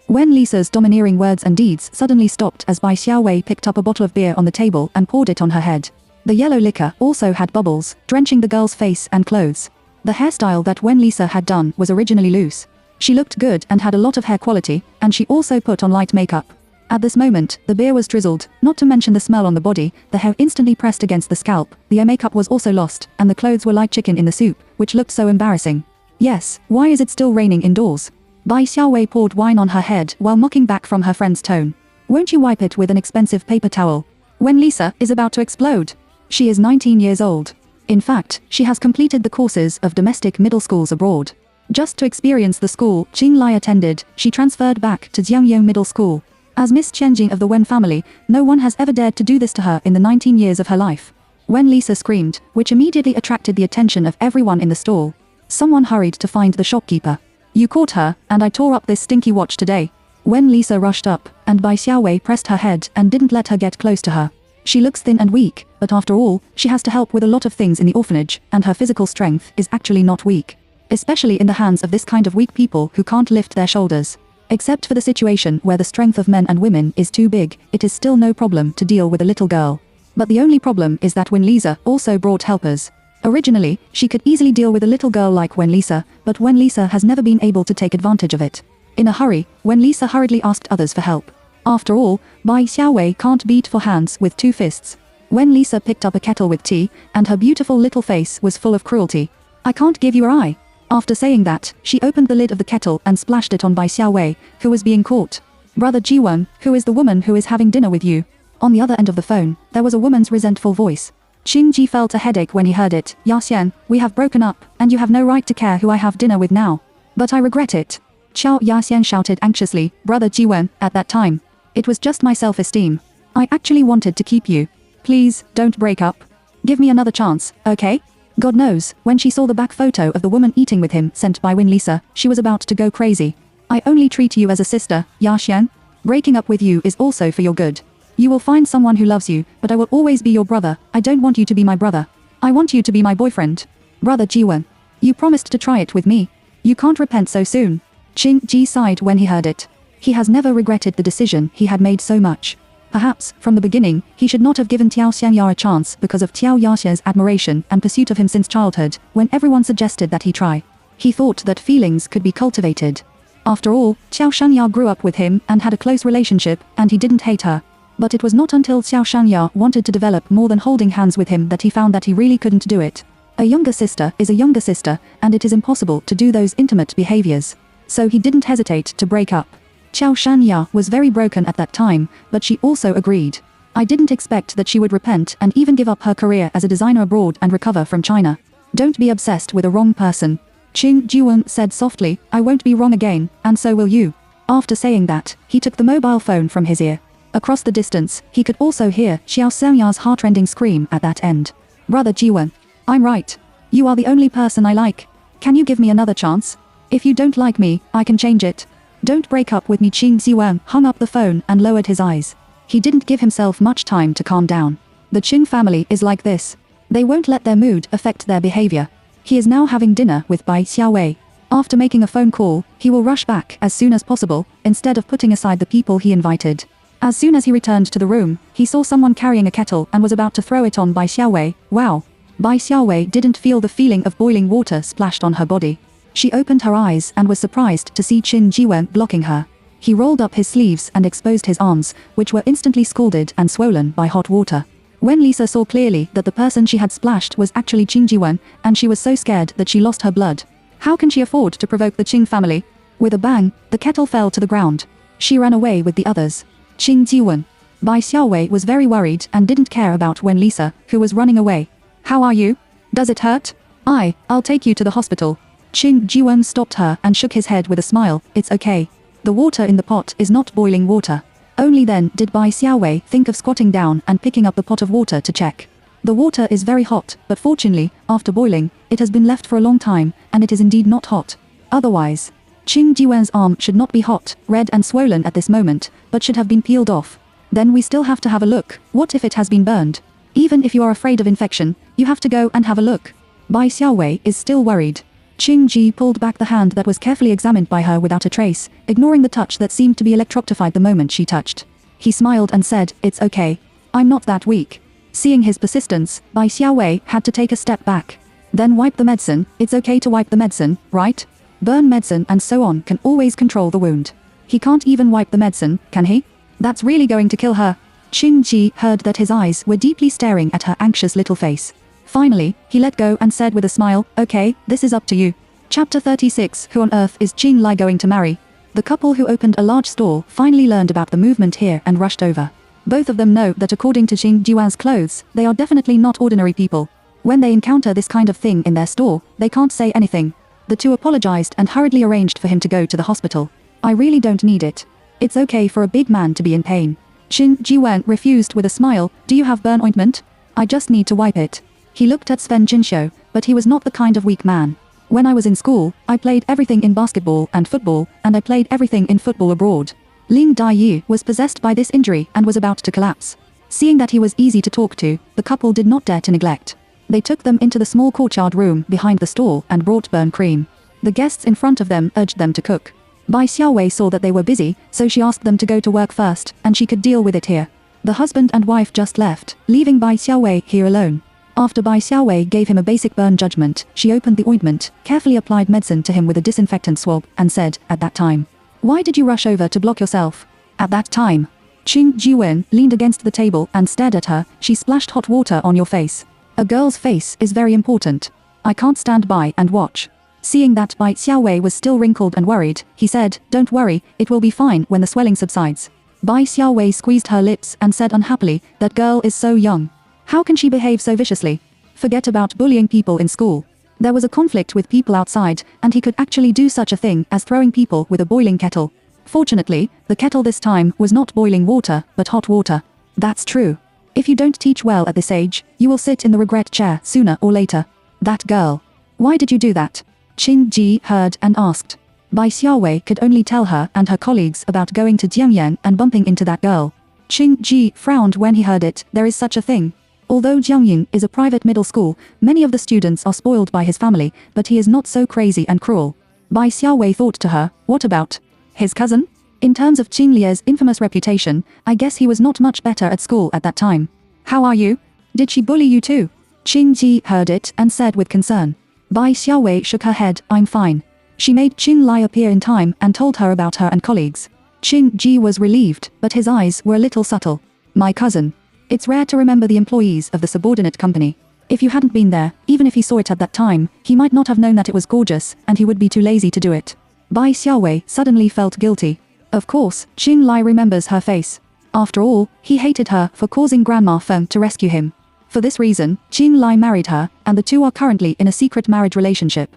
[SPEAKER 1] When Lisa's domineering words and deeds suddenly stopped as Bai Xiaowei picked up a bottle of beer on the table and poured it on her head. The yellow liquor also had bubbles, drenching the girl's face and clothes. The hairstyle that Wen Lisa had done was originally loose. She looked good and had a lot of hair quality, and she also put on light makeup. At this moment, the beer was drizzled, not to mention the smell on the body, the hair instantly pressed against the scalp, the eye makeup was also lost, and the clothes were like chicken in the soup, which looked so embarrassing. Yes, why is it still raining indoors? Bai Xiaowei poured wine on her head while mocking back from her friend's tone. Won't you wipe it with an expensive paper towel? Wen Lisa is about to explode. She is 19 years old. In fact, she has completed the courses of domestic middle schools abroad. Just to experience the school Qing Lai attended, she transferred back to Jiangyou Middle School. As Miss Qianjing of the Wen family, no one has ever dared to do this to her in the 19 years of her life. Wen Lisa screamed, which immediately attracted the attention of everyone in the stall. Someone hurried to find the shopkeeper. You caught her, and I tore up this stinky watch today. Wen Lisa rushed up, and Bai Xiaowei pressed her head and didn't let her get close to her. She looks thin and weak, but after all, she has to help with a lot of things in the orphanage, and her physical strength is actually not weak. Especially in the hands of this kind of weak people who can't lift their shoulders. Except for the situation where the strength of men and women is too big, it is still no problem to deal with a little girl. But the only problem is that Wen Lisa also brought helpers. Originally, she could easily deal with a little girl like Wen Lisa, but Wen Lisa has never been able to take advantage of it. In a hurry, Wen Lisa hurriedly asked others for help. After all, Bai Xiaowei can't beat 4 hands with 2 fists. Wen Lisa picked up a kettle with tea, and her beautiful little face was full of cruelty. I can't give you an eye. After saying that, she opened the lid of the kettle and splashed it on Bai Xiaowei, who was being caught. Brother Jiwen, who is the woman who is having dinner with you? On the other end of the phone, there was a woman's resentful voice. Qing Ji felt a headache when he heard it. Yaxian, we have broken up, and you have no right to care who I have dinner with now. But I regret it. Qiao Yaxian shouted anxiously, Brother Jiwen, at that time. It was just my self-esteem. I actually wanted to keep you. Please, don't break up. Give me another chance, okay? God knows, when she saw the back photo of the woman eating with him sent by Wen Lisa, she was about to go crazy. I only treat you as a sister, Yaxian. Breaking up with you is also for your good. You will find someone who loves you, but I will always be your brother. I don't want you to be my brother. I want you to be my boyfriend. Brother Jiwen. You promised to try it with me. You can't repent so soon. Qing Ji sighed when he heard it. He has never regretted the decision he had made so much. Perhaps, from the beginning, he should not have given Tiao Xianya a chance because of Tiao Yaxia's admiration and pursuit of him since childhood, when everyone suggested that he try. He thought that feelings could be cultivated. After all, Xiao Shanya grew up with him and had a close relationship, and he didn't hate her. But it was not until Xiao Shanya wanted to develop more than holding hands with him that he found that he really couldn't do it. A younger sister is a younger sister, and it is impossible to do those intimate behaviors. So he didn't hesitate to break up. Xiao Shanya was very broken at that time, but she also agreed. I didn't expect that she would repent and even give up her career as a designer abroad and recover from China. Don't be obsessed with a wrong person. Qing Jiwen said softly, I won't be wrong again, and so will you. After saying that, he took the mobile phone from his ear. Across the distance, he could also hear Xiao Shanya's heartrending scream at that end. Brother Jiwen. I'm right. You are the only person I like. Can you give me another chance? If you don't like me, I can change it. Don't break up with me. Qing Jiwen hung up the phone and lowered his eyes. He didn't give himself much time to calm down. The Qing family is like this. They won't let their mood affect their behavior. He is now having dinner with Bai Xiaowei. After making a phone call, he will rush back as soon as possible, instead of putting aside the people he invited. As soon as he returned to the room, he saw someone carrying a kettle and was about to throw it on Bai Xiaowei. Wow. Bai Xiaowei didn't feel the feeling of boiling water splashed on her body. She opened her eyes and was surprised to see Qin Jiwen blocking her. He rolled up his sleeves and exposed his arms, which were instantly scalded and swollen by hot water. When Lisa saw clearly that the person she had splashed was actually Qing Jiwen, and she was so scared that she lost her blood. How can she afford to provoke the Qing family? With a bang, the kettle fell to the ground. She ran away with the others. Qing Jiwen. Bai Xiaowei was very worried and didn't care about when Lisa, who was running away. How are you? Does it hurt? I'll take you to the hospital. Qing Jiwen stopped her and shook his head with a smile. It's okay. The water in the pot is not boiling water. Only then did Bai Xiaowei think of squatting down and picking up the pot of water to check. The water is very hot, but fortunately, after boiling, it has been left for a long time, and it is indeed not hot. Otherwise, Qing Jiwen's arm should not be hot, red and swollen at this moment, but should have been peeled off. Then we still have to have a look. What if it has been burned? Even if you are afraid of infection, you have to go and have a look. Bai Xiaowei is still worried. Qing Ji pulled back the hand that was carefully examined by her without a trace, ignoring the touch that seemed to be electrified the moment she touched. He smiled and said, it's okay. I'm not that weak. Seeing his persistence, Bai Xiaowei had to take a step back. Then wipe the medicine. It's okay to wipe the medicine, right? Burn medicine and so on can always control the wound. He can't even wipe the medicine, can he? That's really going to kill her. Qing Ji heard that his eyes were deeply staring at her anxious little face. Finally, he let go and said with a smile, okay, this is up to you. Chapter 36. Who on earth is Qing Lai going to marry? The couple who opened a large store finally learned about the movement here and rushed over. Both of them know that according to Qing Jiwan's clothes, they are definitely not ordinary people. When they encounter this kind of thing in their store, they can't say anything. The two apologized and hurriedly arranged for him to go to the hospital. I really don't need it. It's okay for a big man to be in pain. Qing Jiwen refused with a smile. Do you have burn ointment? I just need to wipe it. He looked at Sven Jinsho, but he was not the kind of weak man. When I was in school, I played everything in basketball and football, and I played everything in football abroad. Ling Daiyu was possessed by this injury and was about to collapse. Seeing that he was easy to talk to, the couple did not dare to neglect. They took them into the small courtyard room behind the store and brought burn cream. The guests in front of them urged them to cook. Bai Xiaowei saw that they were busy, so she asked them to go to work first, and she could deal with it here. The husband and wife just left, leaving Bai Xiaowei here alone. After Bai Xiaowei gave him a basic burn judgment, she opened the ointment, carefully applied medicine to him with a disinfectant swab, and said, at that time, why did you rush over to block yourself? At that time, Qing Jiwen leaned against the table and stared at her. She splashed hot water on your face. A girl's face is very important. I can't stand by and watch. Seeing that Bai Xiaowei was still wrinkled and worried, he said, don't worry, it will be fine when the swelling subsides. Bai Xiaowei squeezed her lips and said unhappily, that girl is so young. How can she behave so viciously? Forget about bullying people in school. There was a conflict with people outside, and he could actually do such a thing as throwing people with a boiling kettle. Fortunately, the kettle this time was not boiling water, but hot water. That's true. If you don't teach well at this age, you will sit in the regret chair sooner or later. That girl. Why did you do that? Qing Ji heard and asked. Bai Xiaowei could only tell her and her colleagues about going to Jiangyang and bumping into that girl. Qing Ji frowned when he heard it. There is such a thing. Although Jiangyang is a private middle school, many of the students are spoiled by his family, but he is not so crazy and cruel. Bai Xiaowei thought to her, what about his cousin? In terms of Qing Lie's infamous reputation, I guess he was not much better at school at that time. How are you? Did she bully you too? Qing Ji heard it and said with concern. Bai Xiaowei shook her head. I'm fine. She made Qing Lai appear in time and told her about her and colleagues. Qing Ji was relieved, but his eyes were a little subtle. My cousin. It's rare to remember the employees of the subordinate company. If you hadn't been there, even if he saw it at that time, he might not have known that it was gorgeous, and he would be too lazy to do it. Bai Xiaowei suddenly felt guilty. Of course, Qing Lai remembers her face. After all, he hated her for causing Grandma Feng to rescue him. For this reason, Qing Lai married her, and the two are currently in a secret marriage relationship.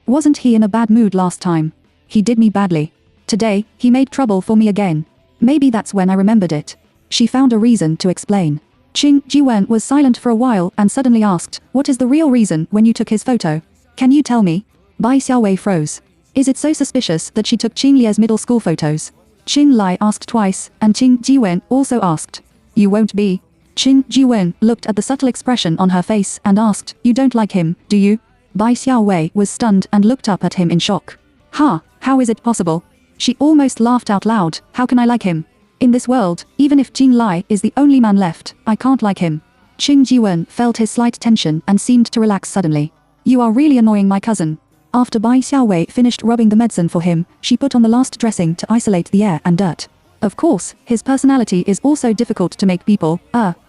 [SPEAKER 1] Wasn't he in a bad mood last time? He did me badly. Today, he made trouble for me again. Maybe that's when I remembered it. She found a reason to explain. Qing Jiwen was silent for a while and suddenly asked, what is the real reason when you took his photo? Can you tell me? Bai Xiaowei froze. Is it so suspicious that she took Qing Lie's middle school photos? Qing Lai asked twice, and Qing Jiwen also asked. You won't be. Qing Jiwen looked at the subtle expression on her face and asked, you don't like him, do you? Bai Xiaowei was stunned and looked up at him in shock. How is it possible? She almost laughed out loud. How can I like him? In this world, even if Qing Lai is the only man left, I can't like him. Qing Jiwen felt his slight tension and seemed to relax suddenly. You are really annoying my cousin. After Bai Xiaowei finished rubbing the medicine for him, she put on the last dressing to isolate the air and dirt. Of course, his personality is also difficult to make people,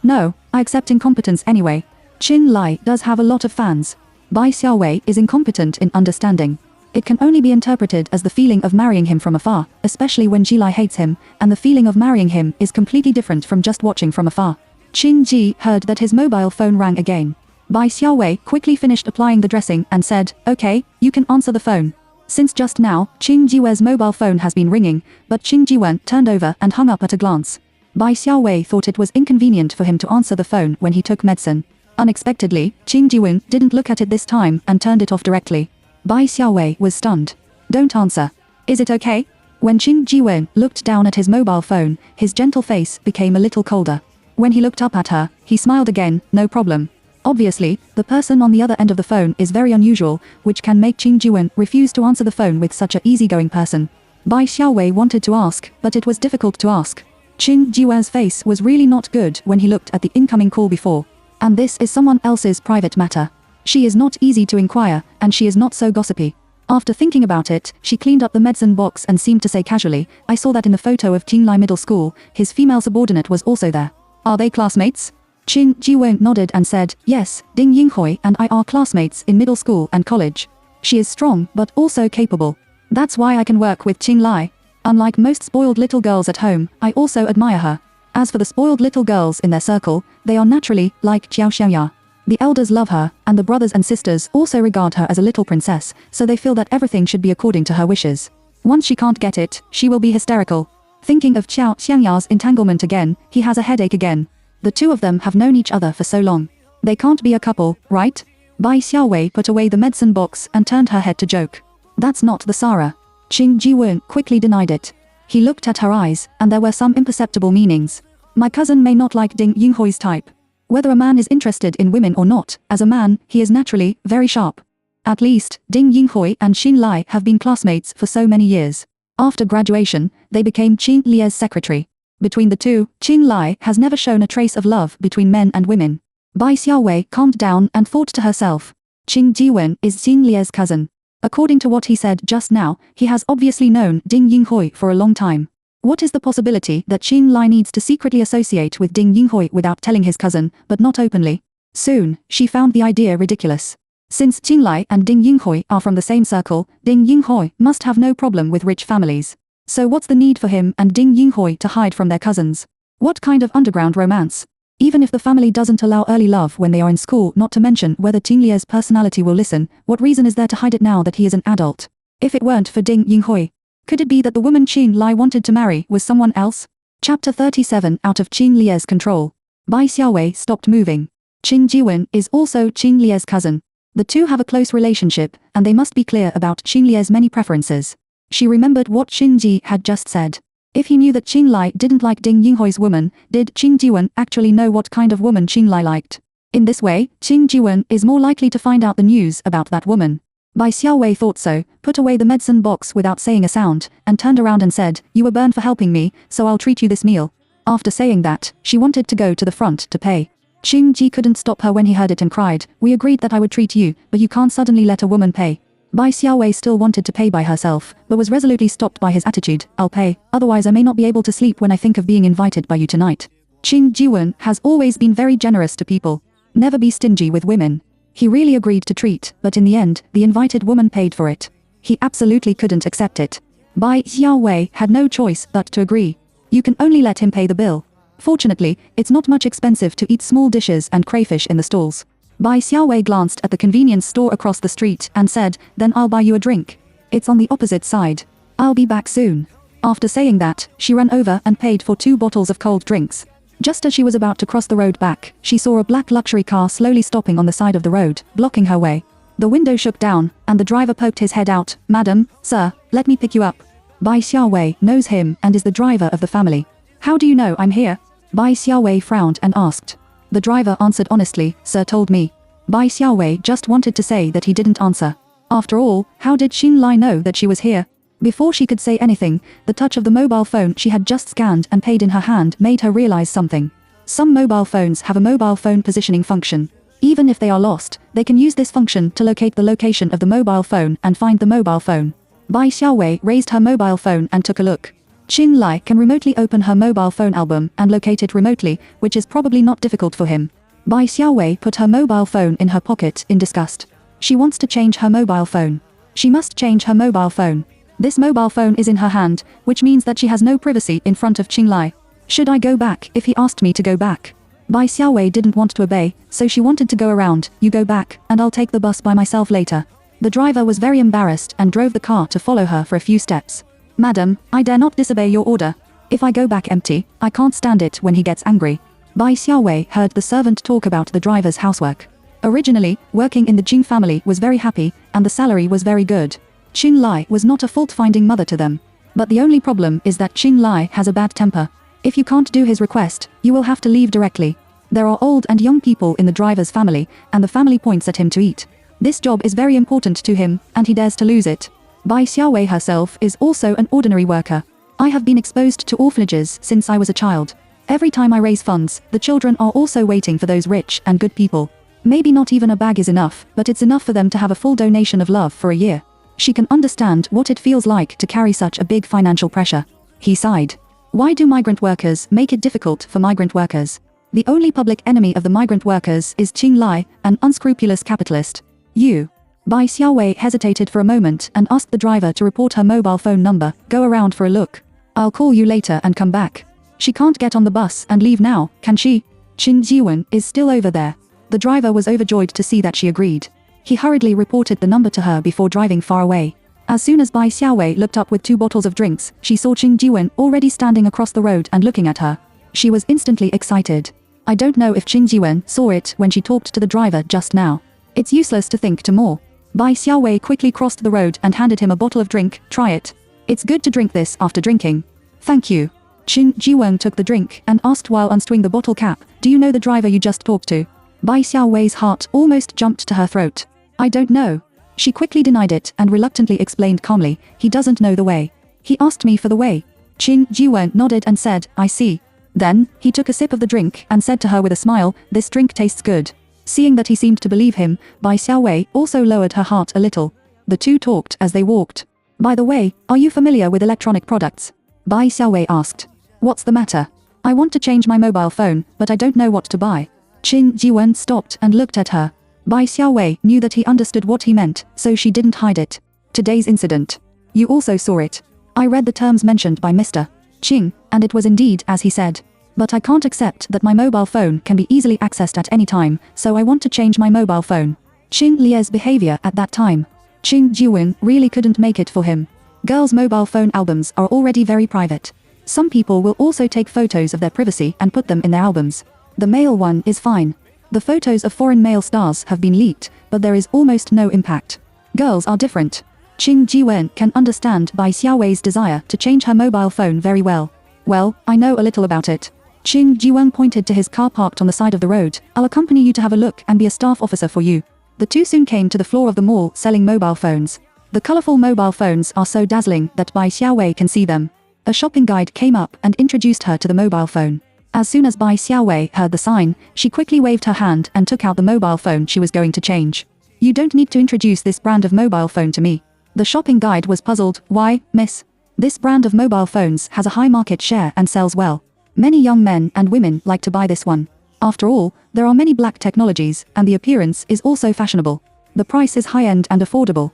[SPEAKER 1] no, I accept incompetence anyway. Qing Lai does have a lot of fans. Bai Xiaowei is incompetent in understanding. It can only be interpreted as the feeling of marrying him from afar, especially when Ji Lai hates him, and the feeling of marrying him is completely different from just watching from afar. Qing Ji heard that his mobile phone rang again. Bai Xiaowei quickly finished applying the dressing and said, okay, you can answer the phone. Since just now, Qing Jiwen's mobile phone has been ringing, but Qing Jiwen turned over and hung up at a glance. Bai Xiaowei thought it was inconvenient for him to answer the phone when he took medicine. Unexpectedly, Qing Jiwen didn't look at it this time and turned it off directly. Bai Xiaowei was stunned. Don't answer. Is it okay? When Qing Jiwen looked down at his mobile phone, his gentle face became a little colder. When he looked up at her, he smiled again, no problem. Obviously, the person on the other end of the phone is very unusual, which can make Qing Jiwen refuse to answer the phone with such a easygoing person. Bai Xiaowei wanted to ask, but it was difficult to ask. Qing Jiwen's face was really not good when he looked at the incoming call before. And this is someone else's private matter. She is not easy to inquire, and she is not so gossipy. After thinking about it, she cleaned up the medicine box and seemed to say casually, I saw that in the photo of Qing Lai Middle School, his female subordinate was also there. Are they classmates? Qing Jiwen nodded and said, yes, Ding Yinghui and I are classmates in middle school and college. She is strong but also capable. That's why I can work with Qing Lai. Unlike most spoiled little girls at home, I also admire her. As for the spoiled little girls in their circle, they are naturally like Xiao Xiaoya. The elders love her, and the brothers and sisters also regard her as a little princess, so they feel that everything should be according to her wishes. Once she can't get it, she will be hysterical. Thinking of Xiao Xiangya's entanglement again, he has a headache again. The two of them have known each other for so long. They can't be a couple, right? Bai Xiaowei put away the medicine box and turned her head to joke. That's not the Sarah. Qing Jiwen quickly denied it. He looked at her eyes, and there were some imperceptible meanings. My cousin may not like Ding Yinghui's type. Whether a man is interested in women or not, as a man, he is naturally very sharp. At least, Ding Yinghui and Qin Lai have been classmates for so many years. After graduation, they became Qin Lie's secretary. Between the two, Qin Lai has never shown a trace of love between men and women. Bai Xiaowei calmed down and thought to herself. Qing Jiwen is Qin Lie's cousin. According to what he said just now, he has obviously known Ding Yinghui for a long time. What is the possibility that Qin Lai needs to secretly associate with Ding Yinghui without telling his cousin, but not openly? Soon, she found the idea ridiculous. Since Qin Lai and Ding Yinghui are from the same circle, Ding Yinghui must have no problem with rich families. So what's the need for him and Ding Yinghui to hide from their cousins? What kind of underground romance? Even if the family doesn't allow early love when they are in school, not to mention whether Qin Lie's personality will listen, what reason is there to hide it now that he is an adult? If it weren't for Ding Yinghui, could it be that the woman Qin Lai wanted to marry was someone else? Chapter 37 Out of Qin Lie's control. Bai Xiaowei stopped moving. Qing Jiwen is also Qin Lie's cousin. The two have a close relationship, and they must be clear about Qin Lie's many preferences. She remembered what Qin Ji had just said. If he knew that Qin Lai didn't like Ding Yinghui's woman, did Qing Jiwen actually know what kind of woman Qin Lai liked? In this way, Qing Jiwen is more likely to find out the news about that woman. Bai Xiaowei thought so, put away the medicine box without saying a sound, and turned around and said, you were burned for helping me, so I'll treat you this meal. After saying that, she wanted to go to the front to pay. Qing Ji couldn't stop her when he heard it and cried, "We agreed that I would treat you, but you can't suddenly let a woman pay." Bai Xiaowei still wanted to pay by herself, but was resolutely stopped by his attitude. "I'll pay, otherwise I may not be able to sleep when I think of being invited by you tonight." Qing Jiwen has always been very generous to people. Never be stingy with women. He really agreed to treat, but in the end, the invited woman paid for it. He absolutely couldn't accept it. Bai Xiaowei had no choice but to agree. You can only let him pay the bill. Fortunately, it's not much expensive to eat small dishes and crayfish in the stalls. Bai Xiaowei glanced at the convenience store across the street and said, "Then I'll buy you a drink. It's on the opposite side. I'll be back soon." After saying that, she ran over and paid for 2 bottles of cold drinks. Just as she was about to cross the road back, she saw a black luxury car slowly stopping on the side of the road, blocking her way. The window shook down, and the driver poked his head out. "Madam, sir, let me pick you up." Bai Xiaowei knows him and is the driver of the family. "How do you know I'm here?" Bai Xiaowei frowned and asked. The driver answered honestly, "Sir told me." Bai Xiaowei just wanted to say that he didn't answer. After all, how did Xin Lai know that she was here? Before she could say anything, the touch of the mobile phone she had just scanned and paid in her hand made her realize something. Some mobile phones have a mobile phone positioning function. Even if they are lost, they can use this function to locate the location of the mobile phone and find the mobile phone. Bai Xiaowei raised her mobile phone and took a look. Xin Lai can remotely open her mobile phone album and locate it remotely, which is probably not difficult for him. Bai Xiaowei put her mobile phone in her pocket in disgust. She wants to change her mobile phone. She must change her mobile phone. This mobile phone is in her hand, which means that she has no privacy in front of Qing Lai. Should I go back if he asked me to go back? Bai Xiaowei didn't want to obey, so she wanted to go around. "You go back, and I'll take the bus by myself later." The driver was very embarrassed and drove the car to follow her for a few steps. "Madam, I dare not disobey your order. If I go back empty, I can't stand it when he gets angry." Bai Xiaowei heard the servant talk about the driver's housework. Originally, working in the Jing family was very happy, and the salary was very good. Qing Lai was not a fault-finding mother to them. But the only problem is that Qing Lai has a bad temper. If you can't do his request, you will have to leave directly. There are old and young people in the driver's family, and the family points at him to eat. This job is very important to him, and he dares to lose it. Bai Xiaowei herself is also an ordinary worker. "I have been exposed to orphanages since I was a child. Every time I raise funds, the children are also waiting for those rich and good people. Maybe not even a bag is enough, but it's enough for them to have a full donation of love for a year." She can understand what it feels like to carry such a big financial pressure. He sighed. Why do migrant workers make it difficult for migrant workers? The only public enemy of the migrant workers is Qing Lai, an unscrupulous capitalist. "You." Bai Xiaowei hesitated for a moment and asked the driver to report her mobile phone number. "Go around for a look. I'll call you later and come back." She can't get on the bus and leave now, can she? Qin Jiwen is still over there. The driver was overjoyed to see that she agreed. He hurriedly reported the number to her before driving far away. As soon as Bai Xiaowei looked up with 2 bottles of drinks, she saw Qin Jiwen already standing across the road and looking at her. She was instantly excited. I don't know if Qin Jiwen saw it when she talked to the driver just now. It's useless to think to more. Bai Xiaowei quickly crossed the road and handed him a bottle of drink. "Try it. It's good to drink this after drinking." "Thank you." Qin Jiwen took the drink and asked while unscrewing the bottle cap, "Do you know the driver you just talked to?" Bai Xiaowei's heart almost jumped to her throat. "I don't know." She quickly denied it and reluctantly explained calmly, "He doesn't know the way. He asked me for the way." Qin Jiwen nodded and said, "I see." Then, he took a sip of the drink and said to her with a smile, "This drink tastes good." Seeing that he seemed to believe him, Bai Xiaowei also lowered her heart a little. The two talked as they walked. "By the way, are you familiar with electronic products?" Bai Xiaowei asked. "What's the matter?" "I want to change my mobile phone, but I don't know what to buy." Qin Jiwen stopped and looked at her. Bai Xiaowei knew that he understood what he meant, so she didn't hide it. "Today's incident. You also saw it. I read the terms mentioned by Mr. Qing, and it was indeed as he said. But I can't accept that my mobile phone can be easily accessed at any time, so I want to change my mobile phone." Qing Lie's behavior at that time. Qing Jiwen really couldn't make it for him. Girls' mobile phone albums are already very private. Some people will also take photos of their privacy and put them in their albums. The male one is fine. The photos of foreign male stars have been leaked, but there is almost no impact. Girls are different. Qing Jiwen can understand Bai Xiaowei's desire to change her mobile phone very well. "Well, I know a little about it." Qing Jiwen pointed to his car parked on the side of the road. "I'll accompany you to have a look and be a staff officer for you." The two soon came to the floor of the mall selling mobile phones. The colorful mobile phones are so dazzling that Bai Xiaowei can see them. A shopping guide came up and introduced her to the mobile phone. As soon as Bai Xiaowei heard the sign, she quickly waved her hand and took out the mobile phone she was going to change. You don't need to introduce this brand of mobile phone to me. The shopping guide was puzzled. Why, miss? This brand of mobile phones has a high market share and sells well. Many young men and women like to buy this one. After all, there are many black technologies, and the appearance is also fashionable. The price is high-end and affordable.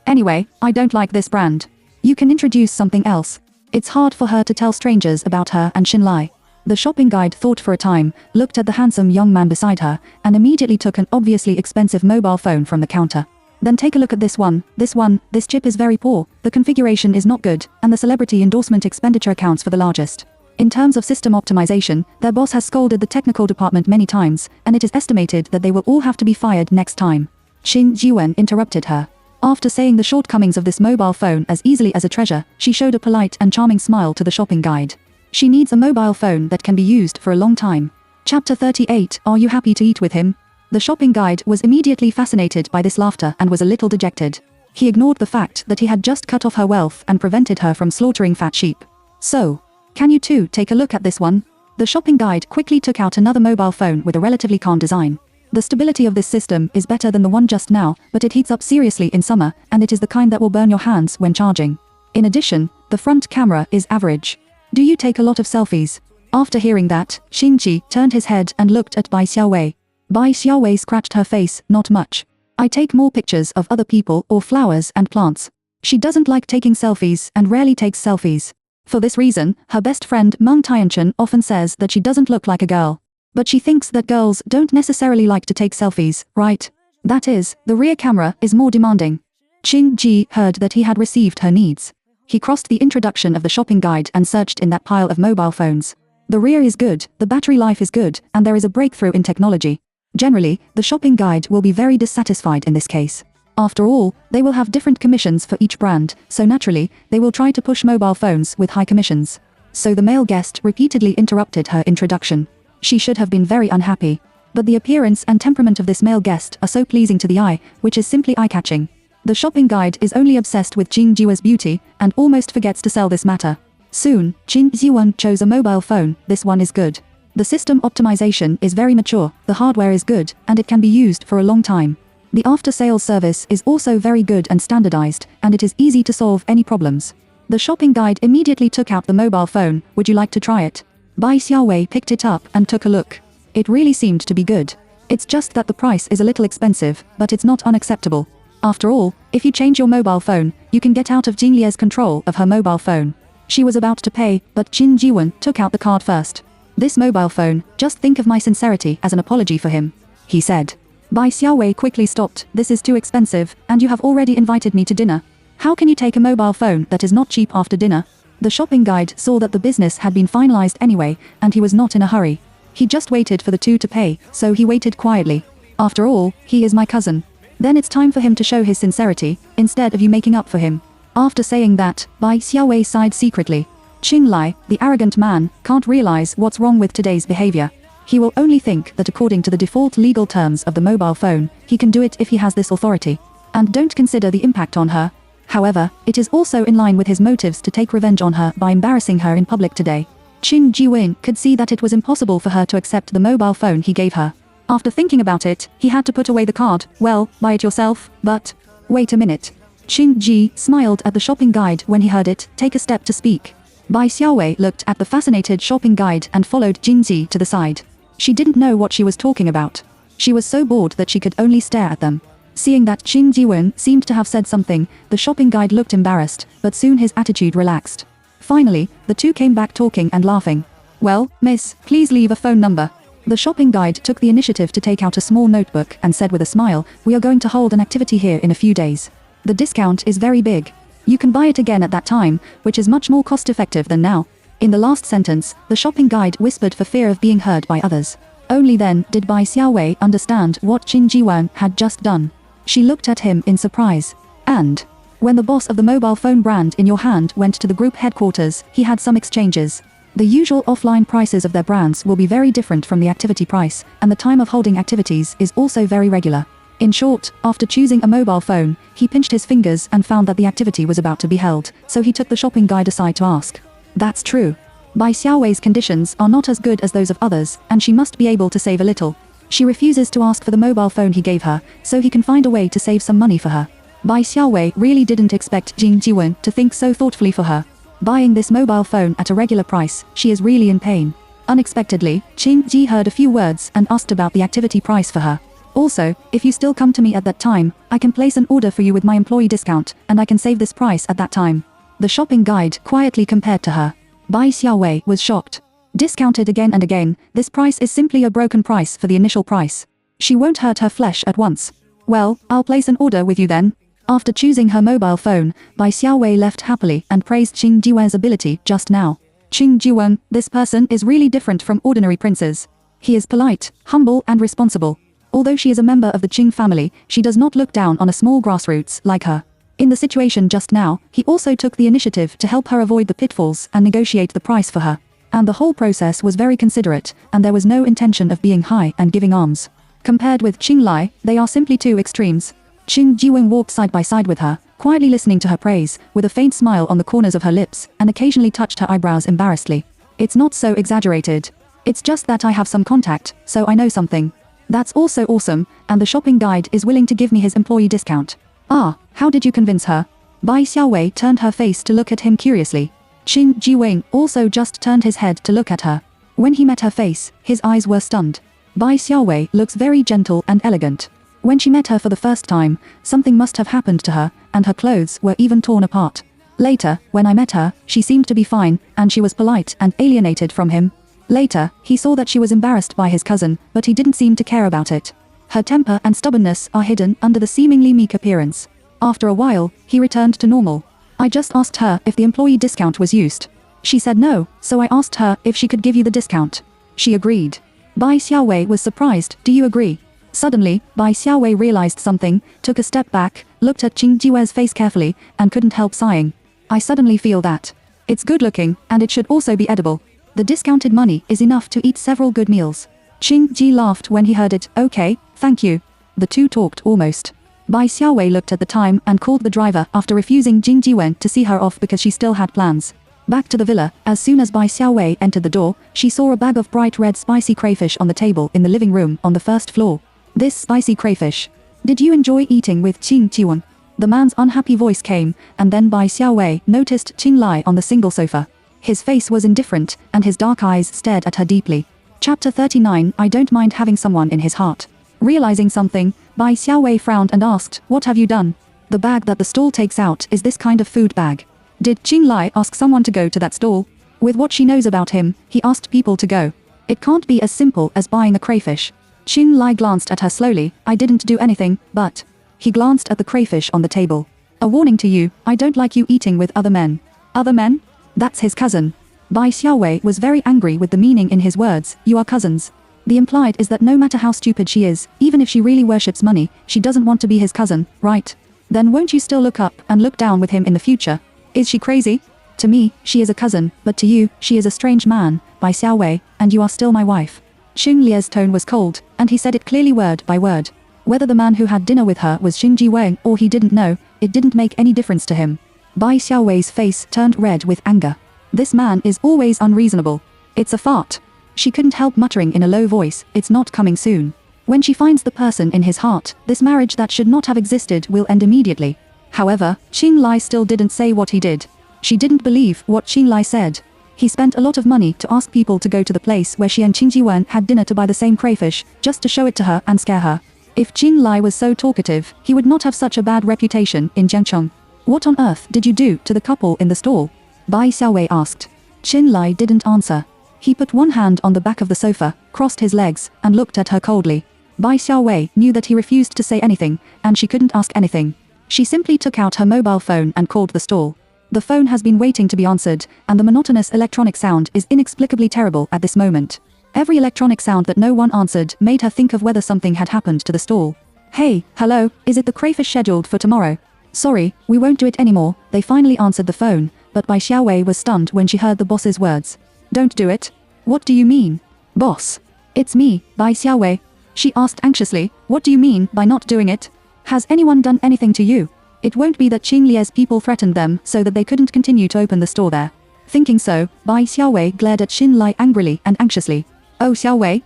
[SPEAKER 1] Anyway, I don't like this brand. You can introduce something else. It's hard for her to tell strangers about her and Xinlai. The shopping guide thought for a time, looked at the handsome young man beside her, and immediately took an obviously expensive mobile phone from the counter. Then take a look at this one, this chip is very poor, the configuration is not good, and the celebrity endorsement expenditure accounts for the largest. In terms of system optimization, their boss has scolded the technical department many times, and it is estimated that they will all have to be fired next time. Qin Jiwen interrupted her. After saying the shortcomings of this mobile phone as easily as a treasure, she showed a polite and charming smile to the shopping guide. She needs a mobile phone that can be used for a long time. Chapter 38. Are you happy to eat with him? The shopping guide was immediately fascinated by this laughter and was a little dejected. He ignored the fact that he had just cut off her wealth and prevented her from slaughtering fat sheep. So, can you too take a look at this one? The shopping guide quickly took out another mobile phone with a relatively calm design. The stability of this system is better than the one just now, but it heats up seriously in summer, and it is the kind that will burn your hands when charging. In addition, the front camera is average. Do you take a lot of selfies? After hearing that, Xingji turned his head and looked at Bai Xiaowei. Bai Xiaowei scratched her face. Not much. I take more pictures of other people or flowers and plants. She doesn't like taking selfies and rarely takes selfies. For this reason, her best friend Meng Tianchen often says that she doesn't look like a girl. But she thinks that girls don't necessarily like to take selfies, right? That is, the rear camera is more demanding. Qin Ji heard that he had received her needs. He crossed the introduction of the shopping guide and searched in that pile of mobile phones. The rear is good, the battery life is good, and there is a breakthrough in technology. Generally, the shopping guide will be very dissatisfied in this case. After all, they will have different commissions for each brand, so naturally, they will try to push mobile phones with high commissions. So the male guest repeatedly interrupted her introduction. She should have been very unhappy. But the appearance and temperament of this male guest are so pleasing to the eye, which is simply eye-catching. The shopping guide is only obsessed with Qin Jiwen's beauty, and almost forgets to sell this matter. Soon, Qin Jiwen chose a mobile phone. This one is good. The system optimization is very mature, the hardware is good, and it can be used for a long time. The after-sales service is also very good and standardized, and it is easy to solve any problems. The shopping guide immediately took out the mobile phone. Would you like to try it? Bai Xiaowei picked it up and took a look. It really seemed to be good. It's just that the price is a little expensive, but it's not unacceptable. After all, if you change your mobile phone, you can get out of Jin Lie's control of her mobile phone. She was about to pay, but Qin Jiwen took out the card first. This mobile phone, just think of my sincerity as an apology for him, he said. Bai Xiaowei quickly stopped. This is too expensive, and you have already invited me to dinner. How can you take a mobile phone that is not cheap after dinner? The shopping guide saw that the business had been finalized anyway, and he was not in a hurry. He just waited for the two to pay, so he waited quietly. After all, he is my cousin. Then it's time for him to show his sincerity, instead of you making up for him. After saying that, Bai Xiaowei sighed secretly. Xinlai, the arrogant man, can't realize what's wrong with today's behavior. He will only think that according to the default legal terms of the mobile phone, he can do it if he has this authority. And don't consider the impact on her. However, it is also in line with his motives to take revenge on her by embarrassing her in public today. Qin Jiwen could see that it was impossible for her to accept the mobile phone he gave her. After thinking about it, he had to put away the card. Well, buy it yourself, but... Wait a minute. Qin Ji smiled at the shopping guide when he heard it take a step to speak. Bai Xiaowei looked at the fascinated shopping guide and followed Jin Ji to the side. She didn't know what she was talking about. She was so bored that she could only stare at them. Seeing that Qin Jiwen seemed to have said something, the shopping guide looked embarrassed, but soon his attitude relaxed. Finally, the two came back talking and laughing. Well, miss, please leave a phone number. The shopping guide took the initiative to take out a small notebook and said with a smile, we are going to hold an activity here in a few days. The discount is very big. You can buy it again at that time, which is much more cost-effective than now. In the last sentence, the shopping guide whispered for fear of being heard by others. Only then did Bai Xiaowei understand what Qin Jiwen had just done. She looked at him in surprise. And when the boss of the mobile phone brand in your hand went to the group headquarters, he had some exchanges. The usual offline prices of their brands will be very different from the activity price, and the time of holding activities is also very regular. In short, after choosing a mobile phone, he pinched his fingers and found that the activity was about to be held, so he took the shopping guide aside to ask. That's true. Bai Xiaowei's conditions are not as good as those of others, and she must be able to save a little. She refuses to ask for the mobile phone he gave her, so he can find a way to save some money for her. Bai Xiaowei really didn't expect Jing Jiwen to think so thoughtfully for her. Buying this mobile phone at a regular price, she is really in pain. Unexpectedly, Qing Ji heard a few words and asked about the activity price for her. Also, if you still come to me at that time, I can place an order for you with my employee discount, and I can save this price at that time. The shopping guide quietly compared to her. Bai Xiaowei was shocked. Discounted again and again, this price is simply a broken price for the initial price. She won't hurt her flesh at once. Well, I'll place an order with you then. After choosing her mobile phone, Bai Xiaowei left happily and praised Qing Jiwen's ability just now. Qing Jiwen, this person is really different from ordinary princes. He is polite, humble and responsible. Although she is a member of the Qing family, she does not look down on a small grassroots like her. In the situation just now, he also took the initiative to help her avoid the pitfalls and negotiate the price for her. And the whole process was very considerate, and there was no intention of being high and giving alms. Compared with Qing Lai, they are simply two extremes. Qing Jiwen walked side by side with her, quietly listening to her praise, with a faint smile on the corners of her lips, and occasionally touched her eyebrows embarrassedly. It's not so exaggerated. It's just that I have some contact, so I know something. That's also awesome, and the shopping guide is willing to give me his employee discount. Ah, how did you convince her? Bai Xiaowei turned her face to look at him curiously. Qing Jiwen also just turned his head to look at her. When he met her face, his eyes were stunned. Bai Xiaowei looks very gentle and elegant. When she met her for the first time, something must have happened to her, and her clothes were even torn apart. Later, when I met her, she seemed to be fine, and she was polite and alienated from him. Later, he saw that she was embarrassed by his cousin, but he didn't seem to care about it. Her temper and stubbornness are hidden under the seemingly meek appearance. After a while, he returned to normal. I just asked her if the employee discount was used. She said no, so I asked her if she could give you the discount. She agreed. Bai Xiaowei was surprised. Do you agree? Suddenly, Bai Xiaowei realized something, took a step back, looked at Qing Jiwen's face carefully, and couldn't help sighing. I suddenly feel that. It's good looking, and it should also be edible. The discounted money is enough to eat several good meals. Qing Ji laughed when he heard it. Okay, thank you. The two talked almost. Bai Xiaowei looked at the time and called the driver after refusing Jing Jiwen to see her off because she still had plans. Back to the villa, as soon as Bai Xiaowei entered the door, she saw a bag of bright red spicy crayfish on the table in the living room on the first floor. This spicy crayfish. Did you enjoy eating with Qing Jiwen? The man's unhappy voice came, and then Bai Xiaowei noticed Qing Lai on the single sofa. His face was indifferent, and his dark eyes stared at her deeply. Chapter 39. I don't mind having someone in his heart. Realizing something, Bai Xiaowei frowned and asked, what have you done? The bag that the stall takes out is this kind of food bag. Did Qing Lai ask someone to go to that stall? With what she knows about him, he asked people to go. It can't be as simple as buying a crayfish. Qing Lai glanced at her slowly. I didn't do anything, but... He glanced at the crayfish on the table. A warning to you, I don't like you eating with other men. Other men? That's his cousin. Bai Xiaowei was very angry with the meaning in his words. You are cousins. The implied is that no matter how stupid she is, even if she really worships money, she doesn't want to be his cousin, right? Then won't you still look up and look down with him in the future? Is she crazy? To me, she is a cousin, but to you, she is a strange man, Bai Xiaowei, and you are still my wife. Xing Lie's tone was cold, and he said it clearly word by word. Whether the man who had dinner with her was Xing Jiwen or he didn't know, it didn't make any difference to him. Bai Xiaowei's face turned red with anger. This man is always unreasonable. It's a fart. She couldn't help muttering in a low voice, it's not coming soon. When she finds the person in his heart, this marriage that should not have existed will end immediately. However, Qing Lai still didn't say what he did. She didn't believe what Qing Lai said. He spent a lot of money to ask people to go to the place where she and Qing Jiwen had dinner to buy the same crayfish, just to show it to her and scare her. If Qing Lai was so talkative, he would not have such a bad reputation in Jiangcheng. What on earth did you do to the couple in the stall? Bai Xiaowei asked. Qing Lai didn't answer. He put one hand on the back of the sofa, crossed his legs, and looked at her coldly. Bai Xiaowei knew that he refused to say anything, and she couldn't ask anything. She simply took out her mobile phone and called the stall. The phone has been waiting to be answered, and the monotonous electronic sound is inexplicably terrible at this moment. Every electronic sound that no one answered made her think of whether something had happened to the stall. Hey, hello, is it the crayfish scheduled for tomorrow? Sorry, we won't do it anymore. They finally answered the phone, but Bai Xiaowei was stunned when she heard the boss's words. Don't do it? What do you mean? Boss. It's me, Bai Xiaowei. She asked anxiously, what do you mean by not doing it? Has anyone done anything to you? It won't be that Qing Lie's people threatened them so that they couldn't continue to open the store there. Thinking so, Bai Xiaowei glared at Xin Lai angrily and anxiously. Oh Xiaowei,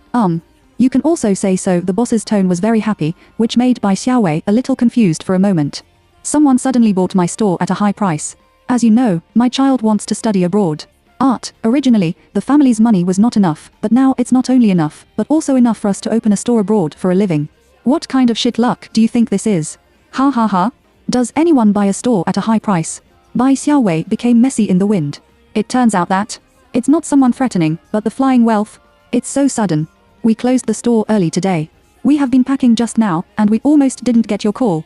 [SPEAKER 1] You can also say so. The boss's tone was very happy, which made Bai Xiaowei a little confused for a moment. Someone suddenly bought my store at a high price. As you know, my child wants to study abroad. Originally, the family's money was not enough, but now it's not only enough, but also enough for us to open a store abroad for a living. What kind of shit luck do you think this is? Ha ha ha. Does anyone buy a store at a high price? Bai Xiaowei became messy in the wind. It turns out that it's not someone threatening, but the flying wealth. It's so sudden. We closed the store early today. We have been packing just now, and we almost didn't get your call.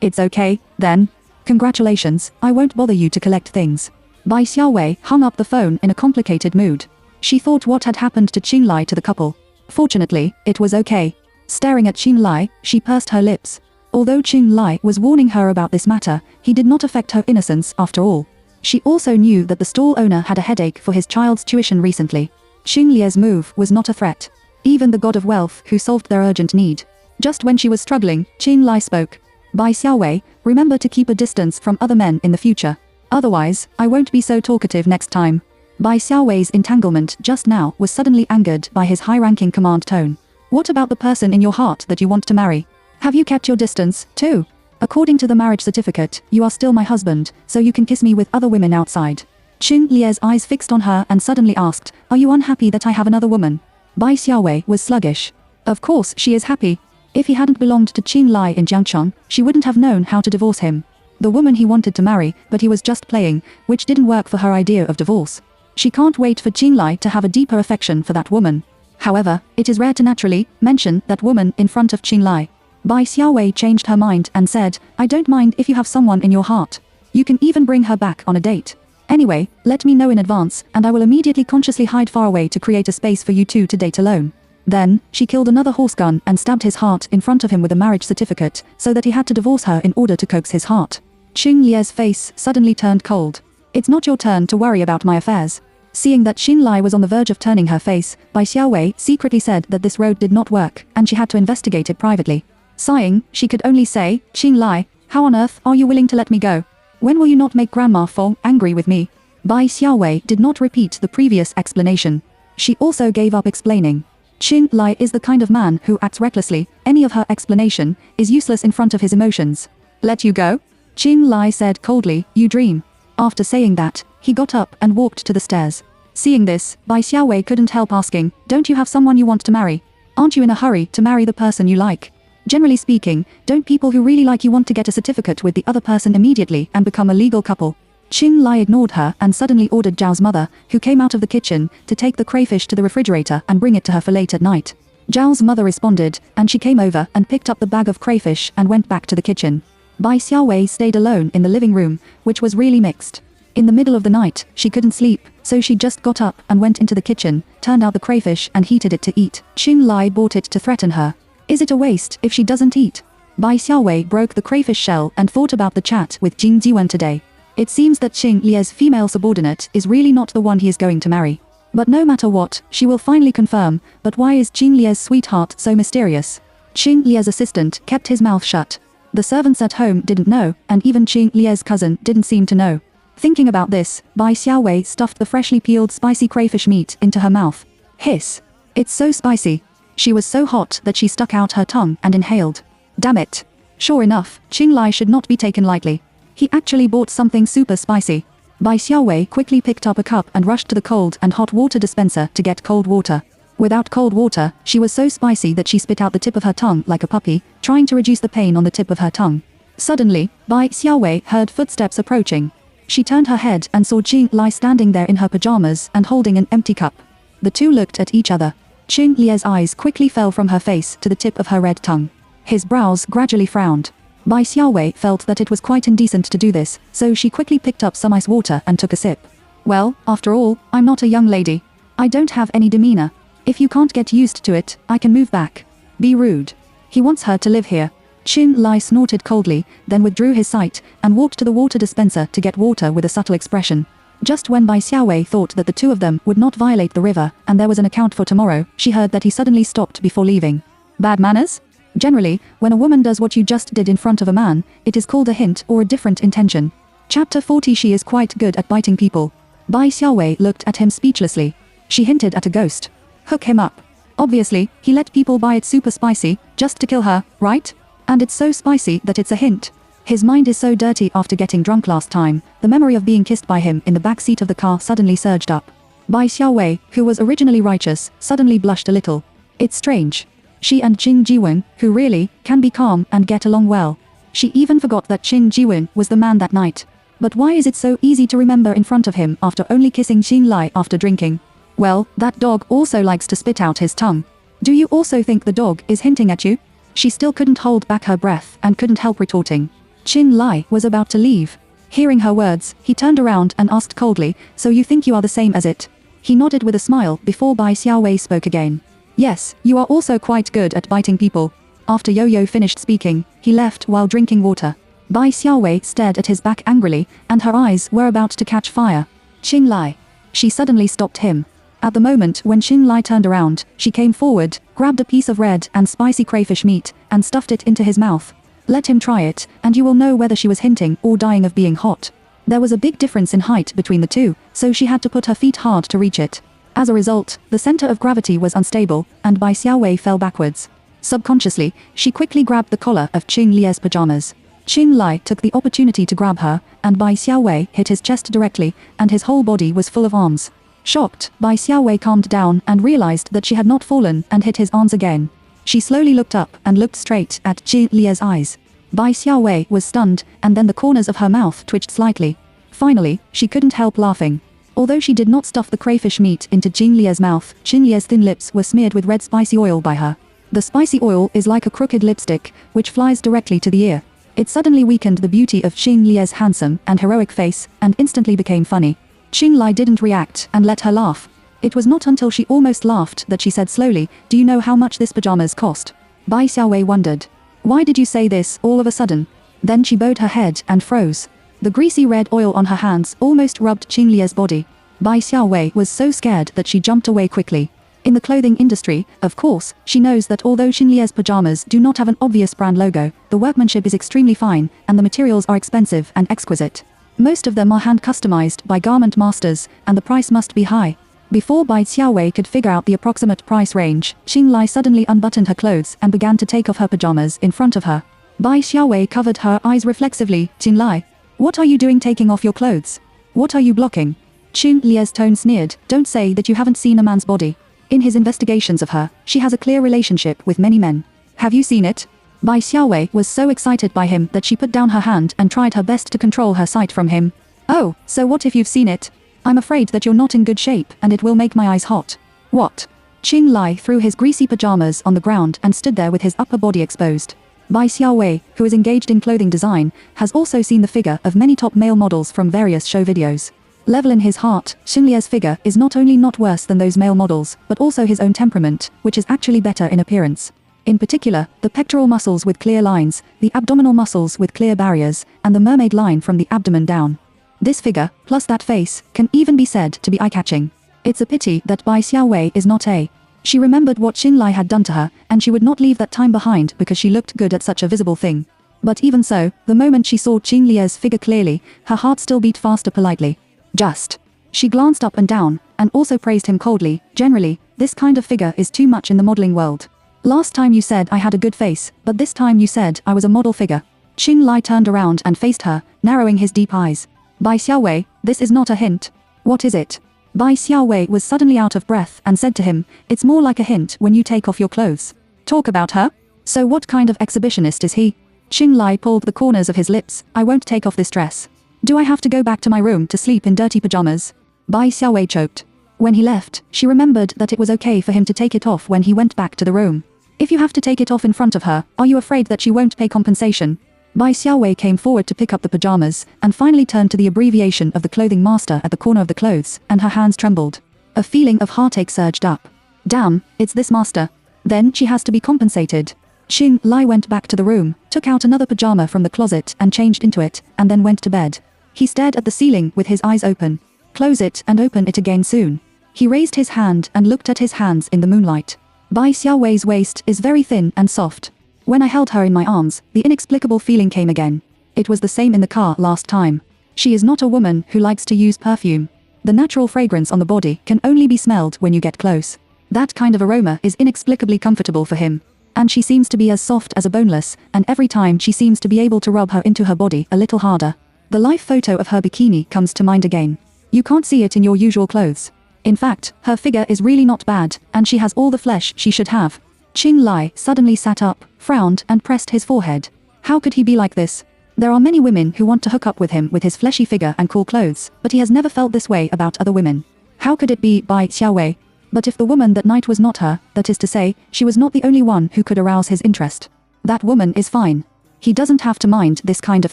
[SPEAKER 1] It's okay, then. Congratulations, I won't bother you to collect things. Bai Xiaowei hung up the phone in a complicated mood. She thought what had happened to Qin Lai to the couple. Fortunately, it was okay. Staring at Qin Lai, she pursed her lips. Although Qin Lai was warning her about this matter, he did not affect her innocence after all. She also knew that the stall owner had a headache for his child's tuition recently. Qin Lie's move was not a threat. Even the god of wealth who solved their urgent need. Just when she was struggling, Qin Lai spoke. Bai Xiaowei, remember to keep a distance from other men in the future. Otherwise, I won't be so talkative next time. Bai Xiaowei's entanglement just now was suddenly angered by his high-ranking command tone. What about the person in your heart that you want to marry? Have you kept your distance, too? According to the marriage certificate, you are still my husband, so you can kiss me with other women outside. Qin Lie's eyes fixed on her and suddenly asked, are you unhappy that I have another woman? Bai Xiaowei was sluggish. Of course she is happy. If he hadn't belonged to Qin Lai in Jiangcheng, she wouldn't have known how to divorce him. The woman he wanted to marry, but he was just playing, which didn't work for her idea of divorce. She can't wait for Qin Lai to have a deeper affection for that woman. However, it is rare to naturally mention that woman in front of Qin Lai. Bai Xiaowei changed her mind and said, I don't mind if you have someone in your heart. You can even bring her back on a date. Anyway, let me know in advance, and I will immediately consciously hide far away to create a space for you two to date alone. Then, she killed another horse gun and stabbed his heart in front of him with a marriage certificate, so that he had to divorce her in order to coax his heart. Qin Lie's face suddenly turned cold. It's not your turn to worry about my affairs. Seeing that Qin Lai was on the verge of turning her face, Bai Xiaowei secretly said that this road did not work, and she had to investigate it privately. Sighing, she could only say, Qin Lai, how on earth are you willing to let me go? When will you not make Grandma Feng angry with me? Bai Xiaowei did not repeat the previous explanation. She also gave up explaining. Qin Lai is the kind of man who acts recklessly. Any of her explanation is useless in front of his emotions. Let you go? Qin Lai said coldly, you dream. After saying that, he got up and walked to the stairs. Seeing this, Bai Xiaowei couldn't help asking, don't you have someone you want to marry? Aren't you in a hurry to marry the person you like? Generally speaking, don't people who really like you want to get a certificate with the other person immediately and become a legal couple? Qin Lai ignored her and suddenly ordered Zhao's mother, who came out of the kitchen, to take the crayfish to the refrigerator and bring it to her for late at night. Zhao's mother responded, and she came over and picked up the bag of crayfish and went back to the kitchen. Bai Xiaowei stayed alone in the living room, which was really mixed. In the middle of the night, she couldn't sleep, so she just got up and went into the kitchen, turned out the crayfish and heated it to eat. Qin Lai bought it to threaten her. Is it a waste if she doesn't eat? Bai Xiaowei broke the crayfish shell and thought about the chat with Jing Jiwen today. It seems that Qin Lie's female subordinate is really not the one he is going to marry. But no matter what, she will finally confirm, but why is Qin Lie's sweetheart so mysterious? Qin Lie's assistant kept his mouth shut. The servants at home didn't know, and even Qin Lie's cousin didn't seem to know. Thinking about this, Bai Xiaowei stuffed the freshly peeled spicy crayfish meat into her mouth. Hiss. It's so spicy. She was so hot that she stuck out her tongue and inhaled. Damn it. Sure enough, Qin Lai should not be taken lightly. He actually bought something super spicy. Bai Xiaowei quickly picked up a cup and rushed to the cold and hot water dispenser to get cold water. Without cold water, she was so spicy that she spit out the tip of her tongue like a puppy, trying to reduce the pain on the tip of her tongue. Suddenly, Bai Xiaowei heard footsteps approaching. She turned her head and saw Qin Lai standing there in her pajamas and holding an empty cup. The two looked at each other. Qin Lie's eyes quickly fell from her face to the tip of her red tongue. His brows gradually frowned. Bai Xiaowei felt that it was quite indecent to do this, so she quickly picked up some ice water and took a sip. Well, after all, I'm not a young lady. I don't have any demeanor. If you can't get used to it, I can move back. Be rude. He wants her to live here. Qin Lai snorted coldly, then withdrew his sight, and walked to the water dispenser to get water with a subtle expression. Just when Bai Xiaowei thought that the two of them would not violate the river, and there was an account for tomorrow, she heard that he suddenly stopped before leaving. Bad manners? Generally, when a woman does what you just did in front of a man, it is called a hint or a different intention. Chapter 40. She is quite good at biting people. Bai Xiaowei looked at him speechlessly. She hinted at a ghost. Hook him up. Obviously, he let people buy it super spicy, just to kill her, right? And it's so spicy that it's a hint. His mind is so dirty after getting drunk last time, the memory of being kissed by him in the back seat of the car suddenly surged up. Bai Xiaowei, who was originally righteous, suddenly blushed a little. It's strange. She and Qin Jiwen, who really can be calm and get along well. She even forgot that Qin Jiwen was the man that night. But why is it so easy to remember in front of him after only kissing Xin Lai after drinking? Well, that dog also likes to spit out his tongue. Do you also think the dog is hinting at you? She still couldn't hold back her breath and couldn't help retorting. Qin Lai was about to leave. Hearing her words, he turned around and asked coldly, "So you think you are the same as it?" He nodded with a smile before Bai Xiaowei spoke again. "Yes, you are also quite good at biting people." After Yo-Yo finished speaking, he left while drinking water. Bai Xiaowei stared at his back angrily, and her eyes were about to catch fire. "Qin Lai." She suddenly stopped him. At the moment when Qin Lai turned around, she came forward, grabbed a piece of red and spicy crayfish meat, and stuffed it into his mouth. Let him try it, and you will know whether she was hinting or dying of being hot. There was a big difference in height between the two, so she had to put her feet hard to reach it. As a result, the center of gravity was unstable, and Bai Xiaowei fell backwards. Subconsciously, she quickly grabbed the collar of Qin Lie's pajamas. Qin Lai took the opportunity to grab her, and Bai Xiaowei hit his chest directly, and his whole body was full of arms. Shocked, Bai Xiaowei calmed down and realized that she had not fallen and hit his arms again. She slowly looked up and looked straight at Qin Lie's eyes. Bai Xiaowei was stunned, and then the corners of her mouth twitched slightly. Finally, she couldn't help laughing. Although she did not stuff the crayfish meat into Qin Lie's mouth, Qin Lie's thin lips were smeared with red spicy oil by her. The spicy oil is like a crooked lipstick, which flies directly to the ear. It suddenly weakened the beauty of Qin Lie's handsome and heroic face, and instantly became funny. Qin Lai didn't react and let her laugh. It was not until she almost laughed that she said slowly, "Do you know how much this pajamas cost?" Bai Xiaowei wondered. "Why did you say this all of a sudden?" Then she bowed her head and froze. The greasy red oil on her hands almost rubbed Qin Lie's body. Bai Xiaowei was so scared that she jumped away quickly. In the clothing industry, of course, she knows that although Qin Lie's pajamas do not have an obvious brand logo, the workmanship is extremely fine, and the materials are expensive and exquisite. Most of them are hand-customized by garment masters, and the price must be high. Before Bai Xiaowei could figure out the approximate price range, Qin Lai suddenly unbuttoned her clothes and began to take off her pajamas in front of her. Bai Xiaowei covered her eyes reflexively. "Qin Lai, what are you doing taking off your clothes? What are you blocking?" Qin Lie's tone sneered, "Don't say that you haven't seen a man's body. In his investigations of her, she has a clear relationship with many men. Have you seen it?" Bai Xiaowei was so excited by him that she put down her hand and tried her best to control her sight from him. "Oh, so what if you've seen it? I'm afraid that you're not in good shape and it will make my eyes hot." "What?" Qin Lai threw his greasy pajamas on the ground and stood there with his upper body exposed. Bai Xiaowei, who is engaged in clothing design, has also seen the figure of many top male models from various show videos. Level in his heart, Qin Lie's figure is not only not worse than those male models, but also his own temperament, which is actually better in appearance. In particular, the pectoral muscles with clear lines, the abdominal muscles with clear barriers, and the mermaid line from the abdomen down. This figure, plus that face, can even be said to be eye-catching. It's a pity that Bai Xiaowei is not a. She remembered what Qin Lai had done to her, and she would not leave that time behind because she looked good at such a visible thing. But even so, the moment she saw Qin Lie's figure clearly, her heart still beat faster politely. Just. She glanced up and down, and also praised him coldly. "Generally, this kind of figure is too much in the modeling world. Last time you said I had a good face, but this time you said I was a model figure." Qin Lai turned around and faced her, narrowing his deep eyes. "Bai Xiaowei, this is not a hint." "What is it?" Bai Xiaowei was suddenly out of breath and said to him, "It's more like a hint when you take off your clothes." "Talk about her? So what kind of exhibitionist is he?" Qin Lai pulled the corners of his lips. "I won't take off this dress. Do I have to go back to my room to sleep in dirty pajamas?" Bai Xiaowei choked. When he left, she remembered that it was okay for him to take it off when he went back to the room. "If you have to take it off in front of her, are you afraid that she won't pay compensation?" Bai Xiaowei came forward to pick up the pajamas, and finally turned to the abbreviation of the clothing master at the corner of the clothes, and her hands trembled. A feeling of heartache surged up. Damn, it's this master. Then she has to be compensated. Qin Lai went back to the room, took out another pajama from the closet and changed into it, and then went to bed. He stared at the ceiling with his eyes open. Close it and open it again soon. He raised his hand and looked at his hands in the moonlight. Bai Xiaowei's waist is very thin and soft. When I held her in my arms, the inexplicable feeling came again. It was the same in the car last time. She is not a woman who likes to use perfume. The natural fragrance on the body can only be smelled when you get close. That kind of aroma is inexplicably comfortable for him. And she seems to be as soft as a boneless, and every time she seems to be able to rub her into her body a little harder. The live photo of her bikini comes to mind again. You can't see it in your usual clothes. In fact, her figure is really not bad, and she has all the flesh she should have. Qing Lai suddenly sat up, frowned and pressed his forehead. How could he be like this? There are many women who want to hook up with him with his fleshy figure and cool clothes, but he has never felt this way about other women. How could it be Bai Xiaowei? But if the woman that night was not her, that is to say, she was not the only one who could arouse his interest. That woman is fine. He doesn't have to mind this kind of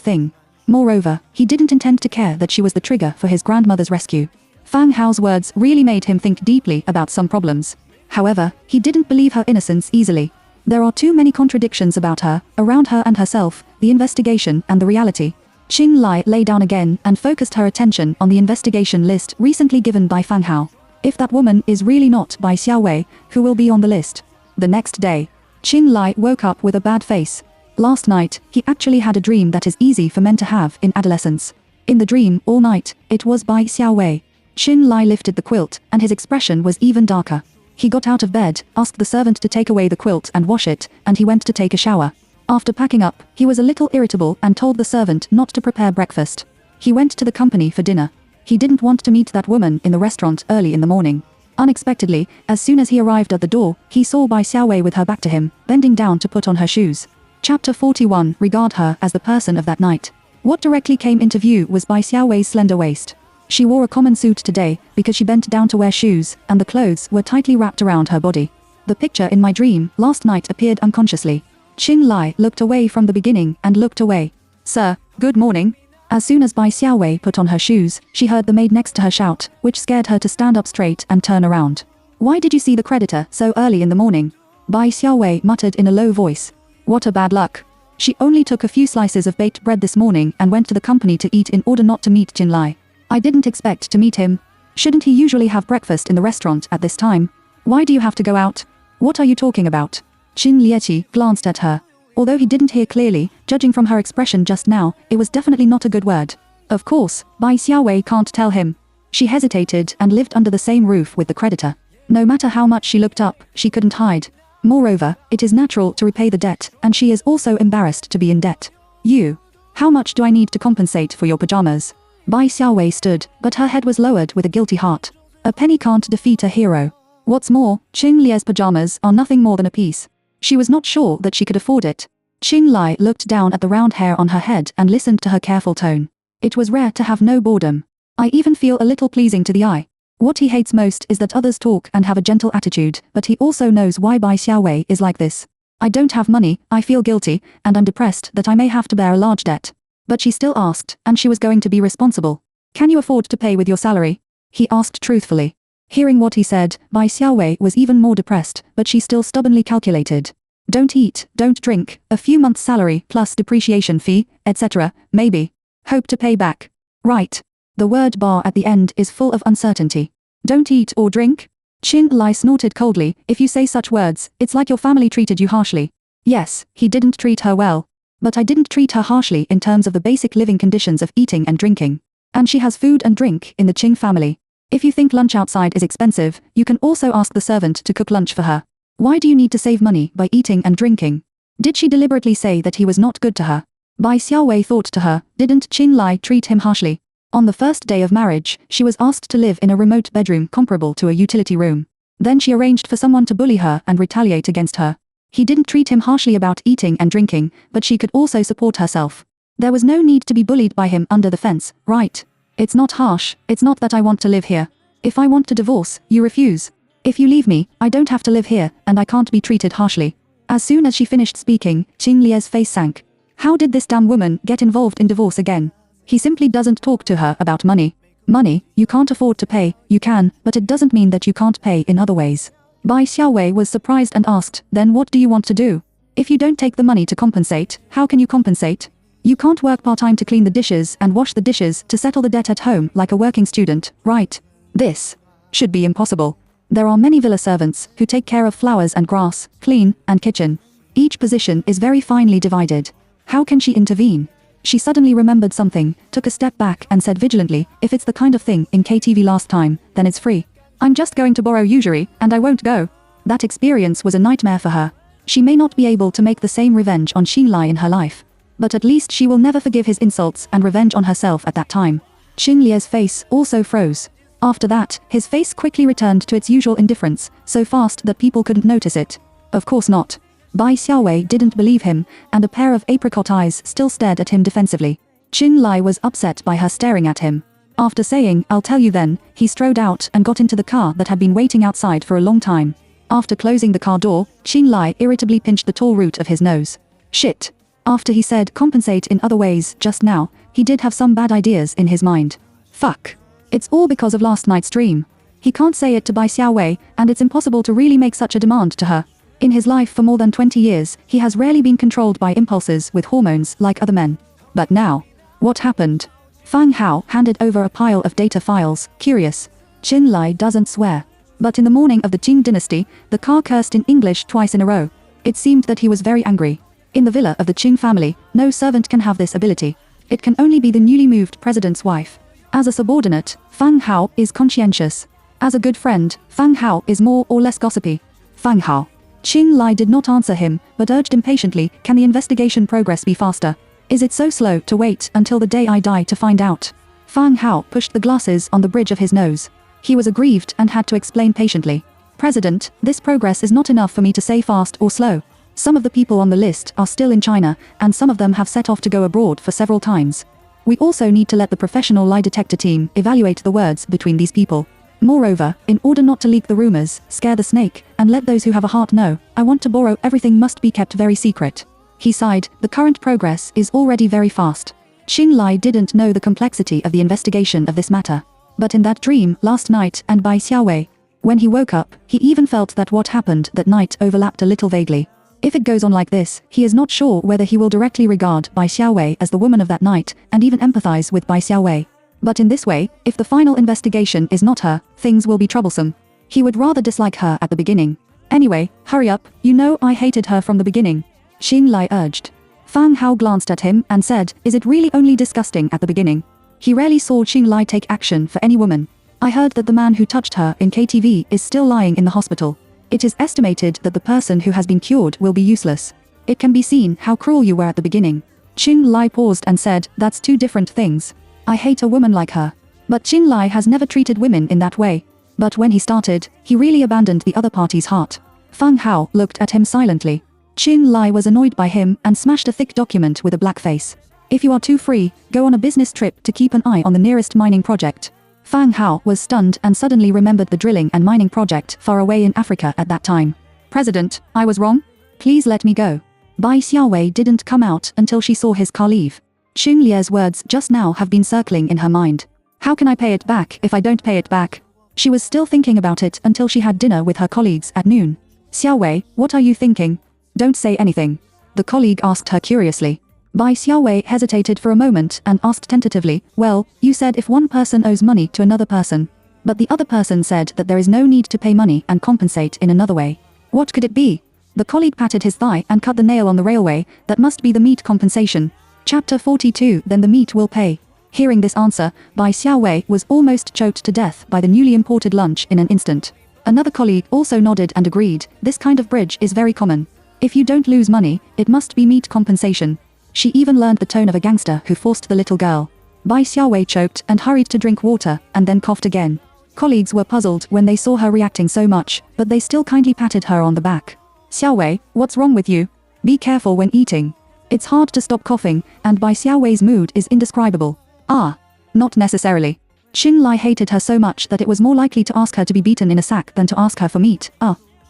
[SPEAKER 1] thing. Moreover, he didn't intend to care that she was the trigger for his grandmother's rescue. Fang Hao's words really made him think deeply about some problems. However, he didn't believe her innocence easily. There are too many contradictions about her, around her and herself, the investigation and the reality. Qing Lai lay down again and focused her attention on the investigation list recently given by Fang Hao. If that woman is really not Bai Xiaowei, who will be on the list? The next day, Qing Lai woke up with a bad face. Last night, he actually had a dream that is easy for men to have in adolescence. In the dream, all night, it was Bai Xiaowei. Qing Lai lifted the quilt, and his expression was even darker. He got out of bed, asked the servant to take away the quilt and wash it, and he went to take a shower. After packing up, he was a little irritable and told the servant not to prepare breakfast. He went to the company for dinner. He didn't want to meet that woman in the restaurant early in the morning. Unexpectedly, as soon as he arrived at the door, he saw Bai Xiaowei with her back to him, bending down to put on her shoes. Chapter 41. Regard her as the person of that night. What directly came into view was Bai Xiaowei's slender waist. She wore a common suit today, because she bent down to wear shoes, and the clothes were tightly wrapped around her body. The picture in my dream last night appeared unconsciously. Qing Lai looked away from the beginning and looked away. Sir, good morning. As soon as Bai Xiaowei put on her shoes, she heard the maid next to her shout, which scared her to stand up straight and turn around. Why did you see the creditor so early in the morning? Bai Xiaowei muttered in a low voice. What a bad luck. She only took a few slices of baked bread this morning and went to the company to eat in order not to meet Qing Lai. I didn't expect to meet him. Shouldn't he usually have breakfast in the restaurant at this time? Why do you have to go out? What are you talking about? Qin Lieqi glanced at her. Although he didn't hear clearly, judging from her expression just now, it was definitely not a good word. Of course, Bai Xiaowei can't tell him. She hesitated and lived under the same roof with the creditor. No matter how much she looked up, she couldn't hide. Moreover, it is natural to repay the debt, and she is also embarrassed to be in debt. You. How much do I need to compensate for your pajamas? Bai Xiaowei stood, but her head was lowered with a guilty heart. A penny can't defeat a hero. What's more, Qing Lie's pajamas are nothing more than a piece. She was not sure that she could afford it. Qing Lai looked down at the round hair on her head and listened to her careful tone. It was rare to have no boredom. I even feel a little pleasing to the eye. What he hates most is that others talk and have a gentle attitude, but he also knows why Bai Xiaowei is like this. I don't have money, I feel guilty, and I'm depressed that I may have to bear a large debt. But she still asked, and she was going to be responsible. Can you afford to pay with your salary? He asked truthfully. Hearing what he said, Bai Xiaowei was even more depressed, but she still stubbornly calculated. Don't eat, don't drink, a few months' salary plus depreciation fee, etc., maybe. Hope to pay back. Right. The word bar at the end is full of uncertainty. Don't eat or drink? Qin Lai snorted coldly. If you say such words, it's like your family treated you harshly. Yes, he didn't treat her well. But I didn't treat her harshly in terms of the basic living conditions of eating and drinking. And she has food and drink in the Qing family. If you think lunch outside is expensive, you can also ask the servant to cook lunch for her. Why do you need to save money by eating and drinking? Did she deliberately say that he was not good to her? Bai Xiaowei thought to her, didn't Qin Lai treat him harshly? On the first day of marriage, she was asked to live in a remote bedroom comparable to a utility room. Then she arranged for someone to bully her and retaliate against her. He didn't treat him harshly about eating and drinking, but she could also support herself. There was no need to be bullied by him under the fence, right? It's not harsh, it's not that I want to live here. If I want to divorce, you refuse. If you leave me, I don't have to live here, and I can't be treated harshly. As soon as she finished speaking, Qing Lie's face sank. How did this damn woman get involved in divorce again? He simply doesn't talk to her about money. Money, you can't afford to pay, you can, but it doesn't mean that you can't pay in other ways. Bai Xiaowei was surprised and asked, then what do you want to do? If you don't take the money to compensate, how can you compensate? You can't work part-time to clean the dishes and wash the dishes to settle the debt at home like a working student, right? This should be impossible. There are many villa servants who take care of flowers and grass, clean, and kitchen. Each position is very finely divided. How can she intervene? She suddenly remembered something, took a step back and said vigilantly, if it's the kind of thing in KTV last time, then it's free. I'm just going to borrow usury, and I won't go. That experience was a nightmare for her. She may not be able to make the same revenge on Xinlai in her life. But at least she will never forgive his insults and revenge on herself at that time. Xinlie's face also froze. After that, his face quickly returned to its usual indifference, so fast that people couldn't notice it. Of course not. Bai Xiaowei didn't believe him, and a pair of apricot eyes still stared at him defensively. Xinlai was upset by her staring at him. After saying, I'll tell you then, he strode out and got into the car that had been waiting outside for a long time. After closing the car door, Xinlai irritably pinched the tall root of his nose. Shit. After he said compensate in other ways just now, he did have some bad ideas in his mind. Fuck. It's all because of last night's dream. He can't say it to Bai Xiaowei, and it's impossible to really make such a demand to her. In his life for more than 20 years, he has rarely been controlled by impulses with hormones like other men. But now, what happened? Fang Hao handed over a pile of data files, curious. Xinlai doesn't swear. But in the morning of the Qing dynasty, the car cursed in English twice in a row. It seemed that he was very angry. In the villa of the Qing family, no servant can have this ability. It can only be the newly moved president's wife. As a subordinate, Fang Hao is conscientious. As a good friend, Fang Hao is more or less gossipy. Fang Hao. Xinlai did not answer him, but urged impatiently, can the investigation progress be faster? Is it so slow to wait until the day I die to find out? Fang Hao pushed the glasses on the bridge of his nose. He was aggrieved and had to explain patiently. President, this progress is not enough for me to say fast or slow. Some of the people on the list are still in China, and some of them have set off to go abroad for several times. We also need to let the professional lie detector team evaluate the words between these people. Moreover, in order not to leak the rumors, scare the snake, and let those who have a heart know, I want to borrow everything must be kept very secret. He sighed, the current progress is already very fast. Xinlai didn't know the complexity of the investigation of this matter. But in that dream last night and Bai Xiaowei, when he woke up, he even felt that what happened that night overlapped a little vaguely. If it goes on like this, he is not sure whether he will directly regard Bai Xiaowei as the woman of that night, and even empathize with Bai Xiaowei. But in this way, if the final investigation is not her, things will be troublesome. He would rather dislike her at the beginning. Anyway, hurry up, you know I hated her from the beginning. Xinlai urged. Fang Hao glanced at him and said, is it really only disgusting at the beginning? He rarely saw Xinlai take action for any woman. I heard that the man who touched her in KTV is still lying in the hospital. It is estimated that the person who has been cured will be useless. It can be seen how cruel you were at the beginning. Xinlai paused and said, that's two different things. I hate a woman like her. But Xinlai has never treated women in that way. But when he started, he really abandoned the other party's heart. Fang Hao looked at him silently. Xinlai was annoyed by him and smashed a thick document with a black face. If you are too free, go on a business trip to keep an eye on the nearest mining project. Fang Hao was stunned and suddenly remembered the drilling and mining project far away in Africa at that time. President, I was wrong? Please let me go. Bai Xiaowei didn't come out until she saw his car leave. Xinlie's words just now have been circling in her mind. How can I pay it back if I don't pay it back? She was still thinking about it until she had dinner with her colleagues at noon. Xiaowei, what are you thinking? Don't say anything. The colleague asked her curiously. Bai Xiaowei hesitated for a moment and asked tentatively, well, you said if one person owes money to another person. But the other person said that there is no need to pay money and compensate in another way. What could it be? The colleague patted his thigh and cut the nail on the railway, that must be the meat compensation. Chapter 42, then the meat will pay. Hearing this answer, Bai Xiaowei was almost choked to death by the newly imported lunch in an instant. Another colleague also nodded and agreed, this kind of bridge is very common. If you don't lose money, it must be meat compensation. She even learned the tone of a gangster who forced the little girl. Bai Xiaowei choked and hurried to drink water, and then coughed again. Colleagues were puzzled when they saw her reacting so much, but they still kindly patted her on the back. Xiaowei, what's wrong with you? Be careful when eating. It's hard to stop coughing, and Bai Xiaowei's mood is indescribable. Ah. Not necessarily. Xinlai hated her so much that it was more likely to ask her to be beaten in a sack than to ask her for meat.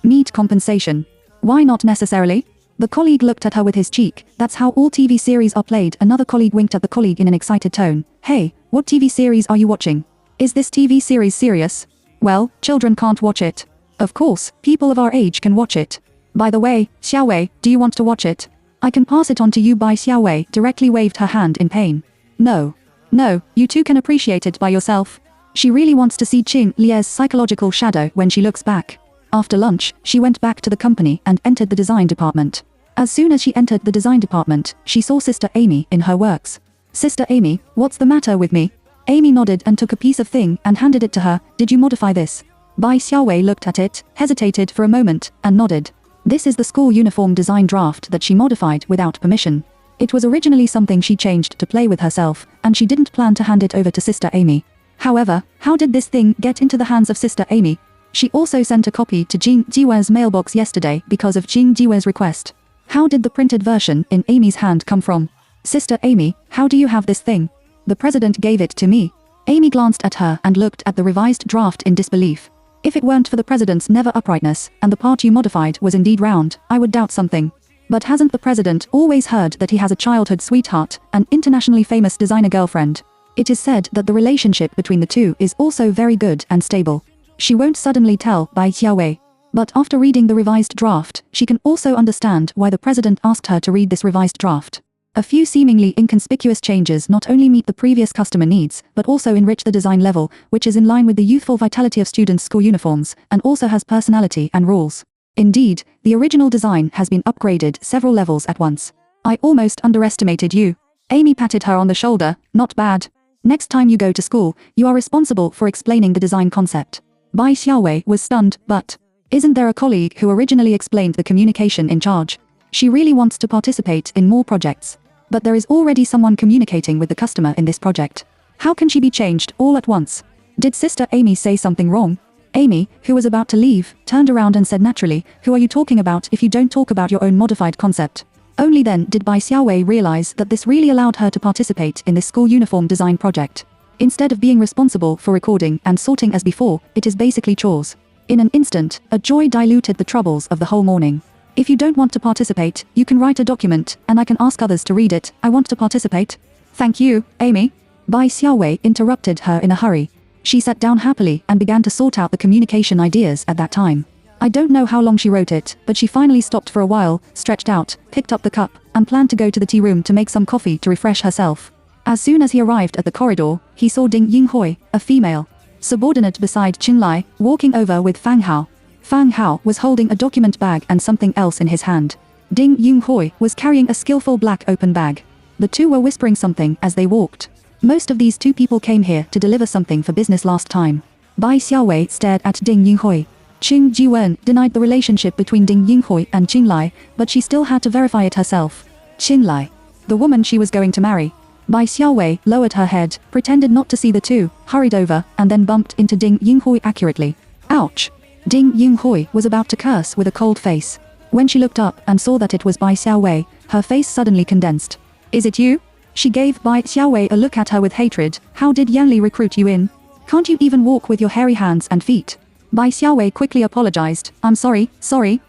[SPEAKER 1] Meat compensation. Why not necessarily? The colleague looked at her with his cheek, that's how all TV series are played. Another colleague winked at the colleague in an excited tone. Hey, what TV series are you watching? Is this TV series serious? Well, children can't watch it. Of course, people of our age can watch it. By the way, Xiaowei, do you want to watch it? I can pass it on to you. Bai Xiaowei directly waved her hand in pain. No. No, you two can appreciate it by yourself. She really wants to see Xinlie's psychological shadow when she looks back. After lunch, she went back to the company and entered the design department. As soon as she entered the design department, she saw Sister Amy in her works. Sister Amy, what's the matter with me? Amy nodded and took a piece of thing and handed it to her. Did you modify this? Bai Xiaowei looked at it, hesitated for a moment, and nodded. This is the school uniform design draft that she modified without permission. It was originally something she changed to play with herself, and she didn't plan to hand it over to Sister Amy. However, how did this thing get into the hands of Sister Amy? She also sent a copy to Jing Jiwe's mailbox yesterday because of Jing Jiwe's request. How did the printed version in Amy's hand come from? Sister Amy, how do you have this thing? The president gave it to me. Amy glanced at her and looked at the revised draft in disbelief. If it weren't for the president's never uprightness, and the part you modified was indeed round, I would doubt something. But hasn't the president always heard that he has a childhood sweetheart, an internationally famous designer girlfriend? It is said that the relationship between the two is also very good and stable. She won't suddenly tell Bai Xiaowei. But after reading the revised draft, she can also understand why the president asked her to read this revised draft. A few seemingly inconspicuous changes not only meet the previous customer needs, but also enrich the design level, which is in line with the youthful vitality of students' school uniforms, and also has personality and rules. Indeed, the original design has been upgraded several levels at once. I almost underestimated you. Amy patted her on the shoulder. Not bad. Next time you go to school, you are responsible for explaining the design concept. Bai Xiaowei was stunned, but isn't there a colleague who originally explained the communication in charge? She really wants to participate in more projects. But there is already someone communicating with the customer in this project. How can she be changed all at once? Did Sister Amy say something wrong? Amy, who was about to leave, turned around and said naturally, who are you talking about if you don't talk about your own modified concept? Only then did Bai Xiaowei realize that this really allowed her to participate in this school uniform design project. Instead of being responsible for recording and sorting as before, it is basically chores. In an instant, a joy diluted the troubles of the whole morning. If you don't want to participate, you can write a document, and I can ask others to read it. I want to participate. Thank you, Amy. Bai Xiaowei interrupted her in a hurry. She sat down happily and began to sort out the communication ideas at that time. I don't know how long she wrote it, but she finally stopped for a while, stretched out, picked up the cup, and planned to go to the tea room to make some coffee to refresh herself. As soon as he arrived at the corridor, he saw Ding Yinghui, a female subordinate beside Qinlai, walking over with Fang Hao. Fang Hao was holding a document bag and something else in his hand. Ding Yinghui was carrying a skillful black open bag. The two were whispering something as they walked. Most of these two people came here to deliver something for business last time. Bai Xiaowei stared at Ding Yinghui. Qing Jiwen denied the relationship between Ding Yinghui and Qinlai, but she still had to verify it herself. Qinlai, the woman she was going to marry. Bai Xiaowei lowered her head, pretended not to see the two, hurried over, and then bumped into Ding Yinghui accurately. Ouch! Ding Yinghui was about to curse with a cold face. When she looked up and saw that it was Bai Xiaowei, her face suddenly condensed. Is it you? She gave Bai Xiaowei a look at her with hatred. How did Yanli recruit you in? Can't you even walk with your hairy hands and feet? Bai Xiaowei quickly apologized. I'm sorry,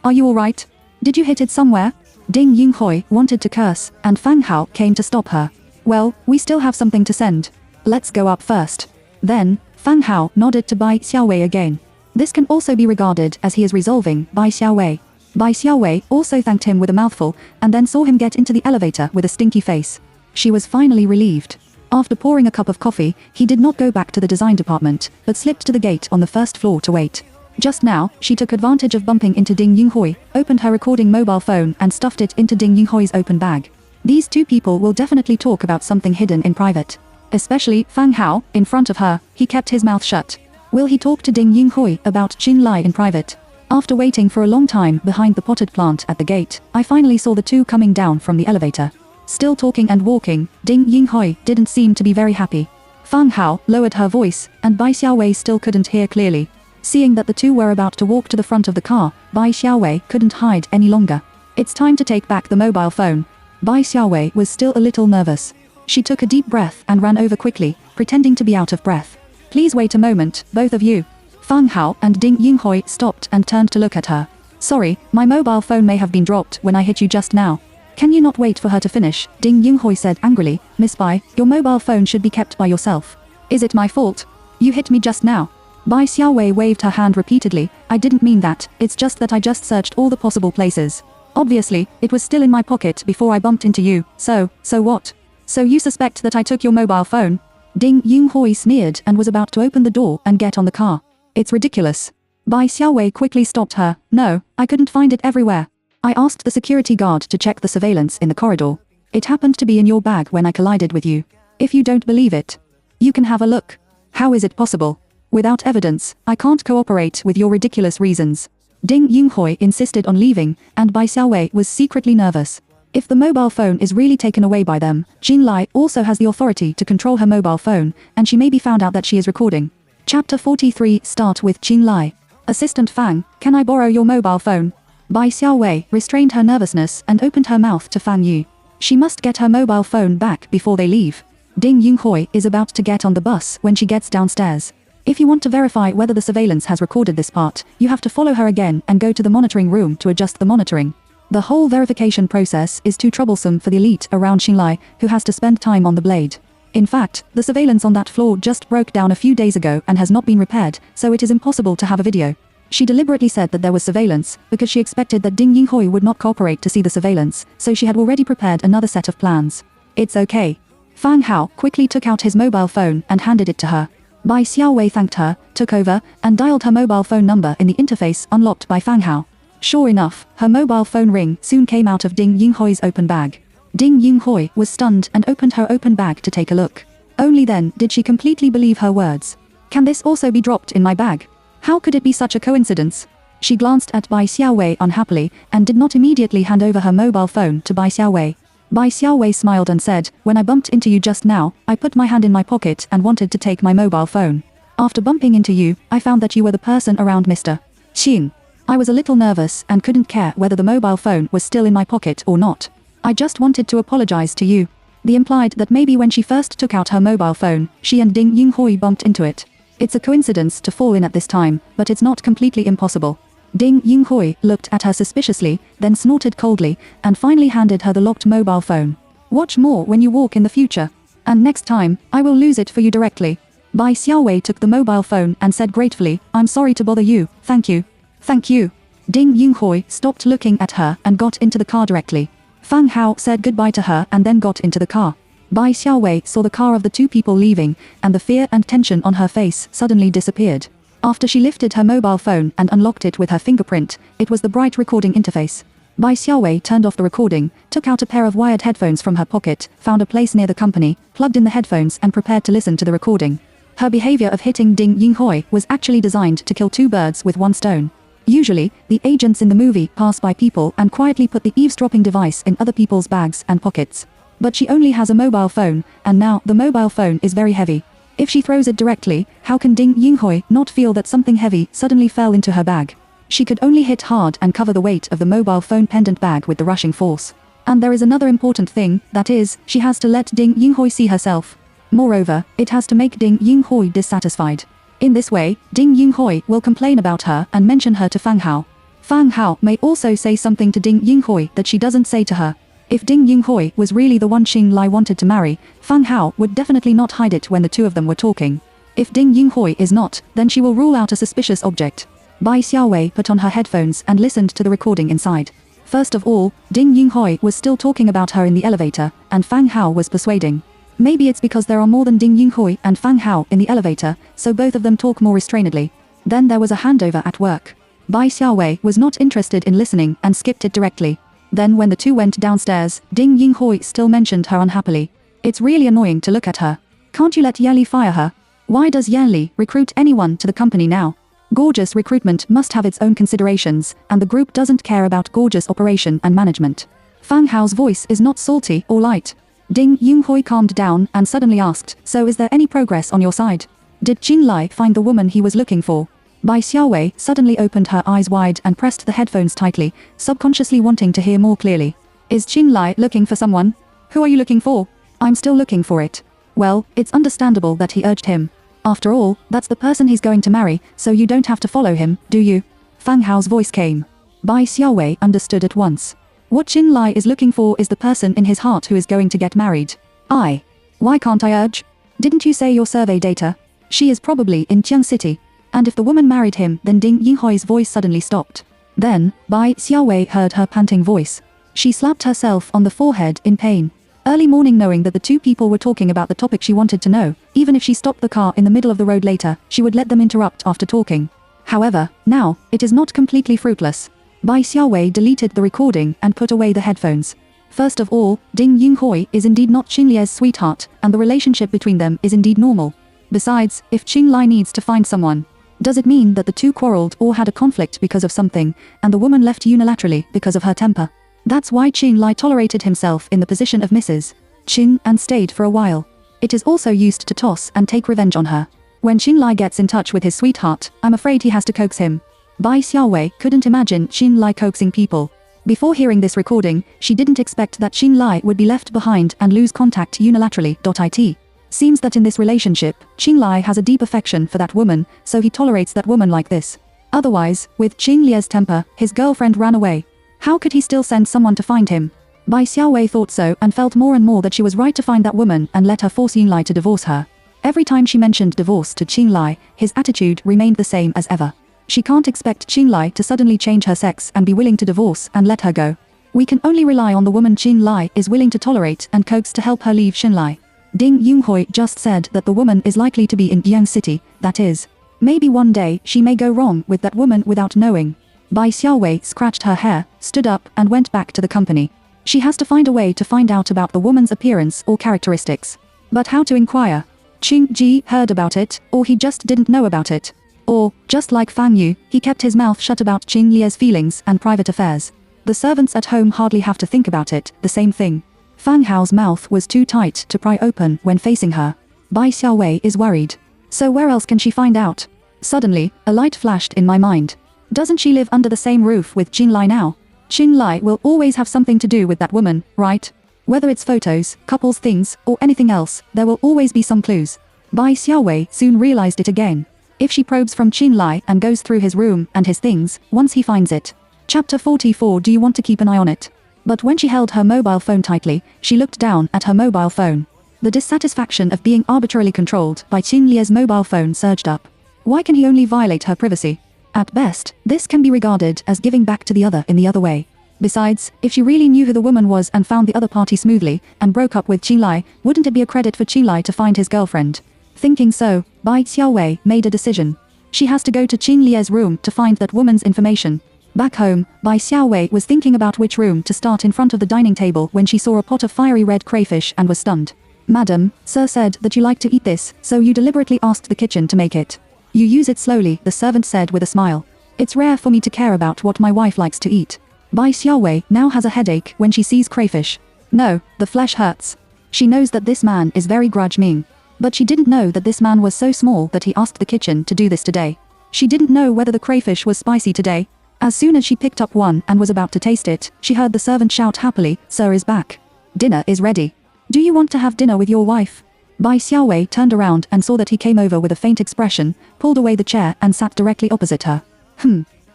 [SPEAKER 1] are you alright? Did you hit it somewhere? Ding Yinghui wanted to curse, and Fang Hao came to stop her. Well, we still have something to send. Let's go up first. Then, Fang Hao nodded to Bai Xiaowei again. This can also be regarded as he is resolving Bai Xiaowei. Bai Xiaowei also thanked him with a mouthful, and then saw him get into the elevator with a stinky face. She was finally relieved. After pouring a cup of coffee, he did not go back to the design department, but slipped to the gate on the first floor to wait. Just now, she took advantage of bumping into Ding Yinghui, opened her recording mobile phone and stuffed it into Ding Yinghui's open bag. These two people will definitely talk about something hidden in private. Especially Fang Hao, in front of her, he kept his mouth shut. Will he talk to Ding Yinghui about Qinlai in private? After waiting for a long time behind the potted plant at the gate, I finally saw the two coming down from the elevator. Still talking and walking, Ding Yinghui didn't seem to be very happy. Fang Hao lowered her voice, and Bai Xiaowei still couldn't hear clearly. Seeing that the two were about to walk to the front of the car, Bai Xiaowei couldn't hide any longer. It's time to take back the mobile phone. Bai Xiaowei was still a little nervous. She took a deep breath and ran over quickly, pretending to be out of breath. Please wait a moment, both of you. Fang Hao and Ding Yinghui stopped and turned to look at her. Sorry, my mobile phone may have been dropped when I hit you just now. Can you not wait for her to finish? Ding Yinghui said angrily. Miss Bai, your mobile phone should be kept by yourself. Is it my fault? You hit me just now. Bai Xiaowei waved her hand repeatedly. I didn't mean that, it's just that I just searched all the possible places. Obviously, it was still in my pocket before I bumped into you, so what? So you suspect that I took your mobile phone? Ding Yinghui sneered and was about to open the door and get on the car. It's ridiculous. Bai Xiaowei quickly stopped her. No, I couldn't find it everywhere. I asked the security guard to check the surveillance in the corridor. It happened to be in your bag when I collided with you. If you don't believe it, you can have a look. How is it possible? Without evidence, I can't cooperate with your ridiculous reasons. Ding Yunhui insisted on leaving, and Bai Xiaowei was secretly nervous. If the mobile phone is really taken away by them, Jin Lai also has the authority to control her mobile phone, and she may be found out that she is recording. Chapter 43 Start with Jin Lai. Assistant Fang, can I borrow your mobile phone? Bai Xiaowei restrained her nervousness and opened her mouth to Fang Yu. She must get her mobile phone back before they leave. Ding Yunhui is about to get on the bus when she gets downstairs. If you want to verify whether the surveillance has recorded this part, you have to follow her again and go to the monitoring room to adjust the monitoring. The whole verification process is too troublesome for the elite around Xinlai, who has to spend time on the blade. In fact, the surveillance on that floor just broke down a few days ago and has not been repaired, so it is impossible to have a video. She deliberately said that there was surveillance, because she expected that Ding Yunhui would not cooperate to see the surveillance, so she had already prepared another set of plans. It's okay. Fang Hao quickly took out his mobile phone and handed it to her. Bai Xiaowei thanked her, took over, and dialed her mobile phone number in the interface unlocked by Fang Hao. Sure enough, her mobile phone ring soon came out of Ding Yunhui's open bag. Ding Yunhui was stunned and opened her open bag to take a look. Only then did she completely believe her words. Can this also be dropped in my bag? How could it be such a coincidence? She glanced at Bai Xiaowei unhappily, and did not immediately hand over her mobile phone to Bai Xiaowei. Bai Xiaowei smiled and said, when I bumped into you just now, I put my hand in my pocket and wanted to take my mobile phone. After bumping into you, I found that you were the person around Mr. Qing. I was a little nervous and couldn't care whether the mobile phone was still in my pocket or not. I just wanted to apologize to you. The implied that maybe when she first took out her mobile phone, she and Ding Yunhui bumped into it. It's a coincidence to fall in at this time, but it's not completely impossible. Ding Yunhui looked at her suspiciously, then snorted coldly, and finally handed her the locked mobile phone. Watch more when you walk in the future. And next time, I will lose it for you directly. Bai Xiaowei took the mobile phone and said gratefully, I'm sorry to bother you, thank you. Thank you. Ding Yunhui stopped looking at her and got into the car directly. Fang Hao said goodbye to her and then got into the car. Bai Xiaowei saw the car of the two people leaving, and the fear and tension on her face suddenly disappeared. After she lifted her mobile phone and unlocked it with her fingerprint, it was the bright recording interface. Bai Xiaowei turned off the recording, took out a pair of wired headphones from her pocket, found a place near the company, plugged in the headphones and prepared to listen to the recording. Her behavior of hitting Ding Yunhui was actually designed to kill two birds with one stone. Usually, the agents in the movie pass by people and quietly put the eavesdropping device in other people's bags and pockets. But she only has a mobile phone, and now the mobile phone is very heavy. If she throws it directly, how can Ding Yunhui not feel that something heavy suddenly fell into her bag? She could only hit hard and cover the weight of the mobile phone pendant bag with the rushing force. And there is another important thing, that is, she has to let Ding Yunhui see herself. Moreover, it has to make Ding Yunhui dissatisfied. In this way, Ding Yunhui will complain about her and mention her to Fang Hao. Fang Hao may also say something to Ding Yunhui that she doesn't say to her. If Ding Yunhui was really the one Xinlai wanted to marry, Fang Hao would definitely not hide it when the two of them were talking. If Ding Yunhui is not, then she will rule out a suspicious object. Bai Xiaowei put on her headphones and listened to the recording inside. First of all, Ding Yunhui was still talking about her in the elevator, and Fang Hao was persuading. Maybe it's because there are more than Ding Yunhui and Fang Hao in the elevator, so both of them talk more restrainedly. Then there was a handover at work. Bai Xiaowei was not interested in listening and skipped it directly. Then when the two went downstairs, Ding Yunhui still mentioned her unhappily. It's really annoying to look at her. Can't you let Yanli fire her? Why does Yanli recruit anyone to the company now? Gorgeous recruitment must have its own considerations, and the group doesn't care about gorgeous operation and management. Fang Hao's voice is not salty or light. Ding Yunhui calmed down and suddenly asked, so is there any progress on your side? Did Xinlai find the woman he was looking for? Bai Xiaowei suddenly opened her eyes wide and pressed the headphones tightly, subconsciously wanting to hear more clearly. Is Xinlai looking for someone? Who are you looking for? I'm still looking for it. Well, it's understandable that he urged him. After all, that's the person he's going to marry, so you don't have to follow him, do you? Fang Hao's voice came. Bai Xiaowei understood at once. What Xinlai is looking for is the person in his heart who is going to get married. Why can't I urge? Didn't you say your survey data? She is probably in Jiang City. And if the woman married him, then Ding Yunhui's voice suddenly stopped. Then, Bai Xiaowei heard her panting voice. She slapped herself on the forehead in pain. Early morning, knowing that the two people were talking about the topic she wanted to know, even if she stopped the car in the middle of the road later, she would let them interrupt after talking. However, now, it is not completely fruitless. Bai Xiaowei deleted the recording and put away the headphones. First of all, Ding Yunhui is indeed not Qin Lie's sweetheart, and the relationship between them is indeed normal. Besides, if Qin Lai needs to find someone, does it mean that the two quarreled or had a conflict because of something, and the woman left unilaterally because of her temper? That's why Qin Lai tolerated himself in the position of Mrs. Qin and stayed for a while. It is also used to toss and take revenge on her. When Qin Lai gets in touch with his sweetheart, I'm afraid he has to coax him. Bai Xiaowei couldn't imagine Qin Lai coaxing people. Before hearing this recording, she didn't expect that Qin Lai would be left behind and lose contact unilaterally. It seems that in this relationship, Qin Lai has a deep affection for that woman, so he tolerates that woman like this. Otherwise, with Qin Lie's temper, his girlfriend ran away. How could he still send someone to find him? Bai Xiaowei thought so and felt more and more that she was right to find that woman and let her force Qin Lai to divorce her. Every time she mentioned divorce to Qin Lai, his attitude remained the same as ever. She can't expect Qin Lai to suddenly change her sex and be willing to divorce and let her go. We can only rely on the woman Qin Lai is willing to tolerate and coax to help her leave Qin Lai. Ding Yunhui just said that the woman is likely to be in Yang City, that is. Maybe one day she may go wrong with that woman without knowing. Bai Xiaowei scratched her hair, stood up and went back to the company. She has to find a way to find out about the woman's appearance or characteristics. But how to inquire? Qing Ji heard about it, or he just didn't know about it. Or, just like Fang Yu, he kept his mouth shut about Qin Lie's feelings and private affairs. The servants at home hardly have to think about it, the same thing. Fang Hao's mouth was too tight to pry open when facing her. Bai Xiaowei is worried. So where else can she find out? Suddenly, a light flashed in my mind. Doesn't she live under the same roof with Qin Lai now? Qin Lai will always have something to do with that woman, right? Whether it's photos, couples things, or anything else, there will always be some clues. Bai Xiaowei soon realized it again. If she probes from Qin Lai and goes through his room and his things, once he finds it. Chapter 44. Do you want to keep an eye on it? But when she held her mobile phone tightly, she looked down at her mobile phone. The dissatisfaction of being arbitrarily controlled by Qin Lie's mobile phone surged up. Why can he only violate her privacy? At best, this can be regarded as giving back to the other in the other way. Besides, if she really knew who the woman was and found the other party smoothly, and broke up with Qin Lai, wouldn't it be a credit for Qin Lai to find his girlfriend? Thinking so, Bai Xiaowei made a decision. She has to go to Qin Lie's room to find that woman's information. Back home, Bai Xiaowei was thinking about which room to start in front of the dining table when she saw a pot of fiery red crayfish and was stunned. Madam, sir said that you like to eat this, so you deliberately asked the kitchen to make it. You use it slowly, the servant said with a smile. It's rare for me to care about what my wife likes to eat. Bai Xiaowei now has a headache when she sees crayfish. No, the flesh hurts. She knows that this man is very grudge-mean. But she didn't know that this man was so small that he asked the kitchen to do this today. She didn't know whether the crayfish was spicy today. As soon as she picked up one and was about to taste it, she heard the servant shout happily, "Sir is back. Dinner is ready. Do you want to have dinner with your wife?" Bai Xiaowei turned around and saw that he came over with a faint expression, pulled away the chair and sat directly opposite her.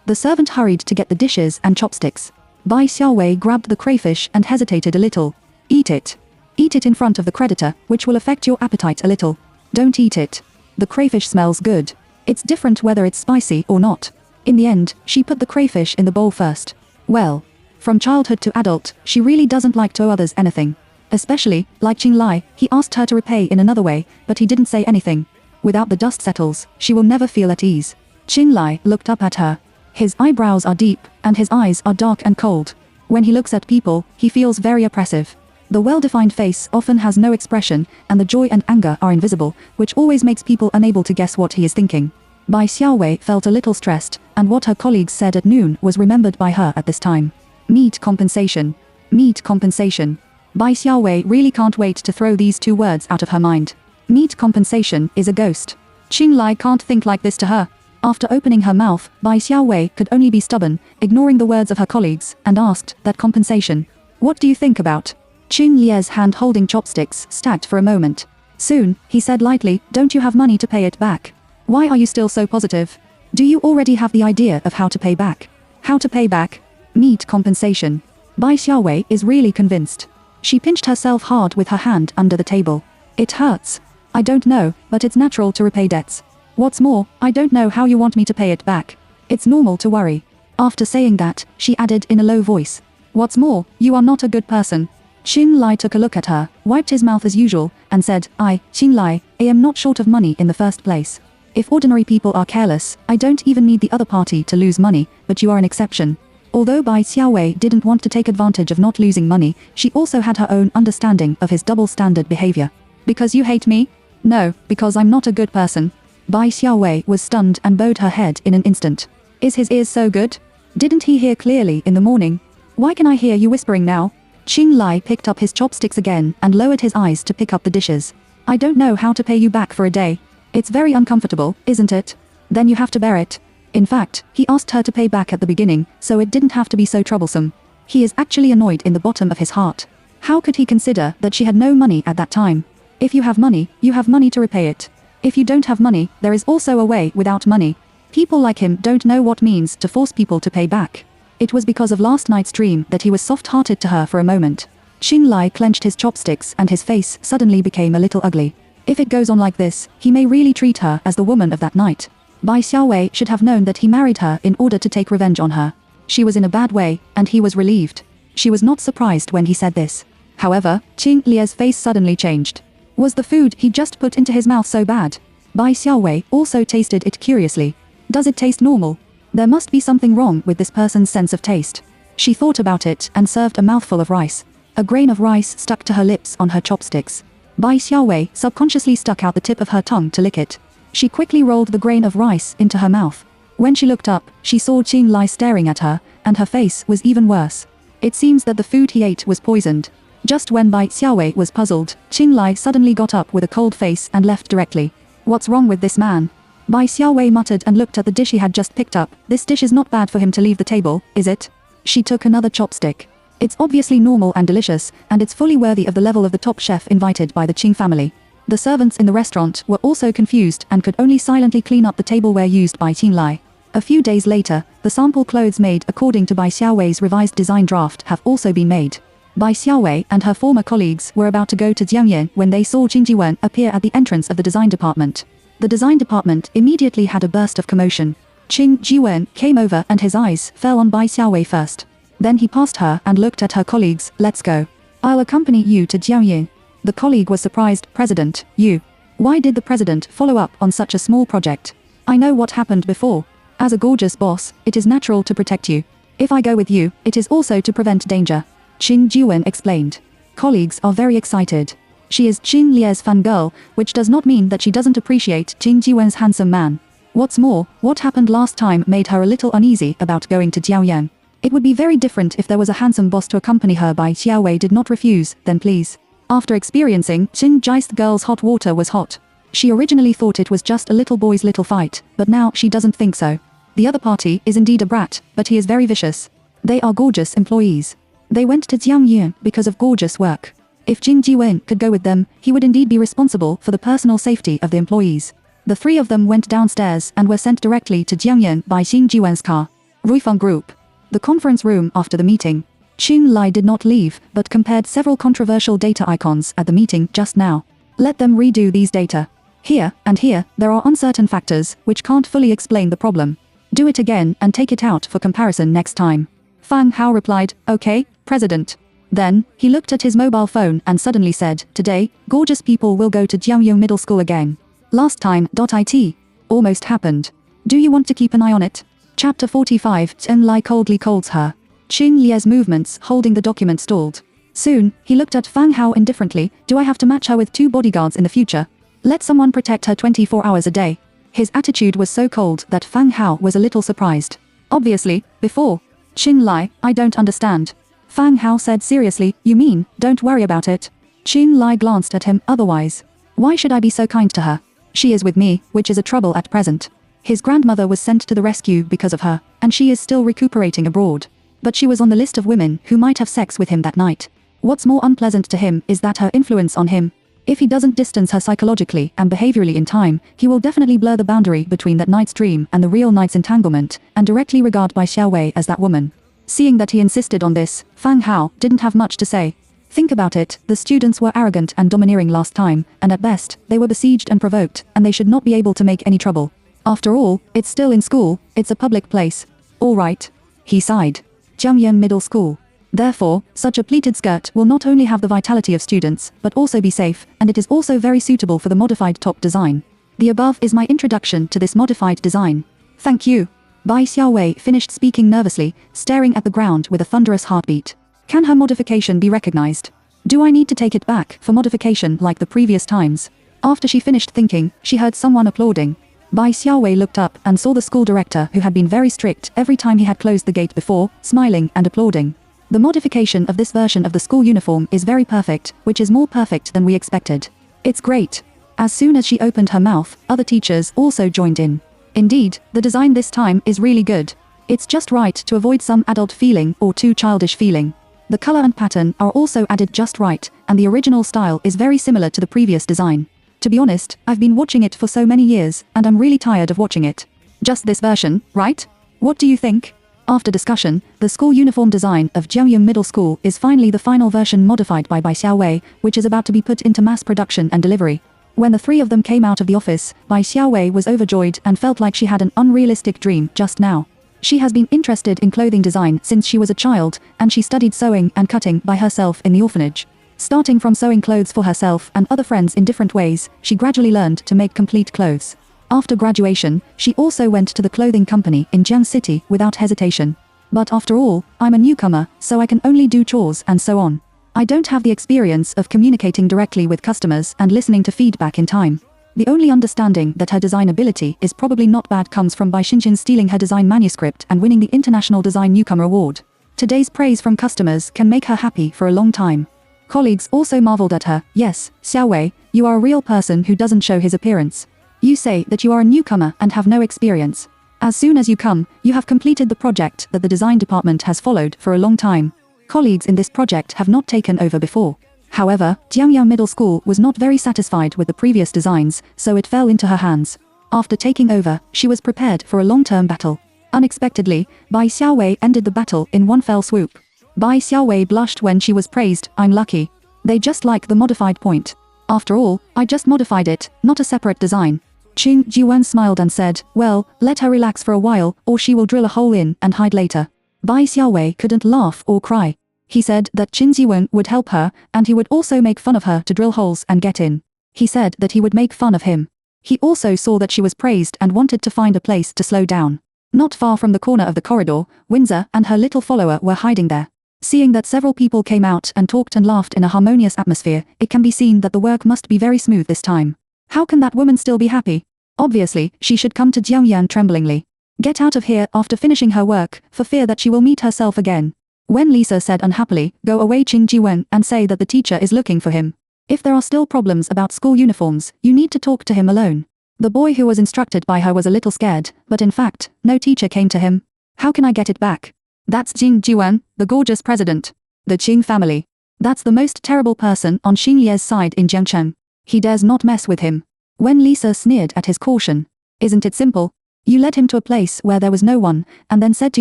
[SPEAKER 1] The servant hurried to get the dishes and chopsticks. Bai Xiaowei grabbed the crayfish and hesitated a little. Eat it. Eat it in front of the creditor, which will affect your appetite a little. Don't eat it. The crayfish smells good. It's different whether it's spicy or not. In the end, she put the crayfish in the bowl first. Well, from childhood to adult, she really doesn't like to owe others anything. Especially, like Qin Lai, he asked her to repay in another way, but he didn't say anything. Without the dust settles, she will never feel at ease. Qin Lai looked up at her. His eyebrows are deep, and his eyes are dark and cold. When he looks at people, he feels very oppressive. The well-defined face often has no expression, and the joy and anger are invisible, which always makes people unable to guess what he is thinking. Bai Xiaowei felt a little stressed, and what her colleagues said at noon was remembered by her at this time. Meat compensation. Meat compensation. Bai Xiaowei really can't wait to throw these two words out of her mind. Meat compensation is a ghost. Qin Lai can't think like this to her. After opening her mouth, Bai Xiaowei could only be stubborn, ignoring the words of her colleagues, and asked, that compensation. What do you think about? Qin Lie's hand holding chopsticks stacked for a moment. Soon, he said lightly, don't you have money to pay it back? Why are you still so positive? Do you already have the idea of how to pay back? How to pay back? Meat compensation. Bai Xiaowei is really convinced. She pinched herself hard with her hand under the table. It hurts. I don't know, but it's natural to repay debts. What's more, I don't know how you want me to pay it back. It's normal to worry. After saying that, she added in a low voice. What's more, you are not a good person. Qin Lai took a look at her, wiped his mouth as usual, and said, Qin Lai, I am not short of money in the first place. If ordinary people are careless, I don't even need the other party to lose money, but you are an exception. Although Bai Xiaowei didn't want to take advantage of not losing money, she also had her own understanding of his double-standard behavior. Because you hate me? No, because I'm not a good person. Bai Xiaowei was stunned and bowed her head in an instant. Is his ears so good? Didn't he hear clearly in the morning? Why can I hear you whispering now? Qing Lai picked up his chopsticks again and lowered his eyes to pick up the dishes. I don't know how to pay you back for a day. It's very uncomfortable, isn't it? Then you have to bear it. In fact, he asked her to pay back at the beginning, so it didn't have to be so troublesome. He is actually annoyed in the bottom of his heart. How could he consider that she had no money at that time? If you have money, you have money to repay it. If you don't have money, there is also a way without money. People like him don't know what means to force people to pay back. It was because of last night's dream that he was soft-hearted to her for a moment. Qing Lai clenched his chopsticks and his face suddenly became a little ugly. If it goes on like this, he may really treat her as the woman of that night. Bai Xiaowei should have known that he married her in order to take revenge on her. She was in a bad way, and he was relieved. She was not surprised when he said this. However, Qing Lie's face suddenly changed. Was the food he just put into his mouth so bad? Bai Xiaowei also tasted it curiously. Does it taste normal? There must be something wrong with this person's sense of taste. She thought about it and served a mouthful of rice. A grain of rice stuck to her lips on her chopsticks. Bai Xiaowei subconsciously stuck out the tip of her tongue to lick it. She quickly rolled the grain of rice into her mouth. When she looked up, she saw Qing Lai staring at her, and her face was even worse. It seems that the food he ate was poisoned. Just when Bai Xiaowei was puzzled, Qing Lai suddenly got up with a cold face and left directly. What's wrong with this man? Bai Xiaowei muttered and looked at the dish he had just picked up. This dish is not bad for him to leave the table, is it? She took another chopstick. It's obviously normal and delicious, and it's fully worthy of the level of the top chef invited by the Qing family. The servants in the restaurant were also confused and could only silently clean up the tableware used by Qing Lai. A few days later, the sample clothes made according to Bai Xiaowei's revised design draft have also been made. Bai Xiaowei and her former colleagues were about to go to Jiangyan when they saw Qing Jiwen appear at the entrance of the design department. The design department immediately had a burst of commotion. Qing Jiwen came over and his eyes fell on Bai Xiaowei first. Then he passed her and looked at her colleagues. Let's go. I'll accompany you to Jiangyan. The colleague was surprised. President, you. Why did the president follow up on such a small project? I know what happened before. As a gorgeous boss, it is natural to protect you. If I go with you, it is also to prevent danger. Qing Jiwen explained. Colleagues are very excited. She is Qing Lie's fangirl, which does not mean that she doesn't appreciate Qing Jiwen's handsome man. What's more, what happened last time made her a little uneasy about going to Jiaoyang. It would be very different if there was a handsome boss to accompany her. Bai Xiaowei did not refuse, then please. After experiencing Qing Ji's girl's hot water was hot. She originally thought it was just a little boy's little fight, but now she doesn't think so. The other party is indeed a brat, but he is very vicious. They are gorgeous employees. They went to Jiangyan because of gorgeous work. If Qing Jiwen could go with them, he would indeed be responsible for the personal safety of the employees. The three of them went downstairs and were sent directly to Jiangyan by Qing Jiwen's car. Ruifeng Group. The conference room after the meeting. Qing Lai did not leave, but compared several controversial data icons at the meeting just now. Let them redo these data. Here, and here, there are uncertain factors, which can't fully explain the problem. Do it again and take it out for comparison next time. Fang Hao replied, okay, President. Then, he looked at his mobile phone and suddenly said, today, gorgeous people will go to Jiangyong Middle School again. Last time, .it. Almost happened. Do you want to keep an eye on it? Chapter 45. Chen Lai coldly colds her. Qing Lie's movements holding the document stalled. Soon, he looked at Fang Hao indifferently. Do I have to match her with 2 bodyguards in the future? Let someone protect her 24 hours a day. His attitude was so cold that Fang Hao was a little surprised. Obviously, before. Qing Lai, I don't understand. Fang Hao said seriously, you mean, don't worry about it? Qing Lai glanced at him, otherwise. Why should I be so kind to her? She is with me, which is a trouble at present. His grandmother was sent to the rescue because of her, and she is still recuperating abroad. But she was on the list of women who might have sex with him that night. What's more unpleasant to him is that her influence on him. If he doesn't distance her psychologically and behaviorally in time, he will definitely blur the boundary between that night's dream and the real night's entanglement, and directly regard Bai Xiaowei as that woman. Seeing that he insisted on this, Fang Hao didn't have much to say. Think about it, the students were arrogant and domineering last time, and at best, they were besieged and provoked, and they should not be able to make any trouble. After all, it's still in school, it's a public place. All right. He sighed. Jiangyan Middle School. Therefore, such a pleated skirt will not only have the vitality of students, but also be safe, and it is also very suitable for the modified top design. The above is my introduction to this modified design. Thank you. Bai Xiaowei finished speaking nervously, staring at the ground with a thunderous heartbeat. Can her modification be recognized? Do I need to take it back for modification like the previous times? After she finished thinking, she heard someone applauding. Bai Xiaowei looked up and saw the school director, who had been very strict every time he had closed the gate before, smiling and applauding. The modification of this version of the school uniform is very perfect, which is more perfect than we expected. It's great. As soon as she opened her mouth, other teachers also joined in. Indeed, the design this time is really good. It's just right to avoid some adult feeling or too childish feeling. The color and pattern are also added just right, and the original style is very similar to the previous design. To be honest, I've been watching it for so many years, and I'm really tired of watching it. Just this version, right? What do you think? After discussion, the school uniform design of Jiangyang Middle School is finally the final version modified by Bai Xiaowei, which is about to be put into mass production and delivery. When the three of them came out of the office, Bai Xiaowei was overjoyed and felt like she had an unrealistic dream just now. She has been interested in clothing design since she was a child, and she studied sewing and cutting by herself in the orphanage. Starting from sewing clothes for herself and other friends in different ways, she gradually learned to make complete clothes. After graduation, she also went to the clothing company in Jiang City without hesitation. But after all, I'm a newcomer, so I can only do chores and so on. I don't have the experience of communicating directly with customers and listening to feedback in time. The only understanding that her design ability is probably not bad comes from Bai Xinjin stealing her design manuscript and winning the International Design Newcomer Award. Today's praise from customers can make her happy for a long time. Colleagues also marveled at her. Yes, Xiaowei, you are a real person who doesn't show his appearance. You say that you are a newcomer and have no experience. As soon as you come, you have completed the project that the design department has followed for a long time. Colleagues in this project have not taken over before. However, Jiangyang Middle School was not very satisfied with the previous designs, so it fell into her hands. After taking over, she was prepared for a long-term battle. Unexpectedly, Bai Xiaowei ended the battle in one fell swoop. Bai Xiaowei blushed when she was praised. I'm lucky. They just like the modified point. After all, I just modified it, not a separate design. Qing Jiwen smiled and said, well, let her relax for a while, or she will drill a hole in and hide later. Bai Xiaowei couldn't laugh or cry. He said that Qin Jiwen would help her, and he would also make fun of her to drill holes and get in. He said that he would make fun of him. He also saw that she was praised and wanted to find a place to slow down. Not far from the corner of the corridor, Windsor and her little follower were hiding there. Seeing that several people came out and talked and laughed in a harmonious atmosphere, it can be seen that the work must be very smooth this time. How can that woman still be happy? Obviously, she should come to Jiangyan tremblingly. Get out of here after finishing her work, for fear that she will meet herself again. When Lisa said unhappily, go away Qing Jiwen and say that the teacher is looking for him. If there are still problems about school uniforms, you need to talk to him alone. The boy who was instructed by her was a little scared, but in fact, no teacher came to him. How can I get it back? That's Qing Jiwen, the gorgeous president. The Qing family. That's the most terrible person on Xing Ye's side in Jiangcheng. He dares not mess with him. When Lisa sneered at his caution. Isn't it simple? You led him to a place where there was no one, and then said to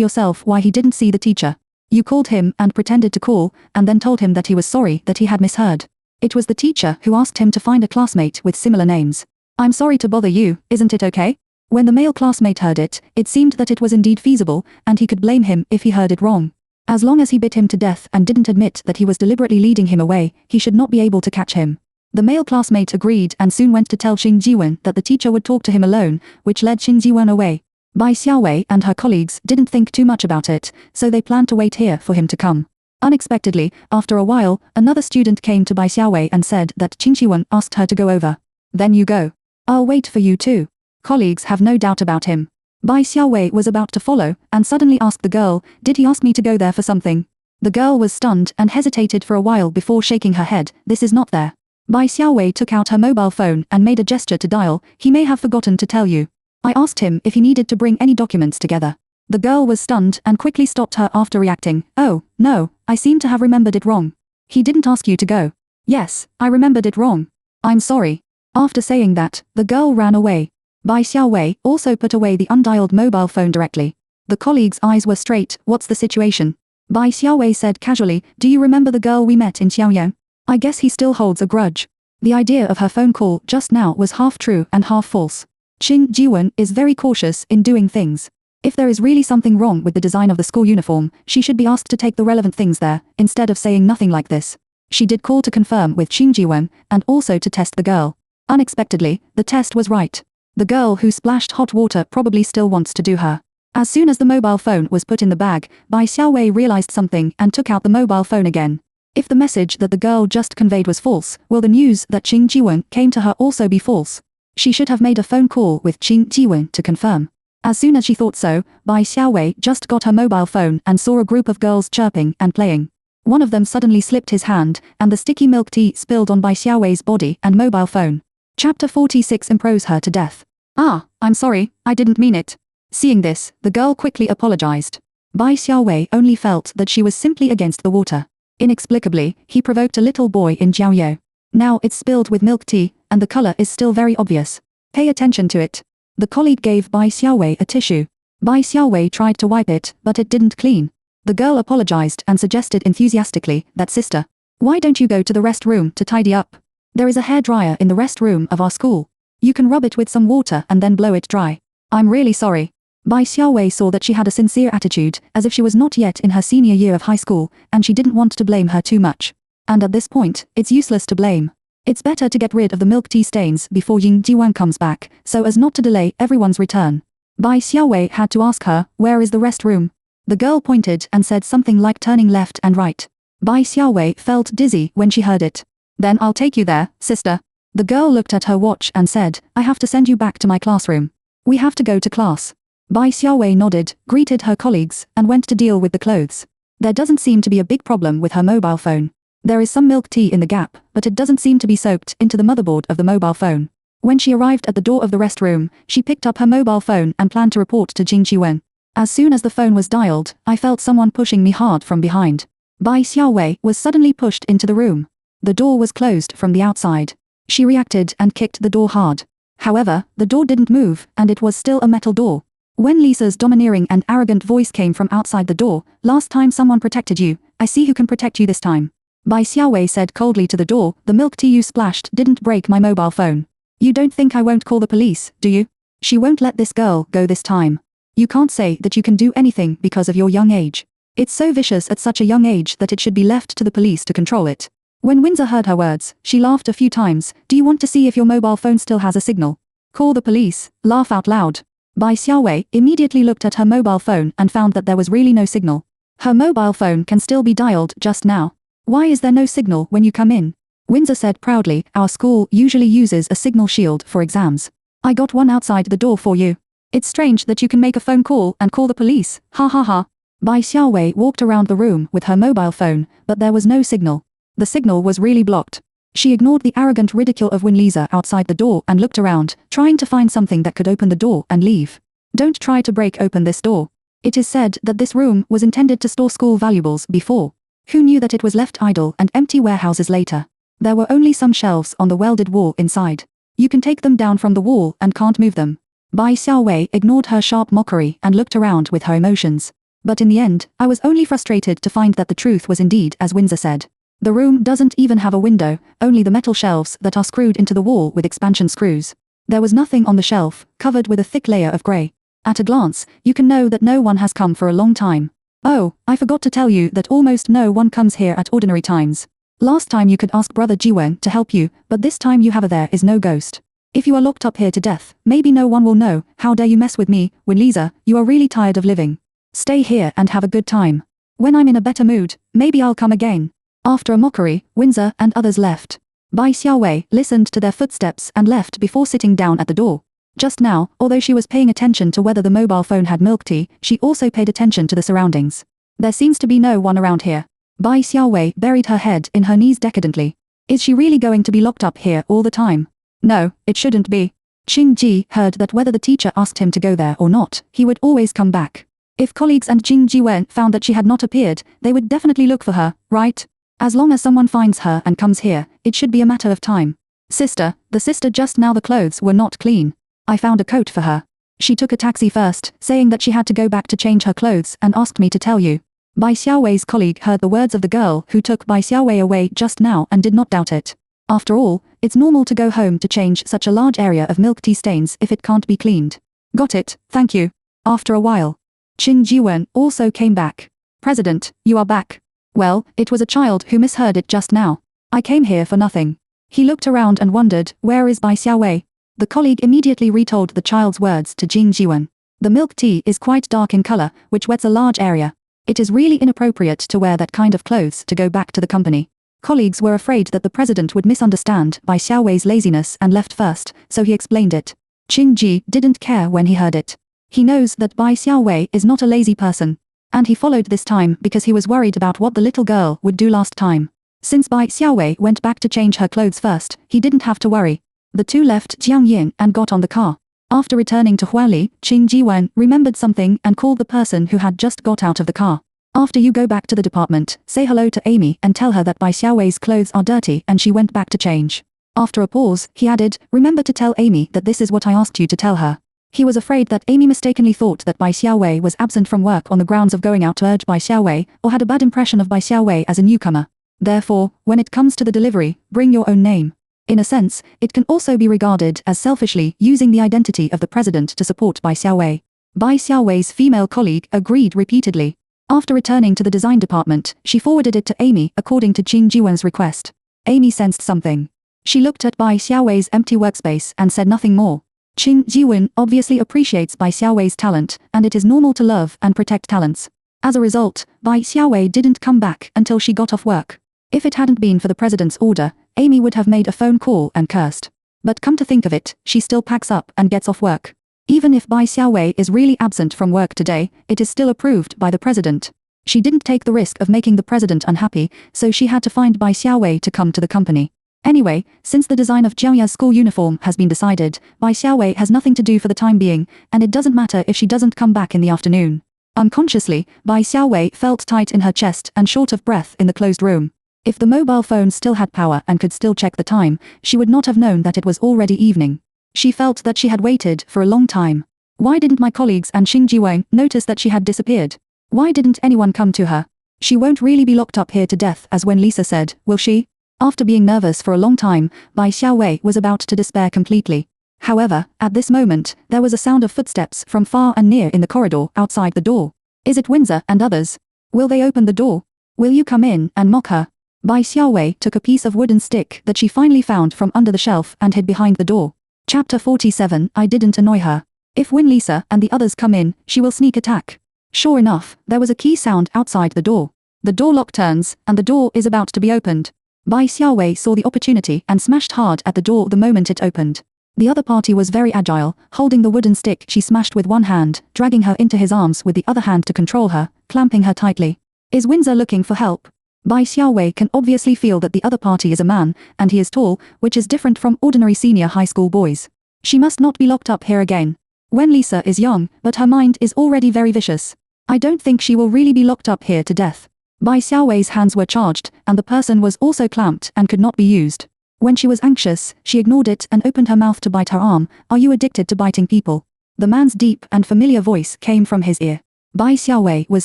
[SPEAKER 1] yourself why he didn't see the teacher. You called him and pretended to call, and then told him that he was sorry that he had misheard. It was the teacher who asked him to find a classmate with similar names. I'm sorry to bother you, isn't it okay? When the male classmate heard it, it seemed that it was indeed feasible, and he could blame him if he heard it wrong. As long as he bit him to death and didn't admit that he was deliberately leading him away, he should not be able to catch him. The male classmate agreed and soon went to tell Qing Jiwen that the teacher would talk to him alone, which led Qing Jiwen away. Bai Xiaowei and her colleagues didn't think too much about it, so they planned to wait here for him to come. Unexpectedly, after a while, another student came to Bai Xiaowei and said that Qing Jiwen asked her to go over. Then you go. I'll wait for you too. Colleagues have no doubt about him. Bai Xiaowei was about to follow, and suddenly asked the girl, did he ask me to go there for something? The girl was stunned and hesitated for a while before shaking her head. This is not there. Bai Xiaowei took out her mobile phone and made a gesture to dial. He may have forgotten to tell you. I asked him if he needed to bring any documents together. The girl was stunned and quickly stopped her after reacting. Oh, no, I seem to have remembered it wrong. He didn't ask you to go. Yes, I remembered it wrong. I'm sorry. After saying that, the girl ran away. Bai Xiaowei also put away the undialed mobile phone directly. The colleague's eyes were straight. What's the situation? Bai Xiaowei said casually, do you remember the girl we met in Xiaoyang? I guess he still holds a grudge. The idea of her phone call just now was half true and half false. Qing Jiwen is very cautious in doing things. If there is really something wrong with the design of the school uniform, she should be asked to take the relevant things there, instead of saying nothing like this. She did call to confirm with Qing Jiwen, and also to test the girl. Unexpectedly, the test was right. The girl who splashed hot water probably still wants to do her. As soon as the mobile phone was put in the bag, Bai Xiaowei realized something and took out the mobile phone again. If the message that the girl just conveyed was false, will the news that Qing Jiwen came to her also be false? She should have made a phone call with Qing Jiwen to confirm. As soon as she thought so, Bai Xiaowei just got her mobile phone and saw a group of girls chirping and playing. One of them suddenly slipped his hand, and the sticky milk tea spilled on Bai Xiaowei's body and mobile phone. Chapter 46 impros her to death. Ah, I'm sorry, I didn't mean it. Seeing this, the girl quickly apologized. Bai Xiaowei only felt that she was simply against the water. Inexplicably, he provoked a little boy in Jiaoyou. Now it's spilled with milk tea, and the color is still very obvious. Pay attention to it. The colleague gave Bai Xiaowei a tissue. Bai Xiaowei tried to wipe it, but it didn't clean. The girl apologized and suggested enthusiastically that, sister, why don't you go to the rest room to tidy up? There is a hair dryer in the rest room of our school. You can rub it with some water and then blow it dry. I'm really sorry. Bai Xiaowei saw that she had a sincere attitude, as if she was not yet in her senior year of high school, and she didn't want to blame her too much. And at this point, it's useless to blame. It's better to get rid of the milk tea stains before Ying Jiwan comes back, so as not to delay everyone's return. Bai Xiaowei had to ask her, where is the rest room? The girl pointed and said something like turning left and right. Bai Xiaowei felt dizzy when she heard it. Then I'll take you there, sister. The girl looked at her watch and said, I have to send you back to my classroom. We have to go to class. Bai Xiaowei nodded, greeted her colleagues, and went to deal with the clothes. There doesn't seem to be a big problem with her mobile phone. There is some milk tea in the gap, but it doesn't seem to be soaked into the motherboard of the mobile phone. When she arrived at the door of the rest room, she picked up her mobile phone and planned to report to Jing Qiwen. As soon as the phone was dialed, I felt someone pushing me hard from behind. Bai Xiaowei was suddenly pushed into the room. The door was closed from the outside. She reacted and kicked the door hard. However, the door didn't move, and it was still a metal door. When Lisa's domineering and arrogant voice came from outside the door, last time someone protected you, I see who can protect you this time. Bai Xiaowei said coldly to the door, the milk tea you splashed didn't break my mobile phone. You don't think I won't call the police, do you? She won't let this girl go this time. You can't say that you can do anything because of your young age. It's so vicious at such a young age that it should be left to the police to control it. When Windsor heard her words, she laughed a few times. Do you want to see if your mobile phone still has a signal? Call the police, laugh out loud. Bai Xiaowei immediately looked at her mobile phone and found that there was really no signal. Her mobile phone can still be dialed just now. Why is there no signal when you come in? Windsor said proudly, our school usually uses a signal shield for exams. I got one outside the door for you. It's strange that you can make a phone call and call the police, ha ha ha. Bai Xiaowei walked around the room with her mobile phone, but there was no signal. The signal was really blocked. She ignored the arrogant ridicule of Lisa outside the door and looked around, trying to find something that could open the door and leave. Don't try to break open this door. It is said that this room was intended to store school valuables before. Who knew that it was left idle and empty warehouses later? There were only some shelves on the welded wall inside. You can take them down from the wall and can't move them. Bai Xiaowei ignored her sharp mockery and looked around with her emotions. But in the end, I was only frustrated to find that the truth was indeed as Windsor said. The room doesn't even have a window, only the metal shelves that are screwed into the wall with expansion screws. There was nothing on the shelf, covered with a thick layer of grey. At a glance, you can know that no one has come for a long time. Oh, I forgot to tell you that almost no one comes here at ordinary times. Last time you could ask Brother Jiwen to help you, but this time you have a there is no ghost. If you are locked up here to death, maybe no one will know. How dare you mess with me, Lisa, you are really tired of living. Stay here and have a good time. When I'm in a better mood, maybe I'll come again. After a mockery, Windsor and others left. Bai Xiaowei listened to their footsteps and left before sitting down at the door. Just now, although she was paying attention to whether the mobile phone had milk tea, she also paid attention to the surroundings. There seems to be no one around here. Bai Xiaowei buried her head in her knees decadently. Is she really going to be locked up here all the time? No, it shouldn't be. Qing Ji heard that whether the teacher asked him to go there or not, he would always come back. If colleagues and Jing Jiwen found that she had not appeared, they would definitely look for her, right? As long as someone finds her and comes here, it should be a matter of time. Sister, the sister just now the clothes were not clean. I found a coat for her. She took a taxi first, saying that she had to go back to change her clothes and asked me to tell you. Bai Xiaowei's colleague heard the words of the girl who took Bai Xiaowei away just now and did not doubt it. After all, it's normal to go home to change such a large area of milk tea stains if it can't be cleaned. Got it, thank you. After a while, Qing Jiwen also came back. President, you are back. Well, it was a child who misheard it just now. I came here for nothing. He looked around and wondered, where is Bai Xiaowei? The colleague immediately retold the child's words to Jing Jiwen. The milk tea is quite dark in color, which wets a large area. It is really inappropriate to wear that kind of clothes to go back to the company. Colleagues were afraid that the president would misunderstand Bai Xiaowei's laziness and left first, so he explained it. Qin Ji didn't care when he heard it. He knows that Bai Xiaowei is not a lazy person. And he followed this time because he was worried about what the little girl would do last time. Since Bai Xiaowei went back to change her clothes first, he didn't have to worry. The two left Jiangying and got on the car. After returning to Huali, Qin Jiwen remembered something and called the person who had just got out of the car. After you go back to the department, say hello to Amy and tell her that Bai Xiaowei's clothes are dirty and she went back to change. After a pause, he added, remember to tell Amy that this is what I asked you to tell her. He was afraid that Amy mistakenly thought that Bai Xiaowei was absent from work on the grounds of going out to urge Bai Xiaowei, or had a bad impression of Bai Xiaowei as a newcomer. Therefore, when it comes to the delivery, bring your own name. In a sense, it can also be regarded as selfishly using the identity of the president to support Bai Xiaowei. Bai Xiaowei's female colleague agreed repeatedly. After returning to the design department, she forwarded it to Amy according to Qin Jiwen's request. Amy sensed something. She looked at Bai Xiaowei's empty workspace and said nothing more. Qin Jiwen obviously appreciates Bai Xiaowei's talent, and it is normal to love and protect talents. As a result, Bai Xiaowei didn't come back until she got off work. If it hadn't been for the president's order, Amy would have made a phone call and cursed. But come to think of it, she still packs up and gets off work. Even if Bai Xiaowei is really absent from work today, it is still approved by the president. She didn't take the risk of making the president unhappy, so she had to find Bai Xiaowei to come to the company. Anyway, since the design of Jiangya's school uniform has been decided, Bai Xiaowei has nothing to do for the time being, and it doesn't matter if she doesn't come back in the afternoon. Unconsciously, Bai Xiaowei felt tight in her chest and short of breath in the closed room. If the mobile phone still had power and could still check the time, she would not have known that it was already evening. She felt that she had waited for a long time. Why didn't my colleagues and Xing Jiwang notice that she had disappeared? Why didn't anyone come to her? She won't really be locked up here to death, as when Lisa said, will she? After being nervous for a long time, Bai Xiaowei was about to despair completely. However, at this moment, there was a sound of footsteps from far and near in the corridor outside the door. Is it Windsor and others? Will they open the door? Will you come in and mock her? Bai Xiaowei took a piece of wooden stick that she finally found from under the shelf and hid behind the door. Chapter 47. I didn't annoy her. If Win Lisa and the others come in, she will sneak attack. Sure enough, there was a key sound outside the door. The door lock turns, and the door is about to be opened. Bai Xiaowei saw the opportunity and smashed hard at the door the moment it opened. The other party was very agile. Holding the wooden stick, she smashed with one hand, dragging her into his arms with the other hand to control her, clamping her tightly. Is Windsor looking for help? Bai Xiaowei can obviously feel that the other party is a man, and he is tall, which is different from ordinary senior high school boys. She must not be locked up here again. Wen Lisa is young, but her mind is already very vicious. I don't think she will really be locked up here to death. Bai Xiaowei's hands were charged, and the person was also clamped and could not be used. When she was anxious, she ignored it and opened her mouth to bite her arm. Are you addicted to biting people? The man's deep and familiar voice came from his ear. Bai Xiaowei was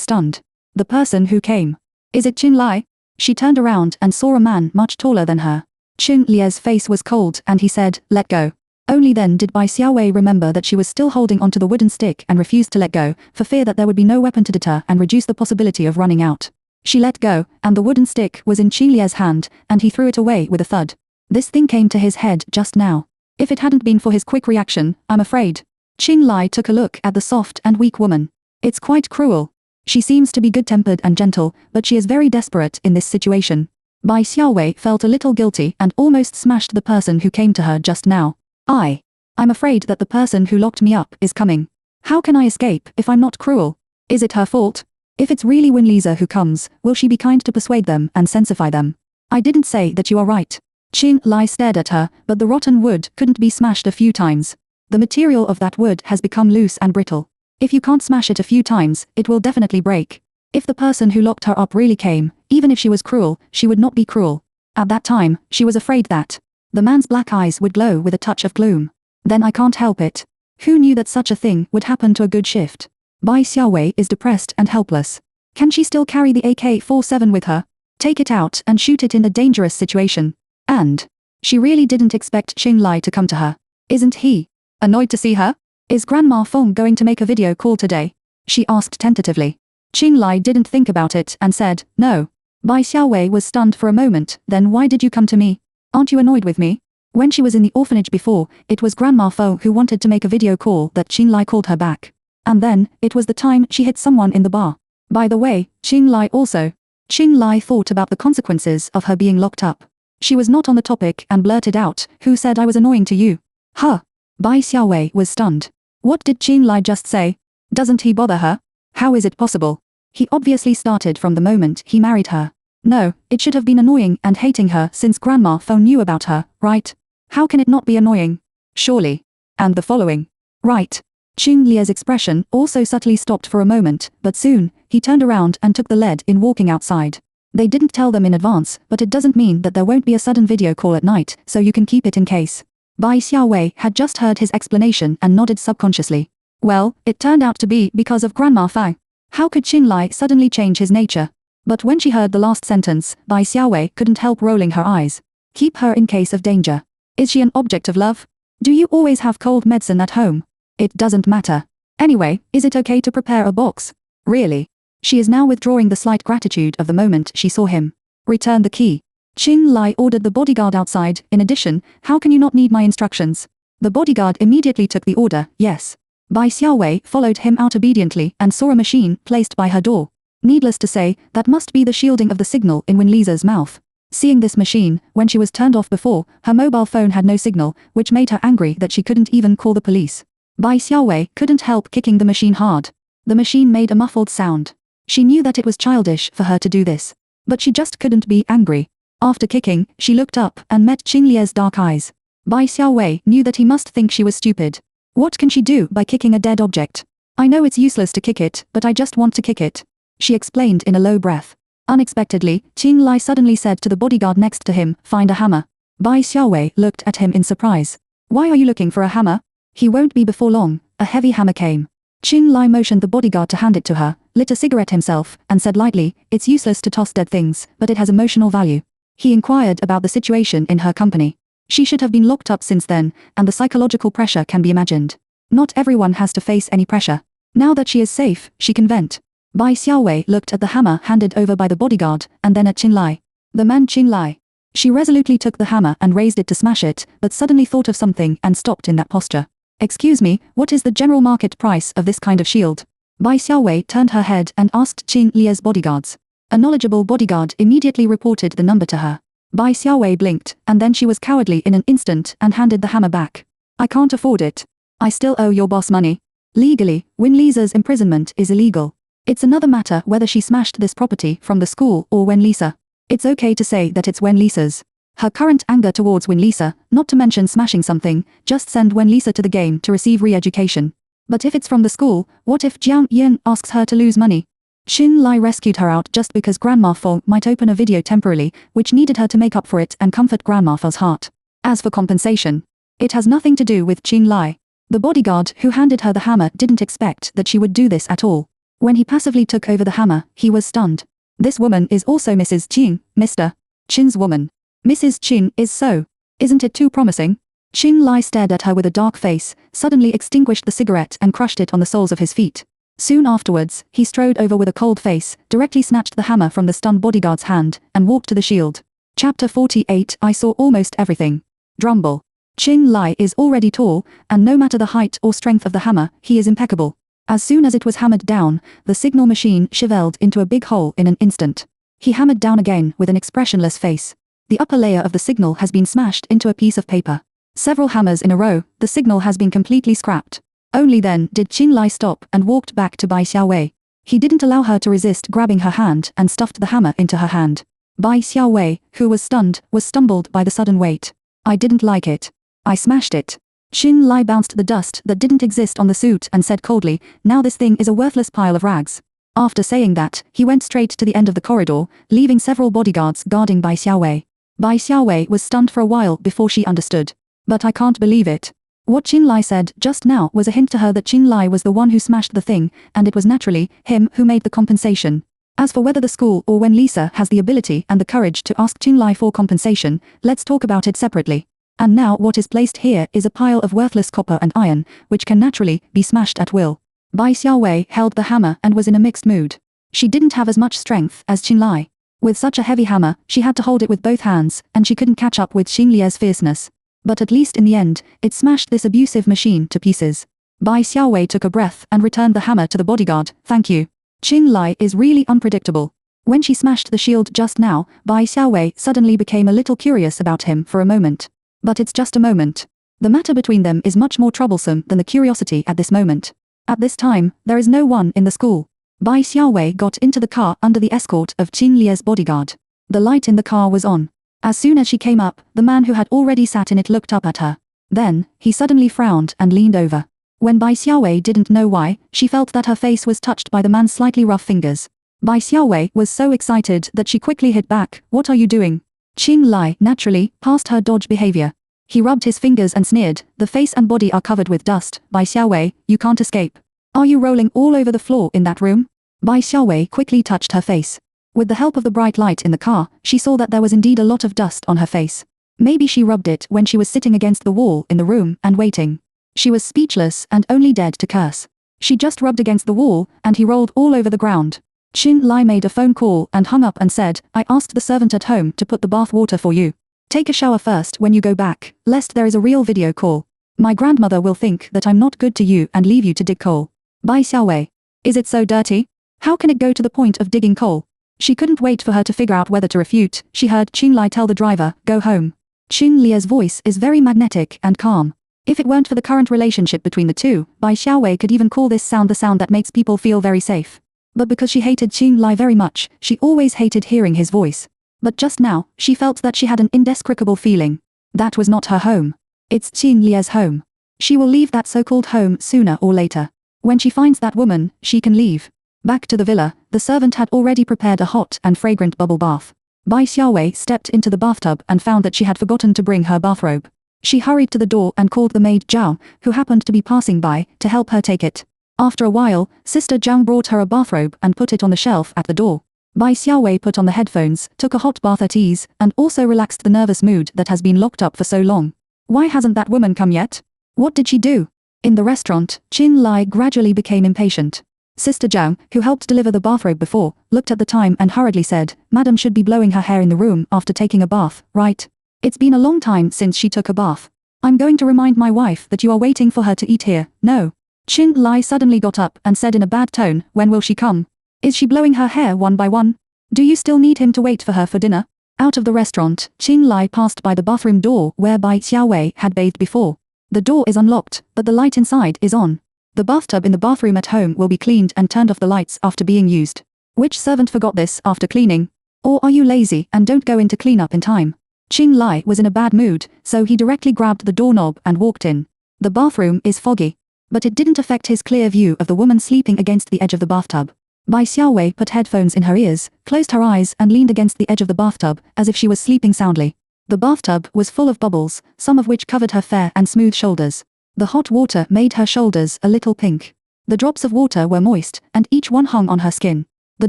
[SPEAKER 1] stunned. The person who came. Is it Qin Lai? She turned around and saw a man much taller than her. Qin Lie's face was cold and he said, let go. Only then did Bai Xiaowei remember that she was still holding onto the wooden stick and refused to let go, for fear that there would be no weapon to deter and reduce the possibility of running out. She let go, and the wooden stick was in Qin Lie's hand, and he threw it away with a thud. This thing came to his head just now. If it hadn't been for his quick reaction, I'm afraid. Qin Lai took a look at the soft and weak woman. It's quite cruel. She seems to be good-tempered and gentle, but she is very desperate in this situation. Bai Xiaowei felt a little guilty and almost smashed the person who came to her just now. I'm afraid that the person who locked me up is coming. How can I escape if I'm not cruel? Is it her fault? If it's really Win Lisa who comes, will she be kind to persuade them and sensify them? I didn't say that you are right. Qin Lai stared at her, but the rotten wood couldn't be smashed a few times. The material of that wood has become loose and brittle. If you can't smash it a few times, it will definitely break. If the person who locked her up really came, even if she was cruel, she would not be cruel. At that time, she was afraid that the man's black eyes would glow with a touch of gloom. Then I can't help it. Who knew that such a thing would happen to a good shift? Bai Xiaowei is depressed and helpless. Can she still carry the AK-47 with her? Take it out and shoot it in a dangerous situation. And she really didn't expect Qin Lai to come to her. Isn't he annoyed to see her? Is Grandma Feng going to make a video call today? She asked tentatively. Qin Lai didn't think about it and said, no. Bai Xiaowei was stunned for a moment. Then why did you come to me? Aren't you annoyed with me? When she was in the orphanage before, it was Grandma Feng who wanted to make a video call that Qin Lai called her back. And then, it was the time she hit someone in the bar. By the way, Qing Lai also. Qing Lai thought about the consequences of her being locked up. She was not on the topic and blurted out, "Who said I was annoying to you?" Huh. Bai Xiaowei was stunned. What did Qing Lai just say? Doesn't he bother her? How is it possible? He obviously started from the moment he married her. No, it should have been annoying and hating her since Grandma Feng knew about her, right? How can it not be annoying? Surely. And the following. Right. Qing Lie's expression also subtly stopped for a moment, but soon, he turned around and took the lead in walking outside. They didn't tell them in advance, but it doesn't mean that there won't be a sudden video call at night, so you can keep it in case. Bai Xiaowei had just heard his explanation and nodded subconsciously. Well, it turned out to be because of Grandma Feng. How could Qing Lai suddenly change his nature? But when she heard the last sentence, Bai Xiaowei couldn't help rolling her eyes. Keep her in case of danger. Is she an object of love? Do you always have cold medicine at home? It doesn't matter. Anyway, is it okay to prepare a box? Really? She is now withdrawing the slight gratitude of the moment she saw him. Return the key. Qing Lai ordered the bodyguard outside. In addition, how can you not need my instructions? The bodyguard immediately took the order, yes. Bai Xiaowei followed him out obediently and saw a machine placed by her door. Needless to say, that must be the shielding of the signal in Wen Lisa's mouth. Seeing this machine, when she was turned off before, her mobile phone had no signal, which made her angry that she couldn't even call the police. Bai Xiaowei couldn't help kicking the machine hard. The machine made a muffled sound. She knew that it was childish for her to do this. But she just couldn't be angry. After kicking, she looked up and met Qing Lie's dark eyes. Bai Xiaowei knew that he must think she was stupid. What can she do by kicking a dead object? I know it's useless to kick it, but I just want to kick it. She explained in a low breath. Unexpectedly, Qing Lai suddenly said to the bodyguard next to him, "Find a hammer." Bai Xiaowei looked at him in surprise. "Why are you looking for a hammer?" "He won't be before long." A heavy hammer came. Qing Lai motioned the bodyguard to hand it to her, lit a cigarette himself, and said lightly, "It's useless to toss dead things, but it has emotional value." He inquired about the situation in her company. She should have been locked up since then, and the psychological pressure can be imagined. Not everyone has to face any pressure. Now that she is safe, she can vent. Bai Xiaowei looked at the hammer handed over by the bodyguard, and then at Qing Lai. The man Qing Lai. She resolutely took the hammer and raised it to smash it, but suddenly thought of something and stopped in that posture. "Excuse me, what is the general market price of this kind of shield?" Bai Xiaowei turned her head and asked Qing Lie's bodyguards. A knowledgeable bodyguard immediately reported the number to her. Bai Xiaowei blinked, and then she was cowardly in an instant and handed the hammer back. "I can't afford it. I still owe your boss money. Legally, Wen Lisa's imprisonment is illegal. It's another matter whether she smashed this property from the school or Wen Lisa. It's okay to say that it's Wen Lisa's." Her current anger towards Wen Lisa, not to mention smashing something, just send Wen Lisa to the game to receive re-education. But if it's from the school, what if Jiang Yin asks her to lose money? Qing Lai rescued her out just because Grandma Feng might open a video temporarily, which needed her to make up for it and comfort Grandma Feng's heart. As for compensation, it has nothing to do with Qing Lai. The bodyguard who handed her the hammer didn't expect that she would do this at all. When he passively took over the hammer, he was stunned. This woman is also Mrs. Qing, Mr. Qing's woman. Mrs. Qing is so. Isn't it too promising? Qing Lai stared at her with a dark face, suddenly extinguished the cigarette and crushed it on the soles of his feet. Soon afterwards, he strode over with a cold face, directly snatched the hammer from the stunned bodyguard's hand, and walked to the shield. Chapter 48. I saw almost everything. Drumble. Qing Lai is already tall, and no matter the height or strength of the hammer, he is impeccable. As soon as it was hammered down, the signal machine shivered into a big hole in an instant. He hammered down again with an expressionless face. The upper layer of the signal has been smashed into a piece of paper. Several hammers in a row, the signal has been completely scrapped. Only then did Qing Lai stop and walked back to Bai Xiaowei. He didn't allow her to resist grabbing her hand and stuffed the hammer into her hand. Bai Xiaowei, who was stunned, was stumbled by the sudden weight. "I didn't like it. I smashed it." Qing Lai bounced the dust that didn't exist on the suit and said coldly, "Now this thing is a worthless pile of rags." After saying that, he went straight to the end of the corridor, leaving several bodyguards guarding Bai Xiaowei. Bai Xiaowei was stunned for a while before she understood. "But I can't believe it." What Qing Lai said just now was a hint to her that Qing Lai was the one who smashed the thing, and it was naturally him who made the compensation. As for whether the school or Wen Lisa has the ability and the courage to ask Qing Lai for compensation, let's talk about it separately. And now what is placed here is a pile of worthless copper and iron, which can naturally be smashed at will. Bai Xiaowei held the hammer and was in a mixed mood. She didn't have as much strength as Qing Lai. With such a heavy hammer, she had to hold it with both hands, and she couldn't catch up with Qing Lie's fierceness. But at least in the end, it smashed this abusive machine to pieces. Bai Xiaowei took a breath and returned the hammer to the bodyguard. Thank you. Qing Lai is really unpredictable. When she smashed the shield just now, Bai Xiaowei suddenly became a little curious about him for a moment. But it's just a moment. The matter between them is much more troublesome than the curiosity at this moment. At this time, there is no one in the school. Bai Xiaowei got into the car under the escort of Qin Lie's bodyguard. The light in the car was on. As soon as she came up, the man who had already sat in it looked up at her. Then, he suddenly frowned and leaned over. When Bai Xiaowei didn't know why, she felt that her face was touched by the man's slightly rough fingers. Bai Xiaowei was so excited that she quickly hit back. What are you doing? Qing Lai, naturally, passed her dodge behavior. He rubbed his fingers and sneered, the face and body are covered with dust. Bai Xiaowei, you can't escape. Are you rolling all over the floor in that room? Bai Xiaowei quickly touched her face. With the help of the bright light in the car, she saw that there was indeed a lot of dust on her face. Maybe she rubbed it when she was sitting against the wall in the room and waiting. She was speechless and only dared to curse. She just rubbed against the wall, and he rolled all over the ground. Qin Lai made a phone call and hung up and said, I asked the servant at home to put the bath water for you. Take a shower first when you go back, lest there is a real video call. My grandmother will think that I'm not good to you and leave you to dig coal. Bai Xiaowei. Is it so dirty? How can it go to the point of digging coal? She couldn't wait for her to figure out whether to refute. She heard Qin Lai tell the driver, go home. Qin Lie's voice is very magnetic and calm. If it weren't for the current relationship between the two, Bai Xiaowei could even call this sound the sound that makes people feel very safe. But because she hated Qin Lai very much, she always hated hearing his voice. But just now, she felt that she had an indescribable feeling. That was not her home. It's Qin Lie's home. She will leave that so-called home sooner or later. When she finds that woman, she can leave. Back to the villa, the servant had already prepared a hot and fragrant bubble bath. Bai Xiaowei stepped into the bathtub and found that she had forgotten to bring her bathrobe. She hurried to the door and called the maid Zhao, who happened to be passing by, to help her take it. After a while, Sister Zhang brought her a bathrobe and put it on the shelf at the door. Bai Xiaowei put on the headphones, took a hot bath at ease, and also relaxed the nervous mood that has been locked up for so long. Why hasn't that woman come yet? What did she do? In the restaurant, Qin Lai gradually became impatient. Sister Zhang, who helped deliver the bathrobe before, looked at the time and hurriedly said, Madam should be blowing her hair in the room after taking a bath, right? It's been a long time since she took a bath. I'm going to remind my wife that you are waiting for her to eat here. No. Qin Lai suddenly got up and said in a bad tone, when will she come? Is she blowing her hair one by one? Do you still need him to wait for her for dinner? Out of the restaurant, Qin Lai passed by the bathroom door where Bai Xiaowei had bathed before. The door is unlocked, but the light inside is on. The bathtub in the bathroom at home will be cleaned and turned off the lights after being used. Which servant forgot this after cleaning? Or are you lazy and don't go in to clean up in time? Qin Lai was in a bad mood, so he directly grabbed the doorknob and walked in. The bathroom is foggy. But it didn't affect his clear view of the woman sleeping against the edge of the bathtub. Bai Xiaowei put headphones in her ears, closed her eyes and leaned against the edge of the bathtub, as if she was sleeping soundly. The bathtub was full of bubbles, some of which covered her fair and smooth shoulders. The hot water made her shoulders a little pink. The drops of water were moist, and each one hung on her skin. The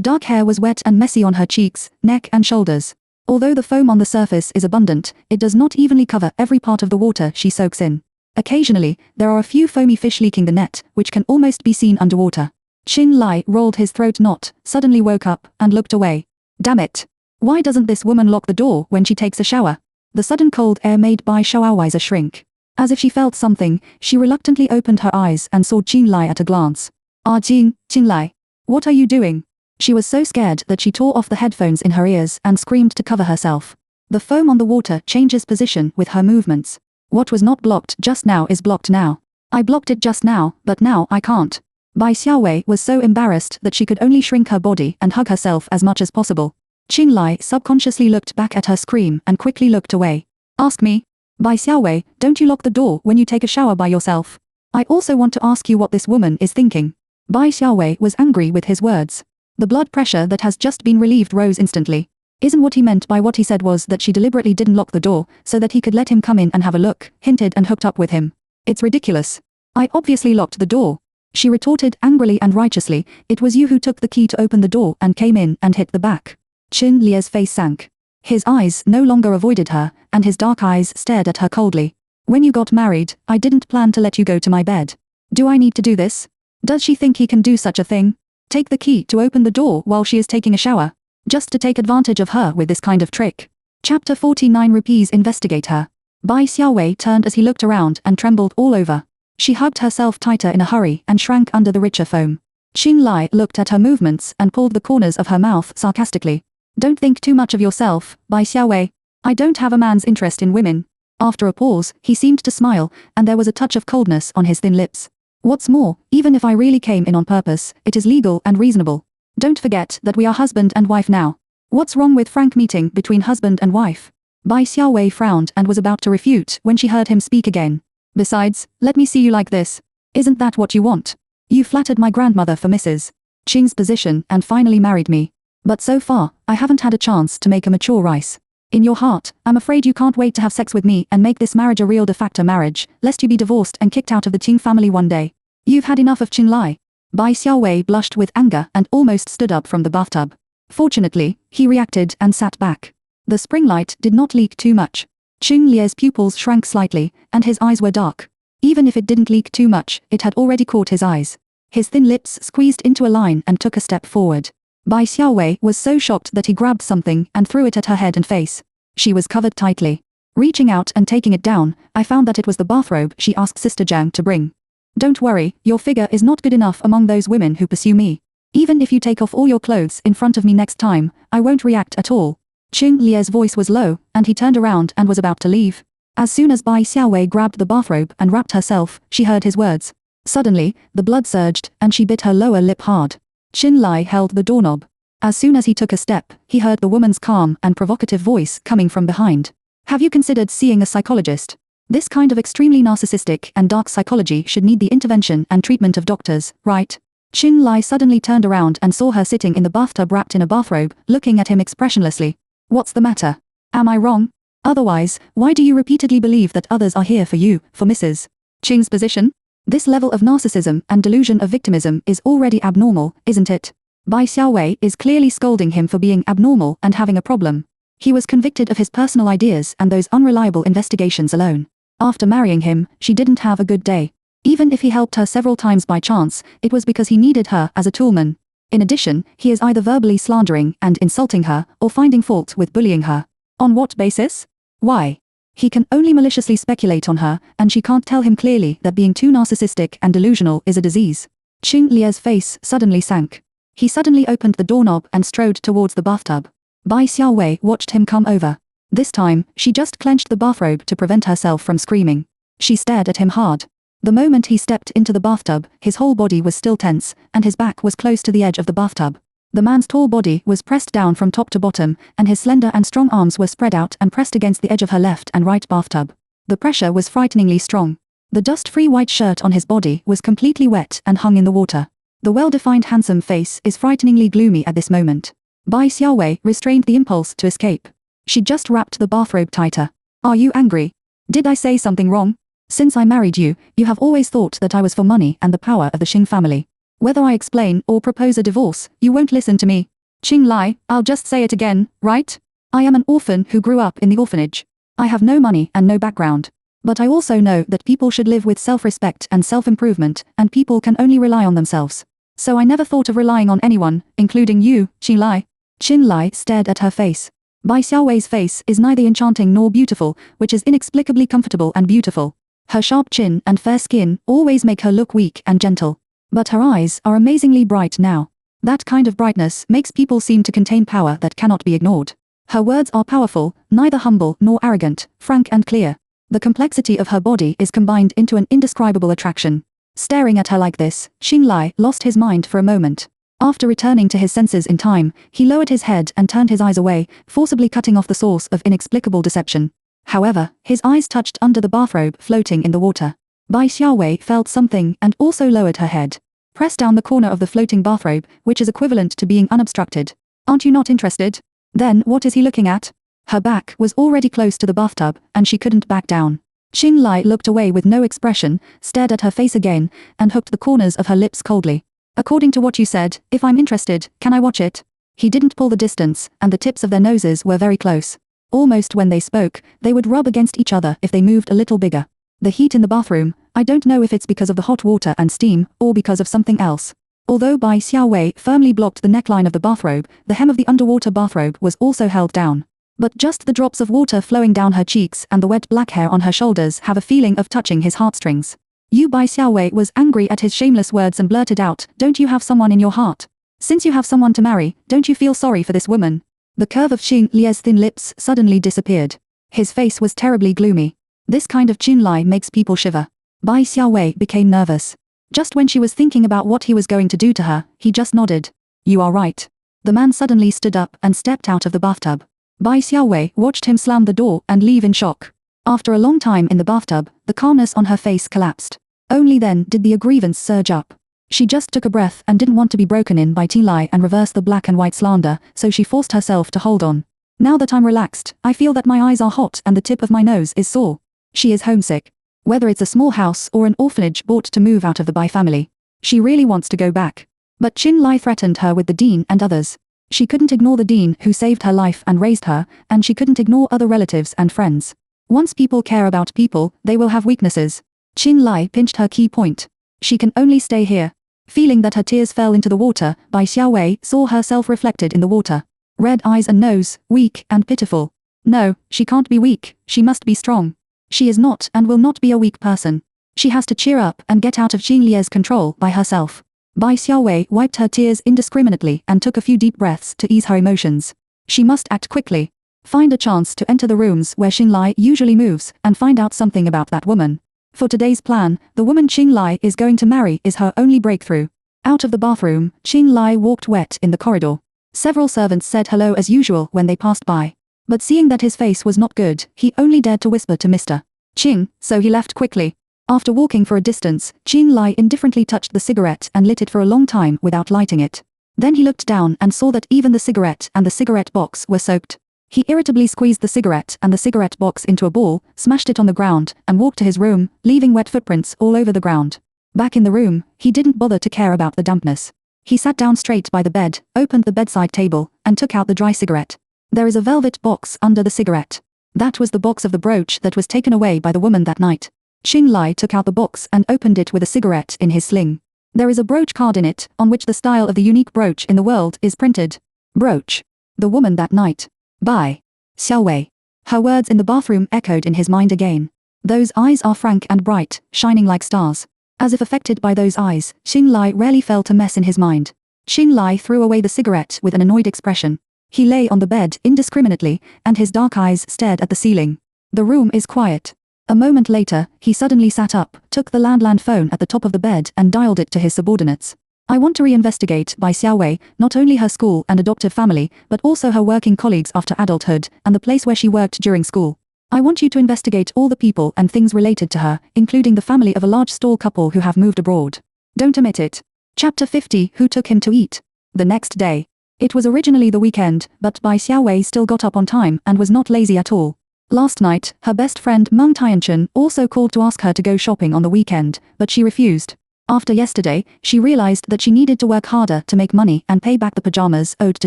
[SPEAKER 1] dark hair was wet and messy on her cheeks, neck and shoulders. Although the foam on the surface is abundant, it does not evenly cover every part of the water she soaks in. Occasionally, there are a few foamy fish leaking the net, which can almost be seen underwater. Qin Lai rolled his throat knot, suddenly woke up, and looked away. Damn it! Why doesn't this woman lock the door when she takes a shower? The sudden cold air made Bai Xiaowei's shrink. As if she felt something, she reluctantly opened her eyes and saw Qin Lai at a glance. Qin Lai. What are you doing? She was so scared that she tore off the headphones in her ears and screamed to cover herself. The foam on the water changes position with her movements. What was not blocked just now is blocked now. I blocked it just now, but now I can't. Bai Xiaowei was so embarrassed that she could only shrink her body and hug herself as much as possible. Qin Lai subconsciously looked back at her scream and quickly looked away. Ask me. Bai Xiaowei, don't you lock the door when you take a shower by yourself? I also want to ask you what this woman is thinking. Bai Xiaowei was angry with his words. The blood pressure that has just been relieved rose instantly. Isn't what he meant by what he said was that she deliberately didn't lock the door, so that he could let him come in and have a look, hinted and hooked up with him. It's ridiculous. I obviously locked the door. She retorted angrily and righteously, it was you who took the key to open the door and came in and hit the back. Qin Lie's face sank. His eyes no longer avoided her, and his dark eyes stared at her coldly. When you got married, I didn't plan to let you go to my bed. Do I need to do this? Does she think he can do such a thing? Take the key to open the door while she is taking a shower? Just to take advantage of her with this kind of trick. Chapter 49 Rupees investigate her. Bai Xiaowei turned as he looked around and trembled all over. She hugged herself tighter in a hurry and shrank under the richer foam. Qing Lai looked at her movements and pulled the corners of her mouth sarcastically. Don't think too much of yourself, Bai Xiaowei. I don't have a man's interest in women. After a pause, he seemed to smile, and there was a touch of coldness on his thin lips. What's more, even if I really came in on purpose, it is legal and reasonable. Don't forget that we are husband and wife now. What's wrong with frank meeting between husband and wife? Bai Xiaowei frowned and was about to refute when she heard him speak again. Besides, let me see you like this. Isn't that what you want? You flattered my grandmother for Mrs. Qing's position and finally married me. But so far, I haven't had a chance to make a mature rice. In your heart, I'm afraid you can't wait to have sex with me and make this marriage a real de facto marriage, lest you be divorced and kicked out of the Qing family one day. You've had enough of Qing Lai. Bai Xiaowei blushed with anger and almost stood up from the bathtub. Fortunately, he reacted and sat back. The spring light did not leak too much. Qing Lie's pupils shrank slightly, and his eyes were dark. Even if it didn't leak too much, it had already caught his eyes. His thin lips squeezed into a line and took a step forward. Bai Xiaowei was so shocked that he grabbed something and threw it at her head and face. She was covered tightly. Reaching out and taking it down, I found that it was the bathrobe she asked Sister Jiang to bring. Don't worry, your figure is not good enough among those women who pursue me. Even if you take off all your clothes in front of me next time, I won't react at all. Qing Lie's voice was low, and he turned around and was about to leave. As soon as Bai Xiaowei grabbed the bathrobe and wrapped herself, she heard his words. Suddenly, the blood surged, and she bit her lower lip hard. Qing Lai held the doorknob. As soon as he took a step, he heard the woman's calm and provocative voice coming from behind. Have you considered seeing a psychologist? This kind of extremely narcissistic and dark psychology should need the intervention and treatment of doctors, right? Qing Lai suddenly turned around and saw her sitting in the bathtub wrapped in a bathrobe, looking at him expressionlessly. What's the matter? Am I wrong? Otherwise, why do you repeatedly believe that others are here for you, for Mrs. Qing's position? This level of narcissism and delusion of victimism is already abnormal, isn't it? Bai Xiaowei is clearly scolding him for being abnormal and having a problem. He was convicted of his personal ideas and those unreliable investigations alone. After marrying him, she didn't have a good day. Even if he helped her several times by chance, it was because he needed her as a toolman. In addition, he is either verbally slandering and insulting her, or finding fault with bullying her. On what basis? Why? He can only maliciously speculate on her, and she can't tell him clearly that being too narcissistic and delusional is a disease. Qing Lie's face suddenly sank. He suddenly opened the doorknob and strode towards the bathtub. Bai Xiaowei watched him come over. This time, she just clenched the bathrobe to prevent herself from screaming. She stared at him hard. The moment he stepped into the bathtub, his whole body was still tense, and his back was close to the edge of the bathtub. The man's tall body was pressed down from top to bottom, and his slender and strong arms were spread out and pressed against the edge of her left and right bathtub. The pressure was frighteningly strong. The dust-free white shirt on his body was completely wet and hung in the water. The well-defined handsome face is frighteningly gloomy at this moment. Bai Xiaowei restrained the impulse to escape. She just wrapped the bathrobe tighter. Are you angry? Did I say something wrong? Since I married you, you have always thought that I was for money and the power of the Qing family. Whether I explain or propose a divorce, you won't listen to me. Qing Lai, I'll just say it again, right? I am an orphan who grew up in the orphanage. I have no money and no background. But I also know that people should live with self-respect and self-improvement, and people can only rely on themselves. So I never thought of relying on anyone, including you, Qing Lai. Qing Lai stared at her face. Bai Xiaowei's face is neither enchanting nor beautiful, which is inexplicably comfortable and beautiful. Her sharp chin and fair skin always make her look weak and gentle. But her eyes are amazingly bright now. That kind of brightness makes people seem to contain power that cannot be ignored. Her words are powerful, neither humble nor arrogant, frank and clear. The complexity of her body is combined into an indescribable attraction. Staring at her like this, Qing Lai lost his mind for a moment. After returning to his senses in time, he lowered his head and turned his eyes away, forcibly cutting off the source of inexplicable deception. However, his eyes touched under the bathrobe floating in the water. Bai Xiaowei felt something and also lowered her head. Press down the corner of the floating bathrobe, which is equivalent to being unobstructed. Aren't you not interested? Then what is he looking at? Her back was already close to the bathtub, and she couldn't back down. Qing Lai looked away with no expression, stared at her face again, and hooked the corners of her lips coldly. According to what you said, if I'm interested, can I watch it? He didn't pull the distance, and the tips of their noses were very close. Almost when they spoke, they would rub against each other if they moved a little bigger. The heat in the bathroom, I don't know if it's because of the hot water and steam, or because of something else. Although Bai Xiaowei firmly blocked the neckline of the bathrobe, the hem of the underwater bathrobe was also held down. But just the drops of water flowing down her cheeks and the wet black hair on her shoulders have a feeling of touching his heartstrings. Yu Bai Xiaowei was angry at his shameless words and blurted out, "Don't you have someone in your heart? Since you have someone to marry, don't you feel sorry for this woman?" The curve of Qin Lie's thin lips suddenly disappeared. His face was terribly gloomy. This kind of Qin Lai makes people shiver. Bai Xiaowei became nervous. Just when she was thinking about what he was going to do to her, he just nodded. "You are right." The man suddenly stood up and stepped out of the bathtub. Bai Xiaowei watched him slam the door and leave in shock. After a long time in the bathtub, the calmness on her face collapsed. Only then did the grievance surge up. She just took a breath and didn't want to be broken in by Qin Lai and reverse the black and white slander, so she forced herself to hold on. "Now that I'm relaxed, I feel that my eyes are hot and the tip of my nose is sore." She is homesick. Whether it's a small house or an orphanage bought to move out of the Bai family, she really wants to go back. But Qin Lai threatened her with the dean and others. She couldn't ignore the dean who saved her life and raised her, and she couldn't ignore other relatives and friends. Once people care about people, they will have weaknesses. Qin Lai pinched her key point. She can only stay here. Feeling that her tears fell into the water, Bai Xiaowei saw herself reflected in the water. Red eyes and nose, weak and pitiful. No, she can't be weak, she must be strong. She is not and will not be a weak person. She has to cheer up and get out of Qin Lie's control by herself. Bai Xiaowei wiped her tears indiscriminately and took a few deep breaths to ease her emotions. She must act quickly. Find a chance to enter the rooms where Qin Lai usually moves and find out something about that woman. For today's plan, the woman Qin Lai is going to marry is her only breakthrough. Out of the bathroom, Qin Lai walked wet in the corridor. Several servants said hello as usual when they passed by. But seeing that his face was not good, he only dared to whisper to Mr. Qin, so he left quickly. After walking for a distance, Qin Lai indifferently touched the cigarette and lit it for a long time without lighting it. Then he looked down and saw that even the cigarette and the cigarette box were soaked. He irritably squeezed the cigarette and the cigarette box into a ball, smashed it on the ground, and walked to his room, leaving wet footprints all over the ground. Back in the room, he didn't bother to care about the dampness. He sat down straight by the bed, opened the bedside table, and took out the dry cigarette. There is a velvet box under the cigarette. That was the box of the brooch that was taken away by the woman that night. Qin Lai took out the box and opened it with a cigarette in his sling. There is a brooch card in it, on which the style of the unique brooch in the world is printed. Brooch. The woman that night. Bai Xiaowei. Her words in the bathroom echoed in his mind again. Those eyes are frank and bright, shining like stars. As if affected by those eyes, Qin Lai rarely felt a mess in his mind. Qin Lai threw away the cigarette with an annoyed expression. He lay on the bed indiscriminately, and his dark eyes stared at the ceiling. The room is quiet. A moment later, he suddenly sat up, took the landline phone at the top of the bed and dialed it to his subordinates. "I want to reinvestigate Bai Xiaowei, not only her school and adoptive family, but also her working colleagues after adulthood, and the place where she worked during school. I want you to investigate all the people and things related to her, including the family of a large stall couple who have moved abroad. Don't omit it." Chapter 50. Who took him to eat? The next day. It was originally the weekend, but Bai Xiaowei still got up on time and was not lazy at all. Last night, her best friend Meng Tianchen also called to ask her to go shopping on the weekend, but she refused. After yesterday, she realized that she needed to work harder to make money and pay back the pajamas owed to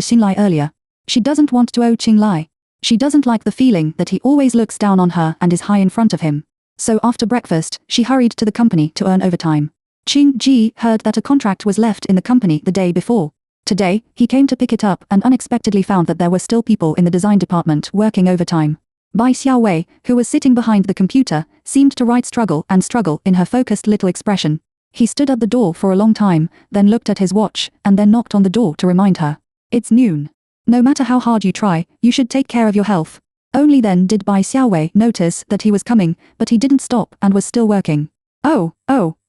[SPEAKER 1] Qin Lai earlier. She doesn't want to owe Qin Lai. She doesn't like the feeling that he always looks down on her and is high in front of him. So after breakfast, she hurried to the company to earn overtime. Qin Ji heard that a contract was left in the company the day before. Today, he came to pick it up and unexpectedly found that there were still people in the design department working overtime. Bai Xiaowei, who was sitting behind the computer, seemed to write struggle in her focused little expression. He stood at the door for a long time, then looked at his watch, and then knocked on the door to remind her. "It's noon. No matter how hard you try, you should take care of your health." Only then did Bai Xiaowei notice that he was coming, but he didn't stop and was still working. Oh,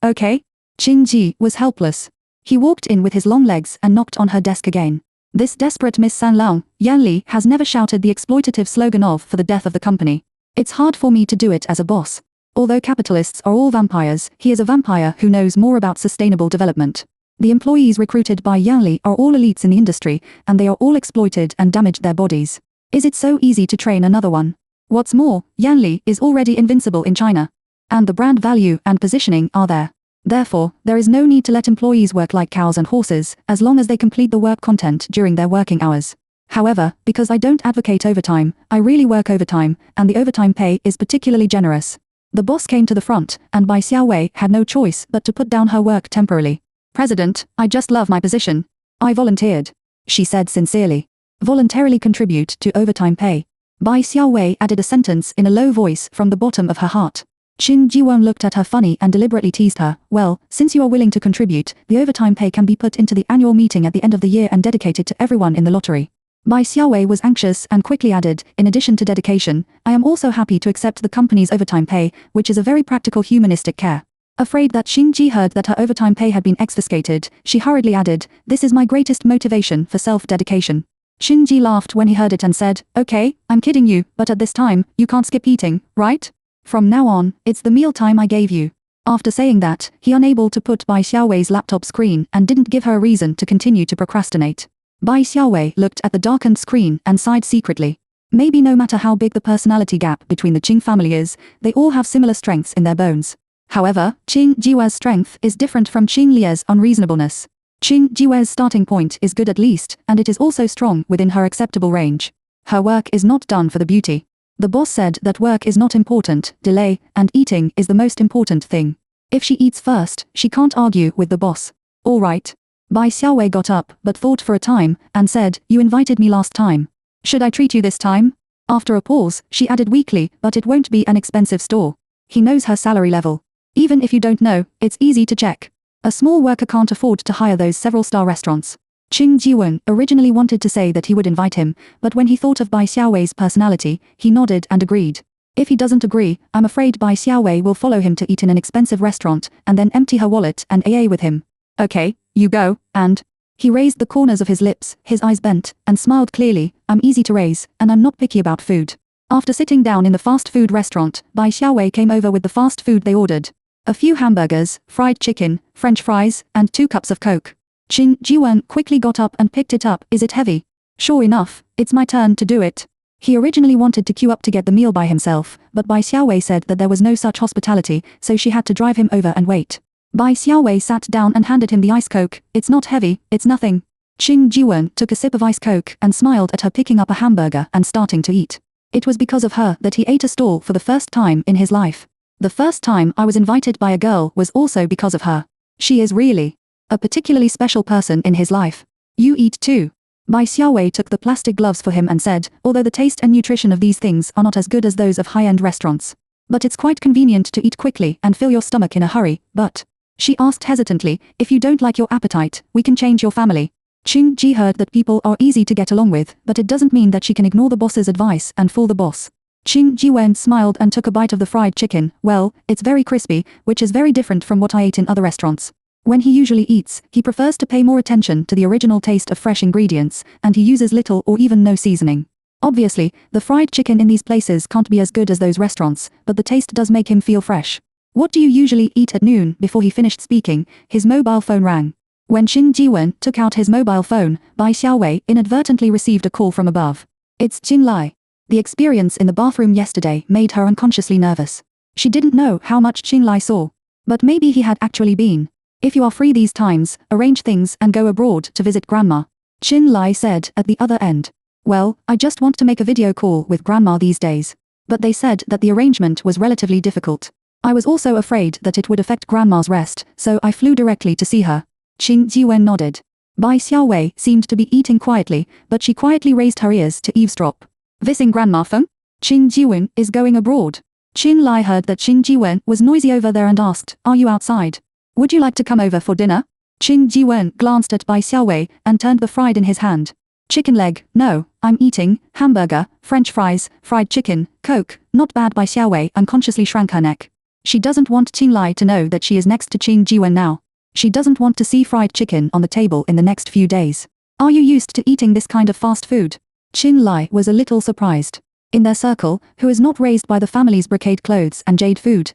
[SPEAKER 1] okay. Qin Ji was helpless. He walked in with his long legs and knocked on her desk again. This desperate Miss Sanlang, Yan Li, has never shouted the exploitative slogan of "for the death of the company." It's hard for me to do it as a boss. Although capitalists are all vampires, he is a vampire who knows more about sustainable development. The employees recruited by Yan Li are all elites in the industry, and they are all exploited and damaged their bodies. Is it so easy to train another one? What's more, Yan Li is already invincible in China. And the brand value and positioning are there. Therefore, there is no need to let employees work like cows and horses, as long as they complete the work content during their working hours. However, because I don't advocate overtime, I really work overtime, and the overtime pay is particularly generous. The boss came to the front, and Bai Xiaowei had no choice but to put down her work temporarily. "President, I just love my position. I volunteered," she said sincerely. Voluntarily contribute to overtime pay. Bai Xiaowei added a sentence in a low voice from the bottom of her heart. Qin Jiwen looked at her funny and deliberately teased her. Well, since you are willing to contribute, the overtime pay can be put into the annual meeting at the end of the year and dedicated to everyone in the lottery. Bai Xiaowei was anxious and quickly added, in addition to dedication, I am also happy to accept the company's overtime pay, which is a very practical humanistic care. Afraid that Qin Ji heard that her overtime pay had been exfiscated, she hurriedly added, this is my greatest motivation for self-dedication. Qin Ji laughed when he heard it and said, okay, I'm kidding you, but at this time, you can't skip eating, right? From now on, it's the meal time I gave you. After saying that, he unable to put Bai Xiaowei's laptop screen and didn't give her a reason to continue to procrastinate. Bai Xiaowei looked at the darkened screen and sighed secretly. Maybe no matter how big the personality gap between the Qing family is, they all have similar strengths in their bones. However, Qin Jiwe's strength is different from Qin Lie's unreasonableness. Qin Jiwe's starting point is good at least, and it is also strong within her acceptable range. Her work is not done for the beauty. The boss said that work is not important, delay, and eating is the most important thing. If she eats first, she can't argue with the boss. All right. Bai Xiaowei got up, but thought for a time, and said, you invited me last time. Should I treat you this time? After a pause, she added weakly, but it won't be an expensive store. He knows her salary level. Even if you don't know, it's easy to check. A small worker can't afford to hire those several-star restaurants. Qin Jiwen originally wanted to say that he would invite him, but when he thought of Bai Xiaowei's personality, he nodded and agreed. If he doesn't agree, I'm afraid Bai Xiaowei will follow him to eat in an expensive restaurant, and then empty her wallet and AA with him. Okay, you go, and... He raised the corners of his lips, his eyes bent, and smiled clearly, I'm easy to raise, and I'm not picky about food. After sitting down in the fast food restaurant, Bai Xiaowei came over with the fast food they ordered. A few hamburgers, fried chicken, French fries, and 2 cups of Coke. Qin Jiwen quickly got up and picked it up. Is it heavy? Sure enough, it's my turn to do it. He originally wanted to queue up to get the meal by himself, but Bai Xiaowei said that there was no such hospitality, so she had to drive him over and wait. Bai Xiaowei sat down and handed him the ice Coke. It's not heavy, it's nothing. Qin Jiwen took a sip of ice Coke and smiled at her picking up a hamburger and starting to eat. It was because of her that he ate a stall for the first time in his life. The first time I was invited by a girl was also because of her. She is really a particularly special person in his life. You eat too. Bai Xiaowei took the plastic gloves for him and said, although the taste and nutrition of these things are not as good as those of high-end restaurants. But it's quite convenient to eat quickly and fill your stomach in a hurry, but... She asked hesitantly, if you don't like your appetite, we can change your family. Qin Ji heard that people are easy to get along with, but it doesn't mean that she can ignore the boss's advice and fool the boss. Qin Jiwen smiled and took a bite of the fried chicken. Well, it's very crispy, which is very different from what I ate in other restaurants. When he usually eats, he prefers to pay more attention to the original taste of fresh ingredients, and he uses little or even no seasoning. Obviously, the fried chicken in these places can't be as good as those restaurants, but the taste does make him feel fresh. What do you usually eat at noon? Before he finished speaking, his mobile phone rang. When Qin Jiwen took out his mobile phone, Bai Xiaowei inadvertently received a call from above. It's Qin Lai. The experience in the bathroom yesterday made her unconsciously nervous. She didn't know how much Qin Lai saw. But maybe he had actually been. If you are free these times, arrange things and go abroad to visit Grandma. Qin Lai said at the other end. Well, I just want to make a video call with Grandma these days. But they said that the arrangement was relatively difficult. I was also afraid that it would affect Grandma's rest, so I flew directly to see her. Qin Jiwen nodded. Bai Xiaowei seemed to be eating quietly, but she quietly raised her ears to eavesdrop. Vising Grandma Feng? Qin Jiwen is going abroad. Qin Lai heard that Qin Jiwen was noisy over there and asked, are you outside? Would you like to come over for dinner? Qin Jiwen glanced at Bai Xiaowei and turned the fried in his hand. Chicken leg, no, I'm eating, hamburger, French fries, fried chicken, Coke, not bad. Bai Xiaowei unconsciously shrank her neck. She doesn't want Qin Lai to know that she is next to Qin Jiwen now. She doesn't want to see fried chicken on the table in the next few days. Are you used to eating this kind of fast food? Qin Lai was a little surprised. In their circle, who is not raised by the family's brocade clothes and jade food,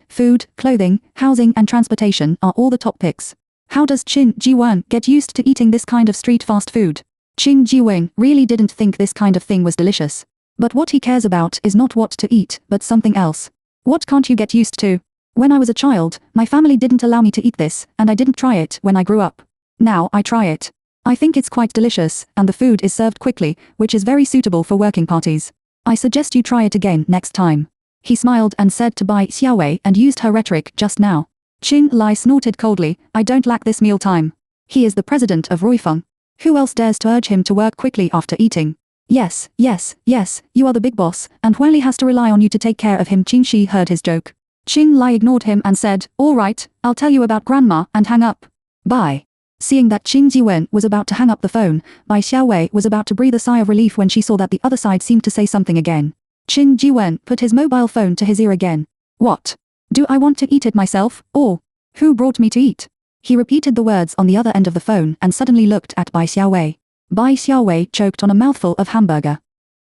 [SPEAKER 1] clothing, housing and transportation are all the top picks. How does Qin Jiwen get used to eating this kind of street fast food? Qin Jiwen really didn't think this kind of thing was delicious. But what he cares about is not what to eat, but something else. What can't you get used to? When I was a child, my family didn't allow me to eat this, and I didn't try it when I grew up. Now I try it. I think it's quite delicious, and the food is served quickly, which is very suitable for working parties. I suggest you try it again next time. He smiled and said to Bai Xiaowei and used her rhetoric just now. Qin Lai snorted coldly, I don't lack this meal time. He is the president of Ruifeng. Who else dares to urge him to work quickly after eating? Yes, you are the big boss, and Huanli has to rely on you to take care of him. Qin Shi heard his joke. Qing Lai ignored him and said, "All right, I'll tell you about grandma," and hang up. Bye. Seeing that Qing Jiwen was about to hang up the phone, Bai Xiaowei was about to breathe a sigh of relief when she saw that the other side seemed to say something again. Qing Jiwen put his mobile phone to his ear again. "What? Do I want to eat it myself, or who brought me to eat?" He repeated the words on the other end of the phone and suddenly looked at Bai Xiaowei. Bai Xiaowei choked on a mouthful of hamburger.